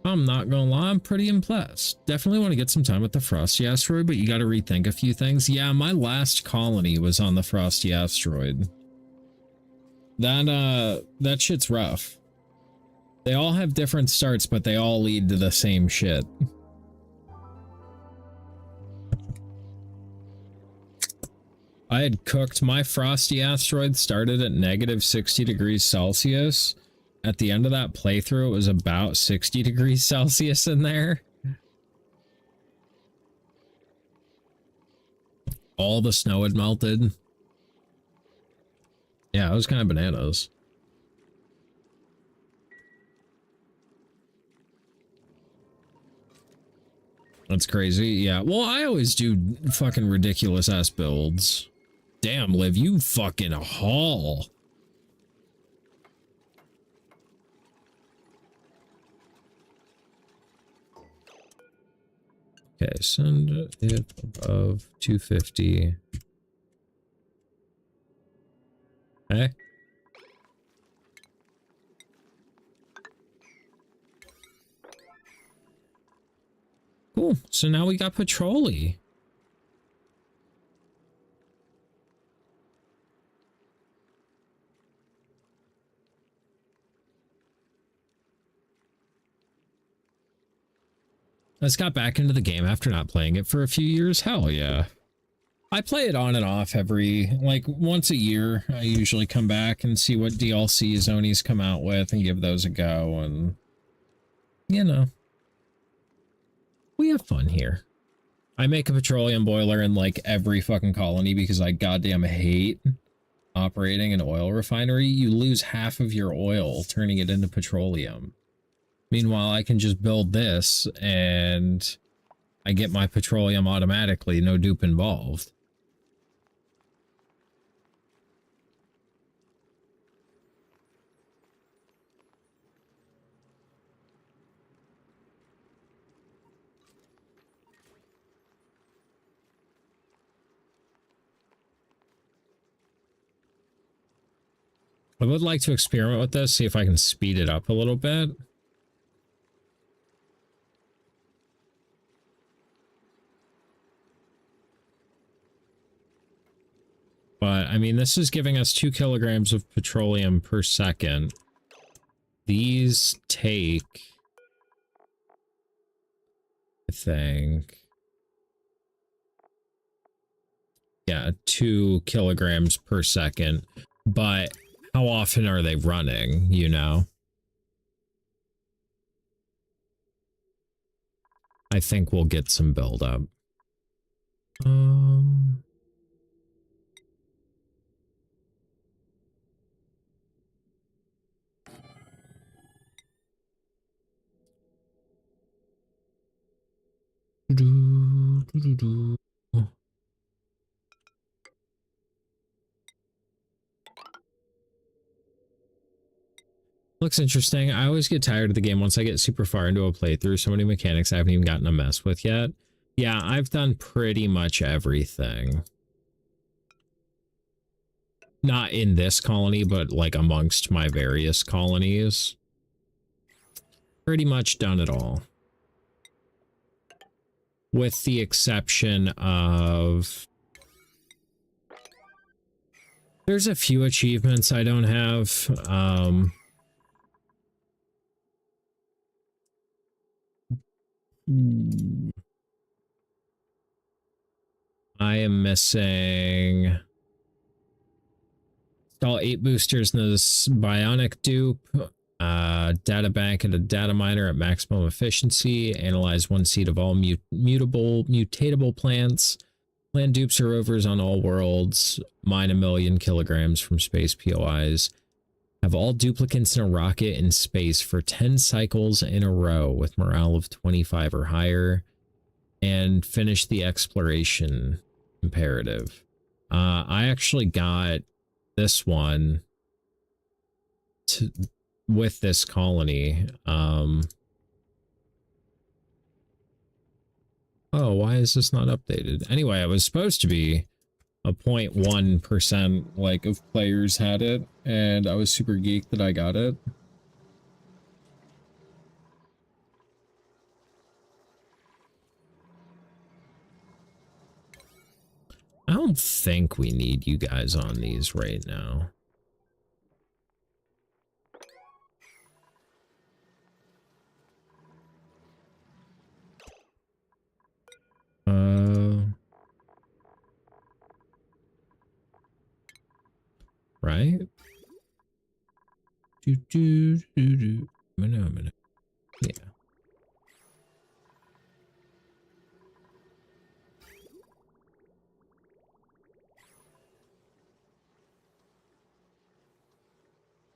[SPEAKER 1] I'm not gonna lie, I'm pretty impressed. Definitely want to get some time with the Frosty Asteroid, but you gotta rethink a few things. Yeah, my last colony was on the Frosty Asteroid. That shit's rough. They all have different starts, but they all lead to the same shit. I had cooked my Frosty Asteroid, started at negative 60 degrees Celsius. At the end of that playthrough, it was about 60 degrees Celsius in there. All the snow had melted. Yeah, it was kind of bananas. That's crazy. Yeah, well, I always do fucking ridiculous ass builds. Damn, Liv, you fucking haul. Okay, send it above 250. Okay. Cool. So now we got Patrolly. I just got back into the game after not playing it for a few years. Hell yeah. I play it on and off like once a year. I usually come back and see what DLCs ONI's come out with and give those a go, and you know, we have fun here. I make a petroleum boiler in like every fucking colony because I goddamn hate operating an oil refinery. You lose half of your oil turning it into petroleum. Meanwhile, I can just build this and I get my petroleum automatically, no dupe involved. I would like to experiment with this, see if I can speed it up a little bit. But, I mean, this is giving us 2 kilograms of petroleum per second. These take, I think, yeah, 2 kilograms per second. But how often are they running, you know? I think we'll get some buildup. Looks interesting. I always get tired of the game once I get super far into a playthrough. So many mechanics I haven't even gotten to mess with yet. Yeah, I've done pretty much everything. Not in this colony, but like amongst my various colonies. Pretty much done it all. With the exception of... There's a few achievements I don't have. I am missing Install 8 boosters in this bionic dupe. Data bank and a data miner at maximum efficiency. Analyze 1 seed of all mutatable plants. Land dupes or rovers on all worlds. Mine 1,000,000 kilograms from space POIs. Have all duplicates in a rocket in space for 10 cycles in a row with morale of 25 or higher. And finish the exploration imperative. I actually got this one with this colony. Oh, why is this not updated? Anyway, it was supposed to be a 0.1% like of players had it, and I was super geeked that I got it. I don't think we need you guys on these right now. Right? Yeah.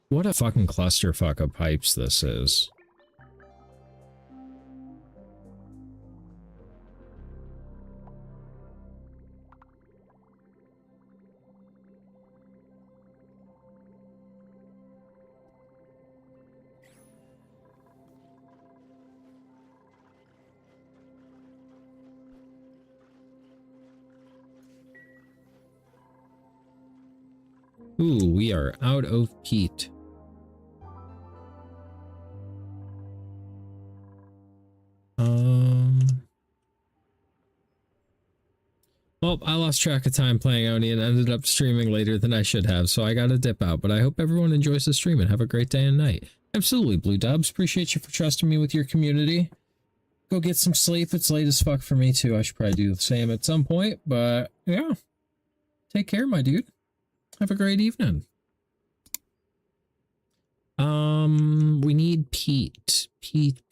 [SPEAKER 1] What a fucking clusterfuck of pipes this is. Ooh, we are out of peat. Well, I lost track of time playing Oni and ended up streaming later than I should have, so I gotta dip out, but I hope everyone enjoys the stream and have a great day and night. Absolutely, Blue Dubs. Appreciate you for trusting me with your community. Go get some sleep. It's late as fuck for me, too. I should probably do the same at some point, but yeah. Take care, my dude. Have a great evening. We need peat. Peat.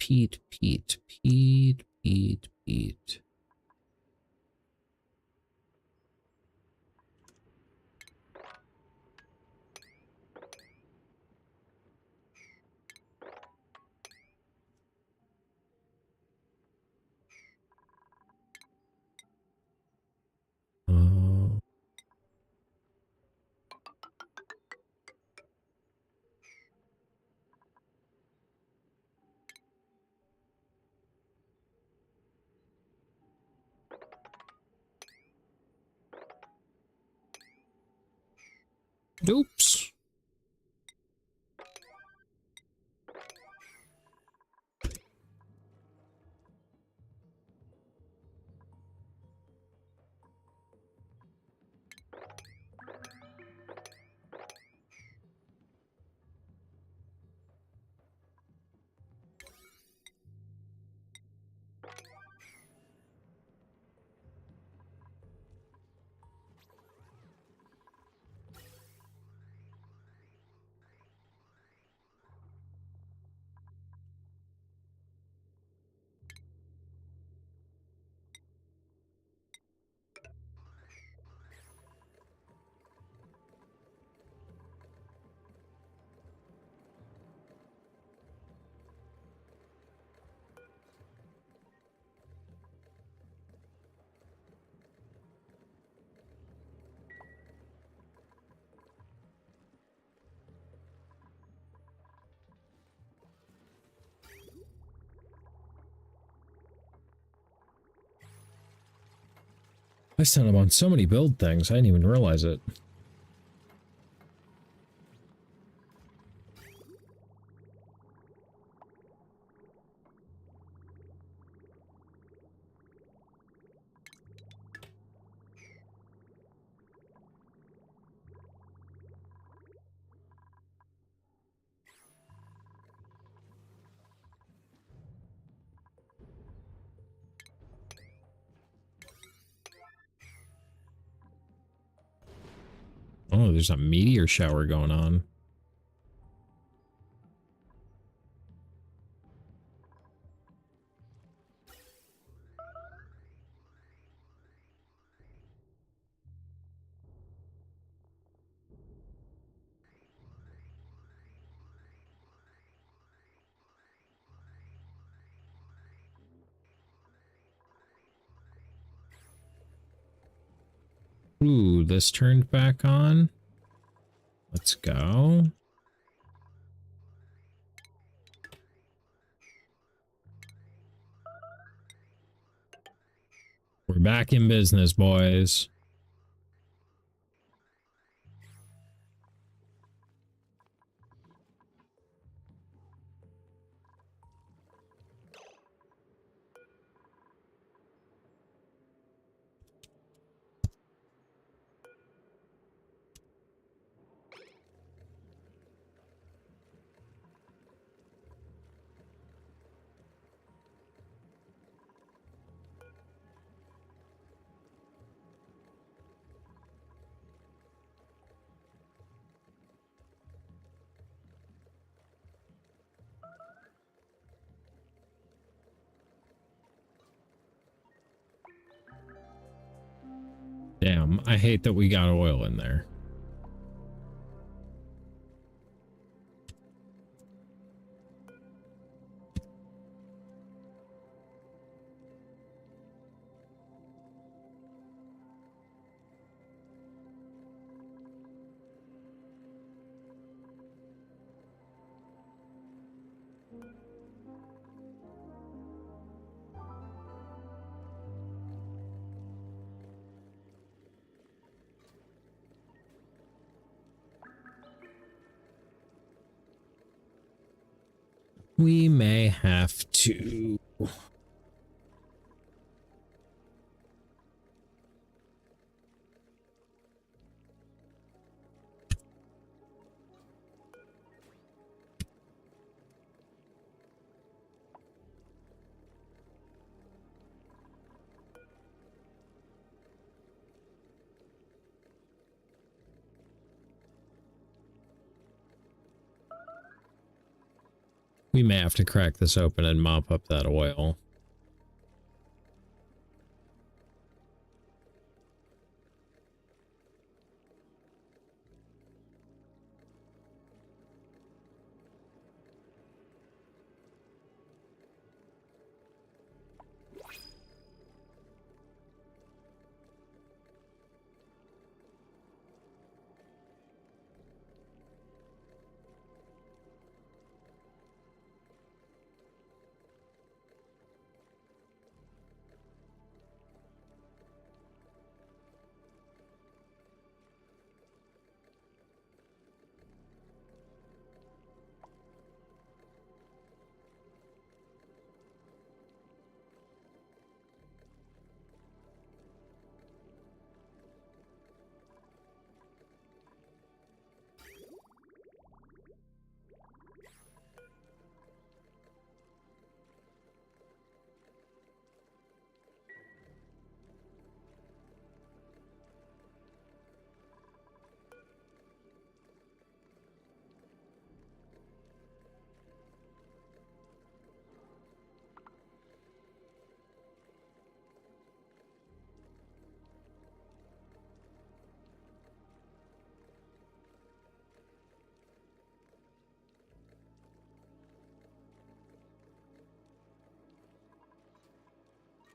[SPEAKER 1] Oops. I sent him on so many build things, I didn't even realize it. Oh, there's a meteor shower going on. Ooh, this turned back on. Let's go. We're back in business, boys. Damn, I hate that we got oil in there. We may have to. We may have to crack this open and mop up that oil.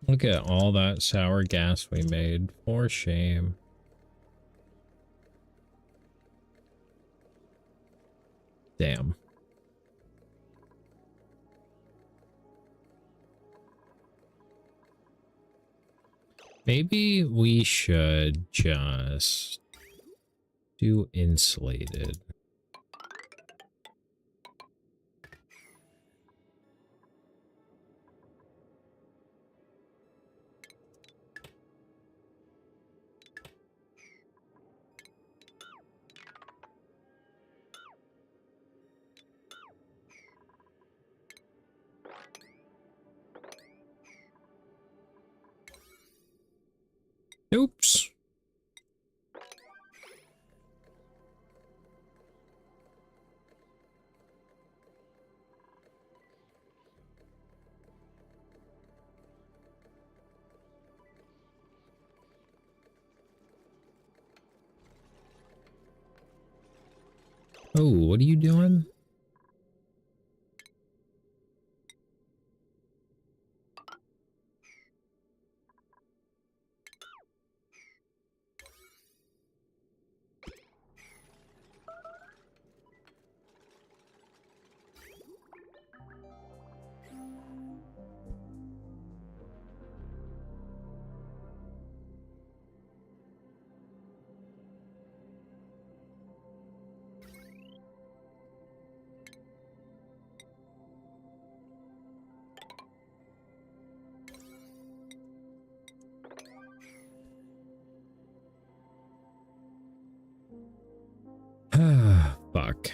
[SPEAKER 1] Look at all that sour gas we made. For shame. Damn. Maybe we should just do insulated. Oops. Oh, what are you doing? Ah, fuck.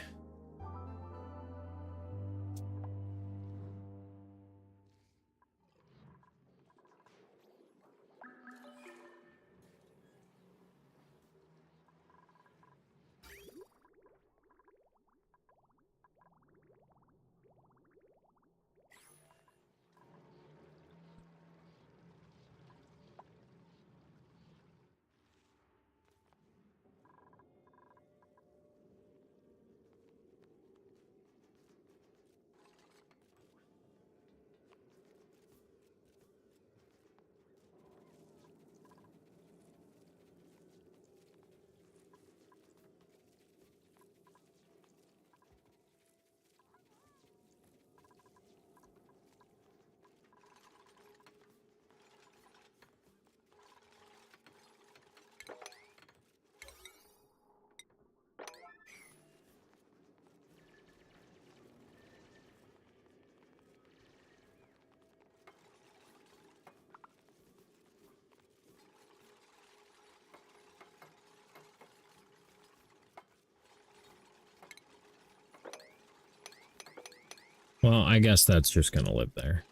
[SPEAKER 1] Well, I guess that's just gonna live there.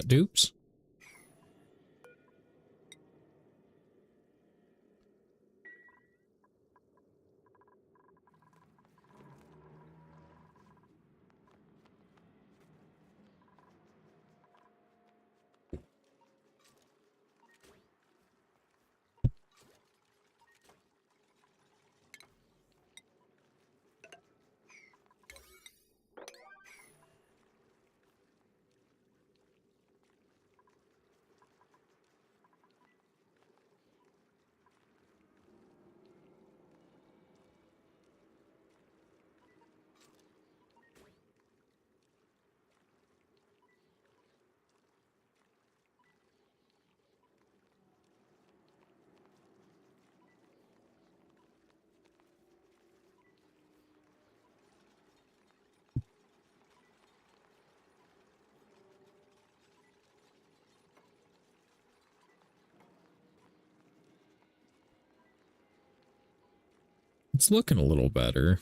[SPEAKER 1] Dupes? It's looking a little better.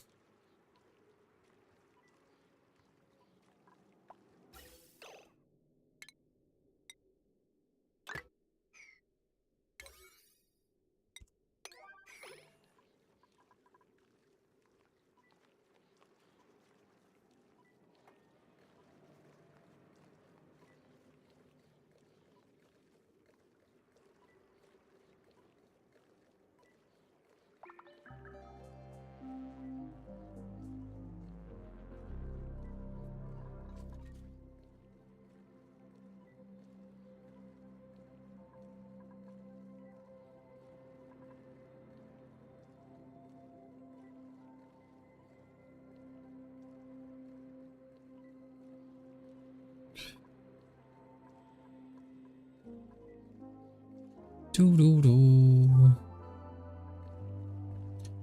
[SPEAKER 1] Doo-doo-doo.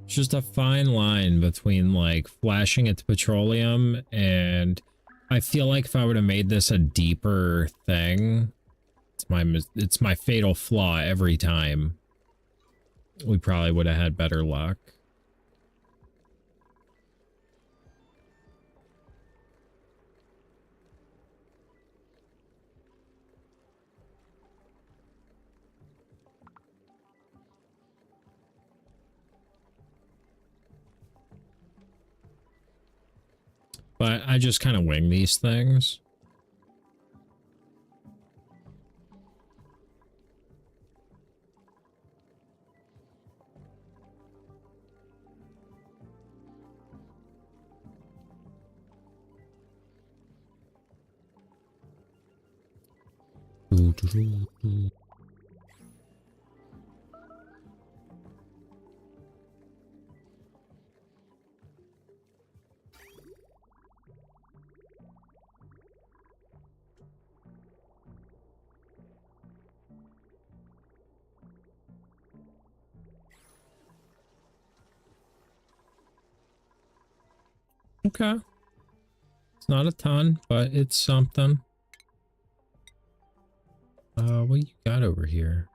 [SPEAKER 1] It's just a fine line between like flashing at the petroleum, and I feel like if I would have made this a deeper thing, it's my fatal flaw every time. We probably would have had better luck. But I just kind of wing these things. Okay. It's not a ton, but it's something. What you got over here?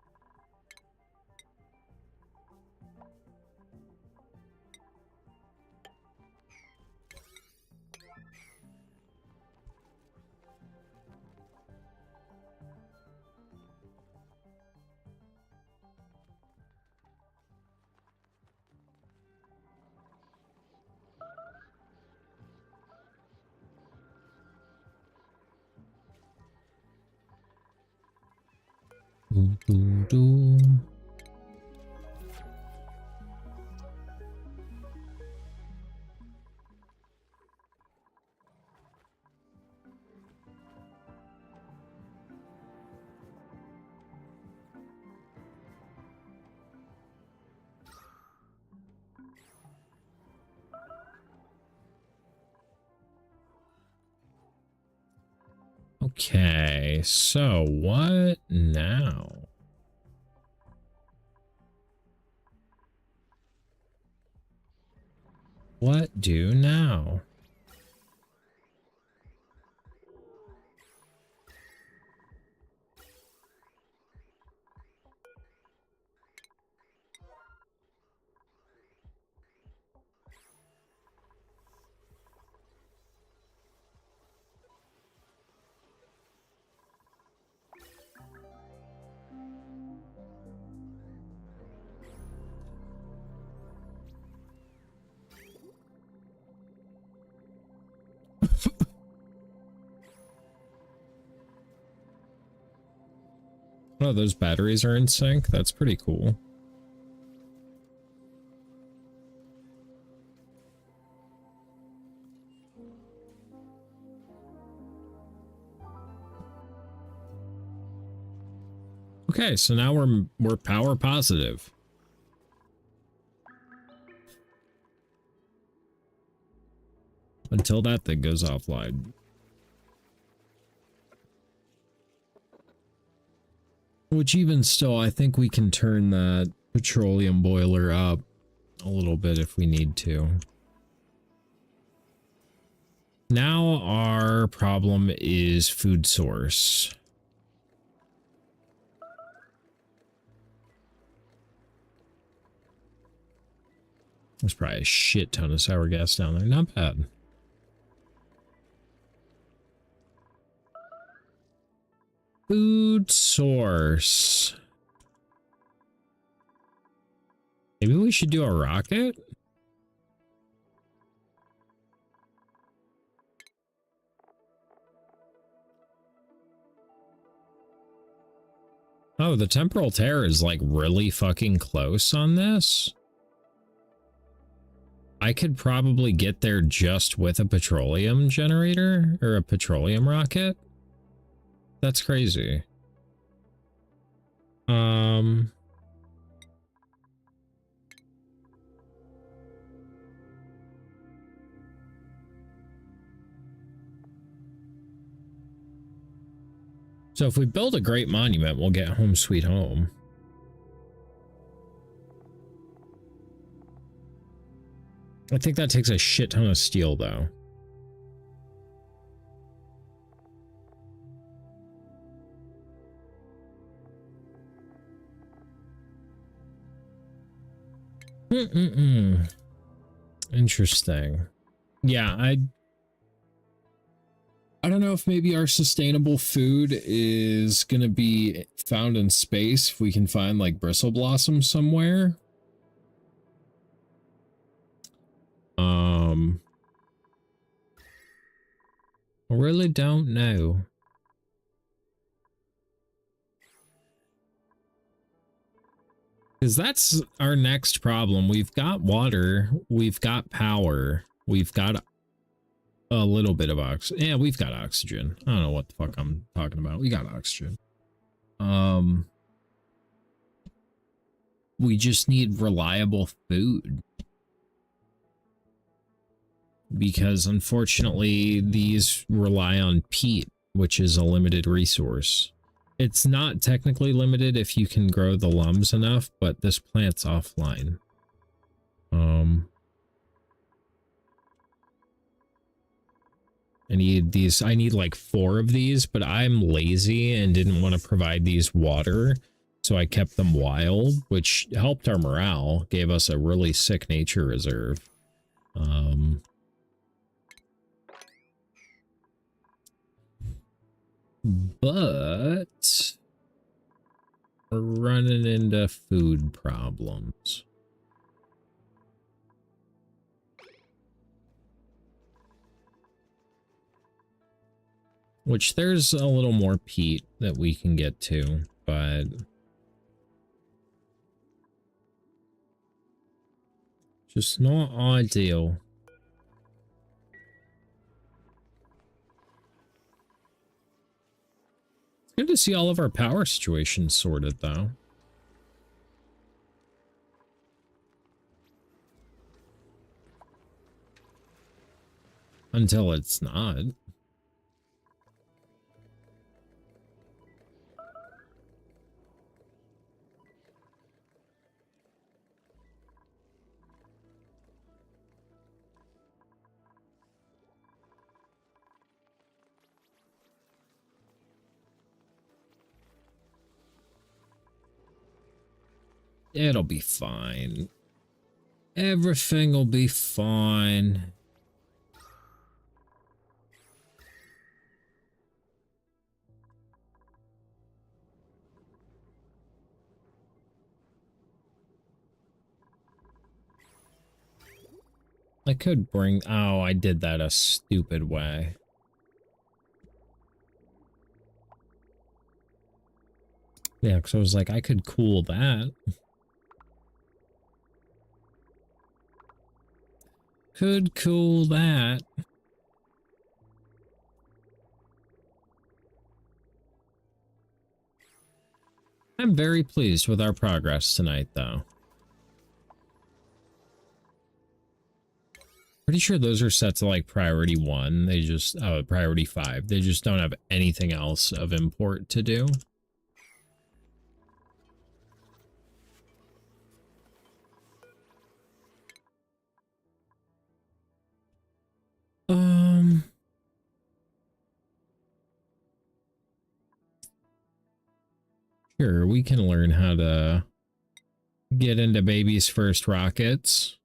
[SPEAKER 1] Doo, doo, doo. Okay, so what now? What do now? Oh, those batteries are in sync. That's pretty cool. Okay, so now we're power positive. Until that thing goes offline. Which even still, I think we can turn that petroleum boiler up a little bit if we need to. Now our problem is food source. There's probably a shit ton of sour gas down there. Not bad. Food source. Maybe we should do a rocket? Oh, the temporal tear is like really fucking close on this. I could probably get there just with a petroleum generator or a petroleum rocket. That's crazy. So if we build a great monument, we'll get home sweet home. I think that takes a shit ton of steel, though. Interesting. Yeah, I don't know if maybe our sustainable food is going to be found in space if we can find like bristle blossoms somewhere. I really don't know. Because that's our next problem. We've got water, we've got power, we've got a little bit of oxygen. Yeah, we've got oxygen. I don't know what the fuck I'm talking about. We got oxygen. We just need reliable food. Because unfortunately, these rely on peat, which is a limited resource. It's not technically limited if you can grow the lums enough, but this plant's offline. I need like 4 of these, but I'm lazy and didn't want to provide these water. So I kept them wild, which helped our morale, gave us a really sick nature reserve. But we're running into food problems. Which there's a little more peat that we can get to, but just not ideal. It's good to see all of our power situations sorted, though. Until it's not. It'll be fine. Everything will be fine. I could bring... Oh, I did that a stupid way. Yeah, because I was like, I could cool that. Could cool that. I'm very pleased with our progress tonight, though. Pretty sure those are set to like priority 1. They just, priority 5. They just don't have anything else of import to do. Sure, we can learn how to get into baby's first rockets.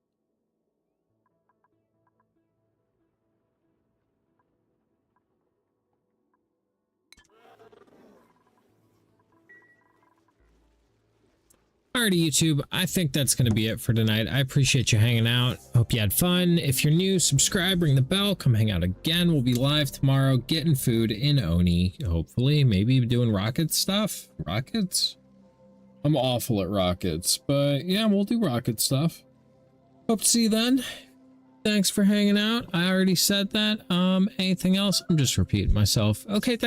[SPEAKER 1] Alrighty, YouTube, I think that's going to be it for tonight. I appreciate you hanging out. Hope you had fun. If you're new, subscribe, ring the bell, come hang out again. We'll be live tomorrow, getting food in Oni, hopefully. Maybe doing rocket stuff. Rockets? I'm awful at rockets, but yeah, we'll do rocket stuff. Hope to see you then. Thanks for hanging out. I already said that. Anything else? I'm just repeating myself. Okay, thanks.